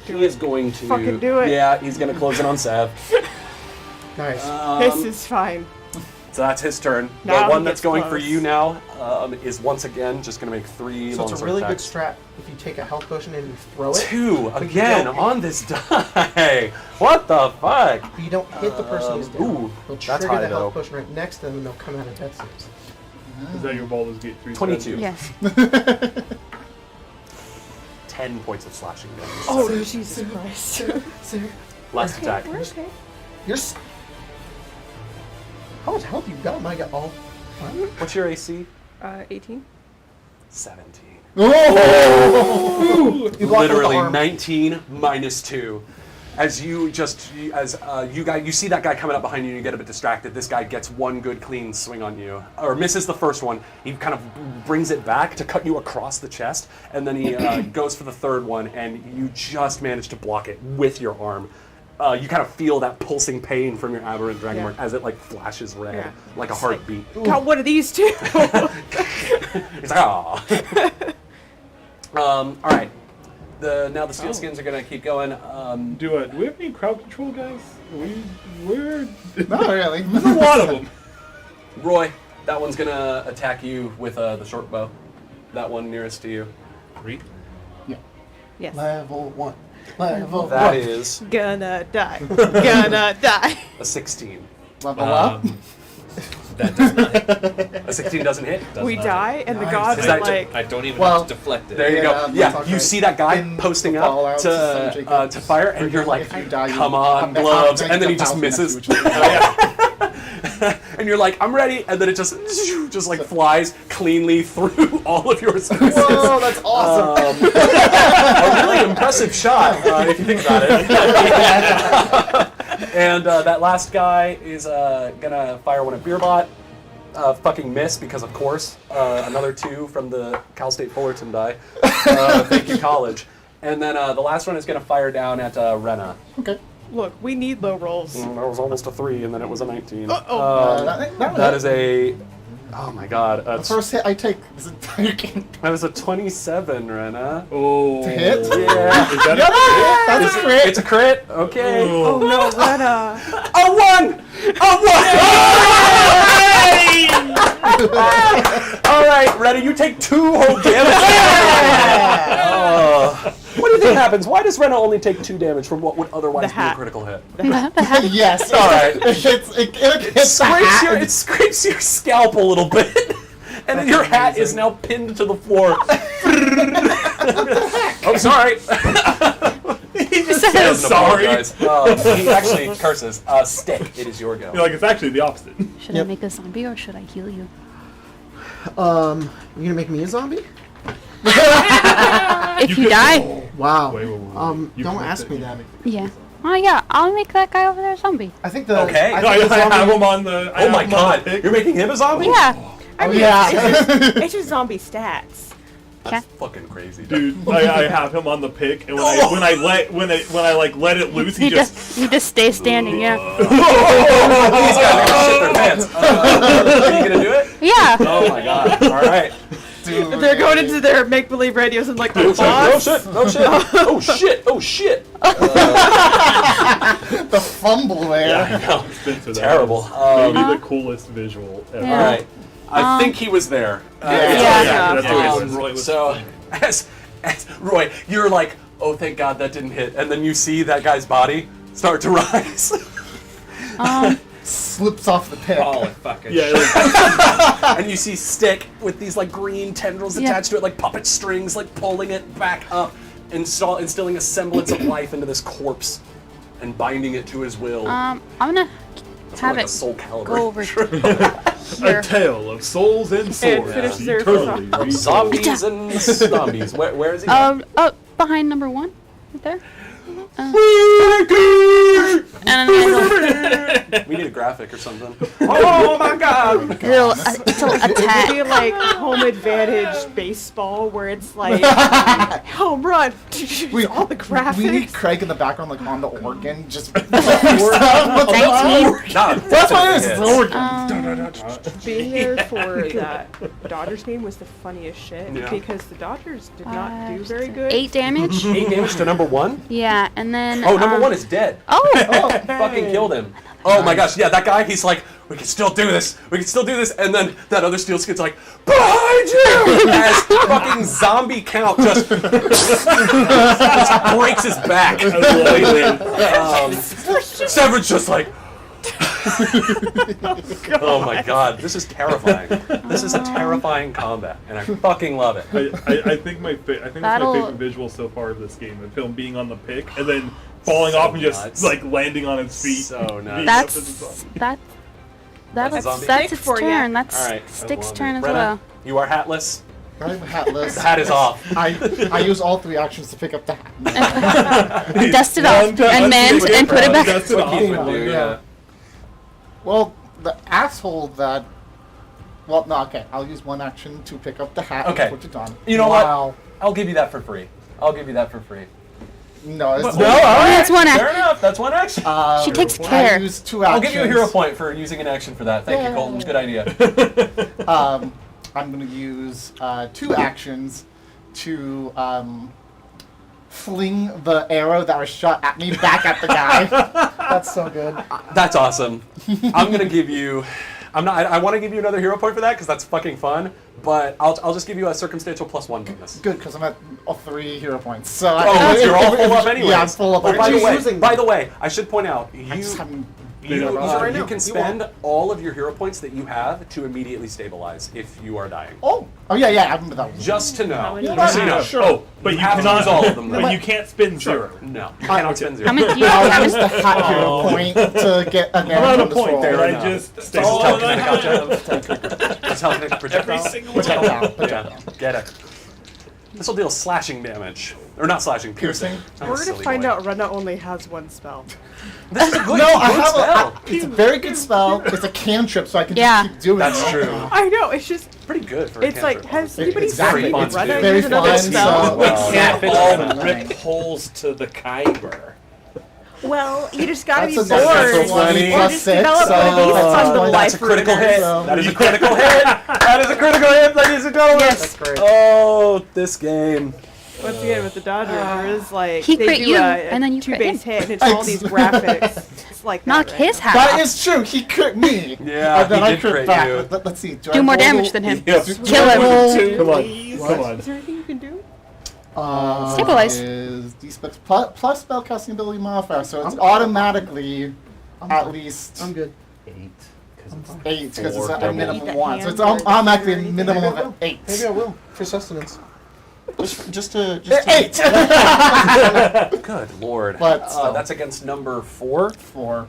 He is going to Fucking do it. Yeah, he's going to close in on Sav. Nice. This is fine. So that's his turn. Now The he one that's gets going for close. you now is once again just going to make 3 So it's a longsword really good attacks. strat if you take a health potion and you throw it. 2 but you again don't- on this die. What the fuck? You don't hit the person who's down. ooh, They'll that's trigger high, the though. health potion right next to them, and they'll come out of death saves. Is that your Baldur's Gate 3? 22. Yes. 10 points of slashing damage. Oh, Jesus Christ. Last attack. We're okay. You're. How much health you got? My God. Oh. What's your AC? 18. 17. You blocked with the Literally arm. 19 minus 2. As you see that guy coming up behind you, and you get a bit distracted. This guy gets one good clean swing on you, or misses the first one. He kind of brings it back to cut you across the chest, and then he goes for the third one, and you just manage to block it with your arm. You kind of feel that pulsing pain from your aberrant dragonmark as it like flashes red, Yeah. like a heartbeat. Got one of these too. He's like, ah. All right. Now the Steelskins are gonna keep going. Do we have any crowd control guys? We're Not really. there's a lot of them. Roy, that one's gonna attack you with the short bow. That one nearest to you. 3. Yes. Level 1. Level 1. That is Gonna die. Gonna die. a 16. Level up. That does not hit. A 16 doesn't hit. Does We not die, and the Nice. gods Is are that- like, I don't even Well, have to deflect it. There you Yeah, go. that's Yeah, all you right. see that guy In posting the up Fallout, some Jacob to fire, and you're like, if you die, you come on, come gloves, back and then he a just thousand misses. next to each other. And you're like, I'm ready, and then it just like flies cleanly through all of your senses. Whoa, that's awesome. A really impressive shot, if you think about it. And that last guy is gonna fire one at Beerbot. Fucking miss, because of course. Another 2 from the Cal State Fullerton die. Thank you, college. And then the last one is gonna fire down at Rena. Okay. look, we need low rolls. That was almost a 3, and then it was a 19. That Is a... Oh my god. the first hit I take this entire game. That was a 27, Rena. Oh. To hit? Yeah. Is that That's a crit. It's a crit. Okay. Oh no, Rena. A 1! All right, Rena, you take 2 whole damage. What do you think happens? Why does Rena only take 2 damage from what would otherwise be a hat. critical hit? Yes. All right. It hits the Scrapes hat. it scrapes your scalp a little bit, and then your hat is now pinned to the floor. Oh, sorry. He just says sorry. He actually curses. Stick, it is your go. You're like, it's actually the opposite. Should I make a zombie or should I heal you? You gonna make me a zombie? If you die, Wow. Wait. You Don't can ask make me that. yeah. Oh yeah, I'll make that guy over there a zombie. I think the Okay. I No, think the I have zombie- him on the. I Oh have my him on god, the pick. you're making him a zombie? Yeah. I mean, yeah. it's just zombie stats. Okay. Fucking crazy. Dude, I have him on the pick, and when I let it loose, he just. He just stays standing. Yeah. These guys are shit their pants. Are you gonna do it? Yeah. Oh my god. All right. They're going into their make-believe radios and like, Oh boss. shit! Oh shit! Oh shit! Oh shit! The fumble there. Yeah, I know. Spin to that. Terrible. Maybe the coolest visual ever. Yeah. All right. I think he was there. Yeah. That's Yeah. what Roy was So, as Roy, you're like, oh, thank God that didn't hit, and then you see that guy's body start to rise. Slips off the pick. Holy fucking Yeah, shit. like, And you see Stick with these like green tendrils Yeah. attached to it, like puppet strings, like pulling it back up, instilling a semblance of life into this corpse, and binding it to his will. I'm gonna It's have like a it soul caliber. go over a here. tale of souls and swords. finish their Eternally song. retold. Zombies and zombies. Where is he? Behind number 1, right there. And We need a graphic or something. Oh my God! little attack. Maybe like home advantage baseball where it's like home run. All the graphics. We need Craig in the background, like on the organ, just. 19. That's what it is. It's the organ. Being there for that Dodgers game was the funniest shit Yeah. because the Dodgers did not do very good. 8 damage. 8 damage to number 1. Yeah, and then. Oh, number 1 is dead. Oh. Fucking killed him. Oh my gosh, yeah, that guy, he's like, we can still do this, and then that other steel skid's like, behind you! As fucking zombie count just breaks his back. Severan's just like, oh my god, this is terrifying. This is a terrifying combat, and I fucking love it. I think my that's my That'll- favorite visual so far of this game. Of him being on the pick and then falling off and just nuts. like landing on his feet. So nice. being up as a zombie. That's a That's zombie? its For ya. turn. That's All right. Stick's turn as Brenna, well. you are hatless. I'm hatless. The hat is off. I use all 3 actions to pick up the hat. Dust it off and mend and put it back. Dust it What off. Keith would do, yeah. Well, the asshole that. Well, no, okay. I'll use 1 action to pick up the hat Okay. and put it on. You know wow. what? I'll give you that for free. No, it's all right. That's one Fair action. enough. That's 1 action. She takes I care. use 2 I'll actions. give you a hero point for using an action for that. Thank you, Colton. Good idea. I'm going to use 2 actions to fling the arrow that was shot at me back at the guy. That's so good. That's awesome. I'm gonna give you I'm not. I want to give you another hero point for that because that's fucking fun. But I'll just give you a circumstantial +1 bonus. Good, because I'm at all 3 hero points. So You're all full up anyways. Yeah, I'm full up. Oh, by using the way, I should point out I just haven't. you can spend all of your hero points that you have to immediately stabilize if you are dying. Oh yeah, I remember that one. Just to know. many Just so you know. Sure. Oh, but you have to cannot use all of them. But though. you can't spin 0. No, you cannot spend 0. How many do you I'll have? use the hot hero point to get I'm advantage not on a this point roll. there. I enough. just This is all I telekinetic have. object. It's telekinetic projectile. Every single Projectile, one. Yeah, get it. This will deal slashing damage. Or not slashing, piercing. We're gonna find out Rena only has 1 spell. This is a good, No, I good have spell. it's a very good spell. It's a cantrip, so I can Yeah. just keep doing That's it. true. I know, it's just, Pretty good for a it's like, cantrip, has honestly. anybody Exactly. seen Fun to Rena do. Very use another fun, spell? so- We Wow. can't Yeah. all rip holes to the Kyber. Well, you just gotta That's be a natural bored. 20 Or plus just 6, develop one of these so- fun That's a life critical ruiners. hit. That is a critical hit. That is a critical hit, ladies and gentlemen. Yes. That's great. Oh, this game. Once again, with the Dodger, there is like He they crit do you, a and then you crit 2-base him. hit, and it's all these graphics. It's like Knock that, right? his hat That off. is true. He crit me. Yeah, and then he I did crit crit back. you. Let's see. Do more damage than him. Yes. Kill him. Come on. Come on. Is there anything you can do? Stabilize. Is D-specs plus spellcasting ability modifier, so it's automatically at least I'm good. 8. Because it's 8 because it's Four a double. minimum Eat 1. the So it's hand or automatically a anything. minimum Maybe I of will. 8. Maybe I will for sustenance. Just to 8. Good lord. But, that's against number 4. 4.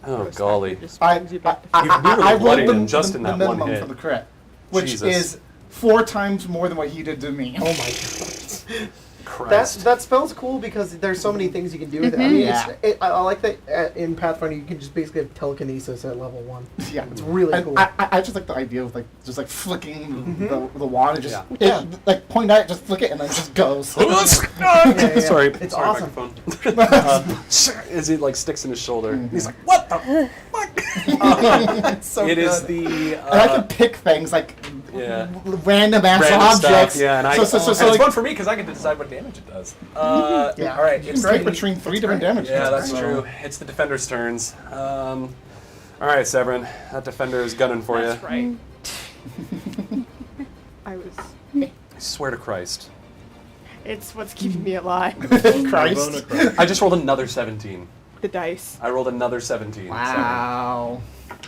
Oh, golly. Just I brings you back to You've nearly bloodied rolled him just in the that one minimum hit. for the crit, which Jesus. is 4 times more than what he did to me. Oh my god. Christ. That spell's cool because there's so many things you can do with it. I Mhm. mean, Yeah. I like that in Pathfinder you can just basically have telekinesis at level 1. Yeah, It's really And cool. I just like the idea of just flicking the wand and just Yeah. like point at it, just flick it, and then it just goes. Yeah. Sorry, It's sorry, awesome. microphone. As he like sticks in his shoulder, he's like, "What the fuck?" It's so It good. is the And I can pick things like yeah. random ass Random objects. stuff, yeah, and I so and it's like, fun for me because I get to decide what damage it does. yeah. All right, You it's can pick great. between 3 different damage. Yeah, that's so- true. It's the defender's turns. All right, Severin, that defender is gunning for you. That's right. I was. I swear to Christ, It's what's keeping me alive. Christ. I just rolled another 17. The dice. I rolled another 17. Wow.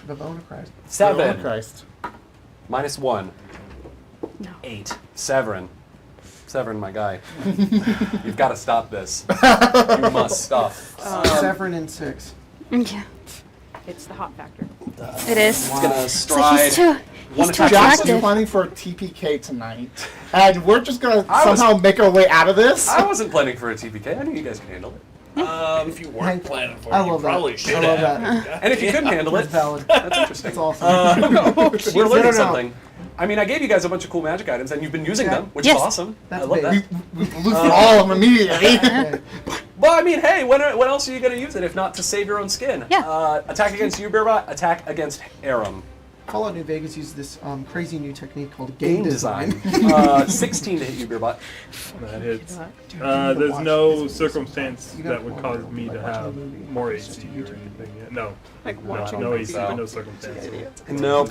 The bone of Christ. Oh, Seven. Christ. Minus 1. No. 8. Severin, my guy. You've got to stop this. You must stop. 7 and 6. Yeah, It's the hot factor. it is. It's gonna It's stride. like he's too One attack. Jackson's attractive. planning for a TPK tonight, and we're just gonna I was- somehow make our way out of this. I wasn't planning for a TPK. I knew you guys could handle it. If you weren't Hank, planning for I it, you love probably that. should I love have. that. And if you couldn't handle It's it, valid. that's interesting. It's awesome. We're learning No. something. I mean, I gave you guys a bunch of cool magic items, and you've been using Yeah. them, which Yes. is awesome. That's I love big. that. we blew through all of them immediately. Okay. Well, I mean, hey, when else are you going to use it if not to save your own skin? Yeah. Attack against you, Bearbot. Attack against Aram. Fallout New Vegas uses this crazy new technique called Game game design. design. 16 to hit you, Bearbot. That hits. There's no circumstance that would cause me to have more AC or anything yet. No. Like No, watching no my AC, so. no circumstance. Nope.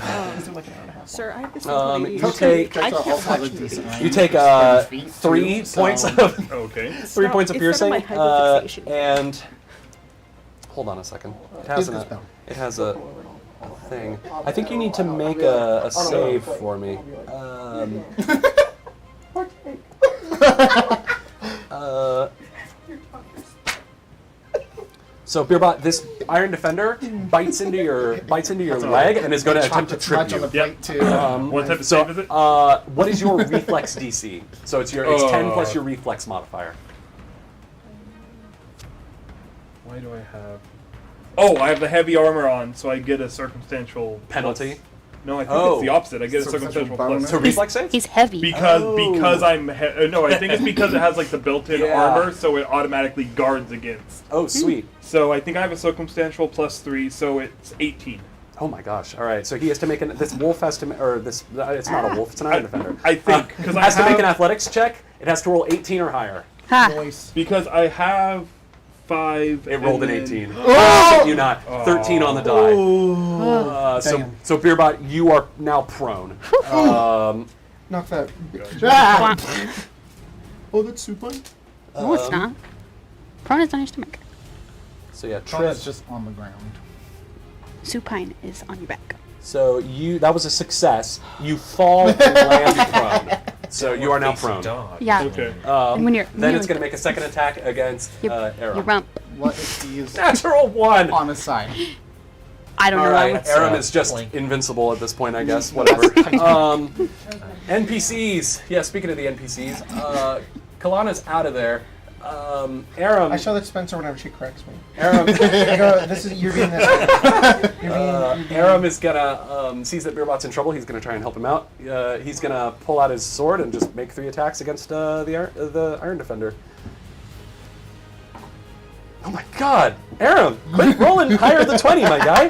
Sir, I have this You take I also have a decent range. you take It's 10 feet, 3 too, so- points of Okay. 3 points of It's not piercing, my hyperfixation. and hold on a second. It has Is this a spell? it has a thing. I think you need to make a save for me. So Beerbot, this Iron Defender bites into your leg and is going to attempt to trip Punch on the you. plate, too. What type of So, save is it? what is your reflex DC? So it's 10 plus your reflex modifier. Why do I have? Oh, I have the heavy armor on, so I get a circumstantial Penalty? No, I think Oh. it's the opposite. I get a Circumstantial circumstantial bonus. plus. To reflex save? He's heavy. Because I'm no, I think it's because it has like the built-in Yeah. armor, so it automatically guards against. Oh, sweet. So I think I have a circumstantial +3, so it's 18. Oh my gosh! All right, so he has to make this wolf has to or this it's not a wolf, it's an Iron Defender. I think because I has to make have- an athletics check. It has to roll 18 or higher. Ha. Noise. because I have 5. It rolled an and 18. Oh! You not. 13 on the die. Oh. So Beerbot, you are now prone. Knock that. Oh, that's supine? No, it's not. Prone is on your stomach. So yeah, Tron trip. is just on the ground. Supine is on your back. So that was a success. You fall and land prone. So you are now Face a prone. dog. Yeah. Okay. And when you're Then it's going to make a second attack against your Aram. rump. What if he's Natural 1. on his side? I don't All know. right, Aram uh, is just blink. invincible at this point, I guess. Whatever. NPCs. Yeah, speaking of the NPCs, Kalana's out of there. Aram. I show that Spencer whenever she corrects me. Aram. I go, this is you're being this. You're being, Aram is gonna sees that Beerbot's in trouble. He's gonna try and help him out. He's gonna pull out his sword and just make 3 attacks against the Iron Defender. Oh my God, Aram! Quit rolling higher than 20, my guy.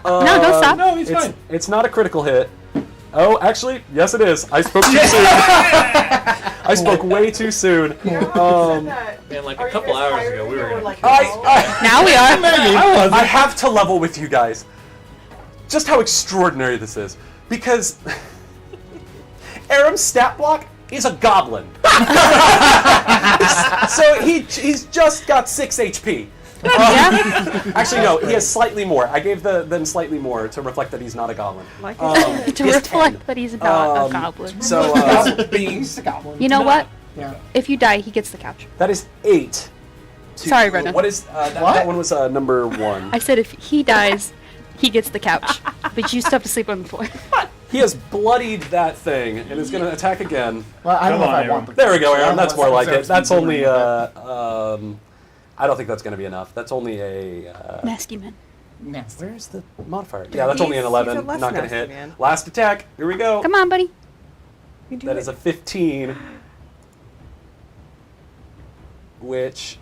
No, don't stop. No, he's fine. It's not a critical hit. Oh, actually, yes, it is. I spoke too soon. I spoke way too soon. Man, like a couple hours ago, we were gonna. Now we are. I have to level with you guys. Just how extraordinary this is. Because Aram's stat block is a goblin. So he's just got 6 HP. Actually, no, he has slightly more. I gave them slightly more to reflect that he's not a goblin. To he has reflect 10. that he's not a goblin. So he's a goblin. You know what? Yeah. If you die, he gets the couch. that is 8. Sorry, Brendan. What is that one was number 1. I said if he dies, he gets the couch. But you still have to sleep on the floor. He has bloodied that thing and is going to attack again. Well, I don't know Come if on, I want the. There we go, I don't Aaron. know That's what more like Sarah's it. That's been only doing, I don't think that's going to be enough. That's only a. Nasty man. but nasty. Where's the modifier? Yeah, that's only an He's 11. a less Not going to nasty hit. man. Last attack. Here we go. Come on, buddy. You do That it. is a 15, which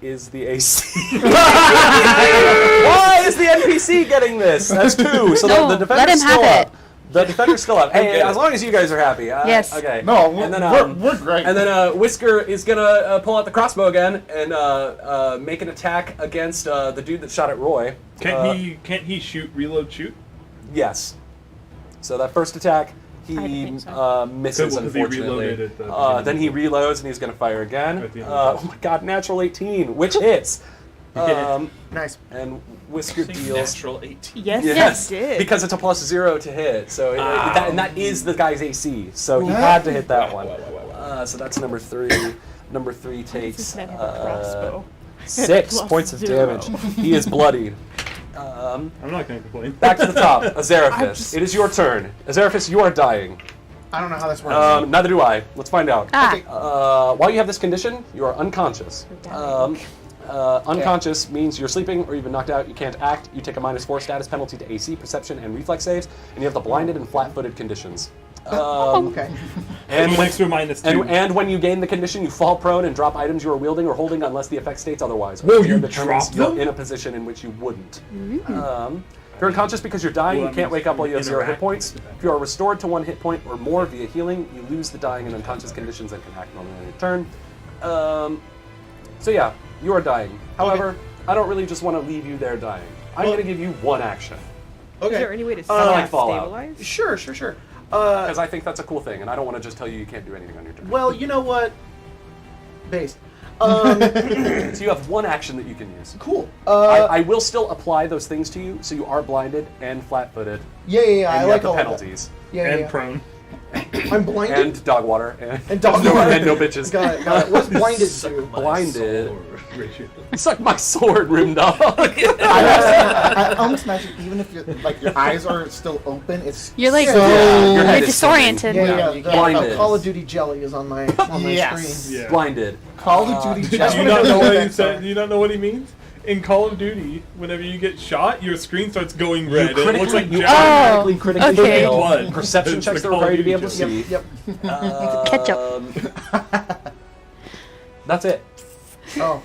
is the AC. Why is the NPC getting this? That's 2. So No, the let defender's him still have up. The defender's still up. Hey, Okay. as long as you guys are happy. Yes. Okay. No, And then, we're great. And then Whisker is gonna pull out the crossbow again and make an attack against the dude that shot at Roy. Can't he shoot, reload, shoot? Yes. So that first attack, he I think so. misses, Because he unfortunately. reloaded at the beginning. Then he reloads and he's going to fire again. At the end of Oh my God! Natural 18, which hits. hit. Nice. And Whisker deals. Natural 18. Yes, Yes, it did. because it's a +0 to hit. So and that is the guy's AC. So he had to hit that one. So that's number 3. Number 3 takes This man have a crossbow. 6 points of +0. damage. He is bloodied. I'm not going to complain. Back to the top, Azeraphis. It is your turn. Azeraphis, you are dying. I don't know how this works. Neither do I. Let's find out. Ah. While you have this condition, you are unconscious. Unconscious means you're sleeping or you've been knocked out. You can't act. You take a -4 status penalty to AC, perception, and reflex saves, and you have the blinded and flat-footed conditions. Okay. And An when, extra -2. and when you gain the condition, you fall prone and drop items you are wielding or holding unless the effect states otherwise. Whoa, you determines drop you're them? in a position in which you wouldn't. If you're unconscious because you're dying, Well, you that can't means wake up while you have 0 hit interact points. with that. If you are restored to 1 hit point or more via healing, you lose the dying and unconscious conditions and can act normally on your turn. So yeah, you are dying. However, I don't really just want to leave you there dying. I'm Well- going to give you 1 action. Okay. Is there any way to like Fallout. stabilize? Sure, sure, sure. Because I think that's a cool thing, and I don't want to just tell you can't do anything on your turn. Well, you know what? Based. So you have 1 action that you can use. Cool. I will still apply those things to you, so you are blinded and flat-footed. Yeah, And I you like have the all of that. penalties. Yeah, and yeah. prone. I'm blinded. And dog water. And dog no, water. And no bitches. Got it, got it. What's blinded to? Blinded. Ratio. Suck my sword, Rim Dog. I almost imagine even if your eyes are still open, it's You're like, Yeah. Your you're head is disoriented. Yeah, Yeah, yeah. blinded. Call of Duty jelly is on my Yes. screen. Yeah. Blinded. Call of Duty. Do That's you what not it know does. what he said? Do you not know what he means? In Call of Duty, whenever you get shot, your screen starts going red. And it looks like you giant automatically Oh, critically okay. fail. blood. Perception It's checks the are Call of required to be able Duty to jelly. see. Yep. Ketchup. That's it. Oh.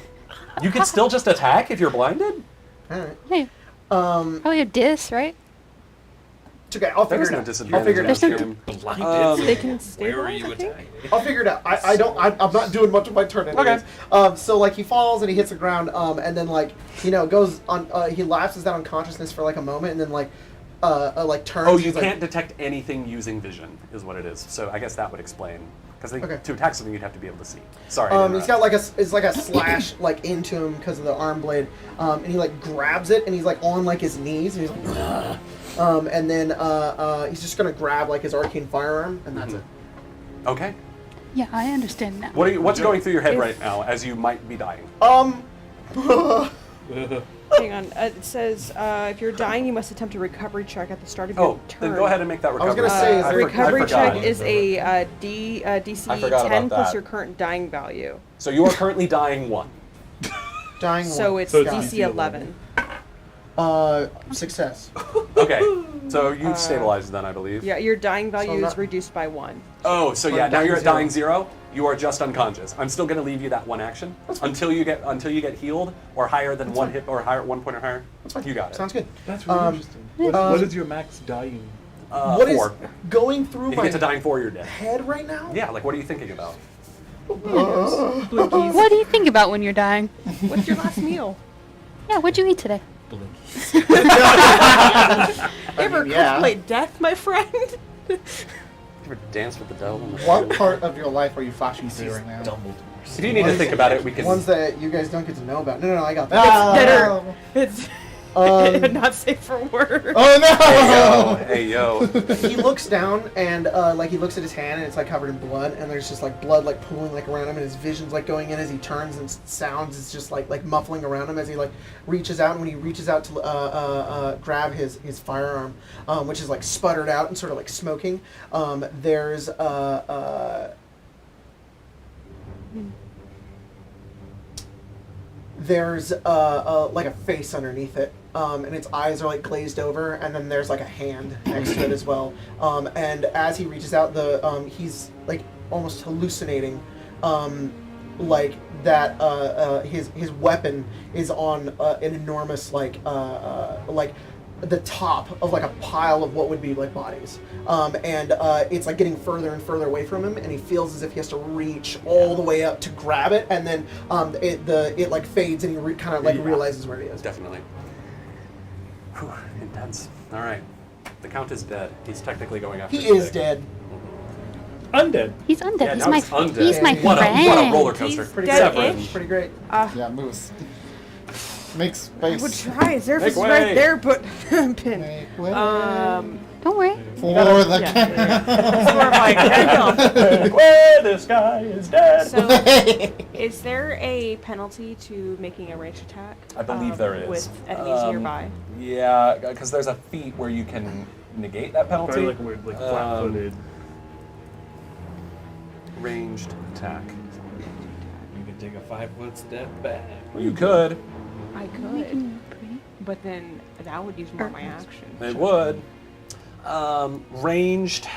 You can still just attack if you're blinded? All right. Hey, Um. probably a dis, right? It's okay. I'll figure There's it no out. disadvantage. I'll figure it in this out. game. Blinded. They can Where were stabilize, you I think. attacking? I'll figure it out. I'm not doing much of my turn anyways. So like he falls and he hits the ground, and then like goes on. He lapses out unconsciousness for like a moment, and then like turns. Oh, you he's, like, can't detect anything using vision, is what it is. So I guess that would explain. Because Okay. to attack something, you'd have to be able to see. Sorry. to He's interrupt. got like it's like a slash like into him because of the arm blade, and he like grabs it and he's like on like his knees and he's like, and then he's just gonna grab like his arcane firearm and that's it. Okay. Yeah, I understand now. What's going through your head If- right now as you might be dying? Hang on. It says if you're dying, you must attempt a recovery check at the start of your Oh, turn. then go ahead and make that was recovery. gonna say, is I there- for- I Recovery forgot. check is a DC I forgot 10 about plus that. your current dying value. So you are currently dying 1. Dying So one. it's So it's DC 11. Success. Okay. So you stabilized then, I believe. Yeah, your dying value I'm is not- reduced by 1. Oh, so yeah, I'm now dying you're at 0. dying 0. You are just unconscious. I'm still going to leave you that one action until you get healed or higher than one hit or higher 1 point or higher. You got it. Sounds good. That's really interesting. What is your max dying? What is 4. going through If you my get to dying 4, you're dead. head right now? Yeah, like what are you thinking about? Blinkies. What do you think about when you're dying? What's your last meal? Yeah, what'd you eat today? Ever yeah. cosplay death, my friend? You ever dance with the devil? In the What part of your life are you flashing to right now? If you need to think about it, we can. Ones that you guys don't get to know about. No, I got that. That are, it's not safe for work. Oh no! Hey yo. He looks down and like he looks at his hand and it's like covered in blood and there's just like blood like pooling like around him and his vision's like going in as he turns and sounds is just like muffling around him as he like reaches out, and when he reaches out to grab his firearm, which is like sputtered out and sort of like smoking, there's like a face underneath it, and its eyes are like glazed over, and then there's like a hand next to it as well. And as he reaches out, he's like almost hallucinating, like that. His weapon is on an enormous like the top of like a pile of what would be like bodies, and it's like getting further and further away from him, and he feels as if he has to reach all the way up to grab it, and then it like fades, and he kind of like realizes where he is. Definitely. Whew, intense. All right. The Count is dead. He's technically going after. He is Stick. dead. Undead. He's undead. Yeah, he's now my it's undead. he's my What friend. a roller coaster. He's Pretty dead-ish. Severin. Pretty great. Yeah, moves. Make space. I would try. Zerf Make is way. right there, but pin. Make way. Don't worry. For the Yeah. Sort of like, there you go. Where this guy is dead. So, is there a penalty to making a ranged attack? I believe there is. With enemies nearby. Yeah, because there's a feat where you can negate that penalty. Probably like weird, like flat-footed. Ranged attack. You can take a 5-foot step back. You could. I could, but then that would use more of my action. It would. Ranged.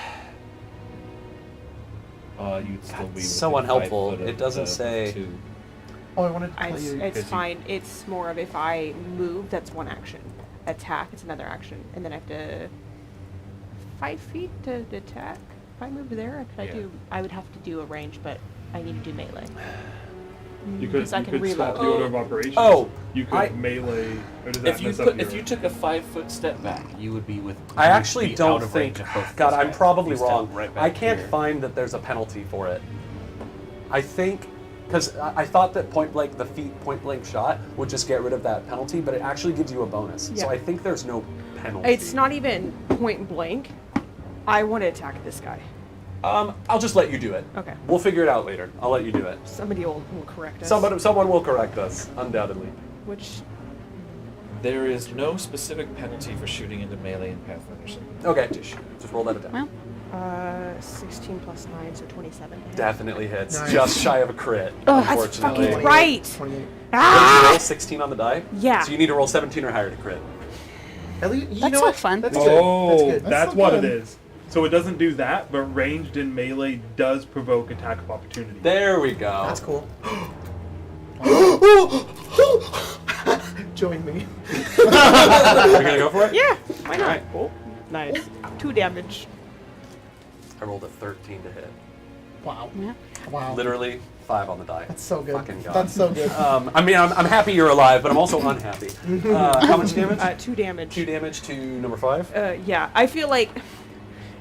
You'd still be So within unhelpful. 5 foot of It doesn't the say. 2. Oh, I wanted to tell It's, you. it's you- fine. It's more of if I move, that's one action. Attack, it's another action, and then I have to 5 feet to attack. If I moved there, Yeah. I would have to do a range, but I need to do melee. You could, Because I you can could swap reload. the order of operations. Oh, You could I- melee. Or does that If you mess up if your- you took a 5-foot step back, you would be with. I you would actually be don't out of range think. of both God, those I'm guys. probably You step wrong. right back I can't here. find that there's a penalty for it. I think because I thought that point blank, the feet point blank shot would just get rid of that penalty, but it actually gives you a bonus. Yeah. So I think there's no penalty. It's not even point blank. I want to attack this guy. I'll just let you do it. Okay. We'll figure it out later. I'll let you do it. Somebody will correct us. Someone will correct us, undoubtedly. Which There is no specific penalty for shooting into melee in Pathfinder 2nd Okay, edition. just roll that attack. Well, 16 plus 9, so 27. Definitely hits. Nice. Just shy of a crit, That's unfortunately. fucking right. 28. What did you roll? 16 on the die? Yeah. So you need to roll 17 or higher to crit. At least, you That's know so what? fun. That's good. Oh, That's good. that's so what good. it is. So it doesn't do that, but ranged and melee does provoke attack of opportunity. There we go. That's cool. Join me. Are we gonna go for it? Yeah, why not? Alright, cool. Nice. 2 damage. I rolled a 13 to hit. Wow. Yeah. Wow. Literally 5 on the die. That's so good. Fucking God. That's so good. I mean, I'm happy you're alive, but I'm also unhappy. How much damage? 2 damage. 2 damage to number 5. Yeah, I feel like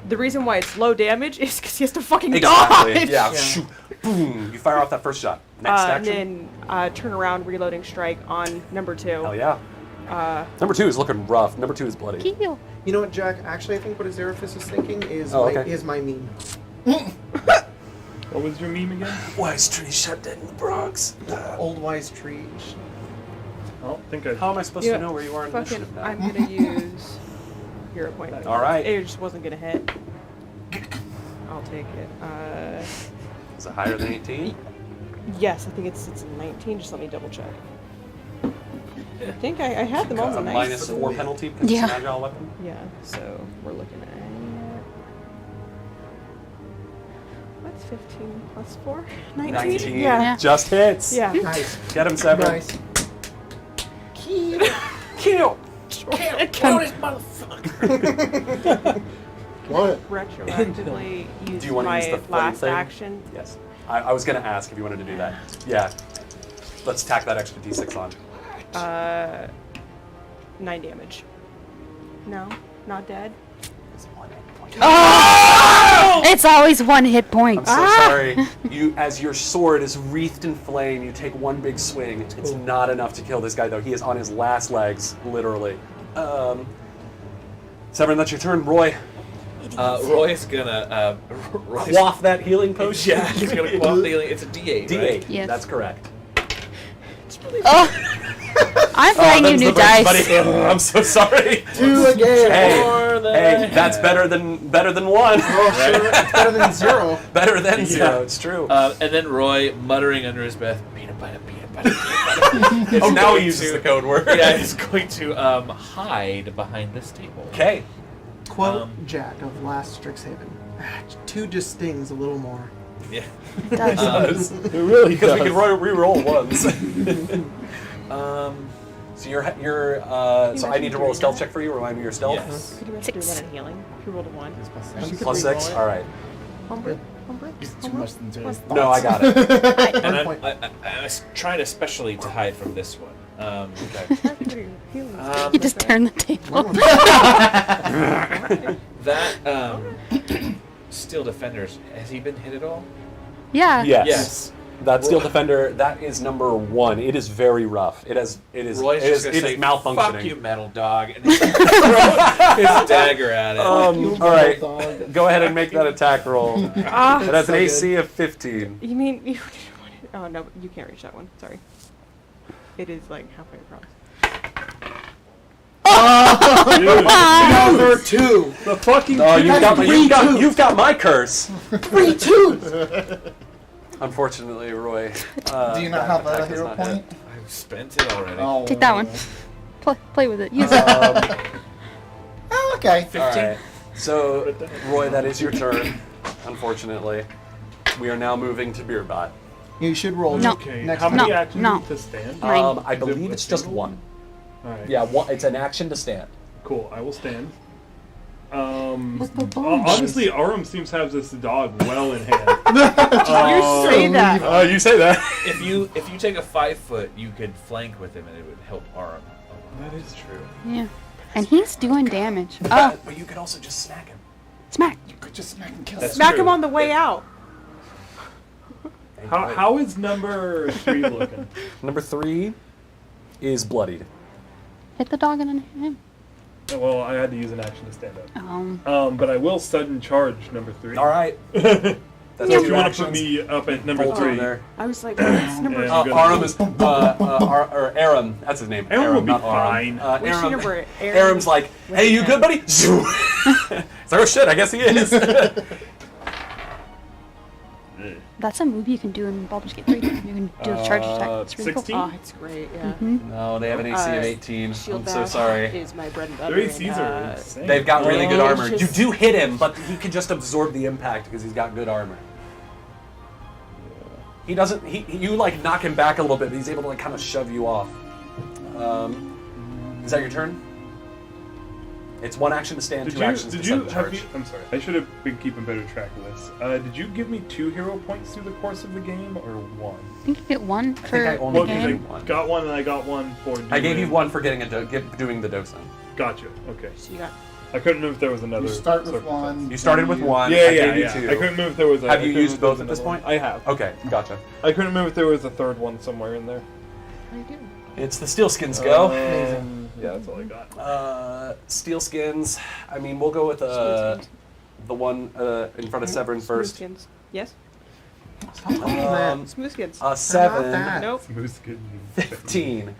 the reason why it's low damage is because he has to fucking Exactly. dodge. Yeah. Yeah. Shoot. Boom. You fire off that first shot. Next And action. then turn around, reloading strike on number 2. Hell yeah. Number 2 is looking rough. Number 2 is bloody. Heal. You know what, Jack? Actually, I think what Azeraphis is thinking is okay. my meme. What was your meme again? Wise tree shut dead in the Bronx. Old wise tree. I don't think I. How am I supposed to know where you are in Fucking, initiative now? I'm gonna use hero point. All right. It just wasn't gonna hit. I'll take it. Is it higher than 18? Yes, I think it's 19. Just let me double check. I think I had them all A nice. -4 penalty because Yeah. it's an agile weapon. Yeah, so we're looking at what's 15 plus 4? 19. 19. Yeah. Just hits. Yeah. Nice. Get him, Seven. Nice. Kill. What? Retroactively use Do you want to my use the flame last thing? action. Yes. I was going to ask if you wanted to do that. Yeah. Let's tack that extra d6 on. 9 damage. No, not dead. It's 1 hit point. It's always 1 hit point. I'm so sorry. You, as your sword is wreathed in flame, you take one big swing. It's not enough to kill this guy, though. He is on his last legs, literally. Severin, that's your turn. Roy, Roy's gonna quaff that healing potion. Yeah, he's gonna quaff the healing. It's a D8. D8. Right? Yes. That's correct. Oh. I'm buying you Them's new the breaks, dice. buddy. I'm so sorry. 2 again. Hey, that's better than 1. Oh, sure. It's better than 0. Better than 0. It's true. And then Roy, muttering under his breath, peanut butter, peanut butter, peanut butter. Oh, now he uses the code word. Yeah, he's going to hide behind this table. Okay. Quote Jack of Last Strixhaven. 2 just stings a little more. Yeah. It does. It really because we can re-roll once. So you're so I need to roll a stealth check for you. Remind me your stealth. Yes. Could you imagine doing that in healing? If you rolled a 1. Plus 6. All right. Homebrew? It's too much than 0. No, I got it. And I was trying especially to hide from this one. Okay. You just turn the table. That Steel Defenders, has he been hit at all? Yeah. Yes. That Steel Defender, that is number 1. It is very rough. It is Roy's just gonna say, malfunctioning. "Fuck you, metal dog," and he's gonna throw his dagger at it. All right. Go ahead and make that attack roll. It has an So AC of 15. You mean you? Oh no, you can't reach that one. Sorry. It is like halfway across. Number 2. The fucking. Oh, you've got my curse. 3 2s. Unfortunately, Roy. Do you not have a hero point? I've spent it already. Oh. Take that one. Play with it. Use it. Oh, okay. All right. So, Roy, that is your turn. Unfortunately, we are now moving to Beerbot. You should roll. No. Okay. Next How many No, actions no. to stand? Mine. I Is it believe a it's just single 1. Alright. Yeah, it's an action to stand. Cool. I will stand. Honestly, Arum seems to have this dog well in hand. You say that. You say that. If you take a 5 foot, you could flank with him, and it would help Arum. That is true. Yeah. And he's doing damage. Oh, But you could also just smack him. smack. You could just smack and kill That's him. Smack true. him on the way out. How is number 3 looking? Number 3 is bloodied. Hit the dog in him. Well, I had to use an action to stand up. Oh. But I will sudden charge number 3. All right. That's So if two you want to put actions. me up at number Bolt 3, on there. I was like, what's number? And- Aram is or Aram. That's his name. Aram will be not Aram. fine. What's your number? Aaron? Aram's like, hey, you good, buddy? Zoo. It's like, oh shit, I guess he is. That's a move you can do in Baldur's Gate 3. You can do a charge attack. It's really 16? Oh, it's great. Yeah. No, they have an AC of 18. Shield I'm so bash sorry. Is my bread and butter. Their and, ACs are insane. They've got really good Oh, armor. it's You just- do hit him, but he can just absorb the impact because he's got good armor. He doesn't. You like knock him back a little bit, but he's able to like kind of shove you off. Is that your turn? It's one action to stand, Did two actions to sudden charge. I'm sorry. I should have been keeping better track of this. Did you give me 2 hero points through the course of the game, or 1? I think you get one for think I only the gave game. you one. Got one, and I got one for. I gave you one for getting doing the docent. Gotcha. Okay. So you got. I couldn't remember if there was another. You start with circumstance. one. You started with one. Yeah, I yeah, gave you yeah. 2. I couldn't remember if there was a. Have I you couldn't used remember if both there at was this another point? one. I have. Okay, gotcha. I couldn't remember if there was a third one somewhere in there. It's the Steelskins go. Yeah, that's all I got. Steelskins. I mean, we'll go with the one in front of Severin first. Smoothskins. Yes. Smoothskins. A 7. that? Nope. Smooth skin. 15.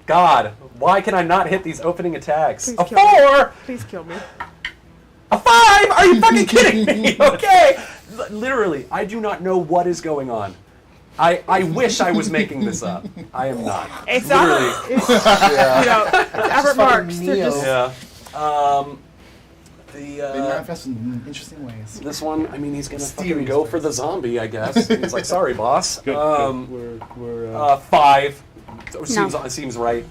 God, why can I not hit these opening attacks? Please A kill me. 4! Please kill me. A 5! Are you fucking kidding me? Okay! Literally, I do not know what is going on. I wish I was making this up. I am not. It's Literally. Albert. It's, it's Albert Marks. They're Neo. just, Yeah. They manifest in interesting ways. This one, I mean, he's gonna fucking Mysterious go ways. for the zombie, I guess. And he's like, sorry, boss. Good. We're 5. Seems right.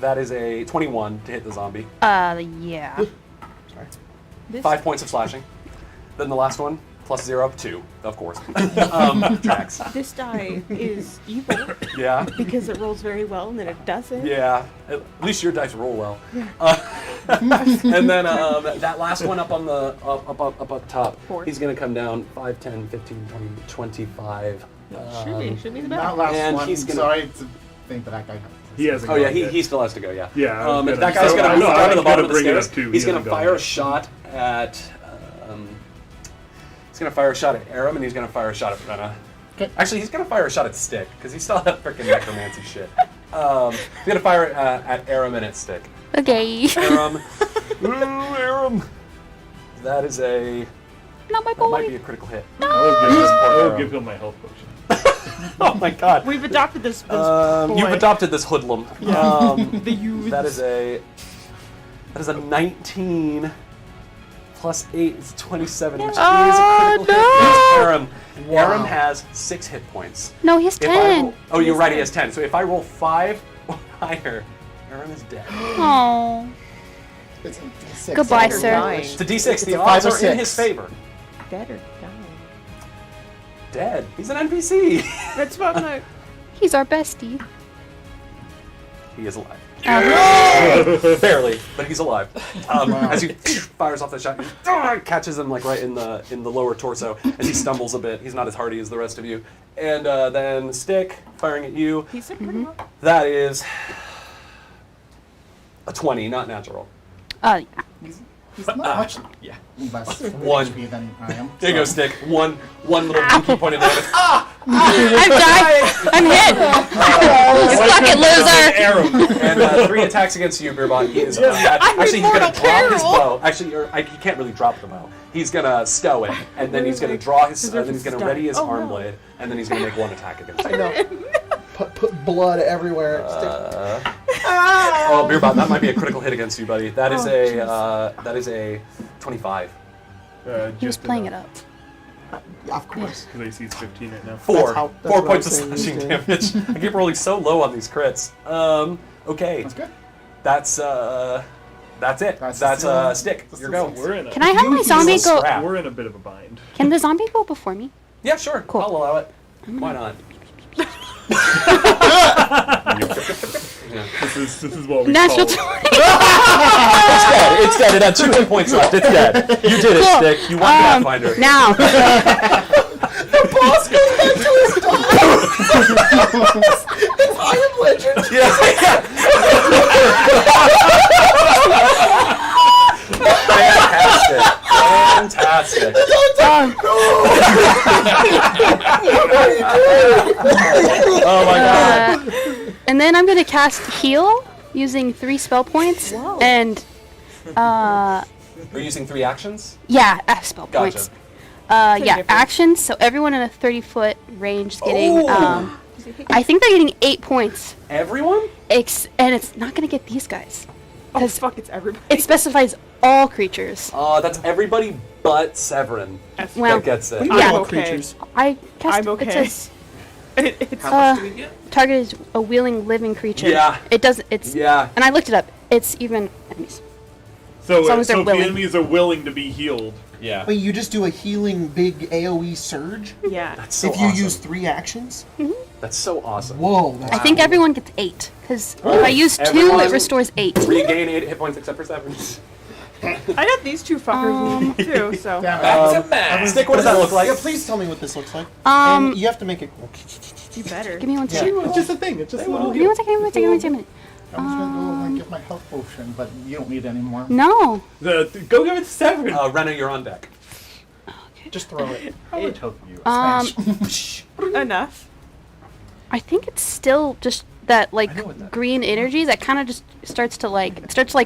That is a 21 to hit the zombie. Yeah. Sorry. this, 5 points of slashing. Then the last one, plus 0, 2, of course. Tracks. this die is evil Yeah. because it rolls very well and then it doesn't. Yeah. At least your dice roll well. And then that last one up on the up top. 4. He's gonna come down 5, 10, 15, 20, 25. Should be the That best. last and one. he's gonna- Sorry to think that guy. he hasn't. Oh yeah, gone yet. he still has to go. Yeah. Yeah, I was gonna- That guy's gonna I move know, I down to the was bottom gonna of the bring it stairs. up, too. He's He gonna hasn't gone fire a yet. shot at. He's gonna fire a shot at Aram, and he's gonna fire a shot at Brenna. Okay. Actually, he's gonna fire a shot at Stick because he's still that freaking necromancy shit. He's gonna fire at Aram and at Stick. Okay. Aram, ooh, Aram. That is a. Not my That might be boy. a critical hit. I will give him my health potion. Oh my god. We've adopted this. You've adopted this hoodlum. The youths. That is a 19 plus 8 is 27, which is a critical hit against Aram. Aram has 6 hit points. No, he has If I 10. roll, oh, you're right, he has 10. So if I roll 5 or higher, Aram is dead. Oh. It's a D6. Goodbye, Better sir. dying. It's a D6. It's The a odds 5 or are in his 6. favor. Better dying. Dead. He's an NPC. That's what I'm like. He's our bestie. He is alive. Oh. Barely, but he's alive. As he fires off the shot, he catches him like right in the lower torso as he stumbles a bit. He's not as hardy as the rest of you. And then Stick firing at you. He's a pretty well. That is a 20, not natural. He's not much Yeah. less One. HP than I am. There you go, Stick. One little pinky pointed damage. I'm dying. I'm hit. Suck it, loser. And 3 attacks against you, Beerbot. He is actually he's gonna drop his bow. Actually, he can't really drop the bow. He's gonna stow it, and then he's gonna draw his. Then he's gonna ready his arm blade, and then he's gonna make 1 attack against I you. know. Put blood everywhere. Oh, Beerbot, that might be a critical hit against you, buddy. That is a 25. He was playing it up. Yeah, of course. Because AC's 15 right now. 4 that's 4 what points of I was saying, slashing damage. I keep rolling so low on these crits. Okay. That's good. That's it. That's Stick. Your go. We're in a, Can I have my zombie he's a go? scrap. we're in a bit of a bind. Can the zombie go before me? Yeah, sure. Cool. I'll allow it. Why not? Yeah. This is what we Natural call 20. It's dead. It's dead. It had 2 hit points left. It's dead. You did it, Cool. Stick. You won Pathfinder. Now. Boss goes back to his dog. It's Iron Legend. Fantastic. Oh my god. And then I'm gonna cast heal using 3 spell points. Whoa. And We're using 3 actions? yeah, spell Gotcha. points. Yeah, different. actions. So everyone in a 30-foot range is getting. Oh. I think they're getting 8 points. Everyone? And it's not gonna get these guys. Oh, 'Cause fuck, it's everybody. it specifies all creatures. That's everybody but Severin Well, that gets it. yeah. I'm All okay. creatures. I cast. I'm okay. It says It's How much do we get? target is a wheeling living creature. Yeah. It doesn't. It's. Yeah. And I looked it up. It's even enemies. So, As long as they're so if the willing. enemies are willing to be healed. Yeah. Wait, you just do a healing big AoE surge Yeah. That's so if you awesome. use 3 actions? That's so awesome. Whoa. That's I think everyone gets 8. Because if Alright, I use 2, everyone- it restores 8. Regain 8 hit points except for 7. I got these two fuckers too, so. Damn it. Back to max. Stick, what does that look like? Yeah, please tell me what this looks like. Um, And you have to make it cool. You better. Give me one Yeah. second. It's just a thing. It's just a little Give me one second. Give me one second. Give me 2 minutes. I was going to go and get my health potion, but you don't need it anymore. No. Go give it to Severin. Rena, you're on deck. Just throw it. How much health do you have? Enough. I think it's still just that like I know what that green energy that kind of just starts to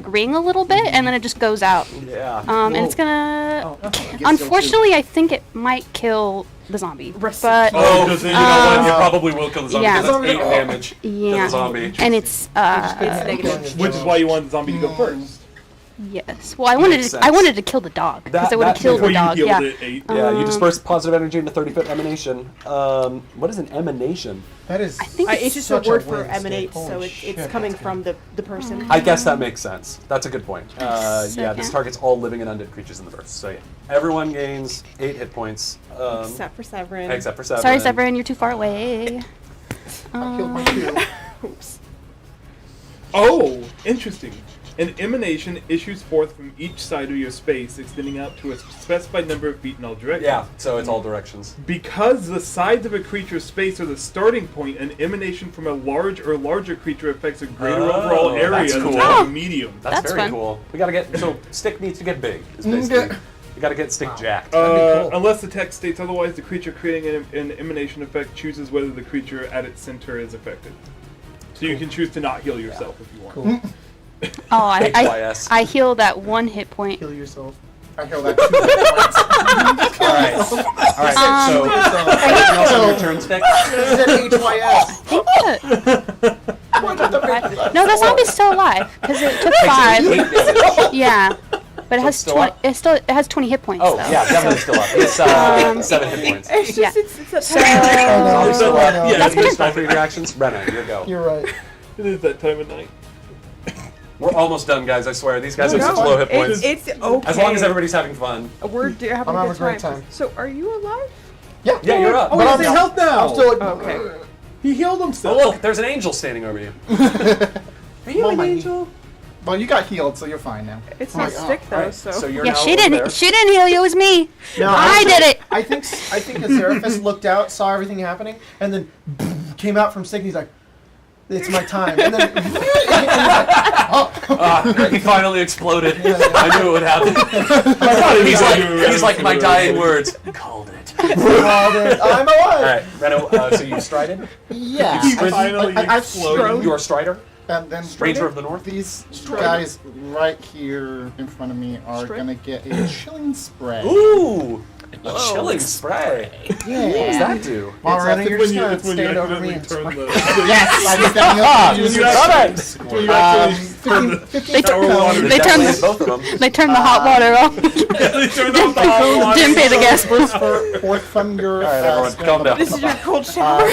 ring a little bit and then it just goes out. Yeah. And it's gonna. I guess Unfortunately, I think it might kill the zombie. Rest- But Oh, does it- you know what? You probably will kill the zombie. Yeah. That's 8 damage to yeah, the zombie. and it's It's negative. Which is why you want the zombie to go first. yes. Well, I wanted Makes to. I sense. wanted to kill the dog because That- I would have that killed Before the you dog. healed Yeah. it 8. Yeah, you disperse positive energy into 30-foot emanation. What is an emanation? That is. I think It's just a such word for win stick. emanate, so Holy it's shit, coming that's from the person. I guess that makes sense. That's a good point. Yeah, Second. this targets all living and undead creatures in the burst. So yeah, everyone gains 8 hit points. Except for Severin. Except for 7. Sorry, Severin, you're too far away. I killed my 2. Oops. Oh, interesting. An emanation issues forth from each side of your space, extending out to a specified number of feet in all directions. Yeah, so it's all directions. Because the sides of a creature's space are the starting point, an emanation from a large or larger creature affects a greater Oh, overall area that's than cool. a Oh. medium. That's That's very fun. cool. We gotta get Stick needs to get big. Is basically you gotta get Stick jacked. cool. Unless the text states otherwise, the creature creating an emanation effect chooses whether the creature at its center is affected. So you can choose to not heal yourself if you want. Cool. Oh, HYS. I healed that 1 hit point. Kill yourself. I healed that 2 hit points. All right. So anything else on your turn, Stick? Is it HYS? No, that zombie's still alive because it took 5. 8 damage. Yeah, but it has still 20. up? It has 20 hit points. Oh though. yeah, definitely still up. It's 7 hit points. It's Yeah. just, it's a So Zombie's still up. Yeah, Yeah, that's you good. use all 3 reactions. Rena, your go. You're right. It is that time of night. We're almost done, guys. I swear. These guys have No, such low hit points. it's okay. As long as everybody's having fun. We're having I'm a having good a great time. time. So, are you alive? Yeah. Yeah, you're up. Oh, But he's I'm in not- health now. I'm still like. Okay. He healed Oh himself. look, there's an angel standing over you. Are you Oh, an my- angel? Well, you got healed, so you're fine now. It's Oh not my God. stick though, Alright, so. you're yeah, now she over didn't. there. She didn't heal you. It was me. No, I did it. I think Azeraphis looked out, saw everything happening, and then came out from Sig. He's like, "It's my time." And then and he's like, "Oh." He finally exploded. Yeah. I knew it would happen. he's like my dying words. Called it. Called it. I'm alive. All right, Reno. So you strided. Yeah. Finally I've exploded. strode, You are Strider. and then Ranger of the North. These guys right here in front of me are Straight? gonna get a chilling spray. Ooh, a chilling spray. Yeah. What does that do? While It's running, a- you're When just you, gonna it's when you stand over me accidentally and turn spray. the... Yes, I just standing up to When use you it. actually, when you actually turn the 15 shower water They They turned definitely the- both of them. They turned the hot water off. they turn off the hot water. Didn't pay the gas bill. Forth from your. All right, everyone, calm down. This is your cold shower.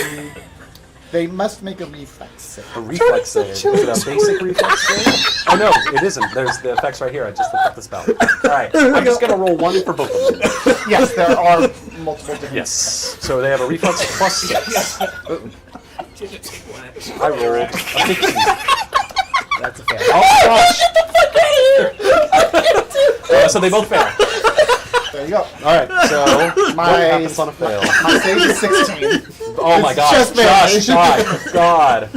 They must make a reflex save. A reflex save. Is it a basic reflex save? Oh no, it isn't. There's the effects right here. I just looked up the spell. All right, I'm just gonna roll 1 for both of them. Yes, there are multiple different. Yes. So they have a reflex plus 6. I rolled a 15. That's a fail. Oh, so they both fail. There you go. All right. So what My happens on a fail? my save is 16. Oh my God! just Josh, managed. God.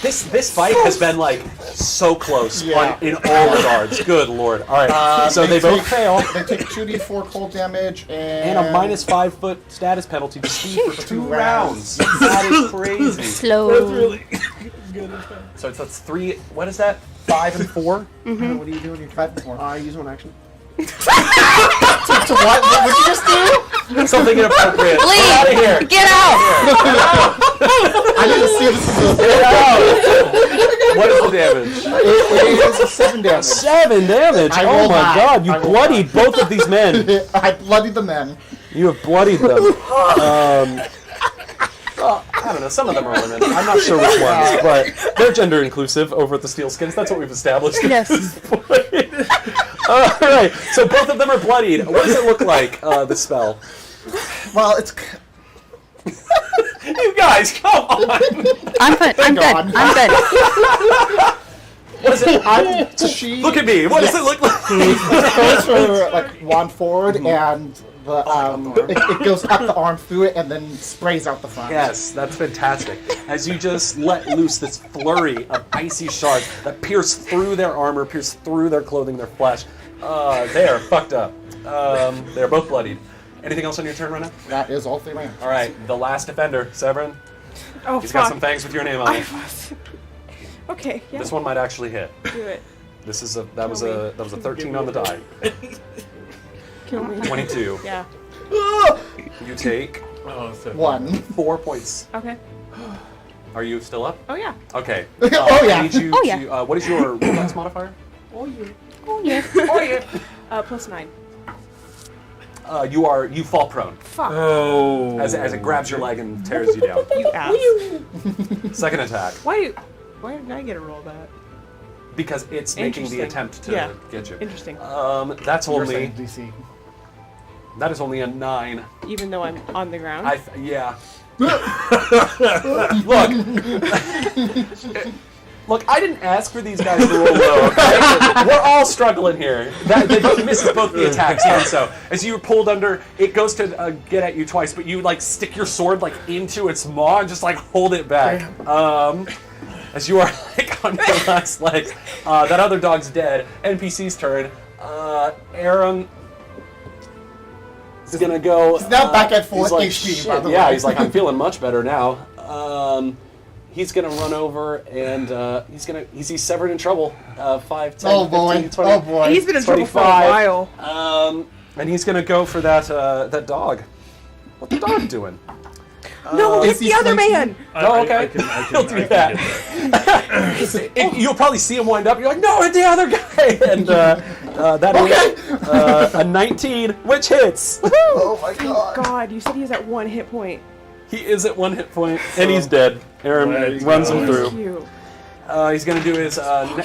This fight has been like so close Yeah. in all regards. Good Lord! All right, so they both fail, They take 2d4 cold damage and a minus 5-foot status penalty to speed for 2 rounds. That is crazy. Slow. That's really good. So that's 3. What is that? 5 and 4. What do you do when you're trying? I use one action. So what? What would you just do? Something inappropriate. Get out of here. Leave. Get out. I need to see if this is Get out. What is the damage? it is 7 damage. 7 damage. I Oh rolled my high. God! You I rolled bloodied both of these men. I bloodied the men. You have bloodied them. Well, I don't know. Some of them are women. I'm not sure which ones, but they're gender inclusive over at the Steelskins. That's what we've established. Yes. All right. So both of them are bloodied. What does it look like? The spell. Well, it's You guys, come on. I'm good. I'm good. on. I'm good. What is it? she. Look at me. What does it look like? It goes for like wand forward, and the it goes up the arm through it, and then sprays out the front. Yes, that's fantastic. As you just let loose this flurry of icy shards that pierce through their armor, pierce through their clothing, their flesh, they are fucked up. They are both bloodied. Anything else on your turn right now? That is all 3 rounds. All right, the last defender, Severin. Oh, He's fuck. got some fangs with your name on it. Okay, yeah. This one might actually hit. Do it. This is that was a 13 on the die. Kill me. 22. Yeah. You take Oh, so 1. 4 points. Okay. Are you still up? Oh, yeah. Okay. Oh, yeah. I need you Oh, yeah. to. What is your reflex modifier? Oh, yeah. Oh yeah. Oh, yeah. +9. You fall prone Fuck. Oh. as it grabs your leg and tears you down. You ass. Second attack, Why did I get to roll that? because it's making the Interesting. attempt to Yeah. get you. Interesting. That's You're only saying DC. that is only a 9. Even though I'm on the ground. Yeah. Look, I didn't ask for these guys to roll low, okay? We're all struggling here. They both misses both the attacks, and so as you were pulled under, it goes to get at you twice, but you like stick your sword like into its maw and just like hold it back. As you are like on your last legs, that other dog's dead. NPC's turn. Aaron is gonna go. He's now back at full he's like, HP, "Shit." by the Yeah, way. he's like, I'm feeling much better now. He's gonna run over and he sees Severin in trouble. 5, 10, Oh 15, boy. 20, Oh boy. He's been in trouble for a 25. while. And he's gonna go for that dog. What's the dog doing? No, is it's he the other flanking? man. Oh, okay. He'll do that. You'll probably see him wind up. You're like, no, it's the other guy. And that is a 19, which hits. Oh my god. God, you said he was at 1 hit point. He is at 1 hit point, and he's dead. Aaron Let's runs go. him through. You. He's going to do his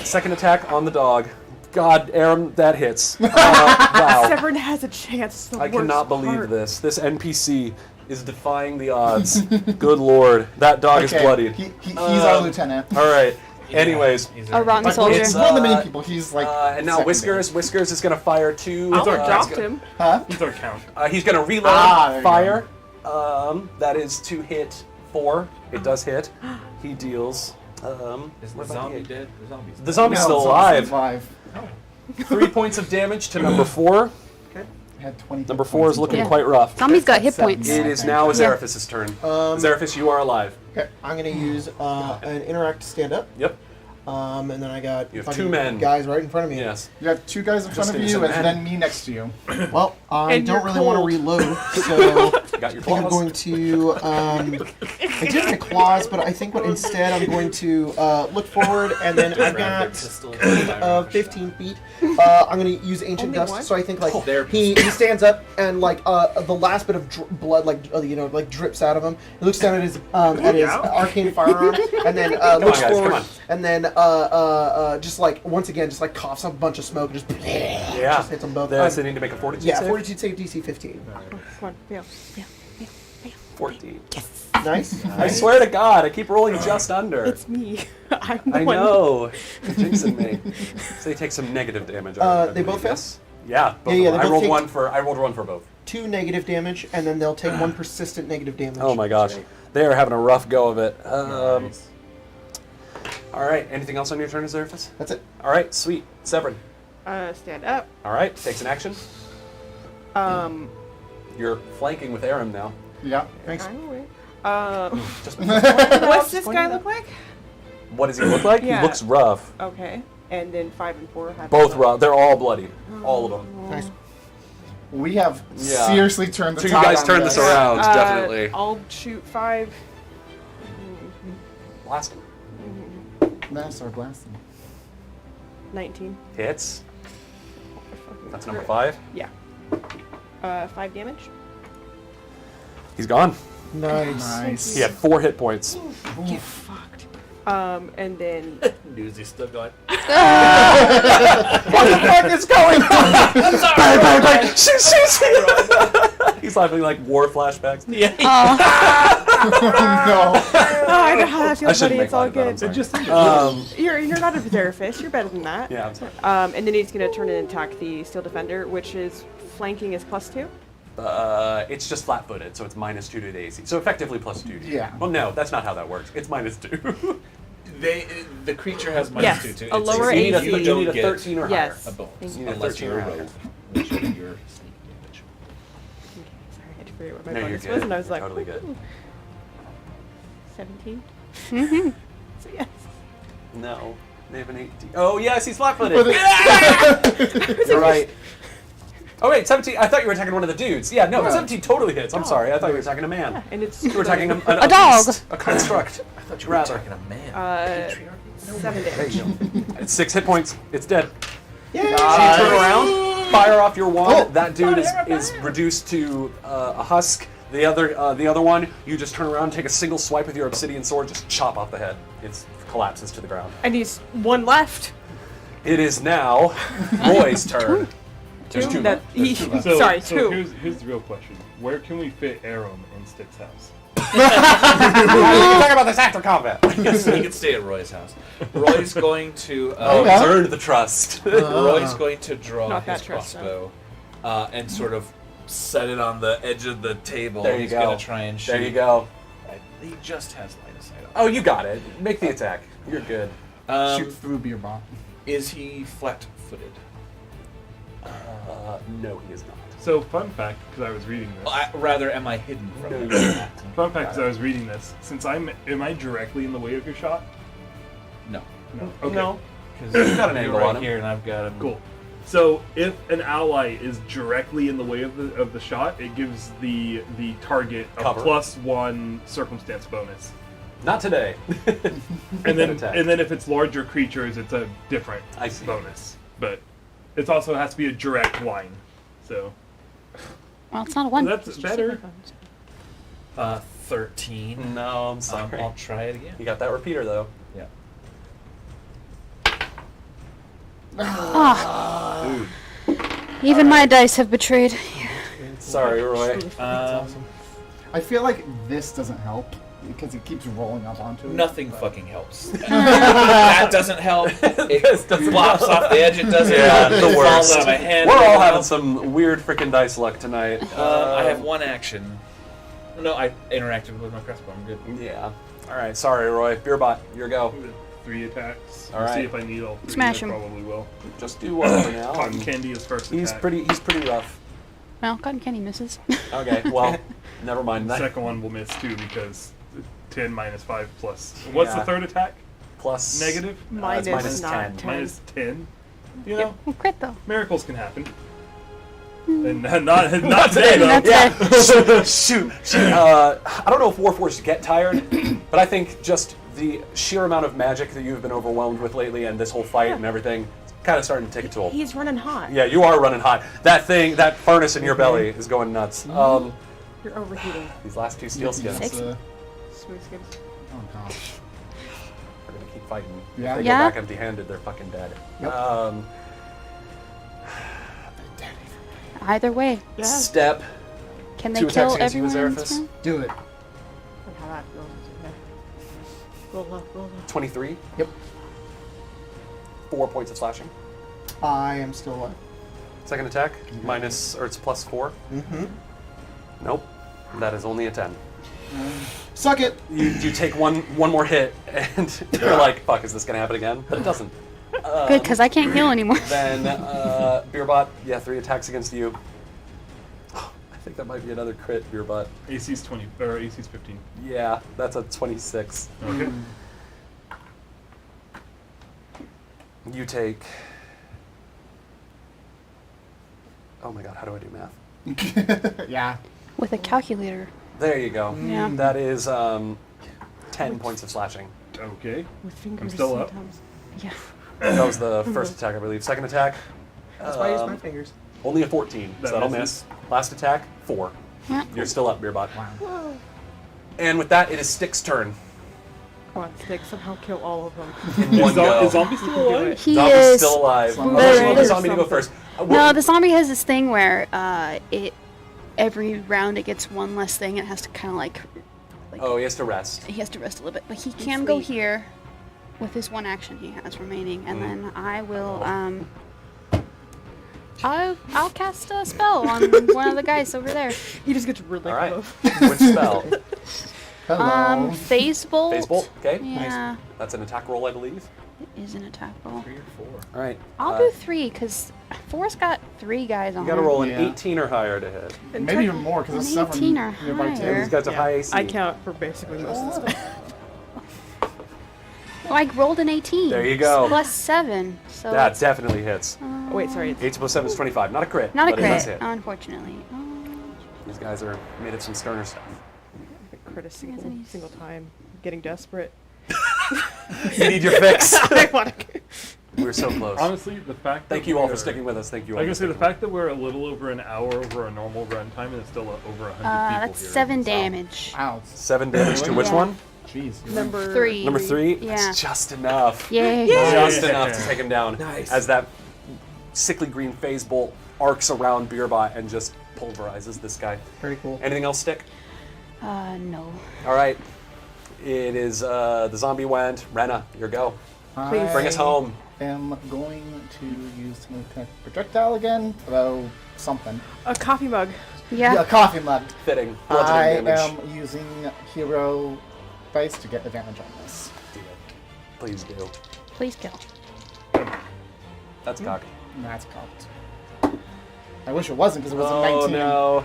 second attack on the dog. God, Aaron, that hits. Wow. Severin has a chance. The I worst cannot believe part. this. This NPC is defying the odds. Good lord. That dog is bloodied. He's our lieutenant. All right. Anyways, A rotten Like, soldier. he's one of the many people. He's like. and now secondary. Whiskers is going to fire 2. I'll our adopt guy. him. Huh? He's our count. He's going to reload There you fire. That is to hit 4. It does hit. He deals. Is what the about zombie the- dead? The zombie's The zombie's No, still it's alive. alive. 3 points of damage to number 4. Had 20 Number 4 is looking Yeah. quite rough. Zombie's got hit Seven. points. It is now Azarathis' turn. Azarathis, you are alive. Okay, I'm gonna use an interact to stand up. Yep. And then I got You have fucking 2 men. guys right in front of me. Yes. You have 2 guys in front Just of need you, some and men. then me next to you. Well, I And don't you're really want to cold. reload, so Got your I think I'm claws? going to. I did my claws, but I think what instead I'm going to look forward, and then I've got 15 feet. I'm going to use ancient Only dust, one? so I think like there. he stands up and like the last bit of blood like like drips out of him. He looks down at his arcane firearm, and then looks guys, come forward, on. and then just like once again just like coughs up a bunch of smoke, and just Yeah. just hits them both. They need to make a fortitude Yeah, save. fortitude save DC 15. Come on, fail. 14. Nice. I swear to God, I keep rolling just under. It's me. I'm the I one. know. You're jinxing me. So they take some negative damage. They both fail? Yes. Yeah. Both Yeah, of them. they I both rolled take- one for both. 2 negative damage, and then they'll take 1 persistent negative damage. Oh my gosh, they are having a rough go of it. All right. Anything else on your turn, Azarathis? That's it. All right. Sweet. Severin. Stand up. All right. Takes an action. You're flanking with Aram now. Yeah. Thanks. Just What's this guy look like? what does he look like? Yeah. He looks rough. Okay. And then 5 and 4 have Both rough. They're all bloodied. All of them. Nice. We have Yeah. seriously turned the So you tide guys on turn this this. around, definitely. I'll shoot 5. Blast him. That's our blasting. 19. Hits. That's number 5. Yeah. 5 damage. He's gone. Nice. He had 4 hit points. Get fucked. And then Newsy's still going. What the fuck is going on? I'm sorry. Shoot. He's laughing like war flashbacks. Yeah. No. oh, I know how that I feels, shouldn't buddy. make It's all fun of that, good. I'm sorry. You're not a therapist. You're better than that. Yeah, I'm sorry. And then he's gonna turn and attack the steel defender, which is flanking is +2. It's just flat-footed, so it's -2 to the AC. So effectively +2 to you. Yeah. Well, no, that's not how that works. It's -2. The creature has Yes, -2 too. a lower you need a, AC. you need a 13 or Yes. a bonus. Thank You need a Unless 13 you're or a higher. rogue, which is your sneak damage. Sorry, I had to figure out what my No, you're bonus good. was, and I was like, Totally good. ooh. 17. Mm-hmm. So yes. No. They have an 18. Oh, yes, he's flat-footed. For the- You're right. Oh, wait, 17. I thought you were attacking one of the dudes. Yeah, no, Yeah. 17 totally hits. I'm sorry. I thought you were attacking a man. Yeah, and it's You were attacking a dog. beast, a construct. I thought you were Rather. attacking a man. 7 damage. It's 6 hit points. It's dead. Yay! So you turn around, fire off your wand. Oh. That dude is reduced to a husk. The other one, you just turn around, take a single swipe with your obsidian sword, just chop off the head. It collapses to the ground. And he's one left. It is now Roy's turn. There's 2 That left. There's 2 left. Sorry, so 2. here's the real question: where can we fit Aram in Stick's house? We can talk about this after combat. He can stay at Roy's house. Roy's going to. Oh, yeah? he's earned the trust. Roy's going to draw Not that his trust, crossbow and sort of set it on the edge of the table. There you He's go. gonna try and shoot. There you go. He just has line of sight. Oh, you got it. Make the attack. You're good. Shoot through beer bot. Is he flat-footed? No, he is not. So, fun fact, because I was reading this. Rather, am I hidden from No, him? you're not. Fun fact, because I was reading this. Since am I directly in the way of your shot? No. No. Okay. No. Because You've got an you're angle right on him. here, and I've got him. Cool. So if an ally is directly in the way of the shot, it gives the target a Cover. +1 circumstance bonus. Not today. And then Attack. if it's larger creatures, it's a different I see. bonus. But it also has to be a direct line. So Well, it's not a 1. that's better. 13. No, I'm sorry. I'll try it again. You got that repeater though. Yeah. Ah. Even my dice have betrayed. Sorry, Roy. I feel like this doesn't help because it keeps rolling up onto it. Nothing fucking helps. That doesn't help. It flops off the edge. It doesn't Yeah, help. the It worst. falls out of my hand. We're It all doesn't having help. some weird freaking dice luck tonight. I have one action. No, I interacted with my crossbow. I'm good. Yeah. All right. Sorry, Roy. Beerbot, your go. 3 attacks. All We'll see right. if I need all 3. Smash I him. probably will. Just do one for now. Cotton Candy is first He's attack. pretty rough. Well, Cotton Candy misses. Okay. Well, never mind. The That second one will miss too because 10 minus 5 plus. What's Yeah. the third attack? plus Negative? it's Minus minus not 10. 10. Minus 10. You know, Well, crit though. miracles can happen. And not today though. That's Yeah. it. Shoot. I don't know if Warforged get tired, but I think just the sheer amount of magic that you've been overwhelmed with lately and this whole fight and everything, it's kind of starting to take a toll. He's running hot. Yeah, you are running hot. That furnace in your belly is going nuts. You're overheating. These last 2 steel skins. Six. Smooth skins. Oh gosh. We're gonna keep fighting. Yeah. If they Yeah. go back empty-handed, they're fucking dead. Yep. Either way, Yeah. Step. can they 2 attacks kill against you, everyone? Azeraphus. Do it. How that feels. Okay. Roll up, roll up. 23. Yep. 4 points of slashing. I am still alive. Second attack, minus, or it's +4. Mm-hmm. Nope. That is only a 10. Suck it. You take one more hit, and you're like, fuck, is this going to happen again? But it doesn't. Good, because I can't heal anymore. Then, Beerbot, 3 attacks against you. I think that might be another crit, Beerbot. AC's 20 or AC's 15. Yeah, that's a 26. Okay. You take... Oh my god, how do I do math? Yeah. With a calculator. There you go. Yeah. That is 10 points of slashing. Okay. With fingers still up. sometimes. Yeah. That was the first attack, I believe. Second attack, That's why I use my fingers. only a 14, That so that'll misses. miss. Last attack, 4. Yeah. You're still up, Beerbot. Wow. And with that, it is Stick's turn. Come on, Stick, somehow kill all of them. In one go. Is zombie still alive? He Zombie's is. still alive. But- Unless you want the There's zombie to go something. first. No, the zombie has this thing where every round it gets one less thing. It has to kind of like Oh, he has to rest. he has to rest a little bit, but he can go here with his one action he has remaining, and then I will I'll cast a spell on one of the guys over there. He just gets really All right. close. Which spell? Hello. Phase bolt. Phase bolt. Okay. Yeah, That's an attack roll, I believe. it is an attack roll. 3 or 4. All right. I'll do 3 because 4's got 3 guys on. You got to him. roll an Yeah. 18 or higher to hit. Maybe even more because An it's 18 7 or nearby higher. too. These guys are high AC. I count for basically most of the stuff. Oh, I rolled an 18. There you go. Plus 7. So That definitely hits. Oh, wait, sorry. It's 8 plus 7 is 25. Not a crit. not a but it does crit, hit. unfortunately. These guys are made of some sterner stuff. a crit a single time. Getting desperate. You need your fix. I want to. We're so close. Honestly, the fact that Thank you all for we're- sticking with us. Thank you all. Like I for said, the sticking fact that we're a little over an hour over a normal run time and it's still over 100 people That's here. 7 damage. Ow. with us. 7 damage to which Yeah. one? Jeez. Number 3. Number 3? Yeah. That's just enough. Yay. Just enough to take him down. Nice. As that sickly green phase bolt arcs around Beerbot and just pulverizes this guy. Very cool. Anything else, Stick? No. All right. It is the zombie went. Rena, your go. Please. Bring us home. I am going to use my kind of projectile again, although something. a coffee mug. Yeah, Yeah. a coffee mug. Fitting. I Bludgeoning damage. am using hero dice to get advantage on this. Please do. Please kill. That's cock. And that's cocked. I wish it wasn't because it was a Oh 19. no.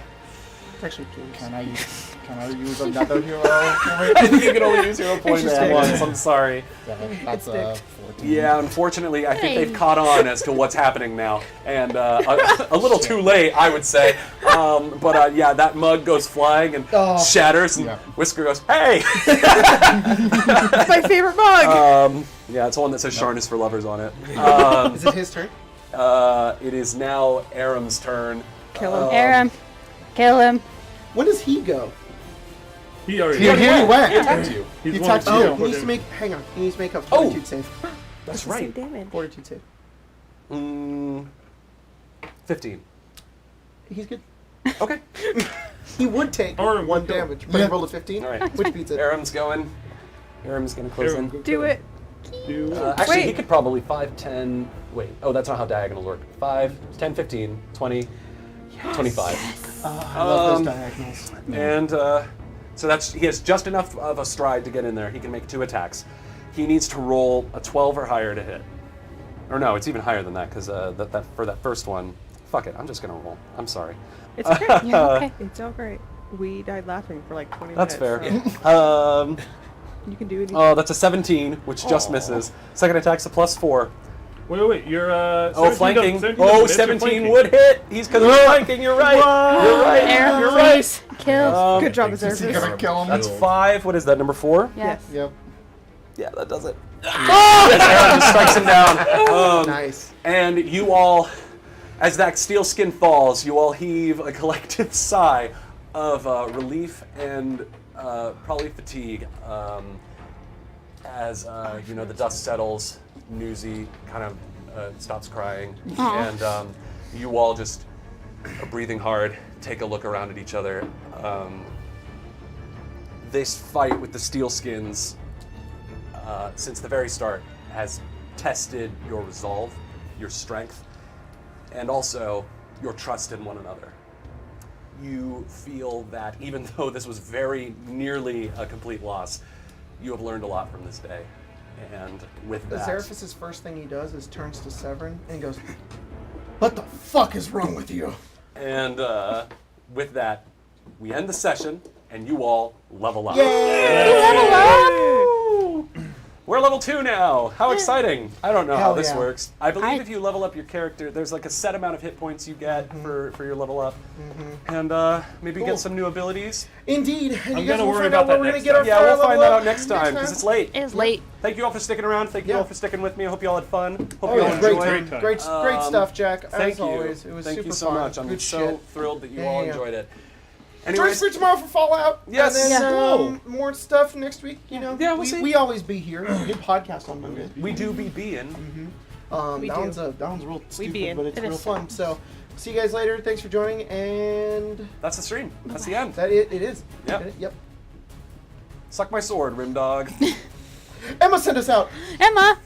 It's actually 2. Can I use another hero? I think you can only use hero points Interesting. once. I'm sorry. Yeah, that's a 14. Yeah, unfortunately, I think Hey. they've caught on as to what's happening now, and a little too late, I would say. But yeah, that mug goes flying and Oh. shatters, and Yeah. Whisker goes, "Hey!" It's my favorite mug. Yeah, it's one that says "Sharness for Lovers" on it. Is it his turn? It is now Aram's turn. Kill him. Aram. Kill him. When does he go? He already. Here he went. He attacked you. He's He one of attacked the you. two. Oh, he needs to make. Hang on. He needs to make a Oh. fortitude save. That's Same right. damage. Fortitude save. 15. He's good. Okay. He would take Or 1 go. damage, but Yeah. he rolled a 15, All right. which beats it. Aram's going. Aram's going to close Aram, in. go Do kill it. him. Actually, Wait. he could probably 5, 10. Wait. Oh, that's not how diagonals work. 5, 10, 15, 20, 25. I love those diagonals. And so that's he has just enough of a stride to get in there. He can make 2 attacks. He needs to roll a 12 or higher to hit. Or no, it's even higher than that because that for that first one. Fuck it. I'm just gonna roll. I'm sorry. It's okay. You're okay. It's all great. We died laughing for like 20 That's fair. minutes. Um, You can do it. oh, that's a 17, which just misses. Second attack's a +4. Wait. You're. Oh, 17 flanking. doesn't- Oh, 17 17 doesn't would hit. He's because of flanking. You're right. You're right. Aram, You're right. please. Kill. Good job, Is he Reservist. gonna kill him? That's 5. What is that? Number 4? Yes. Yep. Yeah, that does it. Aram just strikes him down. Nice. And you all, as that steel skin falls, you all heave a collective sigh of relief and probably fatigue as you know the dust settles. Newsy kind of stops crying, and you all just are breathing hard. Take a look around at each other. This fight with the steel skins, since the very start, has tested your resolve, your strength, and also your trust in one another. You feel that even though this was very nearly a complete loss, you have learned a lot from this day. And with that, Azeraphis' first thing he does is turns to Severin and goes, "What the fuck is wrong with you?" and with that, we end the session, and you all level up. We're level 2 now. How exciting! I don't know how Hell this yeah. works. I believe I- if you level up your character, there's like a set amount of hit points you get for your level up, and maybe Cool. get some new abilities. Indeed. And I'm you guys gonna will worry find about out where that we're gonna next get our time. Yeah, fire we'll find level that up out next time because it's late. It is late. Thank you all for sticking around. Thank you Yeah. all for sticking with me. I hope you all had fun. Hope Oh you all yeah, great enjoyed. time. Great Great stuff, Jack. Thank As you. always, it was Thank super you so fun. much. I'm Good so shit. thrilled that you Yeah, all yeah. enjoyed it. Anyways, for tomorrow for Fallout. Yes. And then Yeah. more stuff next week. You know. Yeah, we'll see. We always be here. We podcast on Monday. we do be being. We that do. one's real stupid, be in. but it's It real is. fun. So, see you guys later. Thanks for joining, and That's the stream. That's the end. it is. Yep. Yep. Suck my sword, Rim Dog. Emma sent us out. Emma.